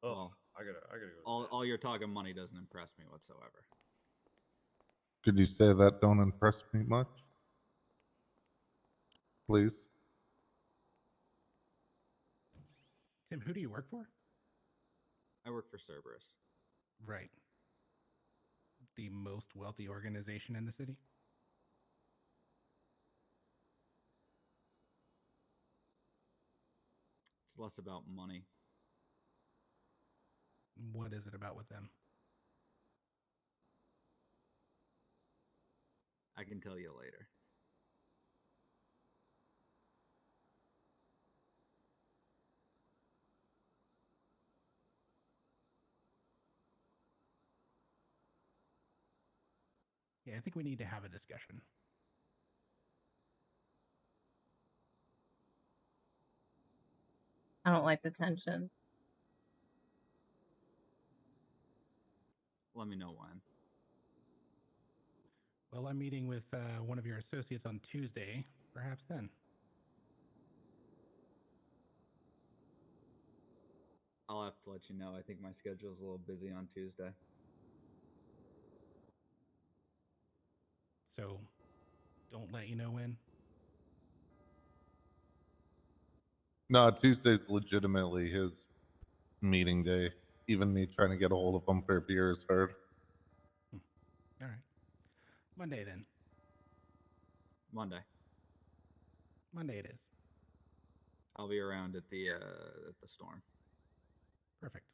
Speaker 4: Oh,
Speaker 12: Well,
Speaker 4: I gotta go.
Speaker 12: All your talking money doesn't impress me whatsoever.
Speaker 18: Could you say that don't impress me much? Please?
Speaker 7: Tim, who do you work for?
Speaker 12: I work for Cerberus.
Speaker 7: Right. The most wealthy organization in the city?
Speaker 12: It's less about money.
Speaker 7: What is it about with them?
Speaker 12: I can tell you later.
Speaker 7: Yeah, I think we need to have a discussion.
Speaker 3: I don't like the tension.
Speaker 12: Let me know when.
Speaker 7: Well, I'm meeting with one of your associates on Tuesday. Perhaps then.
Speaker 12: I'll have to let you know. I think my schedule's a little busy on Tuesday.
Speaker 7: So, don't let you know when?
Speaker 18: No, Tuesday's legitimately his meeting day. Even me trying to get a hold of him for a beer is hard.
Speaker 7: All right. Monday then.
Speaker 12: Monday.
Speaker 7: Monday it is.
Speaker 12: I'll be around at the storm.
Speaker 7: Perfect.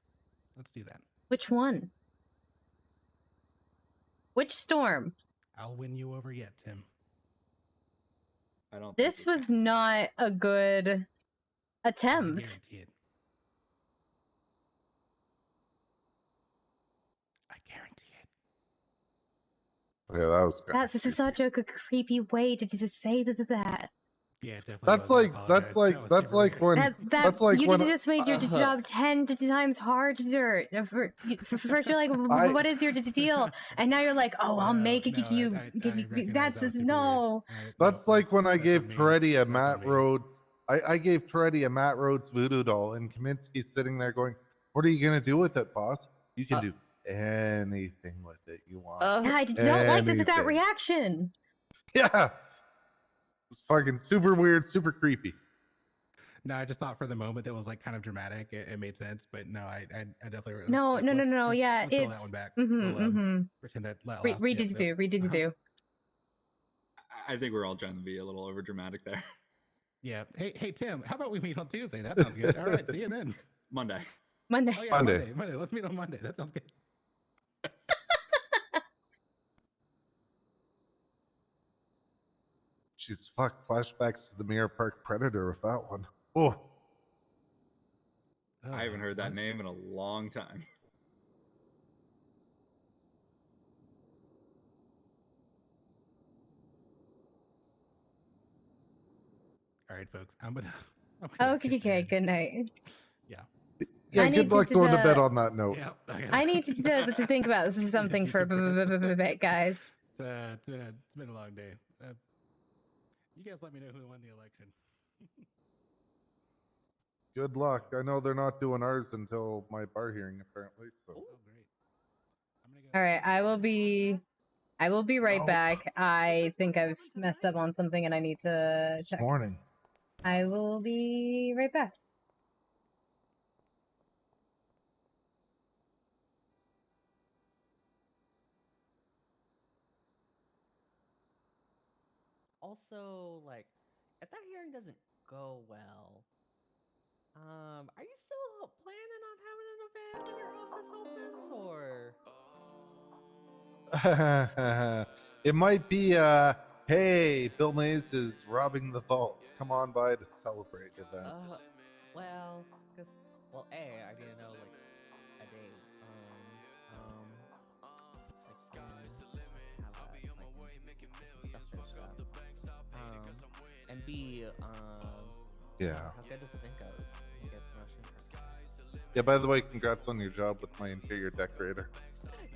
Speaker 7: Let's do that.
Speaker 3: Which one? Which storm?
Speaker 7: I'll win you over yet, Tim.
Speaker 12: I don't.
Speaker 3: This was not a good attempt.
Speaker 7: Guarantee it. I guarantee it.
Speaker 18: Yeah, that was great.
Speaker 3: This is such a creepy way to just say that.
Speaker 7: Yeah, definitely.
Speaker 18: That's like
Speaker 3: You
Speaker 18: when
Speaker 3: just made your job 10 times harder. First you're like, what is your deal? And now you're like, oh, I'll make it you. That's just no.
Speaker 18: That's like when I gave Toretti a Matt Rhodes. I gave Toretti a Matt Rhodes voodoo doll, and Kaminsky's sitting there going, "What are you gonna do with it, boss? You can do anything with it you want."
Speaker 3: Yeah, I don't like that reaction.
Speaker 18: Yeah. It's fucking super weird, super creepy.
Speaker 7: No, I just thought for the moment that was like kind of dramatic. It made sense, but no, I definitely
Speaker 3: No. Yeah,
Speaker 7: let's
Speaker 3: it's
Speaker 7: roll that one back. We'll, pretend that.
Speaker 3: Redo.
Speaker 12: I think we're all trying to be a little over dramatic there.
Speaker 7: Yeah. Hey, Tim. How about we meet on Tuesday? That sounds good. All right. See you then.
Speaker 12: Monday.
Speaker 7: Oh, yeah, Monday. Let's meet on Monday. That sounds good.
Speaker 18: She's fuck flashbacks to the Mirror Park Predator with that one. Oh.
Speaker 12: I haven't heard that name in a long time.
Speaker 7: All right, folks. I'm gonna
Speaker 3: Okay, good night.
Speaker 7: Yeah.
Speaker 18: Yeah,
Speaker 3: I
Speaker 18: good
Speaker 3: need
Speaker 18: luck
Speaker 3: to-
Speaker 18: going to bed on that note.
Speaker 3: I need to think about this is something for a bit, guys.
Speaker 7: It's been a long day. You guys let me know who won the election.
Speaker 18: Good luck. I know they're not doing ours until my bar hearing, apparently. So.
Speaker 7: Oh, great.
Speaker 3: All right, I will be right back. I think I've messed up on something and I need to
Speaker 18: This
Speaker 3: check.
Speaker 18: morning.
Speaker 3: I will be right back.
Speaker 14: Also, like, if that hearing doesn't go well, are you still planning on having an event when your office opens, or?
Speaker 18: It might be hey, Bill Mays is robbing the vault. Come on by to celebrate event.
Speaker 14: Well, well, I didn't know, like, a day, and B,
Speaker 18: Yeah.
Speaker 14: how good this event goes. You get promotion.
Speaker 18: Yeah, by the way, congrats on your job with my interior decorator.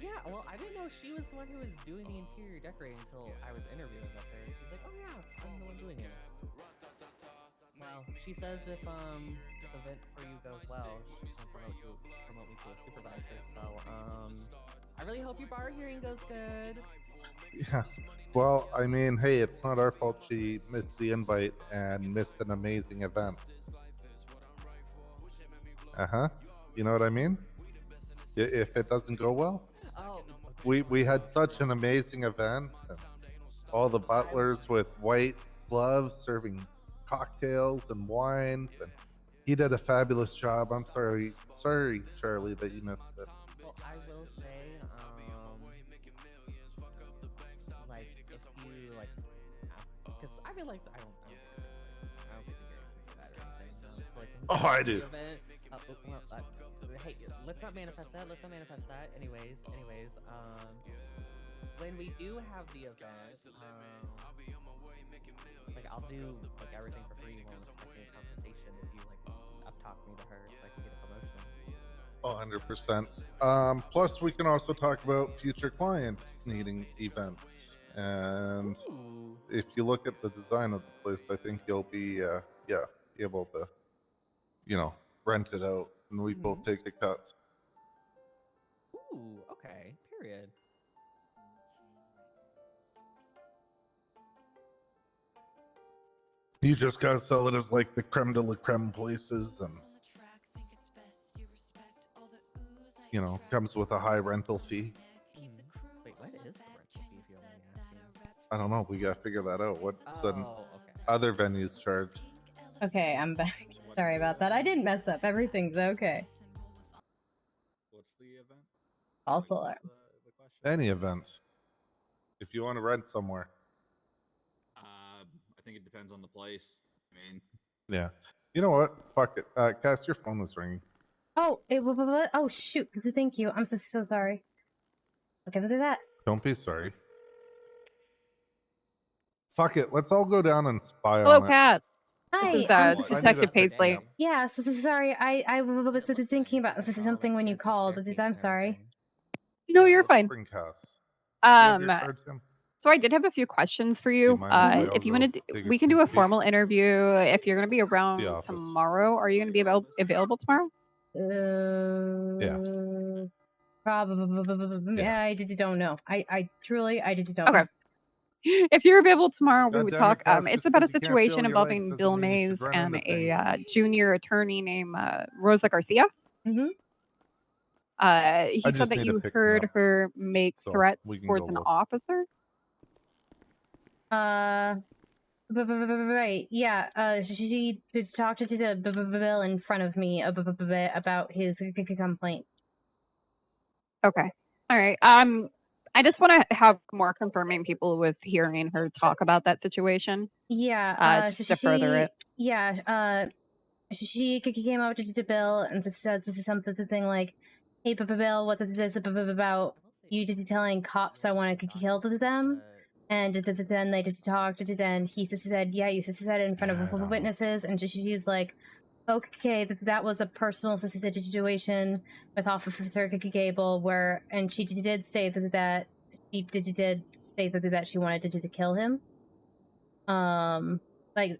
Speaker 14: Yeah, well, I didn't know she was the one who was doing the interior decorating until I was interviewing with her. She's like, oh yeah, I'm the one doing it. Well, she says if this event for you goes well, she's gonna promote me to a supervisor. So I really hope your bar hearing goes good.
Speaker 18: Yeah. Well, I mean, hey, it's not our fault she missed the invite and missed an amazing event. Uh-huh. You know what I mean? If it doesn't go well.
Speaker 14: Oh.
Speaker 18: We had such an amazing event. And all the butlers with white gloves serving cocktails and wines, and he did a fabulous job. I'm sorry, Charlie, that you missed it.
Speaker 14: Well, I will say, like, if you like, because I feel like I don't think the hearing's gonna be bad or anything. So like, when we
Speaker 18: Oh, I
Speaker 14: do
Speaker 18: do.
Speaker 14: the event, hey, let's not manifest that. Anyways, when we do have the event, like, I'll do like everything for free. You won't expect any compensation if you like up-talk me to her so I can get a promotion.
Speaker 18: 100%. Plus, we can also talk about future clients needing events. And if you look at the design of the place, I think you'll be, able to, rent it out, and we both take a cut.
Speaker 14: Ooh, okay. Period.
Speaker 18: You just gotta sell it as like the creme de la creme places, and comes with a high rental fee.
Speaker 14: Wait, what is the rental fee, if you don't mind me asking?
Speaker 18: I don't know. We gotta figure that out. What
Speaker 14: okay.
Speaker 18: other venues charge?
Speaker 3: Okay, I'm back. Sorry about that. I didn't mess up. Everything's okay.
Speaker 12: What's the event?
Speaker 3: Also,
Speaker 12: The question?
Speaker 18: Any event. If you want to rent somewhere.
Speaker 12: I think it depends on the place. I mean,
Speaker 18: Yeah. You know what? Fuck it. Cass, your phone was ringing.
Speaker 3: oh, oh shoot! Thank you. I'm so sorry. Okay, look at that.
Speaker 18: Don't be sorry. Fuck it. Let's all go down and spy
Speaker 19: Hello,
Speaker 18: on it.
Speaker 19: Cass.
Speaker 3: Hi,
Speaker 19: This is
Speaker 3: I'm
Speaker 19: Detective Paisley.
Speaker 3: Yeah, so sorry. I was thinking about this is something when you called. I'm sorry.
Speaker 19: No, you're fine.
Speaker 18: Bring Cass. You have your
Speaker 19: Um,
Speaker 18: card, Tim?
Speaker 19: so I did have a few questions for you.
Speaker 18: mind if we all
Speaker 19: If you
Speaker 18: go
Speaker 19: want to,
Speaker 18: take a
Speaker 19: we can do a
Speaker 18: sneak peek?
Speaker 19: formal interview. If you're going to be around
Speaker 18: office.
Speaker 19: tomorrow, are you going to be available tomorrow?
Speaker 18: Yeah.
Speaker 3: Probably.
Speaker 18: Yeah.
Speaker 3: I don't know. I truly don't
Speaker 19: Okay.
Speaker 3: know.
Speaker 19: If you're available tomorrow, we
Speaker 18: God
Speaker 19: would
Speaker 18: damn it,
Speaker 19: talk.
Speaker 18: Cass,
Speaker 19: It's
Speaker 18: just
Speaker 19: about a
Speaker 18: 'cause you can't
Speaker 19: situation
Speaker 18: feel your legs
Speaker 19: involving
Speaker 18: doesn't
Speaker 19: Bill
Speaker 18: mean you should
Speaker 19: Mays
Speaker 18: run
Speaker 19: and
Speaker 18: into
Speaker 19: a junior attorney named Rosa Garcia.
Speaker 3: Mm-hmm.
Speaker 19: He
Speaker 18: I
Speaker 19: said
Speaker 18: just
Speaker 19: that
Speaker 18: need to
Speaker 19: you
Speaker 18: pick me
Speaker 19: heard
Speaker 18: up,
Speaker 19: her make
Speaker 18: so we
Speaker 19: threats
Speaker 18: can
Speaker 19: towards
Speaker 18: go
Speaker 19: an
Speaker 18: look.
Speaker 19: officer.
Speaker 3: Right. Yeah. She did talk to Bill in front of me about his complaint.
Speaker 19: Okay. All right. I just want to have more confirming people with hearing her talk about that situation.
Speaker 3: Yeah,
Speaker 19: Just to further it.
Speaker 3: Yeah, she came up to Bill and said this is something like, "Hey, Bill, what is this about you telling cops I want to kill them?" And then they did talk, and he said, "Yeah, you said it in front of witnesses," and she's like, "Okay, that was a personal situation with Officer Gable, where," and she did say that she did say that she wanted to kill him. But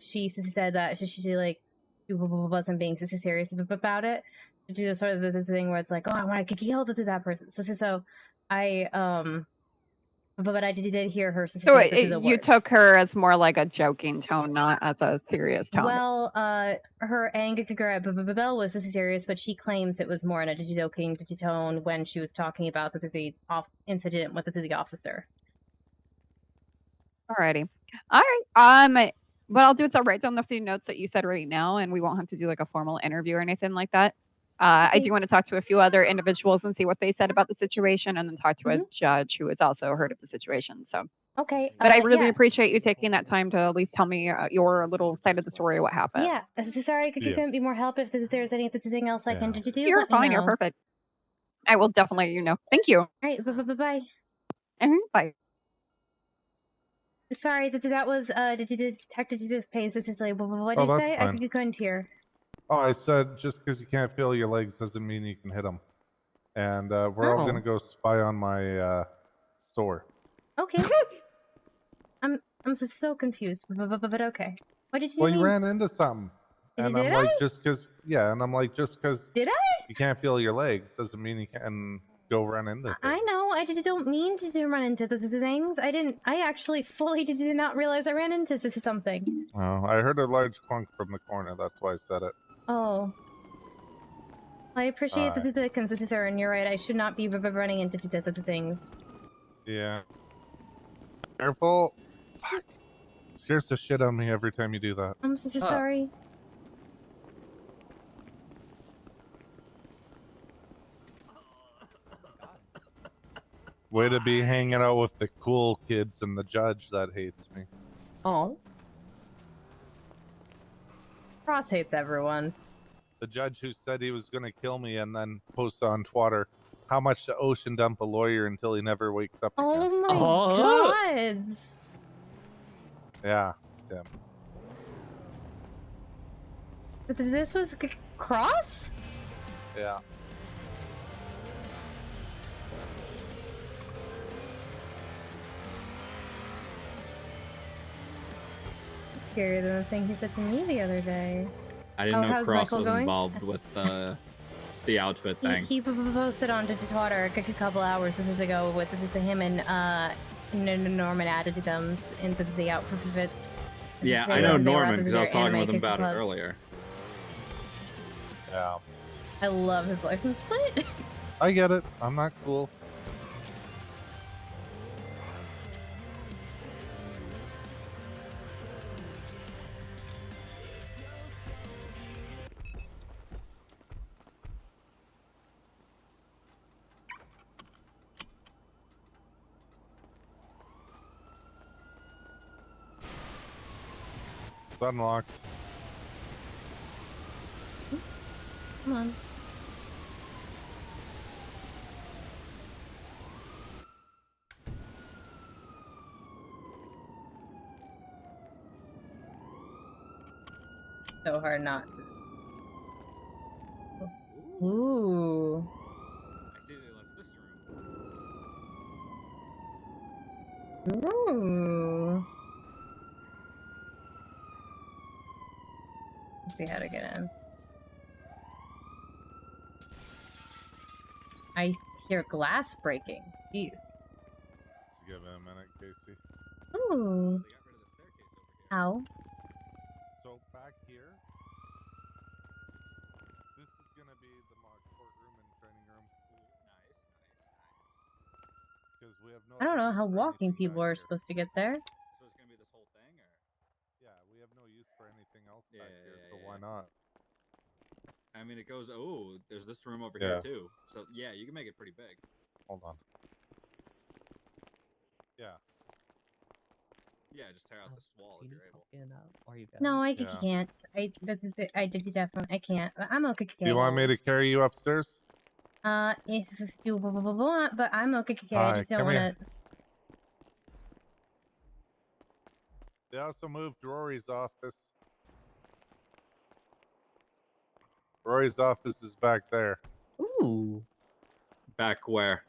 Speaker 3: she said that she like she wasn't being serious about it. To do sort of the thing where it's like, oh, I want to kill that person. So I but I did hear her say
Speaker 19: So
Speaker 3: the
Speaker 19: you
Speaker 3: words.
Speaker 19: took her as more like a joking tone, not as a serious tone.
Speaker 3: Well, her anger at Bell was serious, but she claims it was more in a joking tone when she was talking about the incident with the officer.
Speaker 19: Alrighty. All right. What I'll do is I'll write down the few notes that you said right now, and we won't have to do like a formal interview or anything like that. I do want to talk to a few other individuals and see what they said about the situation, and then talk to a judge who has also heard of the situation. So,
Speaker 3: okay.
Speaker 19: But I really appreciate you taking that time to at least tell me your little side of the story, what happened.
Speaker 3: Yeah. Sorry, couldn't be more help. If there's anything else I can do,
Speaker 19: You're
Speaker 3: let me
Speaker 19: fine. You're
Speaker 3: know.
Speaker 19: perfect. I will definitely let you know. Thank you.
Speaker 3: All right. Bye.
Speaker 19: Bye.
Speaker 3: Sorry, that was Detective Pace. This is like, what did
Speaker 18: Oh,
Speaker 3: you
Speaker 18: that's
Speaker 3: say?
Speaker 18: fine.
Speaker 3: I couldn't hear.
Speaker 18: Oh, I said just because you can't feel your legs doesn't mean you can hit them. And we're all
Speaker 3: Oh.
Speaker 18: gonna go spy on my store.
Speaker 3: Okay. I'm so confused, but okay. What did you
Speaker 18: Well, you
Speaker 3: mean?
Speaker 18: ran into something, and I'm
Speaker 3: Did
Speaker 18: like,
Speaker 3: I?
Speaker 18: just because
Speaker 3: Did I?
Speaker 18: you can't feel your legs doesn't mean you can go run into things.
Speaker 3: I know. I don't mean to run into the things. I actually fully did not realize I ran into something.
Speaker 18: Oh, I heard a large clunk from the corner. That's why I said it.
Speaker 3: Oh. I appreciate
Speaker 18: Alright.
Speaker 3: the consistency, and you're right. I should not be running into the things.
Speaker 18: Yeah. Careful. Fuck. Scares the shit out of me every time you do that.
Speaker 3: I'm so sorry.
Speaker 18: Way to be hanging out with the cool kids and the judge that hates me.
Speaker 3: Oh. Cross hates everyone.
Speaker 18: The judge who said he was going to kill me and then post on Twitter how much to ocean dump a lawyer until he never wakes up again.
Speaker 3: Oh my god.
Speaker 18: Yeah, Tim.
Speaker 3: This was Cross?
Speaker 18: Yeah.
Speaker 3: Scarier than the thing he said to me the other day.
Speaker 12: I didn't know
Speaker 3: how's
Speaker 12: Cross
Speaker 3: Michael
Speaker 12: was
Speaker 3: going?
Speaker 12: involved with the outfit thing.
Speaker 3: He posted on Twitter a couple hours ago with him and Norman Addams into the outfits.
Speaker 12: Yeah,
Speaker 3: They
Speaker 12: I know
Speaker 3: were
Speaker 12: Norman
Speaker 3: out
Speaker 12: because I was
Speaker 3: there
Speaker 12: talking with
Speaker 3: anime
Speaker 12: him about it
Speaker 3: clubs.
Speaker 12: earlier.
Speaker 18: Yeah.
Speaker 3: I love his license plate.
Speaker 18: I get it. I'm not cool. It's unlocked.
Speaker 3: Come on. So hard not to. Ooh.
Speaker 12: I see they left this room.
Speaker 3: Ooh. Let's see how to get in. I hear glass breaking. Jeez.
Speaker 18: Just give it a minute, Casey.
Speaker 3: Ooh. How?
Speaker 18: So back here, this is gonna be the mock courtroom and training room.
Speaker 12: Nice.
Speaker 18: Because we have no.
Speaker 3: I don't
Speaker 18: other
Speaker 3: know how
Speaker 18: use for
Speaker 3: walking
Speaker 18: anything
Speaker 3: people
Speaker 18: back
Speaker 3: are
Speaker 18: here.
Speaker 3: supposed to get there.
Speaker 12: So it's gonna be this whole thing, or?
Speaker 18: Yeah, we have no use for anything else
Speaker 12: Yeah,
Speaker 18: back here,
Speaker 12: yeah,
Speaker 18: so
Speaker 12: yeah.
Speaker 18: why not?
Speaker 12: I mean, it goes. Oh, there's this room over
Speaker 18: Yeah.
Speaker 12: here too. So yeah, you can make it pretty big.
Speaker 18: Hold on. Yeah.
Speaker 12: Yeah, just tear out this wall if you're able.
Speaker 14: Or you
Speaker 3: No, I
Speaker 18: Yeah.
Speaker 3: can't. I did definitely. I can't. I'm okay.
Speaker 18: Do you want me to carry you upstairs?
Speaker 3: If you want, but I'm okay. I
Speaker 18: Alright,
Speaker 3: just don't
Speaker 18: come
Speaker 3: want
Speaker 18: here.
Speaker 3: to.
Speaker 18: They also moved Rory's office. Rory's office is back there.
Speaker 12: Ooh. Back where?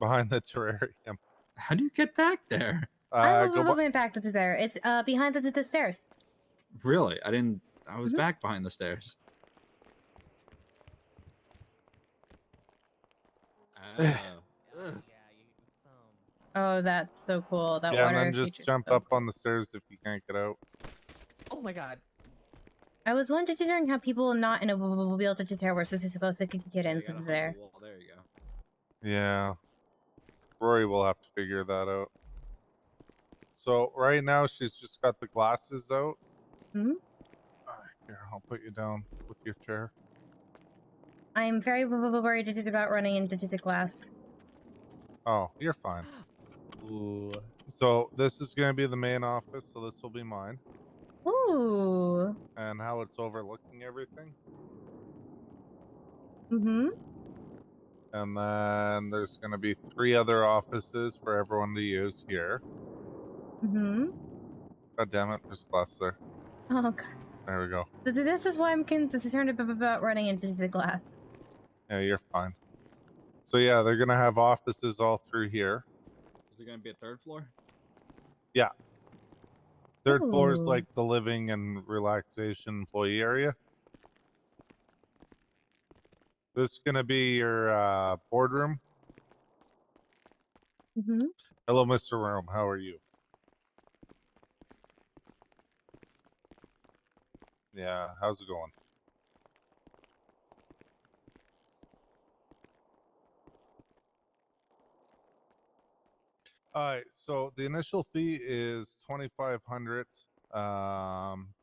Speaker 18: Behind the terrarium.
Speaker 12: How do you get back there?
Speaker 3: I
Speaker 18: Go
Speaker 3: went back to there. It's behind the stairs.
Speaker 12: Really? I was
Speaker 3: Mhm.
Speaker 12: back behind the stairs. Ugh.
Speaker 3: Oh, that's so cool. That
Speaker 18: yeah, and
Speaker 3: water
Speaker 18: then
Speaker 3: feature.
Speaker 18: just jump up on the stairs if you can't get out.
Speaker 14: Oh my god.
Speaker 3: I was wondering how people not in a wheel to tear were supposed to get into there.
Speaker 12: There you go.
Speaker 18: Yeah. Rory will have to figure that out. So right now she's just got the glasses out.
Speaker 3: Hmm?
Speaker 18: Here, I'll put you down with your chair.
Speaker 3: I'm very worried about running into glass.
Speaker 18: Oh, you're fine.
Speaker 14: Ooh.
Speaker 18: So this is going to be the main office, so this will be mine.
Speaker 3: Ooh.
Speaker 18: And how it's overlooking everything.
Speaker 3: Mm-hmm.
Speaker 18: And then there's going to be 3 other offices for everyone to use here.
Speaker 3: Mm-hmm.
Speaker 18: God damn it, there's glass there.
Speaker 3: Oh god.
Speaker 18: There we go.
Speaker 3: This is why I'm concerned about running into the glass.
Speaker 18: Yeah, you're fine. So yeah, they're going to have offices all through here.
Speaker 12: Is there going to be a third floor?
Speaker 18: Yeah. Third floor is
Speaker 3: Ooh.
Speaker 18: like the living and relaxation employee area. This is going to be your boardroom.
Speaker 3: Mm-hmm.
Speaker 18: Hello, Mr. Rome. How are you? Yeah, how's it going? All right, so the initial fee is $2,500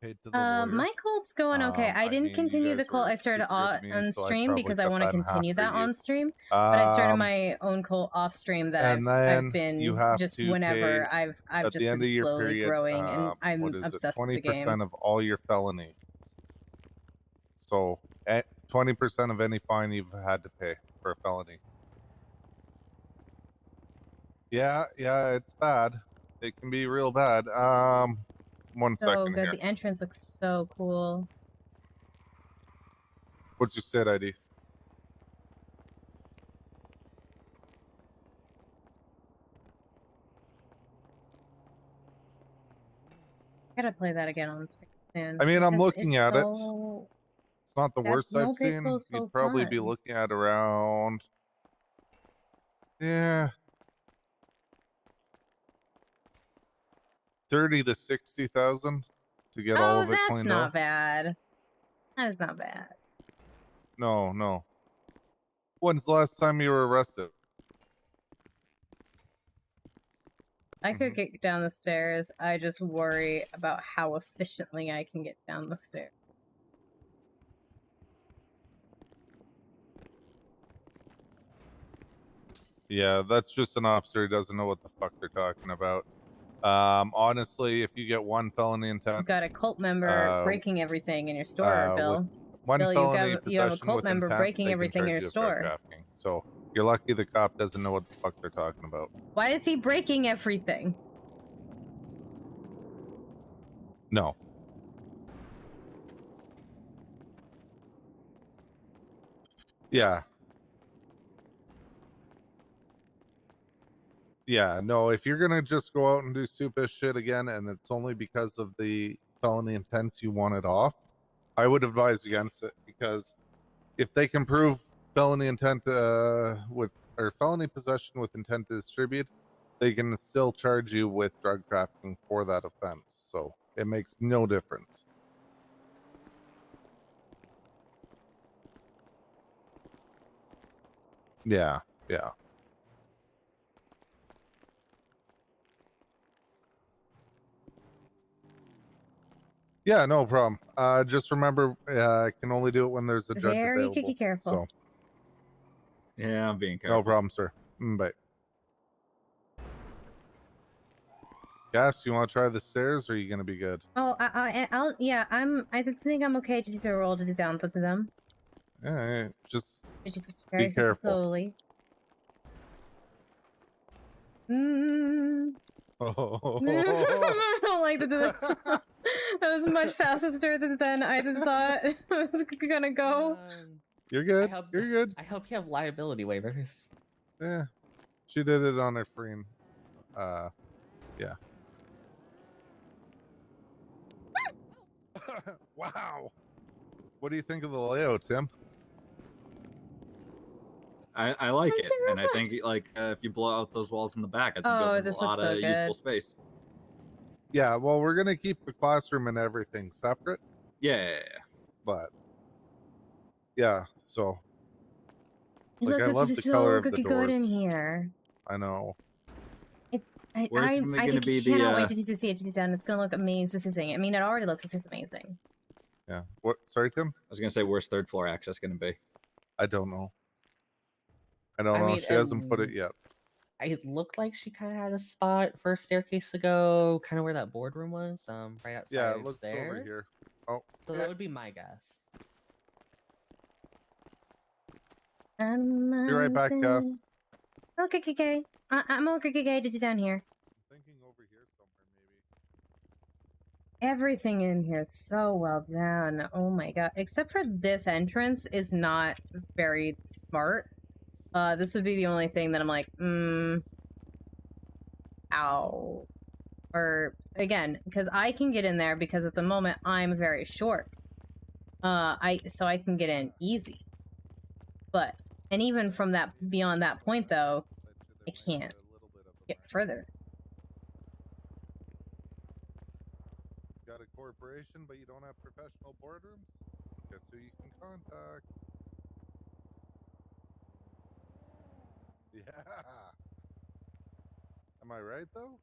Speaker 18: paid to the lawyer.
Speaker 3: My cult's going okay. I didn't
Speaker 18: mean, you
Speaker 3: continue the
Speaker 18: guys
Speaker 3: cult
Speaker 18: were
Speaker 3: I started
Speaker 18: super good to me,
Speaker 3: on
Speaker 18: so I'd
Speaker 3: stream
Speaker 18: probably
Speaker 3: because I
Speaker 18: cut
Speaker 3: want to
Speaker 18: that in half
Speaker 3: continue
Speaker 18: for
Speaker 3: that
Speaker 18: you.
Speaker 3: on stream. But I started
Speaker 18: Um,
Speaker 3: my own cult off stream that
Speaker 18: and
Speaker 3: I've
Speaker 18: then
Speaker 3: been
Speaker 18: you have
Speaker 3: just
Speaker 18: to
Speaker 3: whenever
Speaker 18: pay
Speaker 3: I've
Speaker 18: at
Speaker 3: just
Speaker 18: the end
Speaker 3: been
Speaker 18: of your
Speaker 3: slowly
Speaker 18: period,
Speaker 3: growing, and
Speaker 18: what
Speaker 3: I'm
Speaker 18: is it,
Speaker 3: obsessed with the game.
Speaker 18: 20% of all your felonies. So, 20% of any fine you've had to pay for a felony. Yeah, it's bad. It can be real bad. One
Speaker 3: So
Speaker 18: second
Speaker 3: good.
Speaker 18: here.
Speaker 3: The entrance looks so cool.
Speaker 18: What's your state ID?
Speaker 3: I gotta play that again on screen soon.
Speaker 18: I mean, I'm
Speaker 3: because
Speaker 18: looking
Speaker 3: it's
Speaker 18: at it.
Speaker 3: so...
Speaker 18: It's not the
Speaker 3: That
Speaker 18: worst I've seen.
Speaker 3: NoPixel's so
Speaker 18: You'd probably be
Speaker 3: fun.
Speaker 18: looking at around, yeah, 30 to 60,000 to get all
Speaker 3: Oh,
Speaker 18: of it
Speaker 3: that's
Speaker 18: cleaned
Speaker 3: not
Speaker 18: off.
Speaker 3: bad. That is not bad.
Speaker 18: No. When's the last time you were arrested?
Speaker 3: I could get down the stairs. I just worry about how efficiently I can get down the stairs.
Speaker 18: Yeah, that's just an officer who doesn't know what the fuck they're talking about. Honestly, if you get one felony intent,
Speaker 3: You've got a cult member breaking everything in your store, Bill.
Speaker 18: one
Speaker 3: Bill,
Speaker 18: felony
Speaker 3: you have a
Speaker 18: possession
Speaker 3: cult
Speaker 18: with
Speaker 3: member
Speaker 18: intent,
Speaker 3: breaking
Speaker 18: they can
Speaker 3: everything in
Speaker 18: charge
Speaker 3: your
Speaker 18: you with drug
Speaker 3: store.
Speaker 18: trafficking. So you're lucky the cop doesn't know what the fuck they're talking about.
Speaker 3: Why is he breaking everything?
Speaker 18: No. Yeah. Yeah, no, if you're gonna just go out and do stupid shit again and it's only because of the felony intents you want it off, I would advise against it, because if they can prove felony intent with or felony possession with intent to distribute, they can still charge you with drug trafficking for that offense. So it makes no difference. Yeah. Yeah, no problem. Just remember, I can only do it when there's a judge
Speaker 3: Very
Speaker 18: available.
Speaker 3: careful.
Speaker 18: So
Speaker 12: Yeah, I'm being careful.
Speaker 18: no problem, sir. Bye. Gas, you want to try the stairs, or are you gonna be good?
Speaker 3: Oh, I'll yeah. I think I'm okay to roll to down to them.
Speaker 18: Yeah, just
Speaker 3: Just
Speaker 18: be
Speaker 3: very
Speaker 18: careful.
Speaker 3: slowly. Mm. I don't like this. That was much faster than I thought it was gonna go.
Speaker 18: You're good.
Speaker 14: I hope,
Speaker 18: You're good.
Speaker 14: I hope you have liability waivers.
Speaker 18: Yeah, she did it on her free. Yeah. Wow. What do you think of the layout, Tim?
Speaker 12: I like it, and I think like if you blow out those walls in the back, I think you'll have a
Speaker 3: this
Speaker 12: lot
Speaker 3: looks so
Speaker 12: of useful
Speaker 3: good.
Speaker 12: space.
Speaker 18: Yeah, well, we're gonna keep the classroom and everything separate,
Speaker 12: Yeah.
Speaker 18: but yeah. So,
Speaker 3: Look,
Speaker 18: I
Speaker 3: this
Speaker 18: love
Speaker 3: is
Speaker 18: the
Speaker 3: so
Speaker 18: color of the
Speaker 3: good in
Speaker 18: doors.
Speaker 3: here.
Speaker 18: I know.
Speaker 3: I cannot wait to see it done. It's gonna look amazing. I mean, it already looks amazing.
Speaker 18: Yeah. What? Sorry, Tim.
Speaker 12: I was gonna say, where's third floor access gonna be?
Speaker 18: I don't know. I don't know.
Speaker 14: mean,
Speaker 18: She hasn't put it yet.
Speaker 14: It looked like she kind of had a spot for a staircase to go, kind of where that boardroom was, right outside
Speaker 18: Yeah, it looks
Speaker 14: there.
Speaker 18: over here. Oh.
Speaker 14: So
Speaker 18: yeah.
Speaker 14: that would be my guess.
Speaker 18: Be right back, Cass.
Speaker 3: Okay. I'm okay to down here.
Speaker 18: Thinking over here somewhere, maybe.
Speaker 3: Everything in here is so well done. Oh my god. Except for this entrance is not very smart. This would be the only thing that I'm like, ow. Or, again, because I can get in there because at the moment I'm very short. So I can get in easy. But, and even from that, beyond that point though, I can't get further.
Speaker 18: Got a corporation, but you don't have professional boardrooms? Guess who you can contact. Yeah. Am I right, though?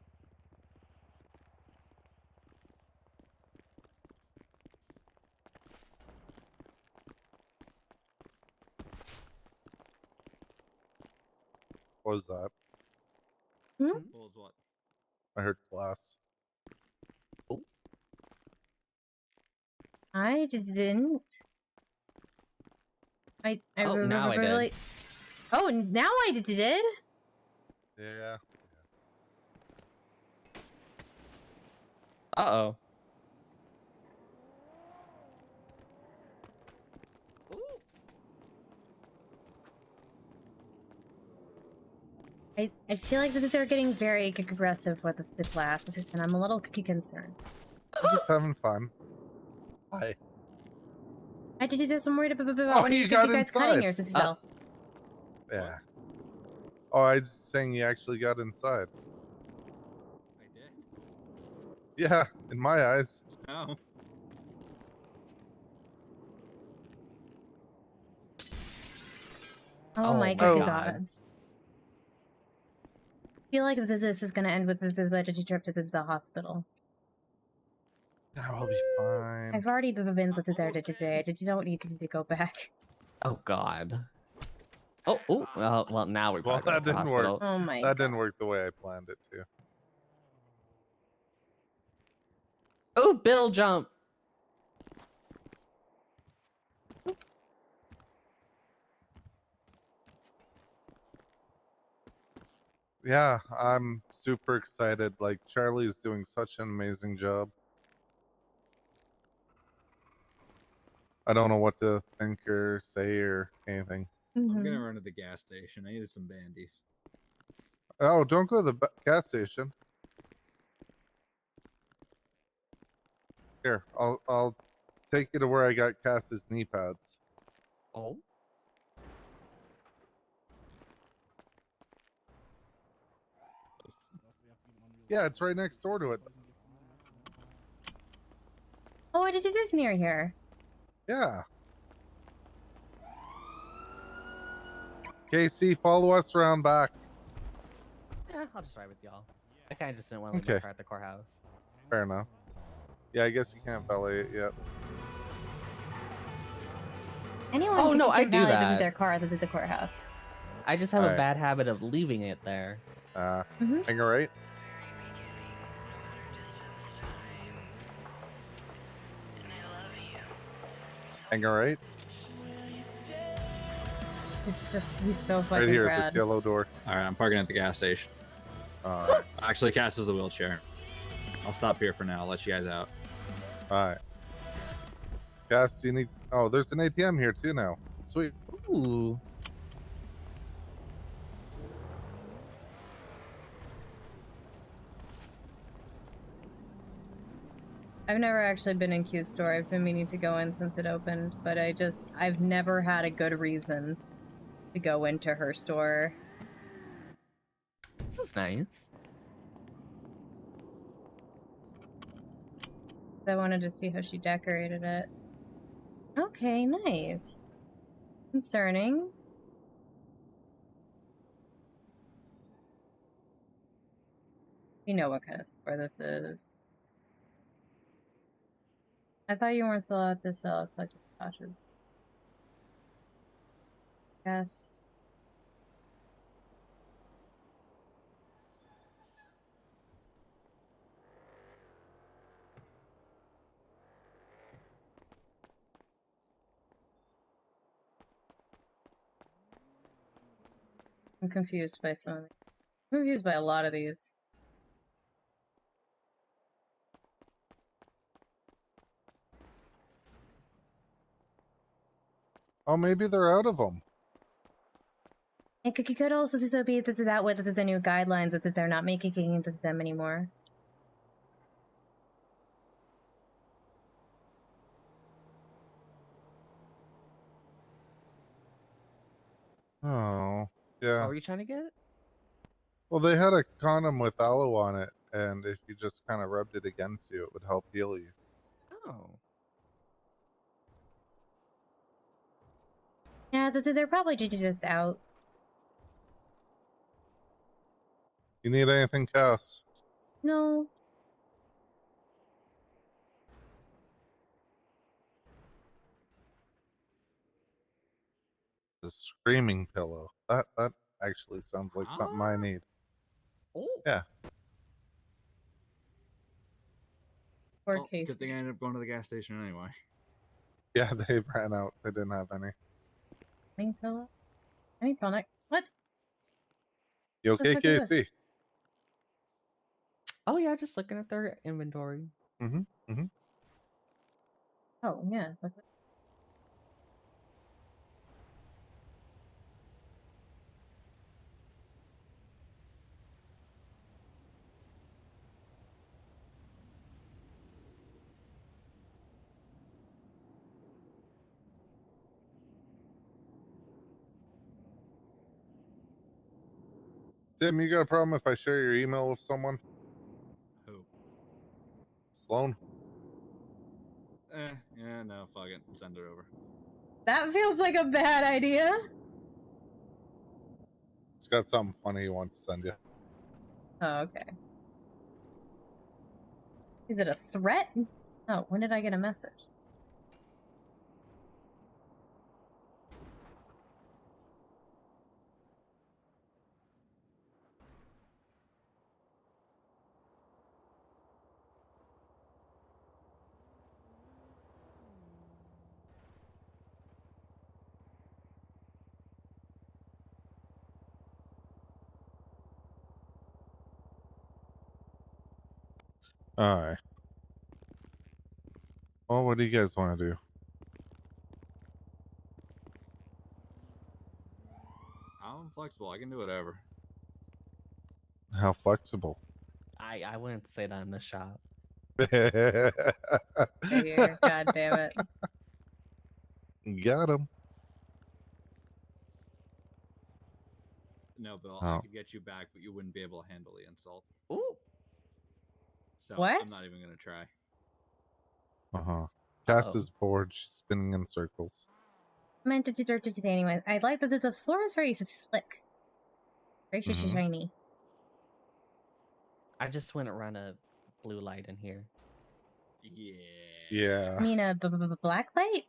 Speaker 18: What was that?
Speaker 12: What was what?
Speaker 18: I heard glass.
Speaker 3: I didn't. I
Speaker 14: Oh, now I did.
Speaker 3: really. Oh, now I did.
Speaker 18: Yeah.
Speaker 14: Uh-oh.
Speaker 3: I feel like they're getting very aggressive with the glass, and I'm a little concerned.
Speaker 18: I'm just having fun. Hi.
Speaker 3: I did do some worried about
Speaker 18: Oh,
Speaker 3: when
Speaker 18: you
Speaker 3: you
Speaker 18: got
Speaker 3: guys cutting
Speaker 18: inside.
Speaker 3: yours,
Speaker 18: Yeah. Oh, I was saying you actually got inside.
Speaker 12: I did.
Speaker 18: Yeah, in my eyes.
Speaker 12: Oh.
Speaker 3: Oh my
Speaker 18: God.
Speaker 3: gods. I feel like this is gonna end with the legend trip to the hospital.
Speaker 18: I'll be fine.
Speaker 3: I've already been there today. I don't need to go back.
Speaker 14: Oh god. Oh, well, now we're
Speaker 18: Well,
Speaker 14: back at
Speaker 18: that
Speaker 14: the
Speaker 18: didn't
Speaker 14: hospital.
Speaker 18: work.
Speaker 3: Oh my
Speaker 18: That didn't work the way I planned it to.
Speaker 14: Oh, Bill jump.
Speaker 18: Yeah, I'm super excited. Like, Charlie is doing such an amazing job. I don't know what to think or say or anything.
Speaker 12: I'm gonna run to the gas station. I needed some bandies.
Speaker 18: Oh, don't go to the gas station. Here, I'll take you to where I got Cass's knee pads.
Speaker 14: Oh.
Speaker 18: Yeah, it's right next door to it.
Speaker 3: Oh, it is near here.
Speaker 18: Yeah. Casey, follow us around back.
Speaker 14: Yeah, I'll just ride with y'all. I kind of just didn't want to leave my
Speaker 18: Okay.
Speaker 14: car at the courthouse.
Speaker 18: Fair enough. Yeah, I guess you can't valet it yet.
Speaker 3: Anyone
Speaker 14: Oh,
Speaker 3: can
Speaker 14: no, I
Speaker 3: can
Speaker 14: do
Speaker 3: valet
Speaker 14: that.
Speaker 3: their car at the courthouse.
Speaker 14: I just have a
Speaker 2: Alright.
Speaker 14: bad habit of leaving it there.
Speaker 2: Hang right. Hang right.
Speaker 3: It's just, he's so fucking
Speaker 2: Right here,
Speaker 3: rad.
Speaker 2: this yellow door.
Speaker 12: All right, I'm parking at the gas station.
Speaker 2: Alright.
Speaker 12: Actually, Cass is the wheelchair. I'll stop here for now. I'll let you guys out.
Speaker 2: Alright. Cass, you need... Oh, there's an ATM here too now. Sweet.
Speaker 14: Ooh.
Speaker 3: I've never actually been in Q's store. I've been meaning to go in since it opened, but I've never had a good reason to go into her store.
Speaker 14: This is nice.
Speaker 3: I wanted to see how she decorated it. Okay, nice. Concerning. You know what kind of store this is. I thought you weren't allowed to sell collectible watches. Yes. I'm confused by some of these. I'm confused by a lot of these.
Speaker 2: Oh, maybe they're out of them.
Speaker 3: It could also so be that with the new guidelines that they're not making them anymore.
Speaker 2: Oh, yeah.
Speaker 14: What were you trying to get?
Speaker 2: Well, they had a condom with aloe on it, and if you just kind of rubbed it against you, it would help heal you.
Speaker 14: Oh.
Speaker 3: Yeah, they're probably just out.
Speaker 2: You need anything, Cass?
Speaker 3: No.
Speaker 2: The screaming pillow. That actually sounds like something I need.
Speaker 14: Oh.
Speaker 2: Yeah.
Speaker 3: Poor
Speaker 12: Well, good thing I ended up going to the gas station anyway.
Speaker 2: Yeah, they ran out. They didn't have any.
Speaker 3: Main pillow? Any tonic? What?
Speaker 2: You
Speaker 3: The
Speaker 2: okay,
Speaker 3: fuck is
Speaker 2: KC?
Speaker 14: Oh yeah, just looking at their inventory.
Speaker 2: Mm-hmm. Mm-hmm.
Speaker 3: Oh, yeah.
Speaker 2: Tim, you got a problem if I share your email with someone?
Speaker 12: Who?
Speaker 2: Sloan?
Speaker 12: Yeah, no, fuck it. Send it over.
Speaker 3: That feels like a bad idea.
Speaker 2: He's got something funny he wants to send you.
Speaker 3: Oh, okay. Is it a threat? Oh, when did I get a message?
Speaker 2: Alright. Well, what do you guys want to do?
Speaker 12: I'm flexible. I can do whatever.
Speaker 2: How flexible?
Speaker 14: I wouldn't say that in the shop.
Speaker 3: Right here. God damn it.
Speaker 2: Got him.
Speaker 12: No, Bill, I
Speaker 2: Oh.
Speaker 12: could get you back, but you wouldn't be able to handle the insult.
Speaker 14: Ooh.
Speaker 12: So
Speaker 3: What?
Speaker 12: I'm not even gonna try.
Speaker 2: Uh-huh. Cass
Speaker 3: Oh.
Speaker 2: is bored. She's spinning in circles.
Speaker 3: I meant to say anyway. I like that the floor is very slick. Very
Speaker 2: Mhm.
Speaker 3: shiny.
Speaker 14: I just wouldn't run a blue light in here.
Speaker 12: Yeah.
Speaker 2: Yeah.
Speaker 3: I mean, a black light?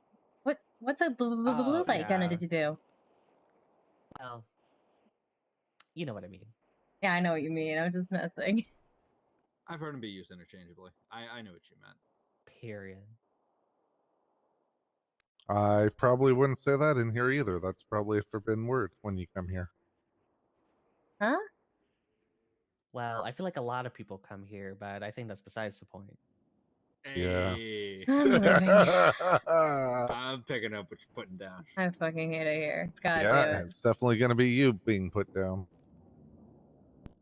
Speaker 3: What's a blue light
Speaker 14: yeah.
Speaker 3: gonna do?
Speaker 14: Well, you know what I mean.
Speaker 3: Yeah, I know what you mean. I'm just messing.
Speaker 12: I've heard them be used interchangeably. I know what you meant.
Speaker 14: Period.
Speaker 2: I probably wouldn't say that in here either. That's probably a forbidden word when you come here.
Speaker 3: Huh?
Speaker 14: Well, I feel like a lot of people come here, but I think that's besides the point.
Speaker 2: Yeah.
Speaker 12: Hey.
Speaker 3: I'm leaving.
Speaker 12: I'm picking up what you're putting down.
Speaker 3: I fucking hate it here. God
Speaker 2: Yeah,
Speaker 3: damn it.
Speaker 2: it's definitely going to be you being put down.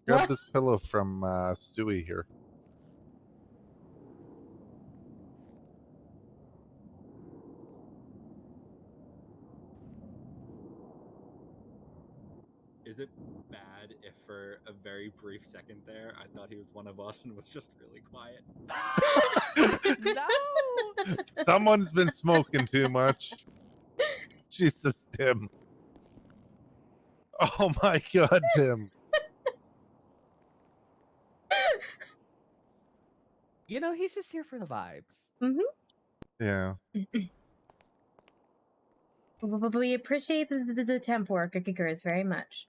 Speaker 2: Grab
Speaker 3: What?
Speaker 2: this pillow from Stewie here.
Speaker 12: Is it bad if for a very brief second there, I thought he was one of us and was just really quiet?
Speaker 14: No!
Speaker 2: Someone's been smoking too much. Jesus, Tim. Oh my God, Tim.
Speaker 14: You know, he's just here for the vibes.
Speaker 3: Mm-hmm.
Speaker 2: Yeah.
Speaker 3: But we appreciate the temp work, Kickers, very much.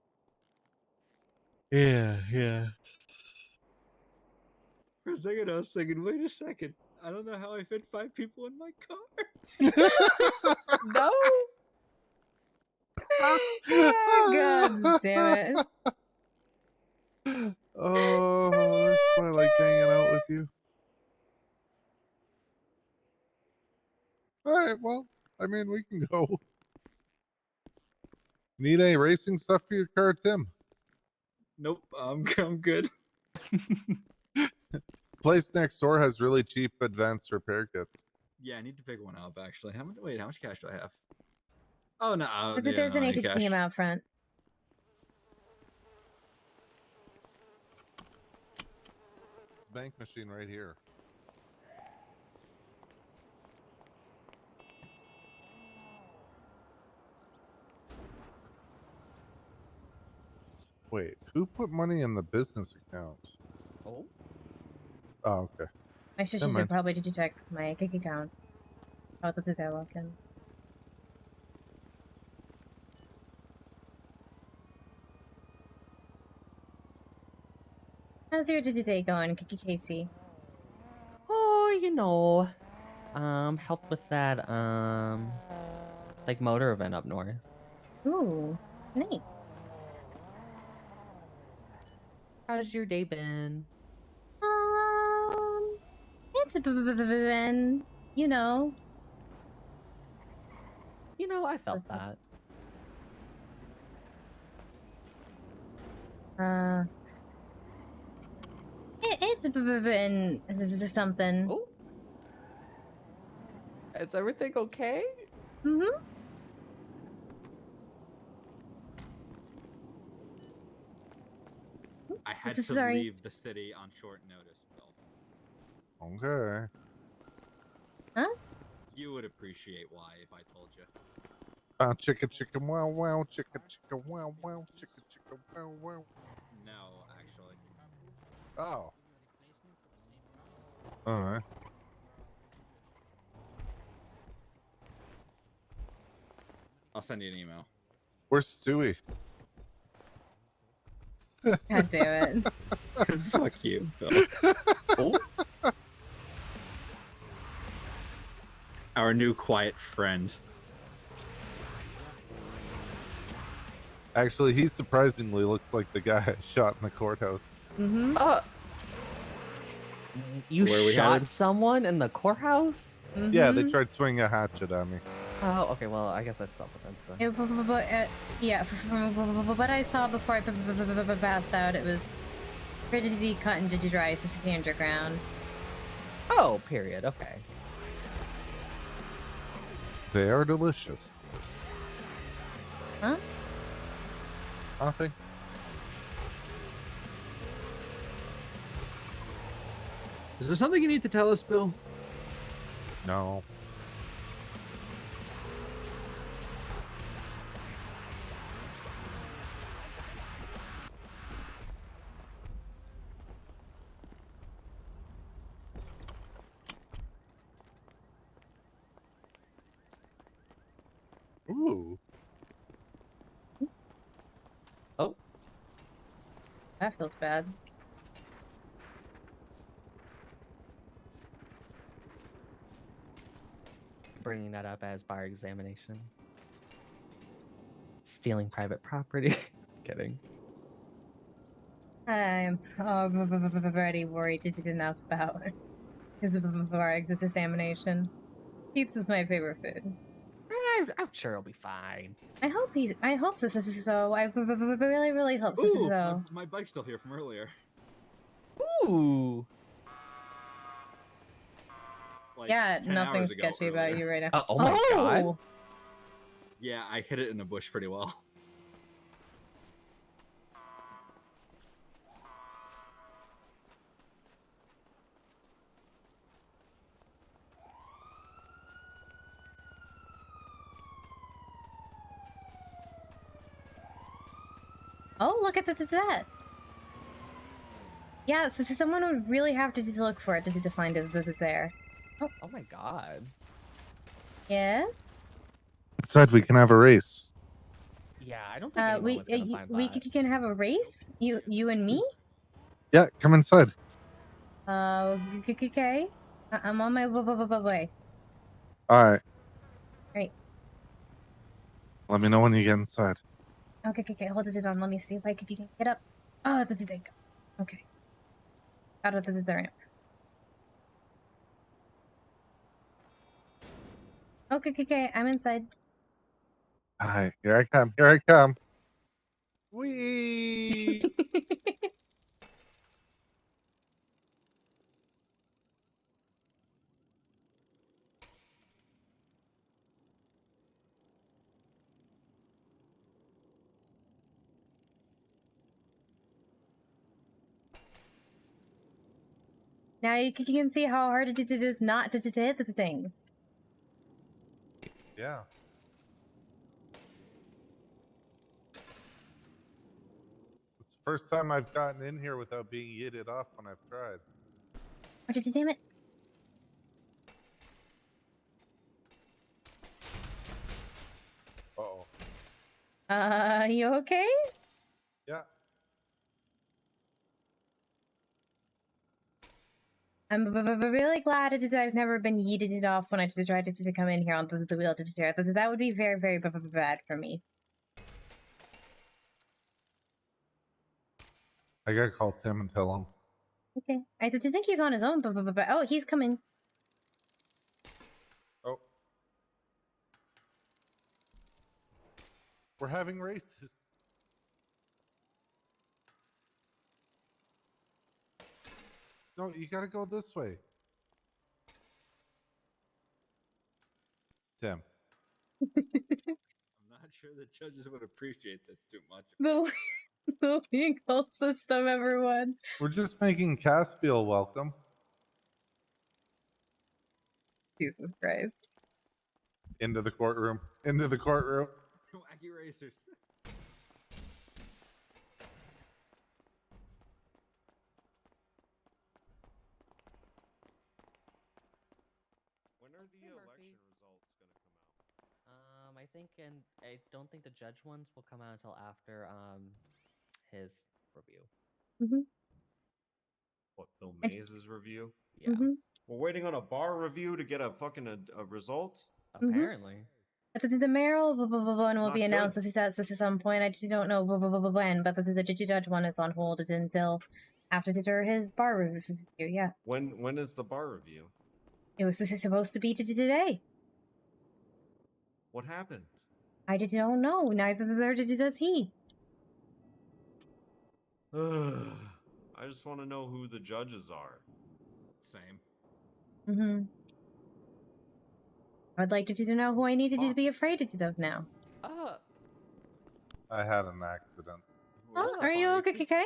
Speaker 2: Yeah, yeah.
Speaker 12: For a second, I was thinking, wait a second. I don't know how I fit 5 people in my car.
Speaker 14: No!
Speaker 3: God damn it.
Speaker 2: Oh, that's why I like hanging out with you. All right, well, I mean, we can go. Need any racing stuff for your car, Tim?
Speaker 12: Nope, I'm good.
Speaker 2: Place next door has really cheap advanced repair kits.
Speaker 12: Yeah, I need to pick one up actually. How much cash do I have? Oh no,
Speaker 3: Looks like there's an ATM out front.
Speaker 2: It's a bank machine right here. Wait, who put money in the business account?
Speaker 14: Oh.
Speaker 2: Oh, okay.
Speaker 3: I should
Speaker 2: Never mind.
Speaker 3: probably did you check my kick account. Oh, that's a guy walking. How's your day going, Kiki Casey?
Speaker 14: Oh, you know, helped with that, like motor event up north.
Speaker 3: Ooh, nice.
Speaker 14: How's your day been?
Speaker 3: It's been, you know.
Speaker 14: You know, I felt that.
Speaker 3: It's been something.
Speaker 14: Oh. Is everything okay?
Speaker 3: Mm-hmm.
Speaker 12: I had
Speaker 3: This
Speaker 12: to
Speaker 3: is our-
Speaker 12: leave the city on short notice, Bill.
Speaker 2: Okay.
Speaker 3: Huh?
Speaker 12: You would appreciate why if I told you.
Speaker 2: Wow, chicka chicka wow wow, chicka chicka wow wow, chicka chicka wow wow.
Speaker 12: No, actually.
Speaker 2: Oh. All right.
Speaker 12: I'll send you an email.
Speaker 2: Where's Stewie?
Speaker 3: God damn it.
Speaker 12: Fuck you, Bill.
Speaker 14: Oh.
Speaker 12: Our new quiet friend.
Speaker 2: Actually, he surprisingly looks like the guy I shot in the courthouse.
Speaker 3: Mm-hmm.
Speaker 14: You
Speaker 12: Where we
Speaker 14: shot
Speaker 12: headed?
Speaker 14: someone in the courthouse?
Speaker 2: Yeah, they tried swinging a hatchet at me.
Speaker 14: Oh, okay. Well, I guess that's self-defense then.
Speaker 3: Yeah, from what I saw before I passed out, it was rigidity cut and digidry, 60 underground.
Speaker 14: Oh, period. Okay.
Speaker 2: They are delicious.
Speaker 3: Huh?
Speaker 2: Nothing.
Speaker 12: Is there something you need to tell us, Bill?
Speaker 2: No. Ooh.
Speaker 14: Oh.
Speaker 3: that feels bad.
Speaker 14: Bringing that up as bar examination. Stealing private property. Kidding.
Speaker 3: I'm already worried enough about his bar examination. Pizza's my favorite food.
Speaker 14: I'm sure it'll be fine.
Speaker 3: I hope this is so. I really hope this is
Speaker 12: Ooh,
Speaker 3: so.
Speaker 12: my bike's still here from earlier.
Speaker 14: Ooh.
Speaker 12: Like
Speaker 3: Yeah,
Speaker 12: 10
Speaker 3: nothing
Speaker 12: hours ago
Speaker 3: sketchy about
Speaker 12: earlier.
Speaker 3: you right now.
Speaker 14: Oh my god.
Speaker 12: Yeah, I hit it in a bush pretty well.
Speaker 3: Oh, look at that. Yeah, so someone would really have to look for it to find it there.
Speaker 14: Oh my god.
Speaker 3: Yes?
Speaker 2: Said we can have a race.
Speaker 14: Yeah, I don't think anyone was gonna find
Speaker 3: we
Speaker 14: that.
Speaker 3: can have a race? You and me?
Speaker 2: Yeah, come inside.
Speaker 3: Okay. I'm on my way.
Speaker 2: All right.
Speaker 3: Right.
Speaker 2: Let me know when you get inside.
Speaker 3: Okay. Hold it on. Let me see if I can get up. Oh, this is it. Okay. Got it. This is the ramp. Okay. I'm inside.
Speaker 2: All right, here I come. Here I come. Whee!
Speaker 3: Now you can see how hard it is not to hit the things.
Speaker 2: Yeah. It's the first time I've gotten in here without being yeeted off when I've tried.
Speaker 3: Oh, damn it.
Speaker 2: Uh-oh.
Speaker 3: You okay?
Speaker 2: Yeah.
Speaker 3: I'm really glad I've never been yeeted off when I tried to come in here on the wheel to share. That would be very, very bad for me.
Speaker 2: I gotta call Tim and tell him.
Speaker 3: Okay. I think he's on his own, but oh, he's coming.
Speaker 2: Oh. We're having races. No, you gotta go this way. Tim.
Speaker 12: I'm not sure the judges would appreciate this too much.
Speaker 3: The legal system, everyone.
Speaker 2: We're just making Cass feel welcome.
Speaker 3: Jesus Christ.
Speaker 2: Into the courtroom. Into the courtroom.
Speaker 12: Wacky racers.
Speaker 4: When are the election results going to come out?
Speaker 14: I think, and I don't think the judge ones will come out until after his review.
Speaker 4: What, Bill Mays' review?
Speaker 14: Yeah.
Speaker 4: We're waiting on a bar review to get a fucking a result?
Speaker 14: Apparently.
Speaker 3: The mayoral one will
Speaker 4: not
Speaker 3: be announced
Speaker 4: good.
Speaker 3: at some point. I just don't know when, but the judge one is on hold until after his bar review. Yeah,
Speaker 4: When is the bar review?
Speaker 3: this is supposed to be today.
Speaker 4: What happened?
Speaker 3: I don't know. Neither does he.
Speaker 4: I just want to know who the judges are.
Speaker 12: Same.
Speaker 3: I'd like to know who I needed to be afraid of now.
Speaker 2: I had an accident.
Speaker 3: Oh, are you okay?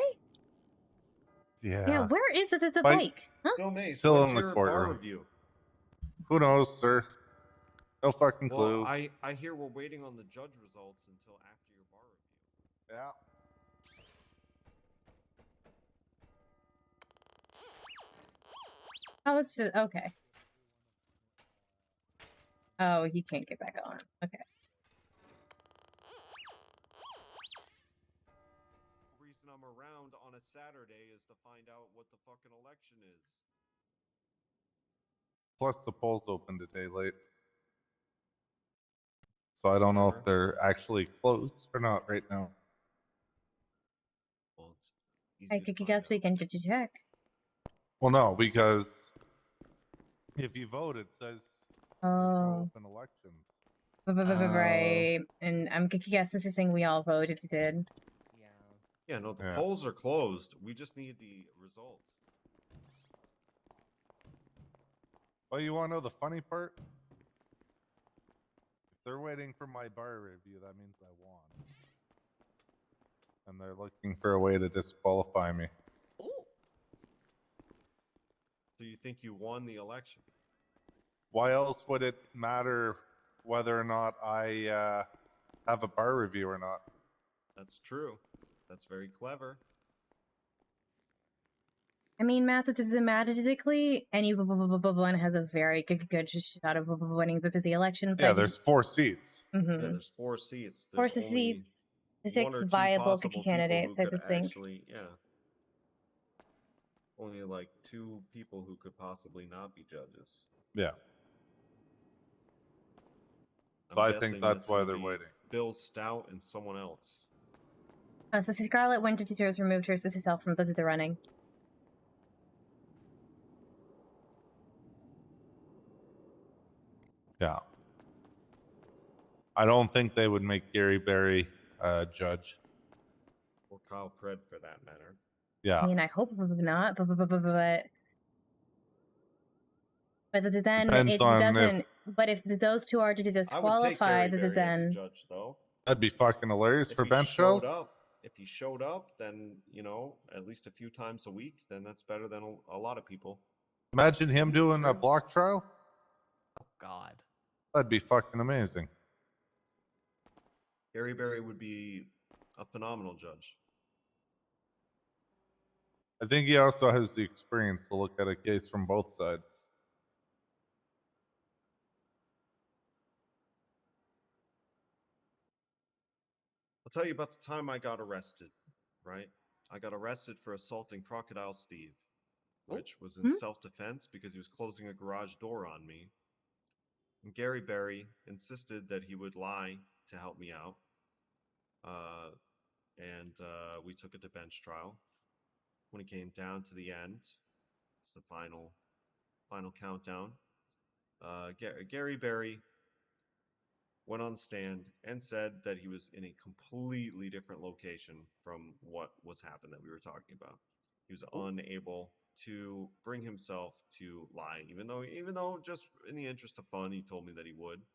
Speaker 2: Yeah.
Speaker 3: Yeah, where is the
Speaker 2: Bike.
Speaker 3: bike? Huh?
Speaker 4: Bill Mays,
Speaker 2: Still
Speaker 4: when's
Speaker 2: in the
Speaker 4: your bar
Speaker 2: courtroom.
Speaker 4: review?
Speaker 2: Who knows, sir? No fucking clue.
Speaker 4: Well, I hear we're waiting on the judge results until after your bar review.
Speaker 2: Yeah.
Speaker 3: Oh, it's just okay. Oh, he can't get back on. Okay.
Speaker 4: The reason I'm come around on a Saturday is to find out what the fucking election is.
Speaker 2: Plus, the polls opened a day late. So I don't know if they're actually closed or not right now.
Speaker 4: Well, it's
Speaker 3: I could guess we can check.
Speaker 2: Well, no, because if you vote, it says there's no
Speaker 3: Oh.
Speaker 2: open elections.
Speaker 3: Right. And I'm guessing this is saying we all voted. Did.
Speaker 4: Yeah, no, the
Speaker 2: Yeah.
Speaker 4: polls are closed. We just need the result.
Speaker 2: Well, you want to know the funny part? If they're waiting for my bar review, that means I won. And they're looking for a way to disqualify me.
Speaker 4: So you think you won the election?
Speaker 2: Why else would it matter whether or not I have a bar review or not?
Speaker 4: That's true. That's very clever.
Speaker 3: I mean, mathematically, anyone has a very good shot of winning the election.
Speaker 2: Yeah, there's 4 seats.
Speaker 4: Yeah, there's 4 seats.
Speaker 3: Four
Speaker 4: There's only
Speaker 3: seats, the 6
Speaker 4: 1 or 2
Speaker 3: viable
Speaker 4: possible people
Speaker 3: candidates,
Speaker 4: who
Speaker 3: I
Speaker 4: could
Speaker 3: think.
Speaker 4: actually, yeah. Only like 2 people who could possibly not be judges.
Speaker 2: Yeah. So
Speaker 4: I'm
Speaker 2: I
Speaker 4: guessing
Speaker 2: think that's
Speaker 4: it's
Speaker 2: why
Speaker 4: gonna
Speaker 2: they're
Speaker 4: be
Speaker 2: waiting.
Speaker 4: Bill Stout and someone else.
Speaker 3: So Scarlett went to teachers, removed herself from the running.
Speaker 2: Yeah. I don't think they would make Gary Berry judge.
Speaker 4: Or Kyle Pred for that matter.
Speaker 2: Yeah.
Speaker 3: I mean, I hope not, but then
Speaker 2: Depends
Speaker 3: it
Speaker 2: on
Speaker 3: doesn't. But if those 2 are
Speaker 4: I would take Gary
Speaker 3: disqualified,
Speaker 4: Berry as a
Speaker 3: then
Speaker 4: judge, though.
Speaker 2: That'd be fucking hilarious
Speaker 4: If
Speaker 2: for
Speaker 4: he
Speaker 2: bench
Speaker 4: showed
Speaker 2: trials.
Speaker 4: up, if he showed up, then at least a few times a week, then that's better than a lot of people.
Speaker 2: Imagine him doing a block trial.
Speaker 14: Oh God.
Speaker 2: That'd be fucking amazing.
Speaker 4: Gary Berry would be a phenomenal judge.
Speaker 2: I think he also has the experience to look at a case from both sides.
Speaker 4: I'll tell you about the time I got arrested, right? I got arrested for assaulting Crocodile Steve, which was in self-defense because he was closing a garage door on me. And Gary Berry insisted that he would lie to help me out. And we took it to bench trial. When it came down to the end, it's the final countdown. Gary Berry went on the stand and said that he was in a completely different location from what was happened that we were talking about. He was unable to bring himself to lie, even though just in the interest of fun, he told me that he would.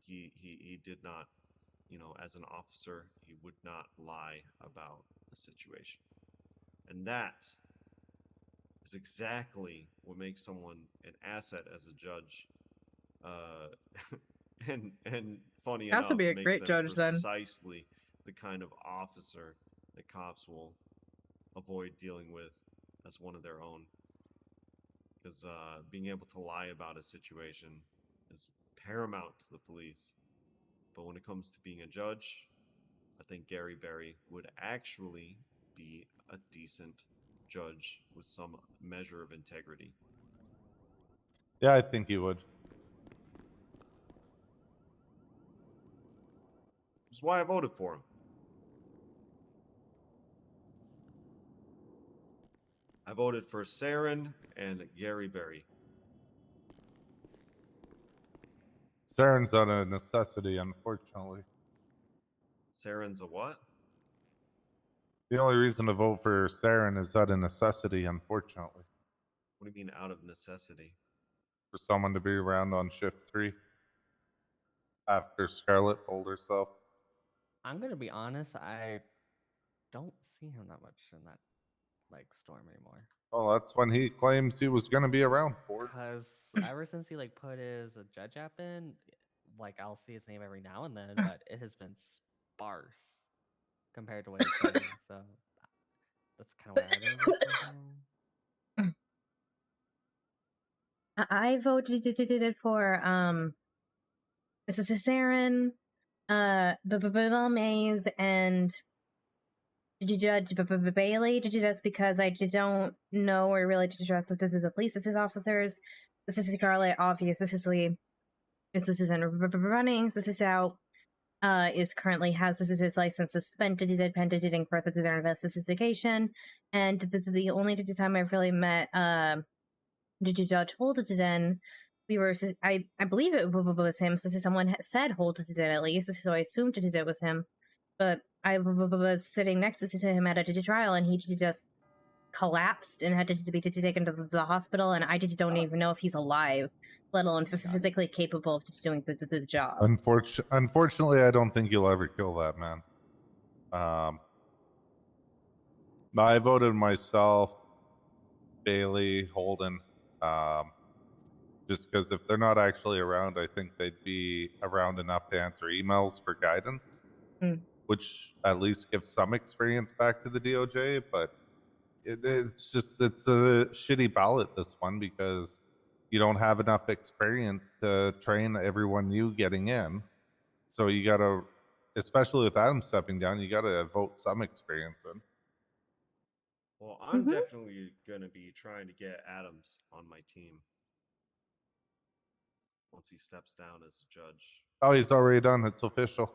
Speaker 4: He did not, as an officer, he would not lie about the situation. And that is exactly what makes someone an asset as a judge. And funny enough,
Speaker 3: Has to be a
Speaker 4: makes
Speaker 3: great
Speaker 4: them
Speaker 3: judge, then.
Speaker 4: precisely the kind of officer that cops will avoid dealing with as one of their own. Because being able to lie about a situation is paramount to the police. But when it comes to being a judge, I think Gary Berry would actually be a decent judge with some measure of integrity.
Speaker 2: Yeah, I think he would.
Speaker 4: Which is why I voted for him. I voted for Saren and Gary Berry.
Speaker 2: Saren's out of necessity, unfortunately.
Speaker 4: Saren's a what?
Speaker 2: The only reason to vote for Saren is out of necessity, unfortunately.
Speaker 4: What do you mean out of necessity?
Speaker 2: For someone to be around on shift 3 after Scarlett told herself.
Speaker 14: I'm gonna be honest. I don't see him that much in that storm anymore.
Speaker 2: Well, that's when he claims he was going to be around for.
Speaker 14: Because ever since he put his judge app in, I'll see his name every now and then, but it has been sparse compared to what he's saying. So that's kind of why I don't know.
Speaker 3: I voted for this is Saren, Maze, and Did you judge Bailey? Did you just because I don't know or really to trust that this is the police, this is officers, this is Scarlet, obvious, this is Lee, this is in running, this is out, is currently has, this is his license suspended, pending further to their investigation, and this is the only time I've really met, Judge Holden. We were, I believe it was him, so someone said Holden at least, so I assumed it was him. But I was sitting next to him at a trial, and he just collapsed and had to be taken to the hospital. And I don't even know if he's alive, let alone physically capable of doing the job.
Speaker 2: Unfortunately, I don't think you'll ever kill that man. I voted myself, Bailey, Holden, just because if they're not actually around, I think they'd be around enough to answer emails for guidance. Which at least gives some experience back to the DOJ, but it's a shitty ballot, this one, because you don't have enough experience to train everyone new getting in. So you gotta, especially with Adam stepping down, you gotta vote some experience in.
Speaker 4: Well, I'm definitely gonna be trying to get Adams on my team once he steps down as a judge.
Speaker 2: Oh, he's already done. It's official.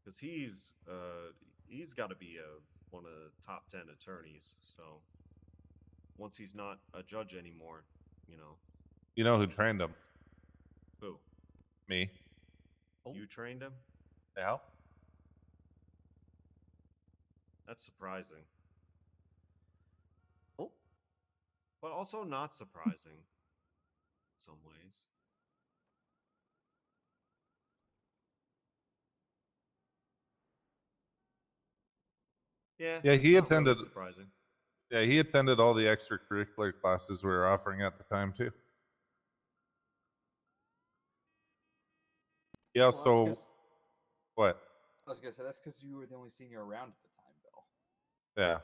Speaker 4: Because he's got to be one of the top 10 attorneys. So once he's not a judge anymore, you know.
Speaker 2: You know who trained him?
Speaker 4: Who?
Speaker 2: Me.
Speaker 4: You trained him?
Speaker 2: Yeah.
Speaker 4: That's surprising.
Speaker 14: Oh.
Speaker 4: But also not surprising in some ways. Yeah.
Speaker 2: Yeah, he
Speaker 4: not
Speaker 2: attended.
Speaker 4: Really surprising.
Speaker 2: Yeah, he attended all the extracurricular classes we were offering at the time too. He
Speaker 12: Well, that's
Speaker 2: also,
Speaker 12: 'cause-
Speaker 2: what?
Speaker 12: I was gonna say that's because you were the only senior around at the time, Bill.
Speaker 2: Yeah.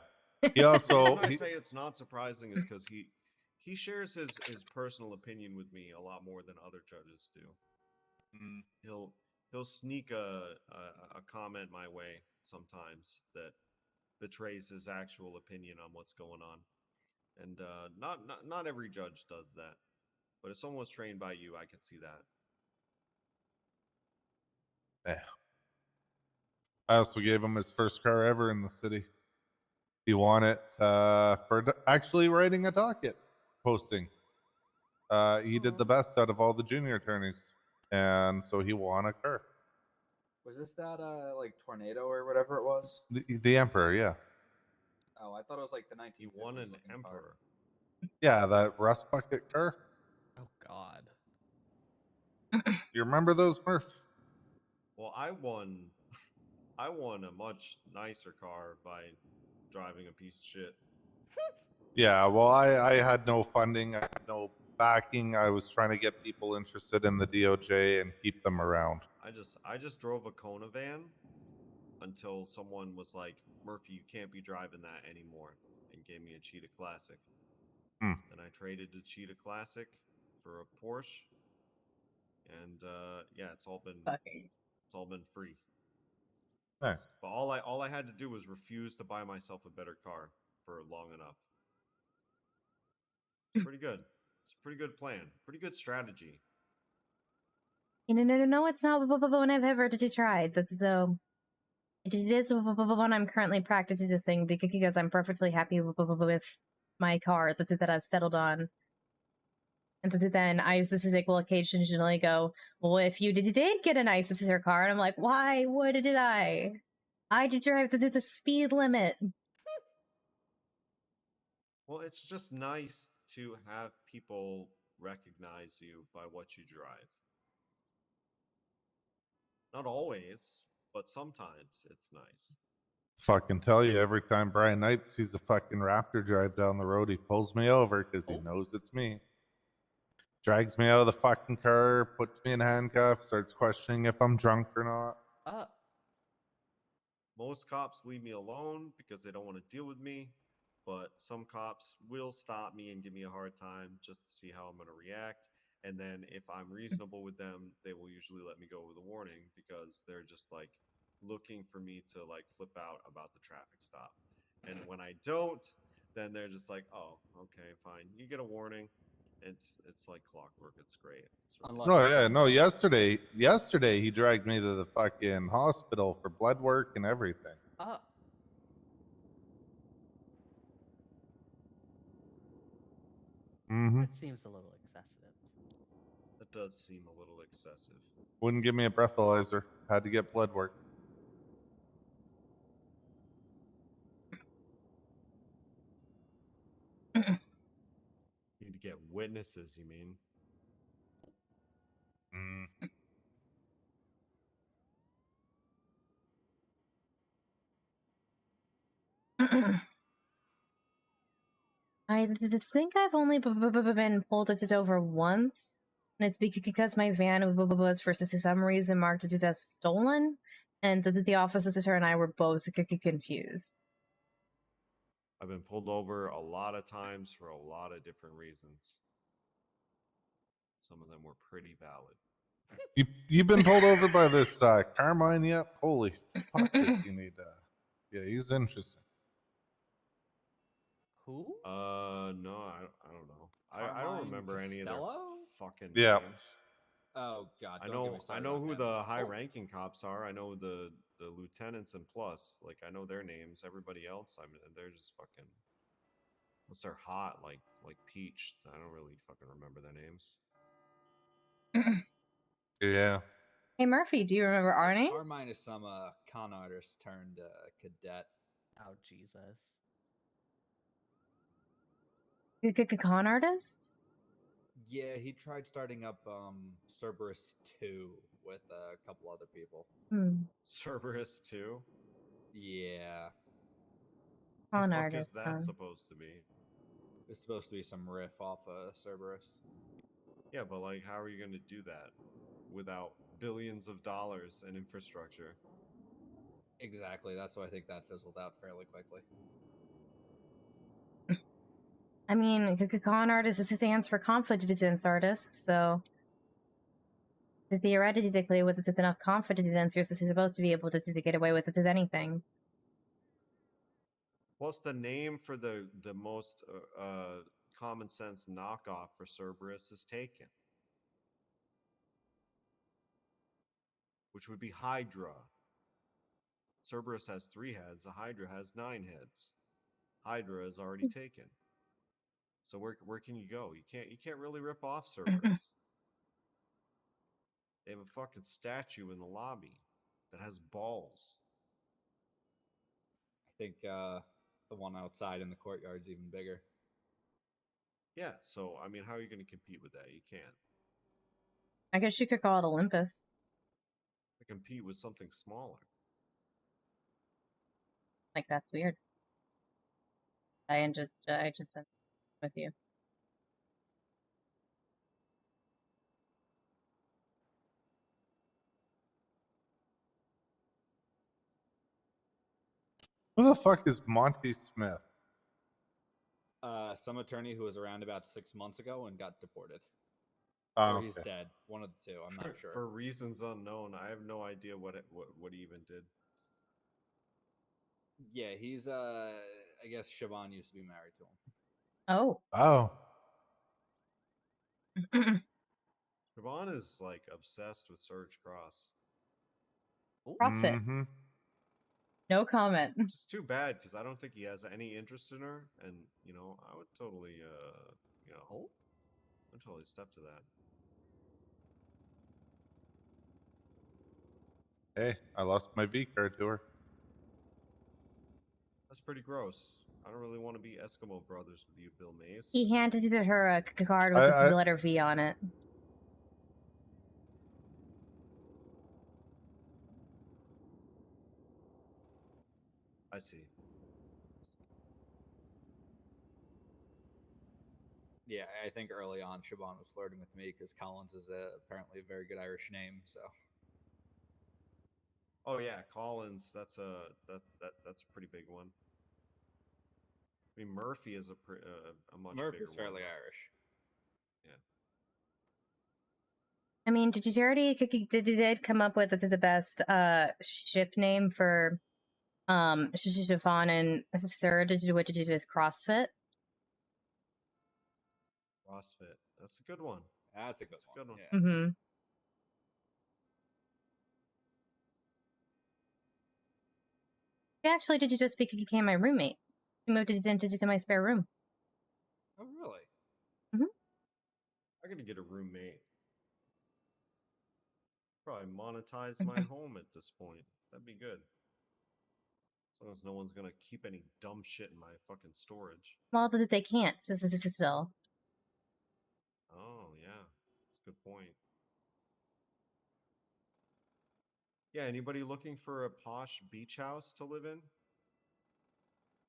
Speaker 2: He also.
Speaker 4: The reason I say it's not surprising is because he shares his personal opinion with me a lot more than other judges do. He'll sneak a comment my way sometimes that betrays his actual opinion on what's going on, and not every judge does that. But if someone was trained by you, I could see that.
Speaker 2: Yeah. I also gave him his first car ever in the city. He won it for actually writing a docket posting. He did the best out of all the junior attorneys, and so he won a car.
Speaker 12: Was this that like tornado or whatever it was?
Speaker 2: The Emperor, yeah.
Speaker 12: Oh, I thought it was like the 1950s.
Speaker 4: He won an Emperor.
Speaker 2: Yeah, that rust bucket car.
Speaker 14: Oh God.
Speaker 2: You remember those, Murph?
Speaker 4: Well, I won a much nicer car by driving a piece of shit.
Speaker 2: Yeah, well, I had no funding, I had no backing. I was trying to get people interested in the DOJ and keep them around.
Speaker 4: I just drove a Kona van until someone was like, Murphy, you can't be driving that anymore, and gave me a Cheetah Classic. And I traded the Cheetah Classic for a Porsche, and yeah, it's all been free.
Speaker 2: Nice.
Speaker 4: But all I had to do was refuse to buy myself a better car for long enough. It's pretty good. It's a pretty good plan. Pretty good strategy.
Speaker 3: No, it's not one I've ever tried. That's though. It is one I'm currently practicing because I'm perfectly happy with my car that I've settled on. And then this is like, will occasionally go, well, if you did get a nice car, and I'm like, why would I? I did drive the speed limit.
Speaker 4: Well, it's just nice to have people recognize you by what you drive. Not always, but sometimes it's nice.
Speaker 2: Fucking tell you, every time Brian Knight sees a fucking Raptor drive down the road, he pulls me over because he knows it's me. Drags me out of the fucking car, puts me in handcuffs, starts questioning if I'm drunk or not.
Speaker 4: Most cops leave me alone because they don't want to deal with me, but some cops will stop me and give me a hard time just to see how I'm going to react. And then if I'm reasonable with them, they will usually let me go with a warning because they're just like, looking for me to like flip out about the traffic stop. And when I don't, then they're just like, "Oh, okay, fine. You get a warning." It's like clockwork. It's great. It's really
Speaker 2: No, yeah, no. Yesterday he dragged me to the fucking hospital for blood work and everything. Mm-hmm.
Speaker 14: That seems a little excessive.
Speaker 4: That does seem a little excessive.
Speaker 2: Wouldn't give me a breathalyzer. Had to get blood work.
Speaker 4: Need to get witnesses, you mean?
Speaker 3: I think I've only been pulled over once, and it's because my van was for some reason marked as stolen, and the officer and I were both confused.
Speaker 4: I've been pulled over a lot of times for a lot of different reasons. Some of them were pretty valid.
Speaker 2: You've been pulled over by this Carmine yet? Holy fuck! Does he need that? Yeah, he's interesting.
Speaker 14: Who?
Speaker 4: No, I don't know. I don't remember any of their fucking
Speaker 2: Yeah.
Speaker 4: names.
Speaker 12: Oh God!
Speaker 4: I
Speaker 12: Don't get me
Speaker 4: know
Speaker 12: started on
Speaker 4: who
Speaker 12: him.
Speaker 4: the high-ranking cops are. I know the lieutenants and plus. Like I know their names. Everybody else, I mean, they're just fucking. Unless they're hot, like Peach. I don't really fucking remember their names.
Speaker 2: Yeah.
Speaker 3: Hey Murphy, do you remember our names?
Speaker 12: Carmine is some con artist turned cadet.
Speaker 14: Oh Jesus!
Speaker 3: Con artist?
Speaker 12: Yeah, he tried starting up Cerberus 2 with a couple other people.
Speaker 4: Cerberus 2?
Speaker 12: Yeah.
Speaker 3: Con
Speaker 4: the fuck
Speaker 3: artist,
Speaker 4: is that
Speaker 3: huh?
Speaker 4: supposed to be?
Speaker 12: It's supposed to be some riff off Cerberus.
Speaker 4: Yeah, but like, how are you going to do that without billions of dollars in infrastructure?
Speaker 12: Exactly. That's why I think that fizzled out fairly quickly.
Speaker 3: I mean, con artist stands for confidence artist, so theoretically, with enough confidence, you're supposed to be able to get away with anything.
Speaker 4: What's the name for the most common sense knockoff for Cerberus is taken? Which would be Hydra. Cerberus has 3 heads. A Hydra has 9 heads. Hydra is already taken. So where can you go? You can't really rip off Cerberus. They have a fucking statue in the lobby that has balls.
Speaker 12: I think the one outside in the courtyard's even bigger.
Speaker 4: Yeah, so I mean, how are you going to compete with that? You can't.
Speaker 3: I guess you could call it Olympus.
Speaker 4: Compete with something smaller.
Speaker 3: Like that's weird. I just said with you.
Speaker 2: Who the fuck is Monty Smith?
Speaker 12: Some attorney who was around about 6 months ago and got deported.
Speaker 2: Oh,
Speaker 12: or he's
Speaker 2: okay.
Speaker 12: dead. One of the two. I'm not sure.
Speaker 4: For reasons unknown, I have no idea what he even did.
Speaker 12: Yeah, he's I guess Siobhan used to be married to him.
Speaker 3: Oh.
Speaker 2: Oh.
Speaker 4: Siobhan is like obsessed with Surge Cross.
Speaker 3: CrossFit.
Speaker 2: Mm-hmm.
Speaker 3: No comment.
Speaker 4: It's too bad because I don't think he has any interest in her, and you know, I would totally, I'd totally step to that.
Speaker 2: Hey, I lost my V card to her.
Speaker 4: That's pretty gross. I don't really want to be Eskimo brothers with you, Bill Mays.
Speaker 3: He handed her a card with the letter V on it.
Speaker 4: I see.
Speaker 12: Yeah, I think early on Siobhan was flirting with me because Collins is apparently a very good Irish name. So.
Speaker 4: Oh yeah, Collins. That's a pretty big one. I mean, Murphy is a much
Speaker 12: Murphy's
Speaker 4: bigger
Speaker 12: fairly
Speaker 4: one.
Speaker 12: Irish.
Speaker 4: Yeah.
Speaker 3: I mean, did you already did come up with the best ship name for Chiffon and Sir? Did you what did you do? This CrossFit?
Speaker 4: CrossFit. That's a good one.
Speaker 12: That's a good
Speaker 4: That's
Speaker 12: one.
Speaker 4: a good one.
Speaker 12: Yeah.
Speaker 3: Mm-hmm. Actually, did you just became my roommate? She moved into my spare room.
Speaker 12: Oh, really?
Speaker 4: I'm gonna get a roommate. Probably monetize my home at this point. That'd be good. As long as no one's gonna keep any dumb shit in my fucking storage.
Speaker 3: Well, they can't. Still.
Speaker 4: Oh yeah, that's a good point. Yeah, anybody looking for a posh beach house to live in?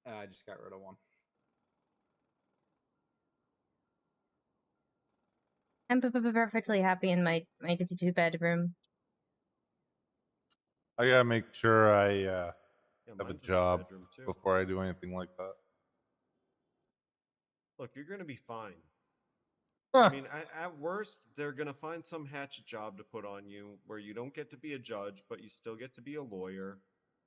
Speaker 12: I just got rid of one.
Speaker 3: I'm perfectly happy in my 2-bedroom.
Speaker 18: I gotta make sure I have a
Speaker 4: mine's a
Speaker 18: job
Speaker 4: two-bedroom, too.
Speaker 18: before I do anything like that.
Speaker 4: Look, you're gonna be fine. I mean, at worst, they're gonna find some hatchet job to put on you where you don't get to be a judge, but you still get to be a lawyer,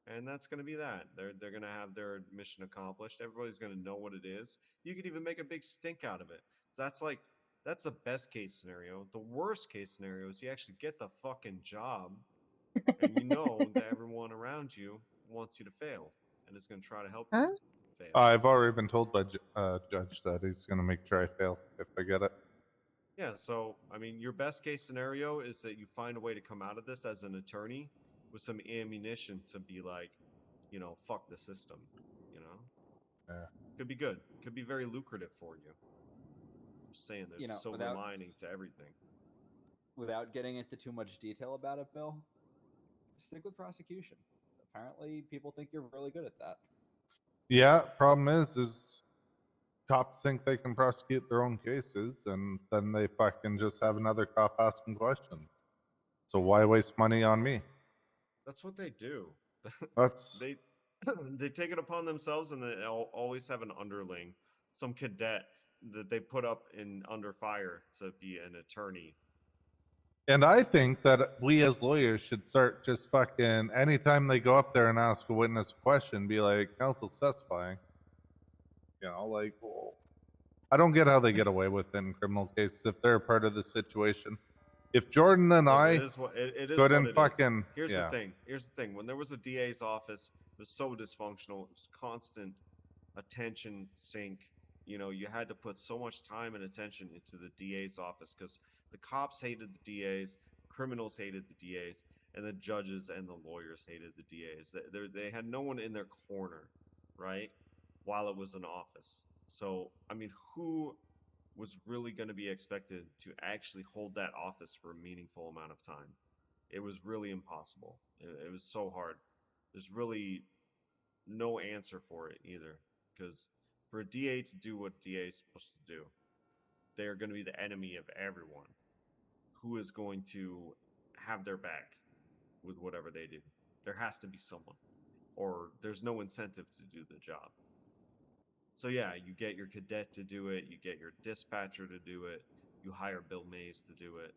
Speaker 4: and that's gonna be that. They're gonna have their mission accomplished. Everybody's gonna know what it is. You could even make a big stink out of it. So that's the best case scenario. The worst case scenario is you actually get the fucking job, and you know that everyone around you wants you to fail and is gonna try to help you fail.
Speaker 18: I've already been told by Judge that he's gonna make sure I fail if I get it.
Speaker 4: Yeah, so I mean, your best case scenario is that you find a way to come out of this as an attorney with some ammunition to be like, fuck the system, you know?
Speaker 18: Yeah.
Speaker 4: Could be good. Could be very lucrative for you. I'm just saying there's a silver lining to everything.
Speaker 12: Without getting into too much detail about it, Bill, stick with prosecution. Apparently, people think you're really good at that.
Speaker 18: Yeah, problem is cops think they can prosecute their own cases, and then they fucking just have another cop asking questions. So why waste money on me?
Speaker 4: That's what they do.
Speaker 18: That's
Speaker 4: they they take it upon themselves, and they always have an underling, some cadet that they put up in under fire to be an attorney.
Speaker 18: And I think that we as lawyers should start just fucking anytime they go up there and ask a witness a question, be like, counsel's testifying. Like, well, I don't get how they get away with it in criminal cases if they're a part of the situation. If Jordan and
Speaker 4: Look,
Speaker 18: I
Speaker 4: it is what it
Speaker 18: couldn't
Speaker 4: is.
Speaker 18: fucking
Speaker 4: Here's
Speaker 18: yeah.
Speaker 4: the thing. Here's the thing. When there was a DA's office, it was so dysfunctional. It was constant attention sink. You had to put so much time and attention into the DA's office because the cops hated the DAs, criminals hated the DAs, and the judges and the lawyers hated the DAs. They had no one in their corner, right? While it was an office. So, I mean, who was really going to be expected to actually hold that office for a meaningful amount of time? It was really impossible. It was so hard. There's really no answer for it either, because for a DA to do what DA is supposed to do, they are going to be the enemy of everyone. Who is going to have their back with whatever they do? There has to be someone, or there's no incentive to do the job. So yeah, you get your cadet to do it, you get your dispatcher to do it, you hire Bill Mays to do it,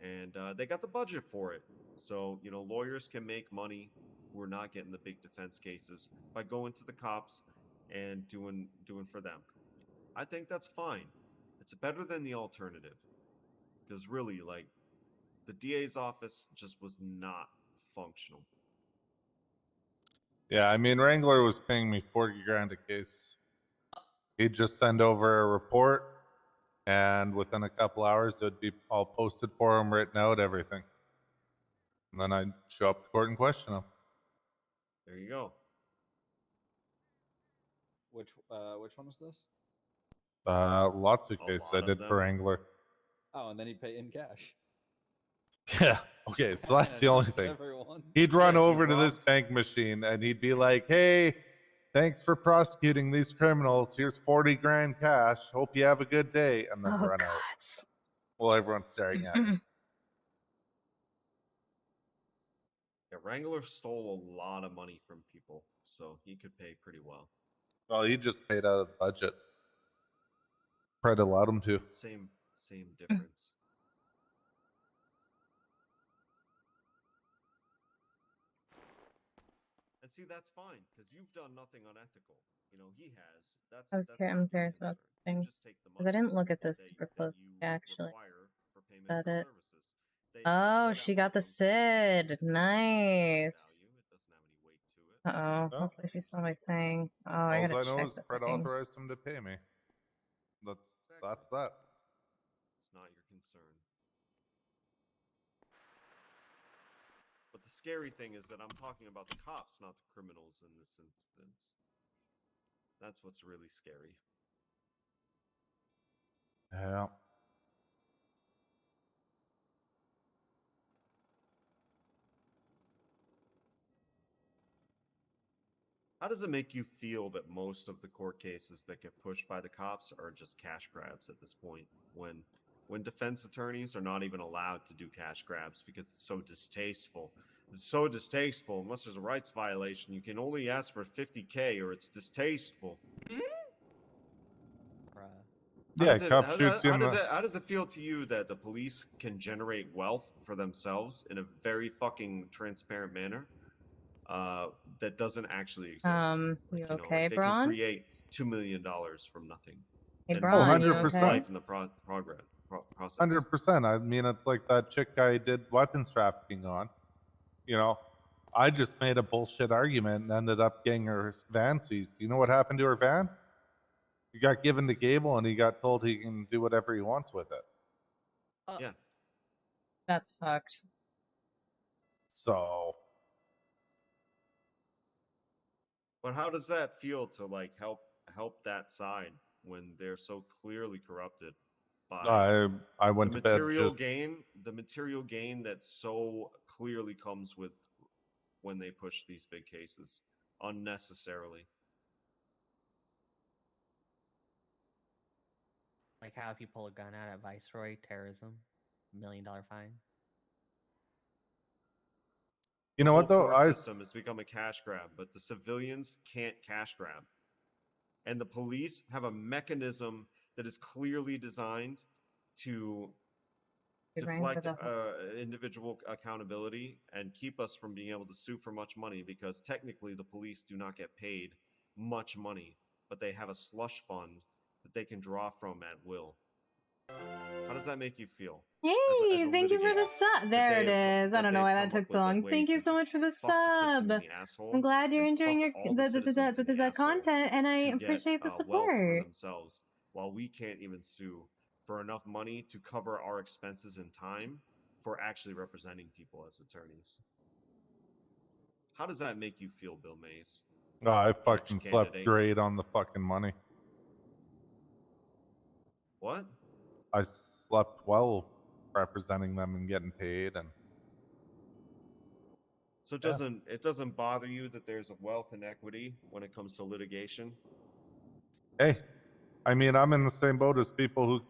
Speaker 4: and they got the budget for it. So lawyers can make money who are not getting the big defense cases by going to the cops and doing for them. I think that's fine. It's better than the alternative, because really, like, the DA's office just was not functional.
Speaker 18: Yeah, I mean, Wrangler was paying me 40 grand a case. He'd just send over a report, and within a couple hours, it would be all posted for him, written out, everything. And then I'd show up to court and question him.
Speaker 4: There you go.
Speaker 12: Which one was this?
Speaker 18: Lots of cases I did for Wrangler.
Speaker 12: Oh, and then he'd pay in cash.
Speaker 18: Yeah. Okay, so that's the only thing.
Speaker 12: Everyone.
Speaker 18: He'd run
Speaker 12: Yeah,
Speaker 18: over to this bank machine and he'd be like, "Hey, thanks for prosecuting these criminals. Here's 40 grand cash. Hope you have a good day." And then run out. Well, everyone's staring at me.
Speaker 4: Yeah, Wrangler stole a lot of money from people, so he could pay pretty well.
Speaker 18: Well, he just paid out of the budget. Fred allowed him to.
Speaker 4: Same difference. And see, that's fine because you've done nothing unethical. You know, he has. That's
Speaker 3: I'm curious about something.
Speaker 4: just take the
Speaker 3: Because I
Speaker 4: money
Speaker 3: didn't look at this super closely, actually.
Speaker 4: for payment
Speaker 3: Is that
Speaker 4: for
Speaker 3: it?
Speaker 4: services.
Speaker 3: Oh, she got the Sid. Nice. Uh-oh.
Speaker 2: No.
Speaker 3: Hopefully she saw my thing. Oh, I
Speaker 2: All
Speaker 3: gotta
Speaker 2: I know
Speaker 3: check
Speaker 2: is
Speaker 3: the
Speaker 2: Fred
Speaker 3: fucking...
Speaker 2: authorized him to pay me. That's that.
Speaker 4: It's not your concern. But the scary thing is that I'm talking about the cops, not the criminals in this instance. That's what's really scary.
Speaker 2: Yeah.
Speaker 4: How does it make you feel that most of the court cases that get pushed by the cops are just cash grabs at this point? When defense attorneys are not even allowed to do cash grabs because it's so distasteful. It's so distasteful. Unless there's a rights violation, you can only ask for 50K or it's distasteful.
Speaker 2: Yeah, cop shoots you in the...
Speaker 4: How does it feel to you that the police can generate wealth for themselves in a very fucking transparent manner that doesn't actually exist?
Speaker 3: You okay,
Speaker 4: they
Speaker 3: Braun?
Speaker 4: can create $2 million from nothing.
Speaker 3: Hey,
Speaker 4: And
Speaker 3: Braun, you
Speaker 4: someone's
Speaker 3: okay?
Speaker 4: life in the process.
Speaker 2: 100%. I mean, it's like that chick I did weapons trafficking on. You know, I just made a bullshit argument and ended up getting her van seized. You know what happened to her van? He got given to Gable and he got told he can do whatever he wants with it.
Speaker 4: Yeah.
Speaker 3: That's fucked.
Speaker 2: So...
Speaker 4: But how does that feel to like help that side when they're so clearly corrupted by
Speaker 2: I went
Speaker 4: the
Speaker 2: to bed
Speaker 4: material
Speaker 2: just...
Speaker 4: gain, the material gain that so clearly comes with when they push these big cases unnecessarily.
Speaker 14: Like how if you pull a gun out at Viceroy, terrorism, $1 million fine.
Speaker 2: You know what, though?
Speaker 4: The whole court system has become a cash grab, but the civilians can't cash grab. And the police have a mechanism that is clearly designed to deflect individual accountability and keep us from being able to sue for much money, because technically the police do not get paid much money, but they have a slush fund that they can draw from at will. How does that make you feel?
Speaker 3: Hey, thank you for the sub. There it is. I don't know why that took so long. Thank you so much for the sub. I'm glad you're enjoying your the content, and I appreciate the support.
Speaker 4: For themselves, while we can't even sue for enough money to cover our expenses in time for actually representing people as attorneys. How does that make you feel, Bill Mays?
Speaker 2: Oh, I fucking slept great on the fucking money.
Speaker 4: What?
Speaker 2: I slept well representing them and getting paid, and
Speaker 4: so it doesn't bother you that there's a wealth inequity when it comes to litigation?
Speaker 2: Hey, I mean, I'm in the same boat as people who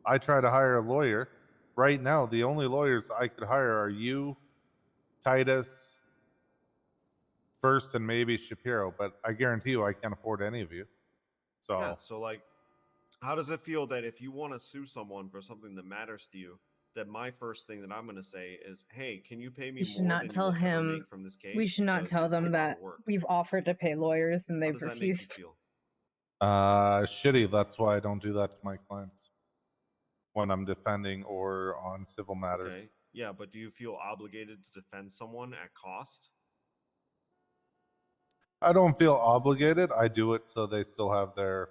Speaker 2: I try to hire a lawyer. Right now, the only lawyers I could hire are you, Titus, First, and maybe Shapiro, but I guarantee you I can't afford any of you. So
Speaker 4: yeah, so like, how does it feel that if you want to sue someone for something that matters to you, that my first thing that I'm going to say is, hey, can you pay me more than you will ever make from this case?
Speaker 3: We should not tell them that we've offered to pay lawyers and they've refused.
Speaker 2: Shitty. That's why I don't do that to my clients when I'm defending or on civil matters.
Speaker 4: Okay. Yeah, but do you feel obligated to defend someone at cost?
Speaker 2: I don't feel obligated. I do it so they still have their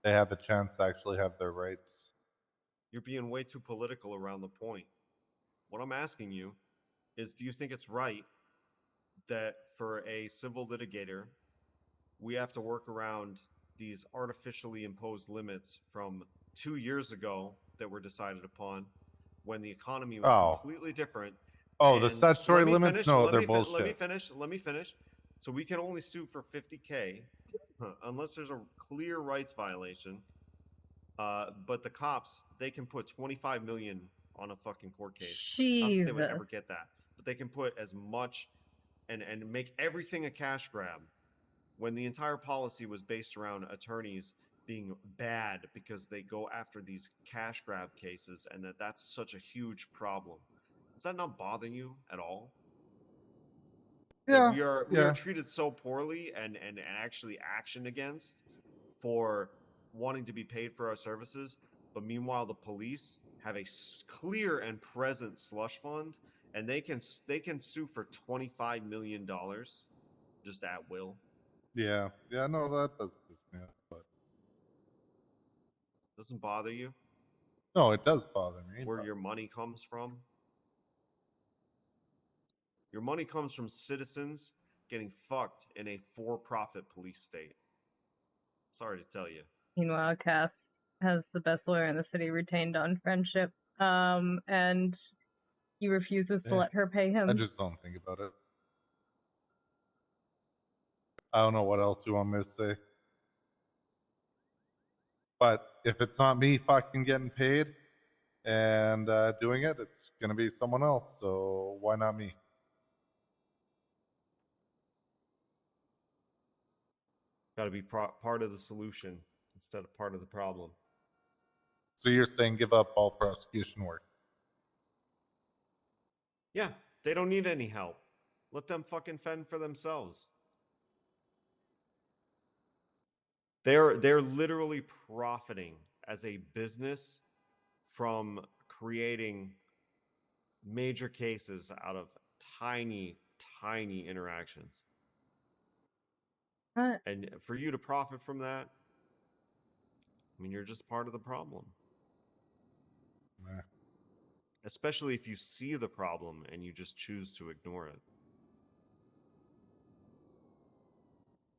Speaker 2: they have a chance to actually have their rights.
Speaker 4: You're being way too political around the point. What I'm asking you is, do you think it's right that for a civil litigator, we have to work around these artificially imposed limits from 2 years ago that were decided upon when the economy was completely different?
Speaker 2: Oh, the statutory limits? No, they're bullshit.
Speaker 4: Let me finish. So we can only sue for 50K unless there's a clear rights violation. But the cops, they can put 25 million on a fucking court case. Not that they would ever get that, but they can put as much and make everything a cash grab, when the entire policy was based around attorneys being bad because they go after these cash grab cases, and that's such a huge problem. Does that not bother you at all? Like, we are treated so poorly and actually actioned against for wanting to be paid for our services, but meanwhile the police have a clear and present slush fund, and they can sue for $25 million just at will.
Speaker 18: Yeah, no, that does piss me off, but
Speaker 4: Doesn't bother you
Speaker 18: no, it does bother me.
Speaker 4: where your money comes from? Your money comes from citizens getting fucked in a for-profit police state. Sorry to tell you.
Speaker 3: Meanwhile, Cass has the best lawyer in the city retained on friendship, and he refuses to let her pay him.
Speaker 18: I just don't think about it. I don't know what else you want me to say. But if it's not me fucking getting paid and doing it, it's going to be someone else. So why not me?
Speaker 4: Got to be part of the solution instead of part of the problem.
Speaker 18: So you're saying give up all prosecution work?
Speaker 4: Yeah, they don't need any help. Let them fucking fend for themselves. They're literally profiting as a business from creating major cases out of tiny interactions. And for you to profit from that, I mean, you're just part of the problem. Especially if you see the problem and you just choose to ignore it.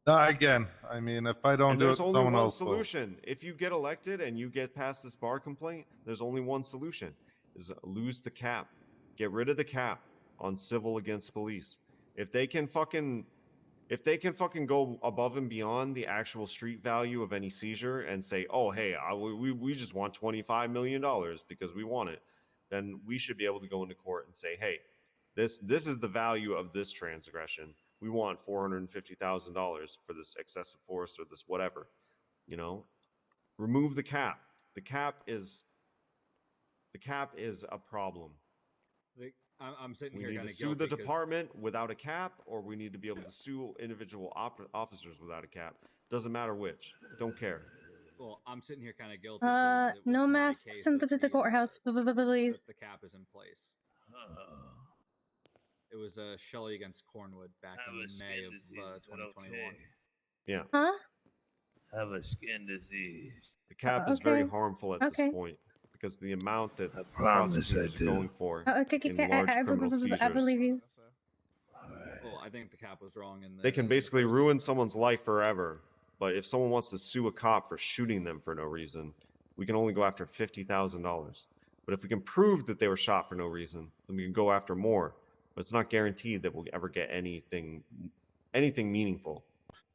Speaker 18: Again, I mean, if I don't do it, someone else will.
Speaker 4: There's only one solution. If you get elected and you get past this bar complaint, there's only one solution: is lose the cap, get rid of the cap on civil against police. If they can fucking go above and beyond the actual street value of any seizure and say, oh hey, we just want $25 million because we want it, then we should be able to go into court and say, hey, this is the value of this transgression. We want $450,000 for this excessive force or this whatever. You know, remove the cap. The cap is a problem.
Speaker 12: I'm sitting
Speaker 4: We
Speaker 12: here
Speaker 4: need
Speaker 12: kind
Speaker 4: to
Speaker 12: of
Speaker 4: sue the department without a cap, or we need to be able to sue individual officers without a cap. Doesn't matter which. Don't care.
Speaker 12: Well, I'm sitting here kind of guilty. 'Cause it was
Speaker 3: No
Speaker 12: my
Speaker 3: masks
Speaker 12: case
Speaker 3: sent
Speaker 12: that
Speaker 3: to the courthouse, please.
Speaker 12: the cap is in place. It was Shelley against Cornwood back in May of 2021.
Speaker 4: Yeah.
Speaker 3: Huh?
Speaker 13: Have a skin disease.
Speaker 4: The cap is very harmful at this point because the amount that prosecutors are going for in large criminal seizures.
Speaker 3: I believe you.
Speaker 12: Well, I think the cap was wrong.
Speaker 4: They can basically ruin someone's life forever. But if someone wants to sue a cop for shooting them for no reason, we can only go after $50,000. But if we can prove that they were shot for no reason, then we can go after more. But it's not guaranteed that we'll ever get anything meaningful.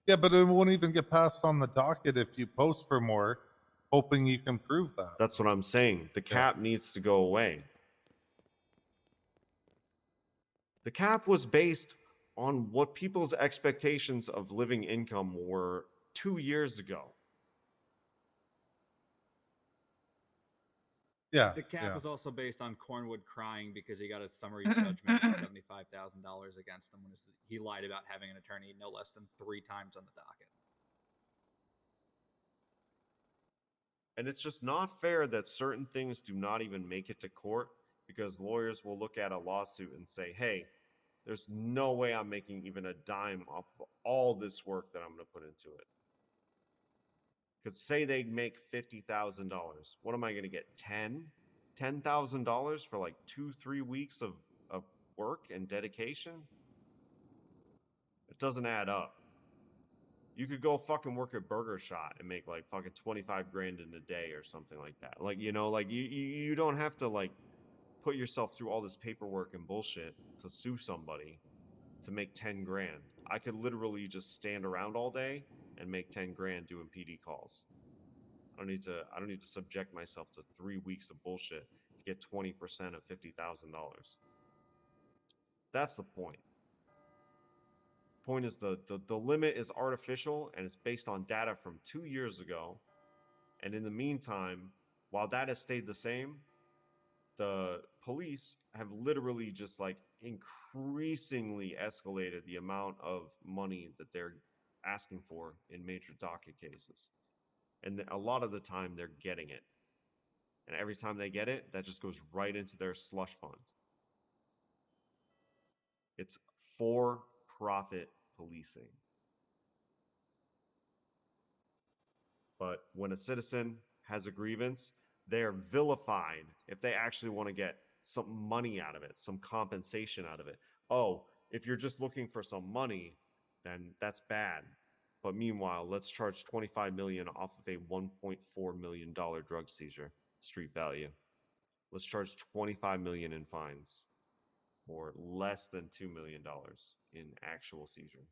Speaker 18: Yeah, but it won't even get passed on the docket if you post for more, hoping you can prove that.
Speaker 4: That's what I'm saying. The cap needs to go away. The cap was based on what people's expectations of living income were 2 years ago.
Speaker 18: Yeah.
Speaker 12: The cap was also based on Cornwood crying because he got a summary judgment of $75,000 against him when he lied about having an attorney no less than 3 times on the docket.
Speaker 4: And it's just not fair that certain things do not even make it to court because lawyers will look at a lawsuit and say, hey, there's no way I'm making even a dime off of all this work that I'm going to put into it. Because say they make $50,000. What am I going to get? $10,000 for like 2-3 weeks of work and dedication? It doesn't add up. You could go fucking work at Burger Shot and make like fucking 25 grand in a day or something like that. Like, you know, like you don't have to like put yourself through all this paperwork and bullshit to sue somebody to make 10 grand. I could literally just stand around all day and make 10 grand doing PD calls. I don't need to subject myself to 3 weeks of bullshit to get 20% of $50,000. That's the point. Point is the limit is artificial and it's based on data from 2 years ago. And in the meantime, while that has stayed the same, the police have literally just like increasingly escalated the amount of money that they're asking for in major docket cases. And a lot of the time they're getting it. And every time they get it, that just goes right into their slush fund. It's for-profit policing. But when a citizen has a grievance, they are vilified if they actually want to get some money out of it, some compensation out of it. Oh, if you're just looking for some money, then that's bad. But meanwhile, let's charge $25 million off of a $1.4 million drug seizure street value. Let's charge $25 million in fines for less than $2 million in actual seizure.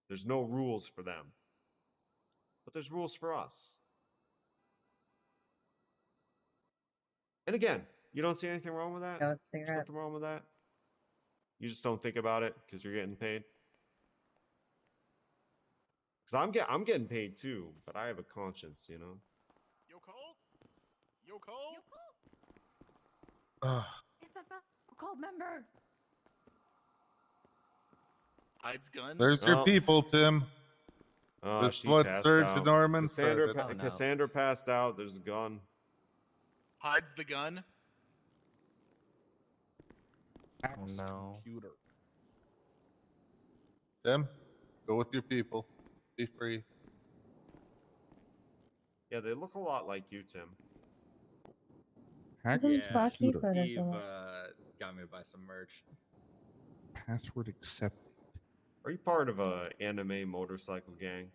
Speaker 4: There's no rules for them, but there's rules for us. And again, you don't see anything wrong with that?
Speaker 3: No, it's
Speaker 4: There's
Speaker 3: cigarettes.
Speaker 4: nothing wrong with that? You just don't think about it because you're getting paid? Because I'm getting paid too, but I have a conscience, you know?
Speaker 6: Yo, Cole? Yo, Cole?
Speaker 16: It's a cold member.
Speaker 6: Hyde's gun?
Speaker 18: There's your people, Tim. This is
Speaker 4: She
Speaker 18: what
Speaker 4: passed
Speaker 18: Serge
Speaker 4: out.
Speaker 18: Norman said.
Speaker 4: Cassandra passed out. There's a gun.
Speaker 6: Hyde's the gun?
Speaker 20: Oh no.
Speaker 18: Computer. Tim, go with your people. Be free.
Speaker 4: Yeah, they look a lot like you, Tim.
Speaker 12: Eve got me to buy some merch.
Speaker 22: Password accepted.
Speaker 4: Are you part of a anime motorcycle gang?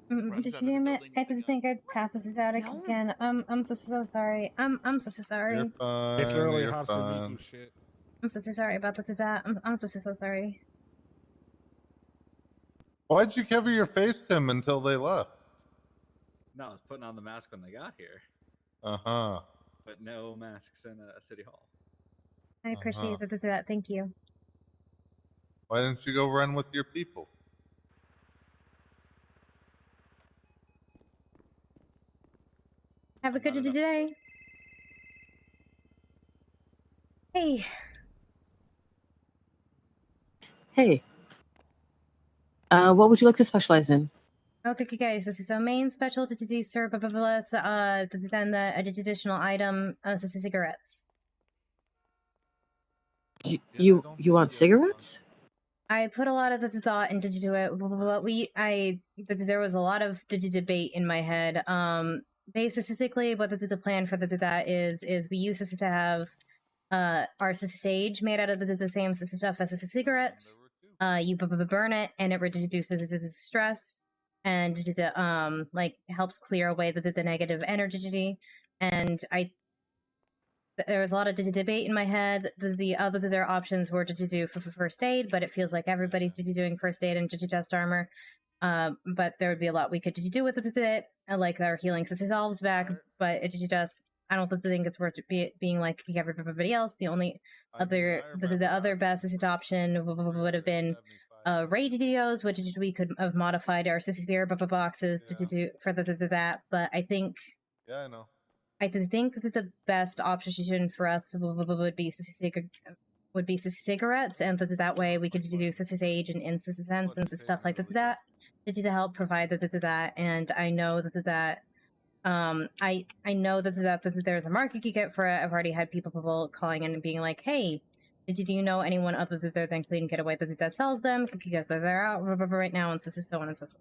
Speaker 3: Damn it! I didn't think I'd pass this out again. I'm so sorry. I'm so sorry.
Speaker 18: You're fine.
Speaker 22: It's early
Speaker 18: you're
Speaker 22: Hatsune
Speaker 18: fine.
Speaker 22: Miku shit.
Speaker 3: I'm so sorry about that. I'm so sorry.
Speaker 18: Why'd you cover your face, Tim, until they left?
Speaker 12: No, I was putting on the mask when they got here,
Speaker 18: Uh-huh.
Speaker 12: but no masks in a city hall.
Speaker 3: I appreciate that. Thank you.
Speaker 18: Why didn't you go run with your people?
Speaker 3: Have a good day. Hey.
Speaker 17: Hey. What would you like to specialize in?
Speaker 3: Okay, guys. This is our main specialty disease, sir. Blah blah blah. Then the additional item, this is cigarettes.
Speaker 17: You want cigarettes?
Speaker 3: I put a lot of the thought into it. There was a lot of debate in my head. Basically, what the plan for that is we use this to have our sage made out of the same stuff as the cigarettes. You burn it, and it reduces stress, and like helps clear away the negative energy. And there was a lot of debate in my head. The other options were to do for first aid, but it feels like everybody's doing first aid and chest armor. But there would be a lot we could do with it, like our healing selves back. But it just, I don't think it's worth being like everybody else. The only the other best option would have been radios, which we could have modified our sphere boxes to do for that. But I think,
Speaker 18: yeah, I know.
Speaker 3: I think that the best option for us would be cigarettes, and that way we could do sage and incense and stuff like that to help provide that. And I know I know that there's a market you get for it. I've already had people calling in and being like, "Hey, do you know anyone other than Clean Getaway that sells them? Because they're out right now," and so on and so forth.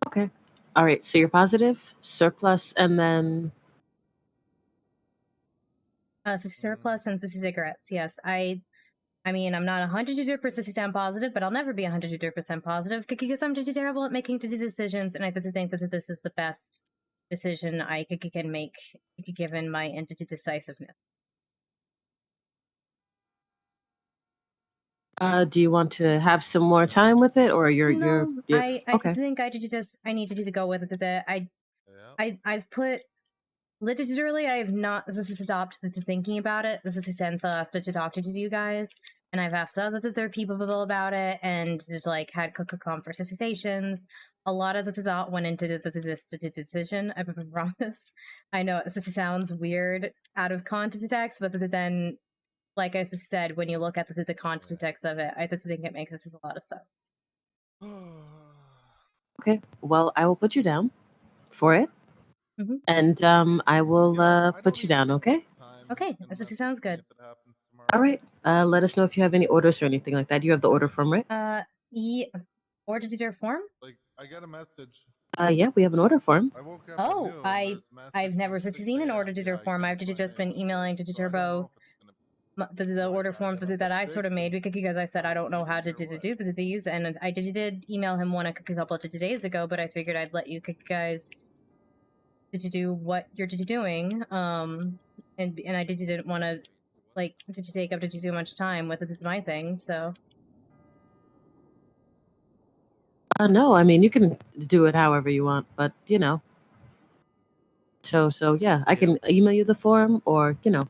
Speaker 17: Okay. All right. So you're positive, surplus, and then
Speaker 3: surplus and cigarettes. Yes, I mean, I'm not 102% positive, but I'll never be 102% positive because I'm just terrible at making decisions, and I think that this is the best decision I can make given my entity decisiveness.
Speaker 17: do you want to have some more time with it, or you're
Speaker 3: I
Speaker 17: okay?
Speaker 3: think I need to go with it. I've put literally I have not stopped thinking about it. This is since I asked to talk to you guys, and I've asked other people about it, and just like had conversations. a lot of the thought went into this decision. I promise. I know this sounds weird out of context, but then, like I said, when you look at the context of it, I think it makes this a lot of sense.
Speaker 17: Okay. Well, I will put you down for it,
Speaker 3: Mhm.
Speaker 17: and I will put you down. Okay.
Speaker 3: Okay, this sounds good.
Speaker 17: All right. Let us know if you have any orders or anything like that. You have the order from, right?
Speaker 3: Yeah. Order to their form?
Speaker 18: Like, I got a message.
Speaker 17: Yeah, we have an order form.
Speaker 18: I woke up
Speaker 3: Oh,
Speaker 18: and knew there was a message
Speaker 3: I've never
Speaker 18: from
Speaker 3: seen an
Speaker 18: 6
Speaker 3: order to their
Speaker 18: a.m.
Speaker 3: form. I've just been emailing to Turbo the order form that I sort of made because I said I don't know how to do these, and I did email him one a couple of days ago, but I figured I'd let you guys to do what you're doing, and I didn't want to like to take up to too much time with my thing, so.
Speaker 17: No, I mean you can do it however you want, but you know. So yeah, I can email you the form, or you know.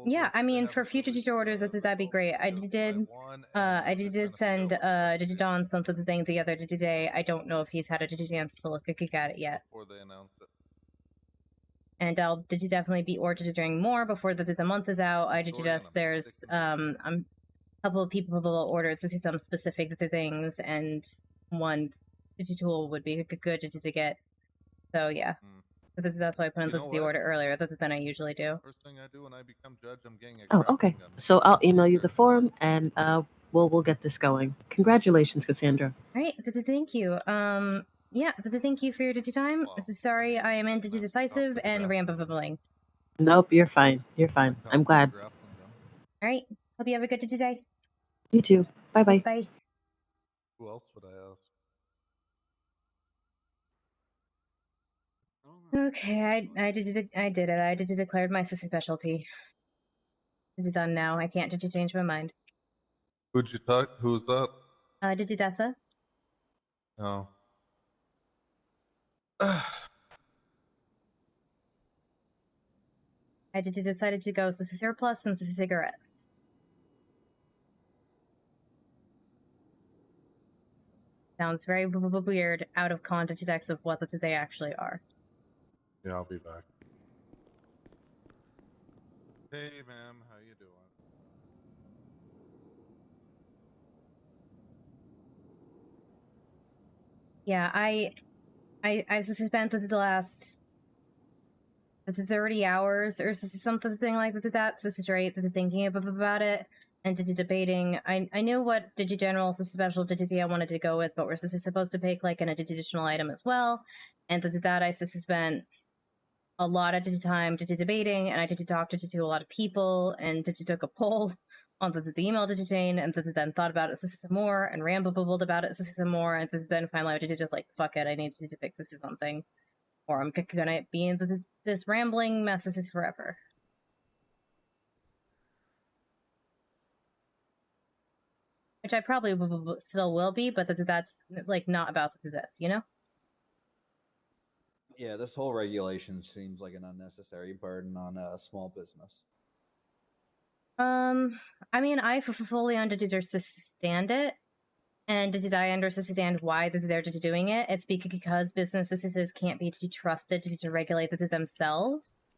Speaker 3: Yeah, I mean, for future teacher orders, that'd be great. I did send Don something to thing the other day. I don't know if he's had a chance to look at it yet.
Speaker 18: Before they announce it.
Speaker 3: And I'll definitely be ordering more before the month is out. I did just there's a couple of people will order to see some specific things, and one tool would be good to get. So yeah. That's why I put in the order earlier than I usually do.
Speaker 18: First thing I do when I become judge, I'm getting a
Speaker 17: Oh,
Speaker 18: grappling
Speaker 17: okay.
Speaker 18: gun.
Speaker 17: So I'll email you the form, and we'll get this going. Congratulations, Cassandra.
Speaker 3: All right, thank you. Yeah, thank you for your time. Sorry, I am indecisive and rambling.
Speaker 17: Nope, you're fine. You're fine. I'm glad.
Speaker 3: All right, hope you have a good day today.
Speaker 17: You too. Bye bye.
Speaker 3: Bye.
Speaker 18: Who else would I ask?
Speaker 3: Okay, I did it. I declared my specialty. Is it done now? I can't change my mind.
Speaker 18: Who'd you talk? Who's that?
Speaker 3: Dessa.
Speaker 18: Oh.
Speaker 3: I decided to go surplus and cigarettes. Sounds very weird, out of context of what they actually are.
Speaker 18: Yeah, I'll be back. Hey, ma'am, how you doing?
Speaker 3: Yeah, I spent the last 30 hours or something like that. This is right. Thinking about it and debating. I knew what General Special I wanted to go with, but we're supposed to pick like an additional item as well. And that I spent a lot of time debating, and I talk to a lot of people, and took a poll on the email chain, and then thought about it some more, and rambled about it some more, and then finally I did just like, fuck it, I need to fix this or something, or I'm gonna be in this rambling mess forever. Which I probably still will be, but that's like not about this, you know?
Speaker 12: Yeah, this whole regulation seems like an unnecessary burden on a small business.
Speaker 3: I mean, I fully understand it, and did I understand why they're doing it? It's because businesses can't be trusted to regulate themselves.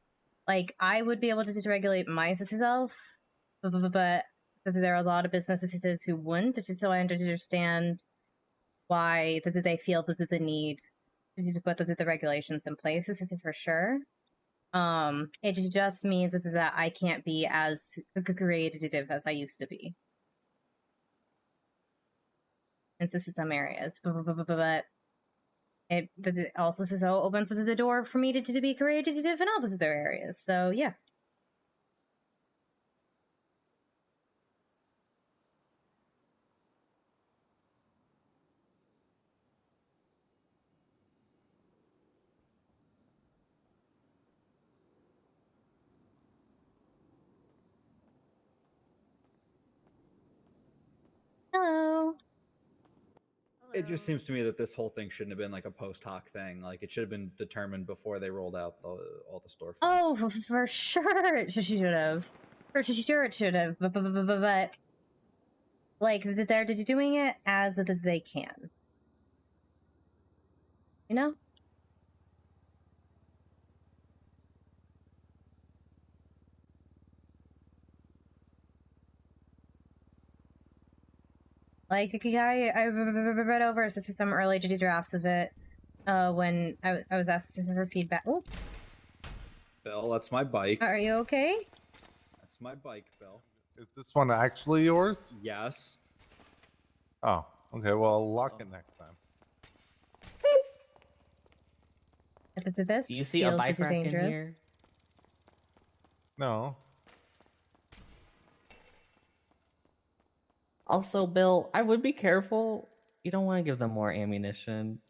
Speaker 3: Like, I would be able to regulate myself, but there are a lot of businesses who wouldn't, so I understand why they feel the need to put the regulations in place. This is for sure. It just means that I can't be as creative as I used to be in some areas, but it also opens the door for me to be creative in all the other areas. So yeah. Hello.
Speaker 12: It just seems to me that this whole thing shouldn't have been like a post hoc thing. Like, it should have been determined before they rolled out all the storefronts.
Speaker 3: Oh, for sure it should have. For sure it should have. But like they're doing it as they can. You know? Like, I read over some early drafts of it when I was asked for feedback. Oh,
Speaker 12: Bill, that's my bike.
Speaker 3: are you okay?
Speaker 12: That's my bike, Bill.
Speaker 18: Is this one actually yours?
Speaker 12: Yes.
Speaker 18: Oh, okay. Well, I'll lock it next time.
Speaker 3: This
Speaker 14: Do you see a
Speaker 3: feels
Speaker 14: bike rack in
Speaker 3: dangerous.
Speaker 14: here?
Speaker 18: No.
Speaker 14: Also, Bill, I would be careful. You don't want to give them more ammunition.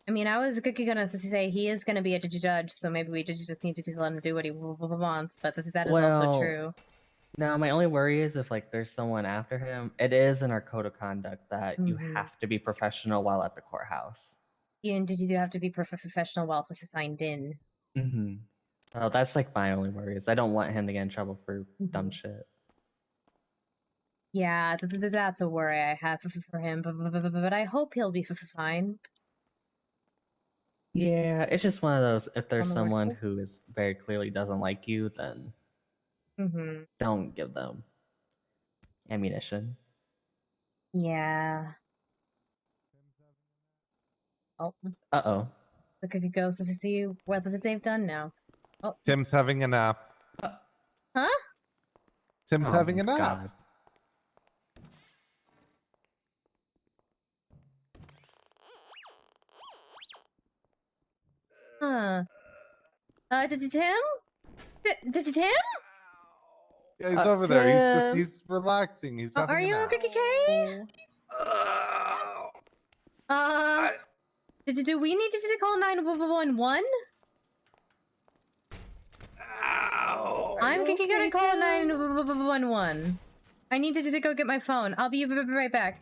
Speaker 3: I mean, I was gonna say he is gonna be a judge, so maybe we just need to let him do what he wants. But that is also true.
Speaker 14: Now, my only worry is if like there's someone after him. It is in our code of conduct that you have to be professional while at the courthouse.
Speaker 3: And did you have to be professional while this is signed in?
Speaker 14: Mm-hmm. Oh, that's like my only worry is I don't want him to get in trouble for dumb shit.
Speaker 3: Yeah, that's a worry I have for him. But I hope he'll be fine.
Speaker 14: Yeah, it's just one of those. If there's
Speaker 3: On the
Speaker 14: someone
Speaker 3: record.
Speaker 14: who is very clearly doesn't like you, then don't give them ammunition.
Speaker 3: Yeah. Oh.
Speaker 14: Uh-oh.
Speaker 3: The cookie goes to see what they've done now. Oh.
Speaker 18: Tim's having a nap.
Speaker 3: Huh?
Speaker 18: Tim's
Speaker 14: Oh
Speaker 18: having a
Speaker 14: my
Speaker 18: nap.
Speaker 14: God.
Speaker 3: Huh. Did Tim? Did Tim?
Speaker 18: Yeah, he's over there.
Speaker 3: Tim.
Speaker 18: He's relaxing. He's having
Speaker 3: Are
Speaker 18: a
Speaker 3: you
Speaker 18: nap.
Speaker 3: okay, K? Do we need to call 911? I'm gonna call 911. I need to go get my phone. I'll be right back.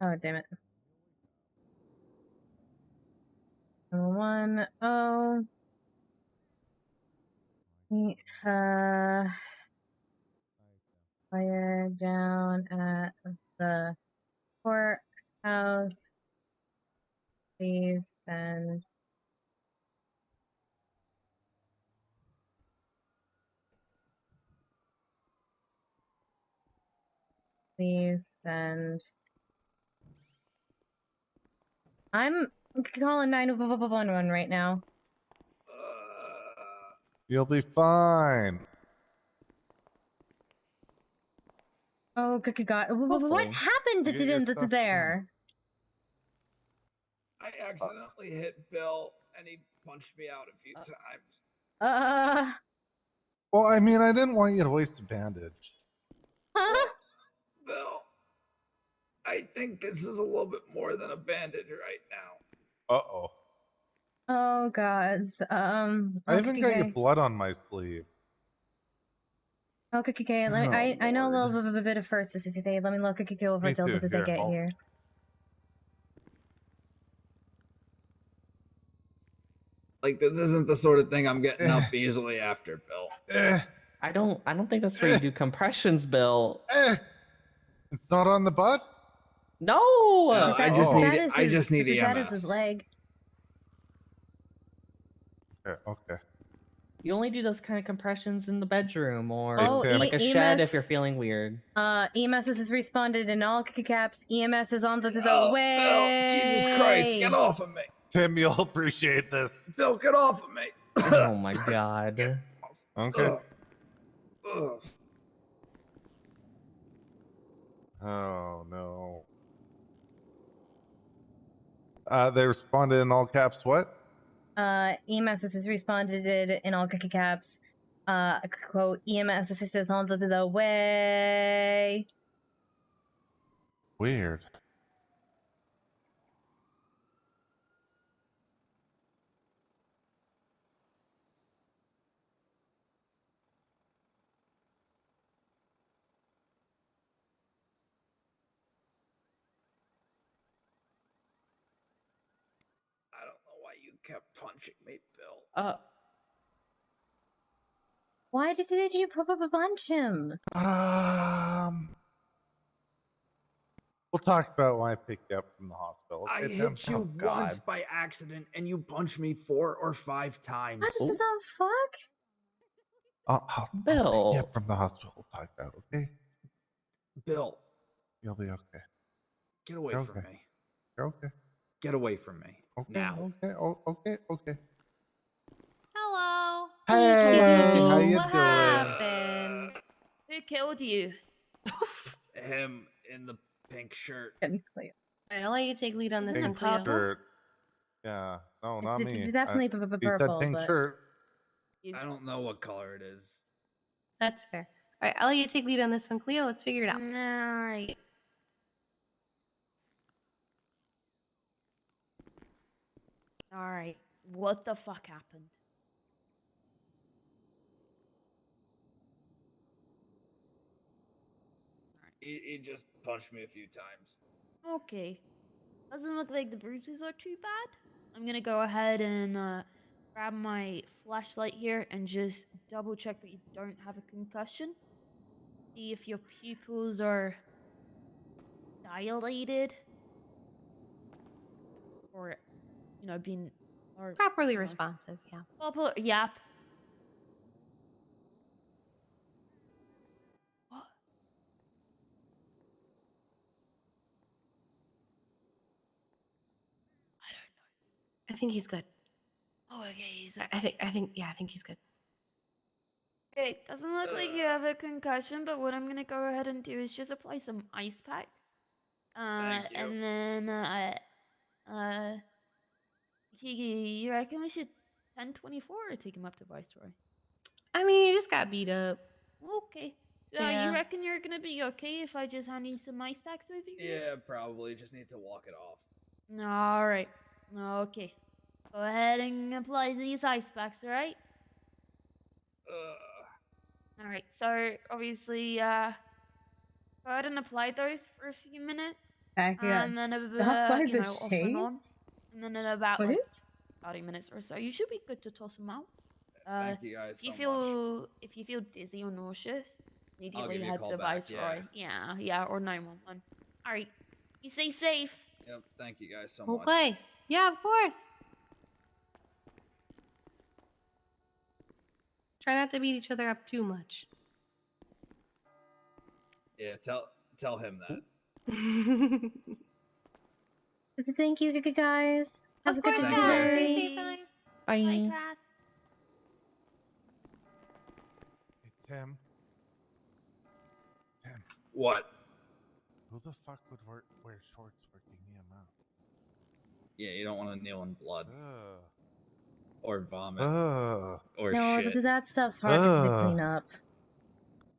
Speaker 3: Oh, damn it. 1, oh. Fire down at the courthouse. Please send. Please send. I'm calling 911 right now.
Speaker 18: You'll be fine.
Speaker 3: Oh, good God. What
Speaker 14: Hopefully.
Speaker 3: happened
Speaker 18: You get your
Speaker 3: to
Speaker 18: stuff
Speaker 3: there?
Speaker 12: I accidentally hit Bill, and he punched me out a few times.
Speaker 18: Well, I mean, I didn't want you to waste a bandage.
Speaker 3: Huh?
Speaker 12: Bill, I think this is a little bit more than a bandage right now.
Speaker 18: Uh-oh.
Speaker 3: Oh, God.
Speaker 18: I even got your blood on my sleeve.
Speaker 3: Okay, I know a little bit of first today. Let me look over
Speaker 18: Me
Speaker 3: until
Speaker 18: too.
Speaker 3: they
Speaker 18: Here,
Speaker 3: get here.
Speaker 12: Like, this isn't the sort of thing I'm getting up easily after, Bill.
Speaker 14: I don't think that's where you do compressions, Bill.
Speaker 18: It's not on the butt?
Speaker 14: No!
Speaker 12: I just need EMS.
Speaker 3: That is his leg.
Speaker 18: Okay.
Speaker 14: You only do those kind of compressions in the bedroom or
Speaker 3: Tim.
Speaker 14: like a shed if you're feeling weird.
Speaker 3: EMS has responded in all caps. EMS is on the way.
Speaker 12: Bill, Jesus Christ, get off of me.
Speaker 18: Tim, you'll appreciate this.
Speaker 12: Bill, get off of me.
Speaker 14: Oh my God.
Speaker 18: Okay.
Speaker 12: Ugh.
Speaker 18: Oh, no. They responded in all caps, what?
Speaker 3: EMS has responded in all caps. Quote, EMS is on the way.
Speaker 18: Weird.
Speaker 12: kept punching me, Bill.
Speaker 3: Why did you punch him?
Speaker 18: We'll talk about when I picked you up from the hospital.
Speaker 12: I
Speaker 18: Okay, Tim?
Speaker 12: hit you once by accident, and you punched me 4 or 5 times.
Speaker 3: What the fuck?
Speaker 18: I'll
Speaker 12: Bill.
Speaker 18: pick you up from the hospital. We'll talk about it, okay?
Speaker 12: Bill,
Speaker 18: You'll be okay.
Speaker 12: get away
Speaker 18: You're
Speaker 12: from
Speaker 18: okay.
Speaker 12: me.
Speaker 18: You're okay.
Speaker 12: Get away from me.
Speaker 18: Okay.
Speaker 12: Now.
Speaker 18: Okay. Okay.
Speaker 5: Hello.
Speaker 18: Hey, how you
Speaker 5: what
Speaker 18: doing?
Speaker 5: happened? Who killed you?
Speaker 12: Him in the pink shirt.
Speaker 17: Alright, I'll let you take lead on this
Speaker 3: Is it
Speaker 17: one,
Speaker 3: purple?
Speaker 17: Cleo.
Speaker 18: Shirt. Yeah. No, not
Speaker 3: It's
Speaker 18: me.
Speaker 3: definitely
Speaker 18: He said
Speaker 3: purple,
Speaker 18: pink
Speaker 3: but-
Speaker 18: shirt.
Speaker 12: I don't know what color it is.
Speaker 17: That's fair. Alright, I'll let you take lead on this one, Cleo. Let's figure it out.
Speaker 5: Alright. Alright. What the fuck happened?
Speaker 12: He just punched me a few times.
Speaker 5: Okay. Doesn't look like the bruises are too bad. I'm gonna go ahead and grab my flashlight here and just double check that you don't have a concussion. See if your pupils are dilated. Or, being... Or,
Speaker 17: Properly responsive, yeah.
Speaker 5: Proper, yep. What?
Speaker 17: I think he's good.
Speaker 5: Oh, okay, he's
Speaker 17: I think he's good.
Speaker 5: Okay, doesn't look like you have a concussion, but what I'm gonna go ahead and do is just apply some ice packs.
Speaker 12: Thank you.
Speaker 5: And then, you reckon we should 1024 or take him up to Viceroy?
Speaker 17: I mean, he just got beat up.
Speaker 5: Okay. So
Speaker 17: Yeah.
Speaker 5: you reckon you're gonna be okay if I just hand you some ice packs with you?
Speaker 12: Yeah, probably. Just need to walk it off.
Speaker 5: Alright. Okay. Go ahead and apply these ice packs, alright? Alright, so obviously, go ahead and apply those for a few minutes.
Speaker 3: Heck, yeah,
Speaker 5: And then,
Speaker 3: stop by the
Speaker 5: off and on.
Speaker 3: shades?
Speaker 5: And then in about
Speaker 3: What?
Speaker 5: like 30 minutes or so, you should be good to toss them out.
Speaker 12: Thank you guys
Speaker 5: If you
Speaker 12: so
Speaker 5: feel if you feel dizzy or nauseous, immediately
Speaker 12: give you a
Speaker 5: head
Speaker 12: call
Speaker 5: to
Speaker 12: back,
Speaker 5: Viceroy. Yeah, or 911. Alright. You stay safe.
Speaker 12: Yep, thank you guys so much.
Speaker 17: Okay. Yeah, of course. Try not to beat each other up too much.
Speaker 12: Yeah, tell him that.
Speaker 3: Thank you, guys. Have a good
Speaker 17: course,
Speaker 3: day.
Speaker 17: Cass. Stay safe, guys.
Speaker 5: Bye, Cass.
Speaker 18: Hey, Tim. Tim.
Speaker 12: What?
Speaker 18: Who the fuck would wear shorts working EMS?
Speaker 12: Yeah, you don't want to kneel in blood.
Speaker 18: Ugh.
Speaker 12: Or vomit.
Speaker 18: Ugh.
Speaker 12: Or
Speaker 3: No,
Speaker 12: shit.
Speaker 3: that stuff's hard to clean up.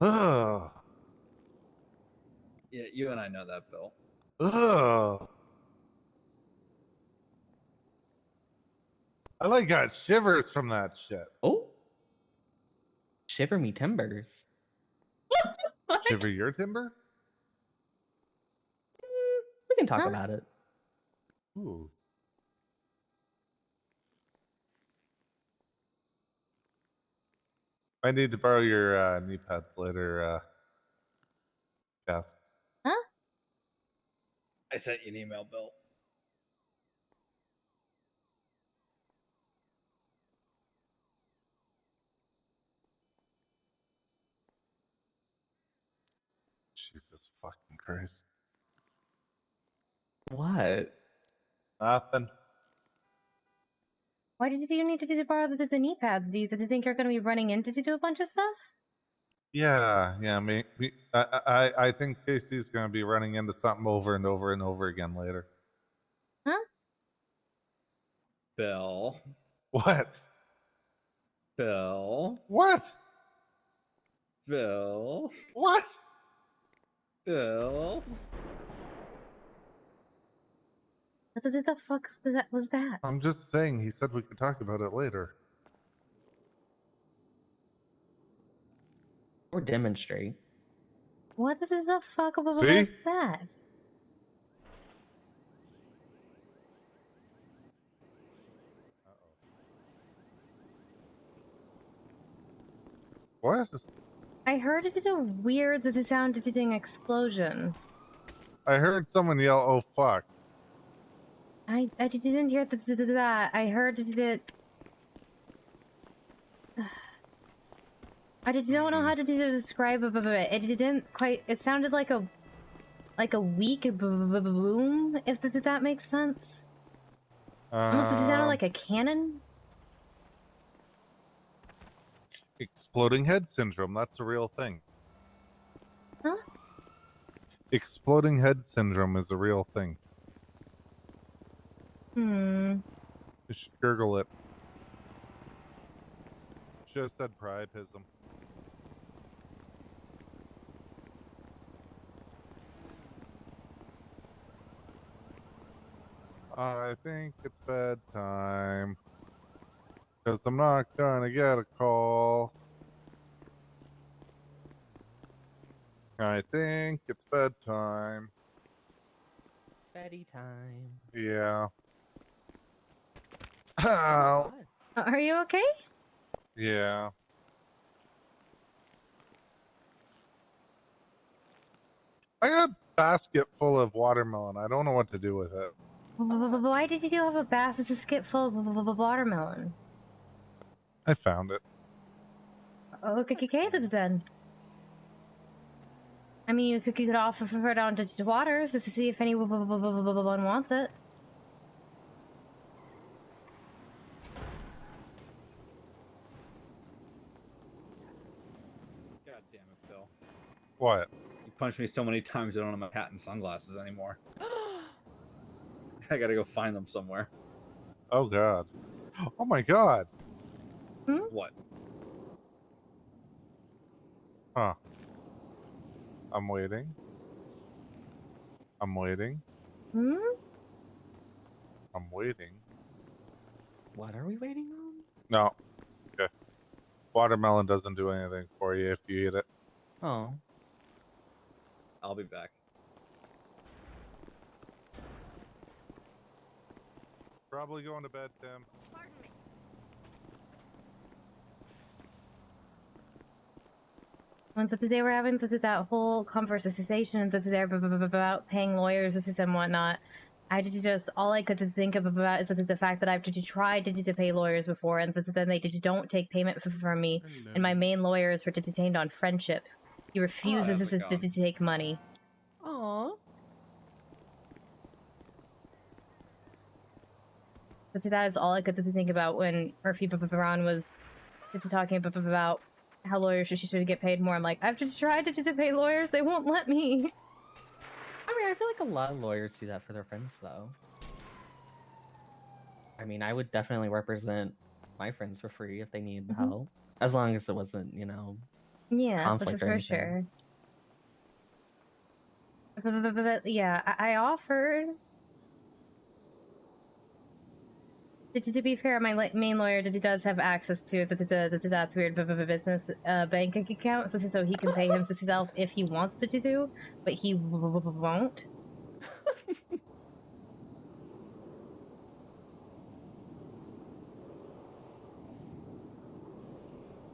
Speaker 18: Ugh.
Speaker 12: Yeah, you and I know that, Bill.
Speaker 18: Ugh. I got shivers from that shit.
Speaker 15: Oh. Shiver me timbers.
Speaker 18: Shiver your timber?
Speaker 15: We can talk
Speaker 3: Huh?
Speaker 15: about it.
Speaker 18: Ooh. I need to borrow your knee pads later, Cass.
Speaker 3: Huh?
Speaker 12: I sent you an email, Bill.
Speaker 18: Jesus fucking Christ.
Speaker 15: What?
Speaker 18: Nothing.
Speaker 3: Why did you need to borrow the knee pads? Do you think you're going to be running into to do a bunch of stuff?
Speaker 18: Yeah. I think Casey's going to be running into something over and over and over again later.
Speaker 3: Huh?
Speaker 12: Bill.
Speaker 18: What?
Speaker 12: Bill.
Speaker 18: What?
Speaker 12: Bill.
Speaker 18: What?
Speaker 12: Bill.
Speaker 3: What the fuck was that?
Speaker 18: I'm just saying, he said we could talk about it later.
Speaker 15: Or demonstrate.
Speaker 3: What the fuck was
Speaker 18: See?
Speaker 3: that?
Speaker 2: What?
Speaker 3: I heard it did a weird sounding explosion.
Speaker 2: I heard someone yell, "Oh fuck!"
Speaker 3: I didn't hear that. I heard it did. I don't know how to describe it. It didn't quite. It sounded like a weak boom. If that makes sense. Almost it sounded like a cannon.
Speaker 2: Exploding head syndrome. That's a real thing.
Speaker 3: Huh?
Speaker 2: Exploding head syndrome is a real thing.
Speaker 3: Hmm.
Speaker 2: You should gurgle it. Should have said priapism. I think it's bedtime. Because I'm not gonna get a call. I think it's bedtime.
Speaker 15: Betty time.
Speaker 2: Yeah. Ow.
Speaker 3: Are you okay?
Speaker 2: Yeah. I got a basket full of watermelon. I don't know what to do with it.
Speaker 3: Why did you have a basket full of watermelon?
Speaker 2: I found it.
Speaker 3: Okay, then. I mean, you could offer it on to water just to see if anyone wants it.
Speaker 12: God damn it, Bill.
Speaker 2: What?
Speaker 12: You punched me so many times I don't have my hat and sunglasses anymore. I gotta go find them somewhere.
Speaker 2: Oh god. Oh my god.
Speaker 12: What?
Speaker 2: Huh. I'm waiting. I'm waiting.
Speaker 3: Hmm?
Speaker 2: I'm waiting.
Speaker 15: What are we waiting on?
Speaker 2: No. Okay. Watermelon doesn't do anything for you if you eat it.
Speaker 15: Oh.
Speaker 12: I'll be back.
Speaker 2: Probably going to bed, Tim.
Speaker 3: When they were having that whole conversation about paying lawyers and whatnot, I did just all I could think of about is the fact that I've tried to pay lawyers before, and then they don't take payment from me. And my main lawyers were detained on friendship. He refuses to take money.
Speaker 15: Aww.
Speaker 3: But that is all I could think about when Murphy Brown was talking about how lawyers should get paid more. I'm like, I've tried to pay lawyers, they won't let me.
Speaker 15: I mean, I feel like a lot of lawyers do that for their friends, though. I mean, I would definitely represent my friends for free if they need help, as long as it wasn't, you know,
Speaker 3: Yeah,
Speaker 15: conflict or
Speaker 3: for
Speaker 15: anything.
Speaker 3: sure. But yeah, I offered. To be fair, my main lawyer does have access to that's weird business bank account, so he can pay himself if he wants to do, but he won't.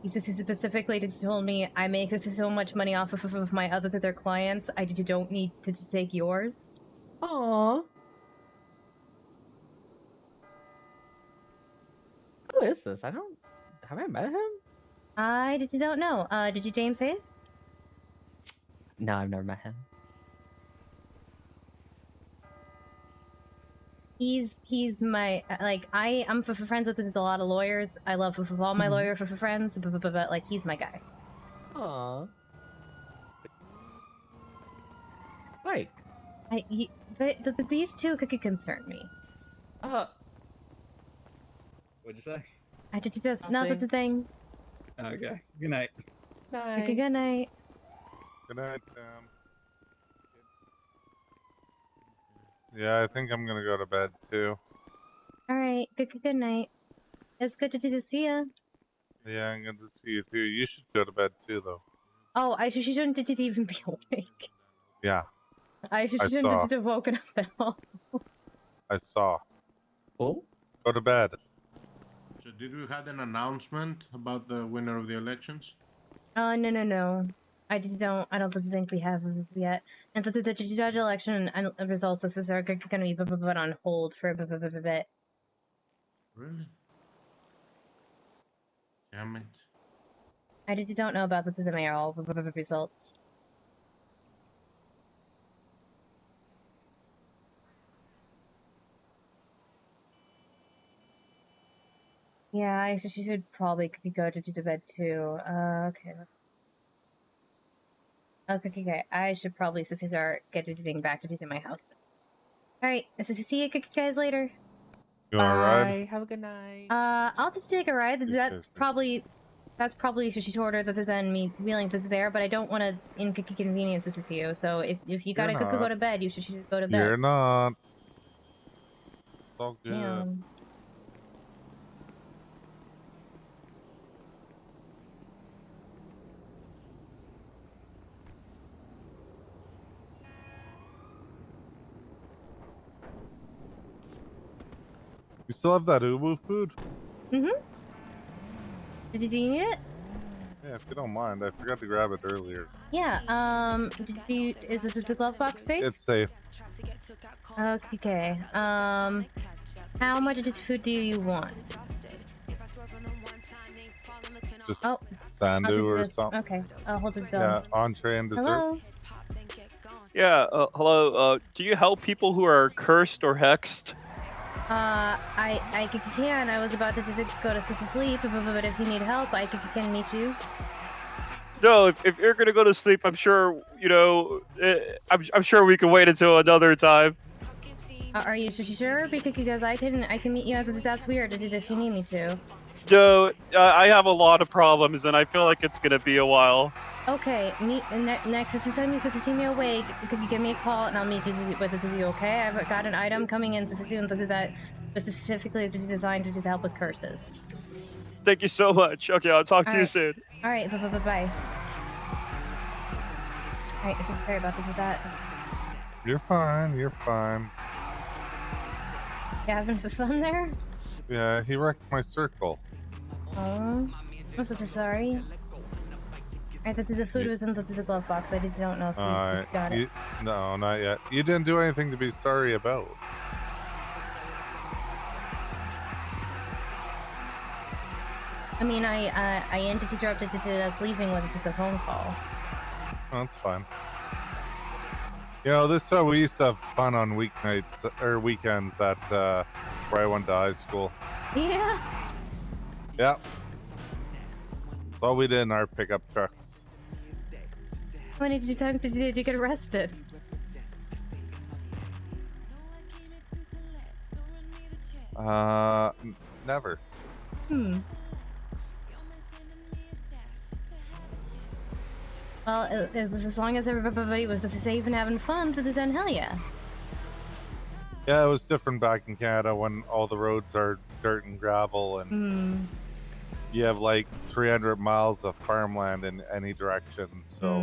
Speaker 3: He specifically told me, I make so much money off of my other clients, I don't need to take yours.
Speaker 15: Aww. Who is this? Have I met him?
Speaker 3: I don't know. Did you James Hayes?
Speaker 15: No, I've never met him.
Speaker 3: He's my I'm friends with a lot of lawyers. I love all my lawyer friends, but like he's my guy.
Speaker 15: Aww. Like,
Speaker 3: these two could concern me.
Speaker 12: What'd you say?
Speaker 3: I just not that's the thing.
Speaker 12: Okay. Good night.
Speaker 3: Okay, good night.
Speaker 2: Good night, Tim. Yeah, I think I'm gonna go to bed too.
Speaker 3: All right. Good night. It's good to see you.
Speaker 2: Yeah, I'm good to see you too. You should go to bed too, though.
Speaker 3: Oh, she shouldn't even be awake.
Speaker 2: Yeah.
Speaker 3: I shouldn't have woken up at all.
Speaker 2: I saw.
Speaker 15: Oh?
Speaker 2: Go to bed.
Speaker 9: So did we have an announcement about the winner of the elections?
Speaker 3: No. I don't think we have yet. And the judge election and results are going to be put on hold for a bit.
Speaker 9: Really? Damn it.
Speaker 3: I don't know about the mayoral results. Yeah, she should probably go to bed too. Okay. Okay. I should probably start getting back to my house. Alright, see you guys later.
Speaker 2: You want to ride?
Speaker 14: Bye. Have a good night.
Speaker 3: I'll just take a ride. That's
Speaker 2: Okay.
Speaker 3: probably shorter than me wheeling there, but I don't want to inconvenience this with you. So if you gotta go to bed, you should go to bed.
Speaker 2: You're not. It's all good.
Speaker 3: Yeah.
Speaker 2: You still have that uwu food?
Speaker 3: Mm-hmm. Did you need it?
Speaker 2: Yeah, if you don't mind. I forgot to grab it earlier.
Speaker 3: Yeah, is the glove box safe?
Speaker 2: It's safe.
Speaker 3: Okay. How much food do you want?
Speaker 2: Just
Speaker 3: I'll
Speaker 2: sandu or
Speaker 3: just-
Speaker 2: something.
Speaker 3: Okay, I'll hold it
Speaker 2: Yeah,
Speaker 3: down.
Speaker 2: entree and dessert.
Speaker 3: Hello?
Speaker 21: Yeah, hello. Do you help people who are cursed or hexed?
Speaker 3: I can. I was about to go to sleep, but if you need help, I can meet you.
Speaker 21: No, if you're gonna go to sleep, I'm sure I'm sure we can wait until another time.
Speaker 3: Are you sure? Because I can meet you. That's weird. If you need me to.
Speaker 21: No, I have a lot of problems, and I feel like it's gonna be a while.
Speaker 3: Okay, next time you see me awake, could you give me a call and I'll meet you with you, okay? I've got an item coming in soon that specifically is designed to help with curses.
Speaker 21: Thank you so much. Okay, I'll talk to you soon.
Speaker 3: Alright, bye. Alright, sorry about that.
Speaker 2: You're fine. You're fine.
Speaker 3: You having fun there?
Speaker 2: Yeah, he wrecked my circle.
Speaker 3: Oh, I'm so sorry. Alright, the food was in the glove box. I don't know if you got it.
Speaker 2: No, not yet. You didn't do anything to be sorry about.
Speaker 3: I mean, I interrupted us leaving with the phone call.
Speaker 2: That's fine. You know, this is how we used to have fun on weeknights or weekends at where I went to high school.
Speaker 3: Yeah.
Speaker 2: Yeah. That's all we did in our pickup trucks.
Speaker 3: How many times did you get arrested?
Speaker 2: Never.
Speaker 3: Well, as long as everybody was safe and having fun, then hell yeah.
Speaker 2: Yeah, it was different back in Canada when all the roads are dirt and gravel and you have like 300 miles of farmland in any direction, so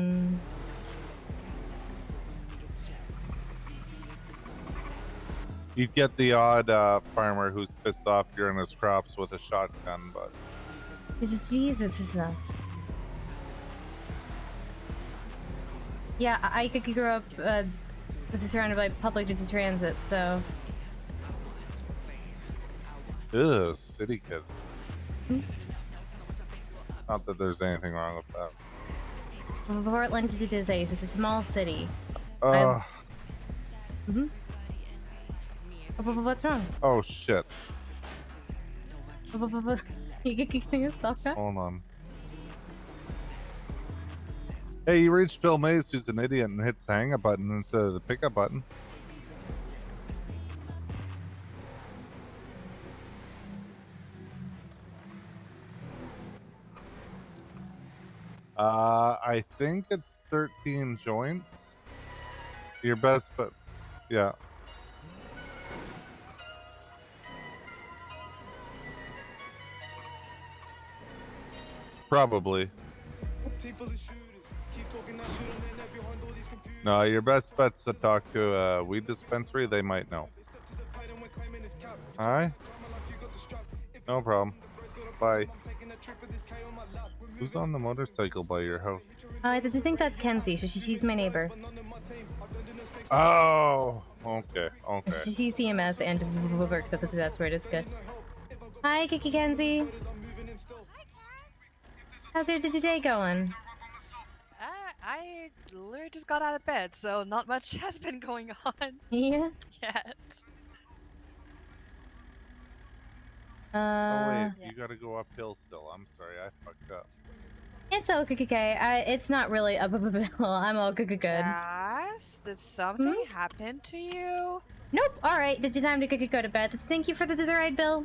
Speaker 2: you'd get the odd farmer who's pissed off during his crops with a shotgun, but
Speaker 3: Jesus is nuts. Yeah, I grew up surrounded by public transit, so.
Speaker 2: Ugh, city kid. Not that there's anything wrong with that.
Speaker 3: Portland is a small city. What's wrong?
Speaker 2: Oh shit.
Speaker 3: You get yourself back?
Speaker 2: Hold on. Hey, you reached Phil Mays, who's an idiot and hits the hang up button instead of the pickup button. I think it's 13 joints. Your best, but yeah. Probably. No, your best bet's to talk to a weed dispensary. They might know. Alright? No problem. Bye. Who's on the motorcycle by your house?
Speaker 3: I think that's Kenzie. She's my neighbor.
Speaker 2: Oh, okay, okay.
Speaker 3: She's CMS and works at that's right. It's good. Hi, Kiki Kenzie. How's your day going?
Speaker 10: I literally just got out of bed, so not much has been going on
Speaker 3: Yeah.
Speaker 10: yet.
Speaker 2: Oh wait,
Speaker 3: Yeah.
Speaker 2: you gotta go uphill still. I'm sorry, I fucked up.
Speaker 3: It's okay. It's not really a bill. I'm all good.
Speaker 10: Cass, did something happen to you?
Speaker 3: Nope. All right. Did you time to go to bed? Thank you for the ride, Bill.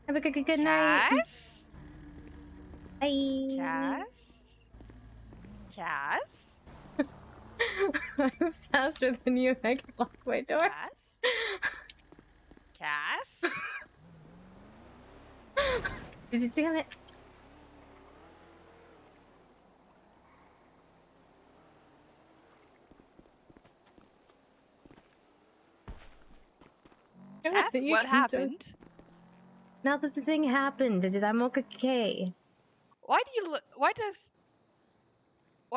Speaker 3: Have a good night.
Speaker 10: Cass?
Speaker 3: Bye.
Speaker 10: Cass? Cass?
Speaker 3: I'm faster than you. I can lock my door.
Speaker 10: Cass? Cass?
Speaker 3: Did you damn it?
Speaker 10: Cass, what happened?
Speaker 3: Now that the thing happened, I'm okay.
Speaker 10: Why do you look? Why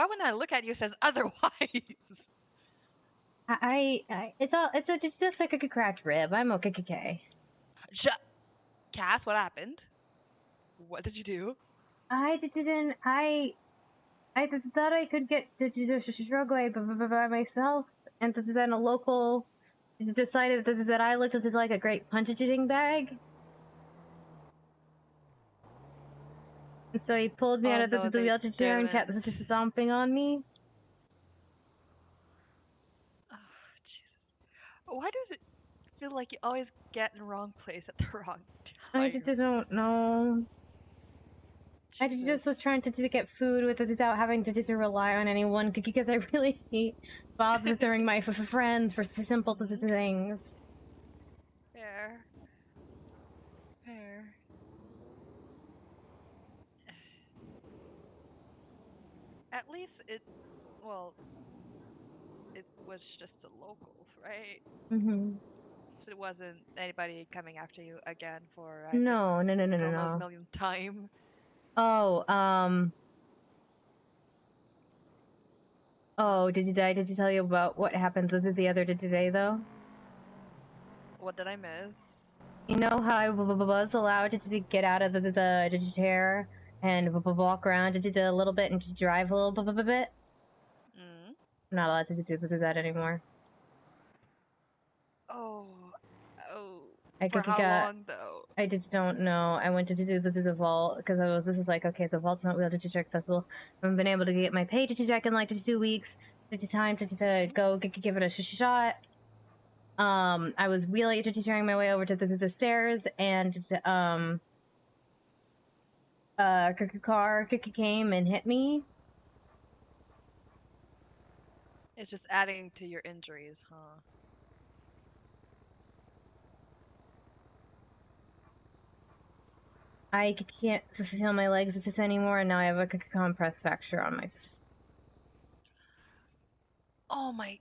Speaker 10: when I look at you it says otherwise?
Speaker 3: It's just like a cracked rib. I'm okay.
Speaker 10: Cass, what happened? What did you do?
Speaker 3: I thought I could get to Shrugway by myself, and then a local decided that I looked like a great punch-a-jitting bag. And so he pulled me out of the wheelchair and kept stomping on me.
Speaker 10: Oh, Jesus. Why does it feel like you always get in the wrong place at the wrong time?
Speaker 3: I just don't know. I just was trying to get food without having to rely on anyone because I really hate bothering my friends for simple things.
Speaker 10: Fair. Fair. At least it was just a local, right?
Speaker 3: Mm-hmm.
Speaker 10: So it wasn't anybody coming after you again for
Speaker 3: No.
Speaker 10: almost millionth time.
Speaker 3: Oh, oh, did you tell you about what happened the other day today, though?
Speaker 10: What did I miss?
Speaker 3: You know how I was allowed to get out of the chair and walk around a little bit and to drive a little bit?
Speaker 10: Mm.
Speaker 3: I'm not allowed to do that anymore.
Speaker 10: Oh.
Speaker 3: I
Speaker 10: For how long, though?
Speaker 3: I just don't know. I went to do the vault because this was like, okay, the vault's not wheelchair accessible. I haven't been able to get my pay to check in like 2 weeks. It's time to go give it a shot. I was wheeling my way over to the stairs, and a car came and hit me.
Speaker 10: It's just adding to your injuries, huh?
Speaker 3: I can't feel my legs anymore, and now I have a compressed fracture on my.
Speaker 10: Oh my.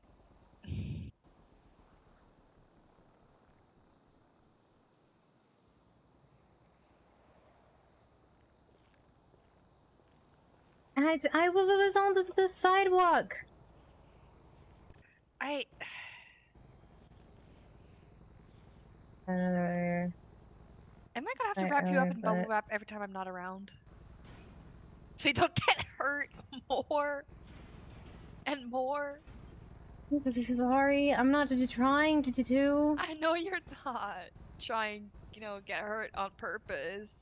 Speaker 3: I was on the sidewalk.
Speaker 10: I. Am I gonna have to wrap you up in bubble wrap every time I'm not around? So you don't get hurt more and more?
Speaker 3: This is sorry. I'm not trying to do.
Speaker 10: I know you're not trying, get hurt on purpose.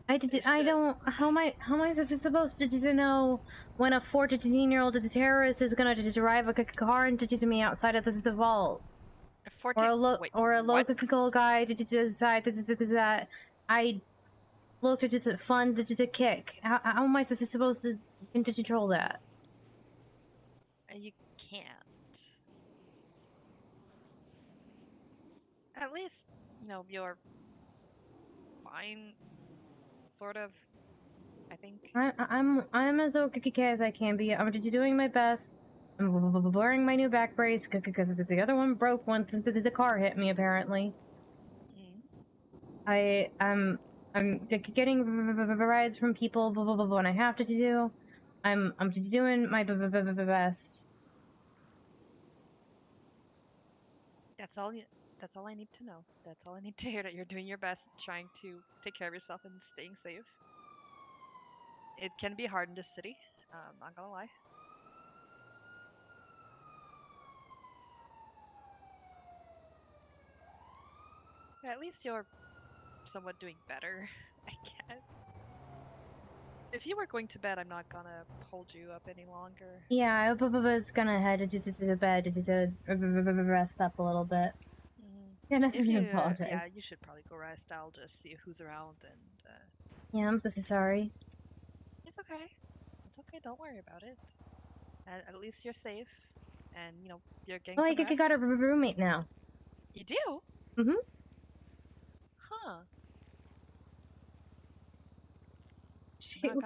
Speaker 3: I don't. How am I supposed to know when a 14-year-old terrorist is gonna drive a car into me outside of the vault? Or a local guy to decide that I looked at it fun to kick. How am I supposed to control that?
Speaker 10: You can't. At least, you're fine, sort of. I think.
Speaker 3: I'm as okay as I can be. I'm just doing my best. I'm wearing my new back brace because the other one broke once the car hit me. Apparently, I'm I'm getting rides from people when I have to do. I'm doing my best.
Speaker 10: That's all. That's all I need to know. That's all I need to hear. That you're doing your best, trying to take care of yourself and staying safe. It can be hard in this city. Not gonna lie. Yeah, at least you're somewhat doing better, I guess. If you were going to bed, I'm not gonna hold you up any longer.
Speaker 3: Yeah, I was gonna head to bed to rest up a little bit. Yeah, nothing to apologize.
Speaker 10: Yeah, you should probably go rest. I'll just see who's around and.
Speaker 3: Yeah, I'm so sorry.
Speaker 10: It's okay. It's okay. Don't worry about it. At least you're safe, and you know you're getting
Speaker 3: Oh,
Speaker 10: some rest.
Speaker 3: I got a roommate now.
Speaker 10: You do?
Speaker 3: Mm-hmm.
Speaker 10: Huh.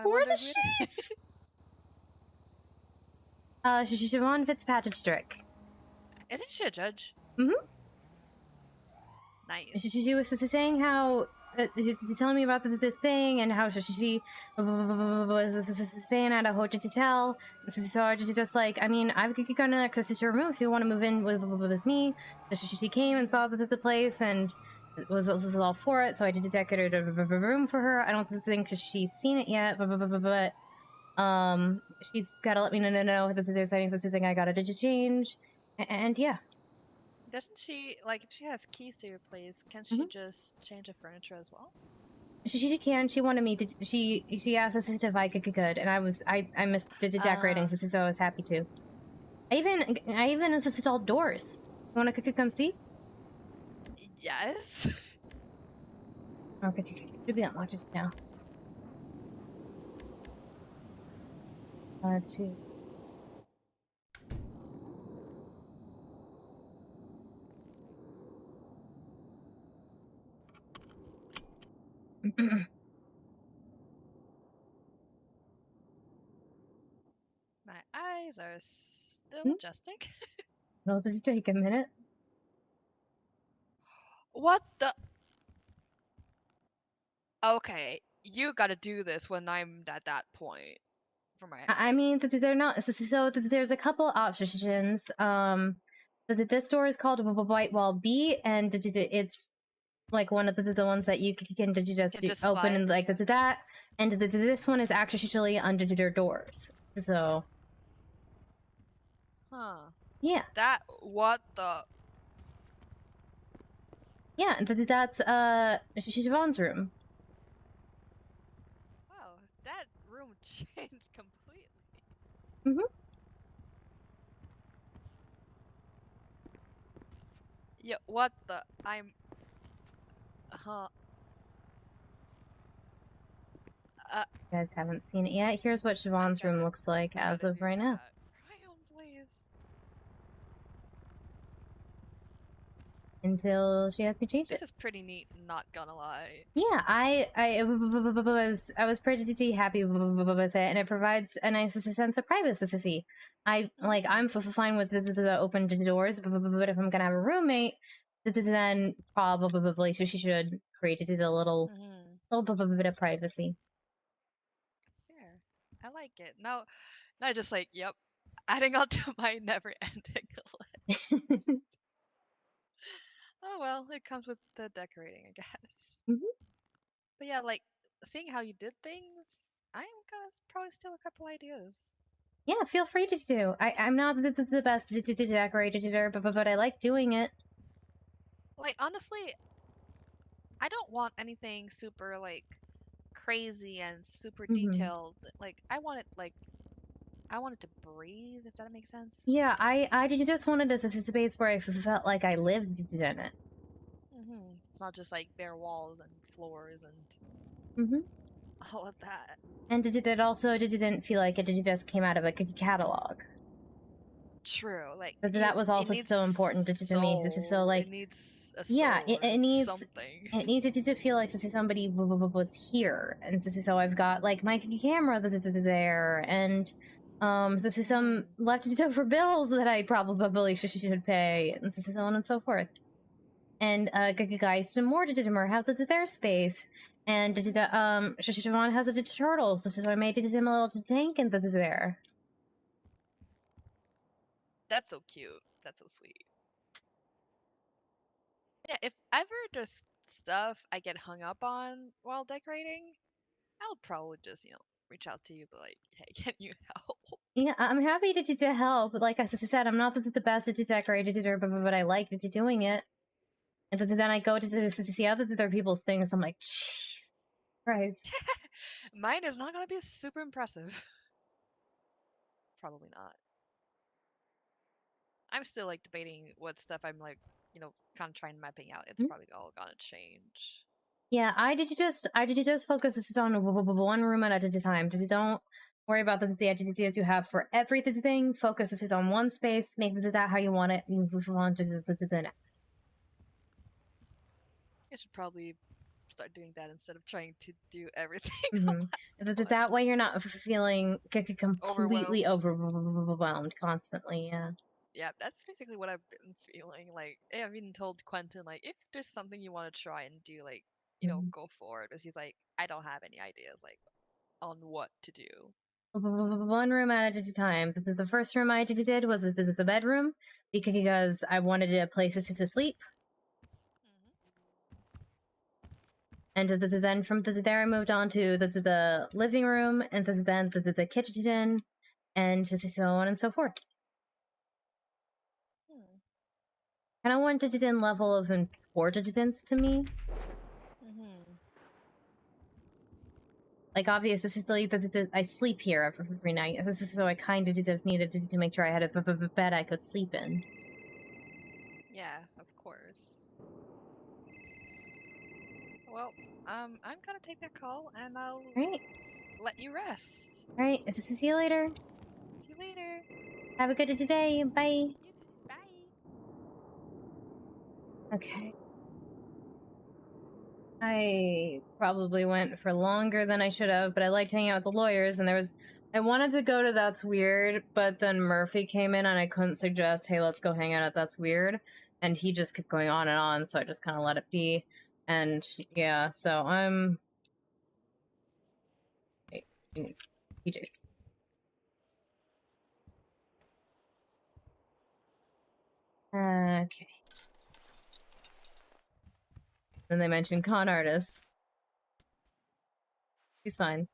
Speaker 3: Where the shit? She's Siobhan Fitzpatrick.
Speaker 10: Isn't she a judge?
Speaker 3: Mm-hmm.
Speaker 10: Nice.
Speaker 3: She was saying how she's telling me about this thing and how she was staying at a hotel. So I just like, I mean, I've gotten access to your room if you want to move in with me. So she came and saw the place and was all for it. So I did decorate a room for her. I don't think she's seen it yet, but she's got to let me know that there's anything I gotta change. And yeah.
Speaker 10: Doesn't she, like, if she has keys to your place, can she just change the furniture as well?
Speaker 3: She can. She wanted me to. She asked us if I could, and I missed the decorating, so I was happy to. I even installed doors. You want to come see?
Speaker 10: Yes.
Speaker 3: Okay, should be unlocked just now. Let's see.
Speaker 10: My eyes are still adjusting.
Speaker 3: It'll just take a minute.
Speaker 10: What the? Okay, you gotta do this when I'm at that point. For my
Speaker 3: I mean, they're not. So there's a couple options. This door is called White Wall B, and it's like one of the ones that you can just open and like that. And this one is actually under their doors. So.
Speaker 10: Huh.
Speaker 3: Yeah.
Speaker 10: That, what the?
Speaker 3: Yeah, that's Siobhan's room.
Speaker 10: Wow, that room changed completely.
Speaker 3: Mm-hmm.
Speaker 10: Yeah, what the? I'm. Huh.
Speaker 3: You guys haven't seen it yet. Here's what Siobhan's room looks like as of right now.
Speaker 10: Please.
Speaker 3: Until she has me change it.
Speaker 10: This is pretty neat, not gonna lie.
Speaker 3: Yeah, I was pretty happy with it, and it provides a nice sense of privacy. I'm fine with the open doors, but if I'm gonna have a roommate, then probably she should create it a little bit of privacy.
Speaker 10: Fair. I like it. Now I just like, yep, adding on to my never-ending list. Oh well, it comes with the decorating, I guess. But yeah, like seeing how you did things, I am gonna probably steal a couple ideas.
Speaker 3: Yeah, feel free to do. I'm not the best decorator, but I like doing it.
Speaker 10: Like honestly, I don't want anything super like crazy and super detailed. Like I want it to breathe, if that makes sense.
Speaker 3: Yeah, I just wanted a space where I felt like I lived in it.
Speaker 10: It's not just like bare walls and floors and all of that.
Speaker 3: And it also didn't feel like it just came out of a catalog.
Speaker 10: True, like
Speaker 3: that was also so important to me. So like,
Speaker 10: it needs a
Speaker 3: yeah,
Speaker 10: soul
Speaker 3: it needs
Speaker 10: something.
Speaker 3: It needs to feel like somebody was here, and so I've got like my camera there, and this is some left over bills that I probably should pay, and so on and so forth. And guys, some more to have their space, And Siobhan has a turtle, so I made him a little tank and there.
Speaker 10: That's so cute. That's so sweet. Yeah, if ever there's stuff I get hung up on while decorating, I'll probably just, reach out to you, but like, hey, can you help?
Speaker 3: Yeah, I'm happy to help. Like I said, I'm not the best to decorate it, but I like doing it. And then I go to see other people's things. I'm like, jeez, Christ.
Speaker 10: Mine is not gonna be super impressive. Probably not. I'm still like debating what stuff I'm like, kind of trying mapping out. It's probably all gonna change.
Speaker 3: Yeah, I did just focus on one room at a time. Don't worry about the ideas you have for everything. Focus is on one space. Make that how you want it. And move on to the next.
Speaker 10: I should probably start doing that instead of trying to do everything.
Speaker 3: That way you're not feeling completely overwhelmed constantly. Yeah.
Speaker 10: Yeah, that's basically what I've been feeling. Like, I've even told Quentin, like, if there's something you want to try and do, like, go for it. Because he's like, I don't have any ideas, like, on what to do.
Speaker 3: One room at a time. The first room I did was the bedroom because I wanted a place to sleep. And then from there I moved on to the living room, and then the kitchen, and so on and so forth. And I wanted it in level of importance to me. Like, obvious, this is I sleep here every night, so I kind of needed to make sure I had a bed I could sleep in.
Speaker 10: Yeah, of course. Well, I'm gonna take that call, and I'll let you rest.
Speaker 3: Alright, see you later.
Speaker 10: See you later.
Speaker 3: Have a good day. Bye.
Speaker 10: You too. Bye.
Speaker 3: Okay. I probably went for longer than I should have, but I liked hanging out with the lawyers, and I wanted to go to That's Weird, but then Murphy came in and I couldn't suggest, hey, let's go hang out at That's Weird, and he just kept going on and on, so I just kind of let it be. And yeah, so I'm... Wait, PJs. Okay. Then they mentioned con artist. She's fine.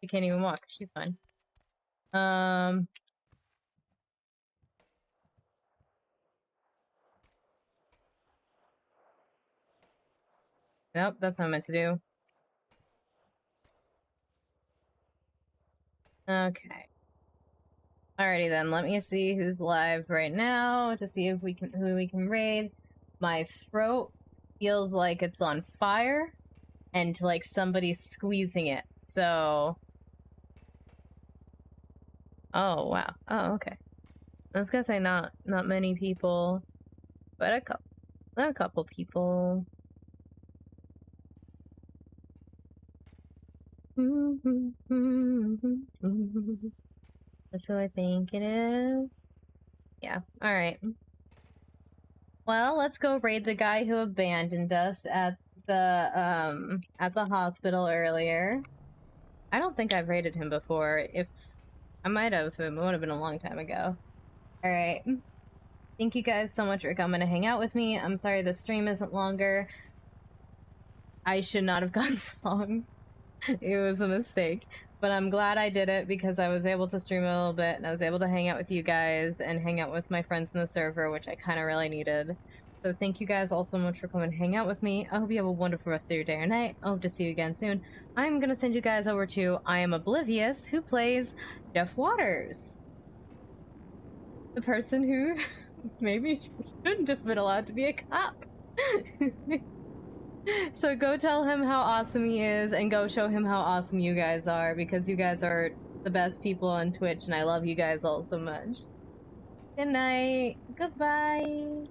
Speaker 3: She can't even walk. She's fine. Nope, that's not meant to do. Okay. Alrighty then, let me see who's live right now to see if who we can raid. My throat feels like it's on fire and like somebody's squeezing it. So oh wow. Oh, okay. I was gonna say not many people, but a couple people. That's who I think it is. Yeah, alright. Well, let's go raid the guy who abandoned us at the hospital earlier. I don't think I've raided him before. If I might have, it would have been a long time ago. Alright. Thank you guys so much for coming to hang out with me. I'm sorry the stream isn't longer. I should not have gone this long. It was a mistake. But I'm glad I did it because I was able to stream a little bit and I was able to hang out with you guys and hang out with my friends in the server, which I kind of really needed. So thank you guys all so much for coming to hang out with me. I hope you have a wonderful rest of your day or night. I hope to see you again soon. I'm going to send you guys over to I Am Oblivious, who plays Jeff Waters. The person who maybe shouldn't have been allowed to be a cop. So go tell him how awesome he is and go show him how awesome you guys are, because you guys are the best people on Twitch and I love you guys all so much. Good night. Goodbye.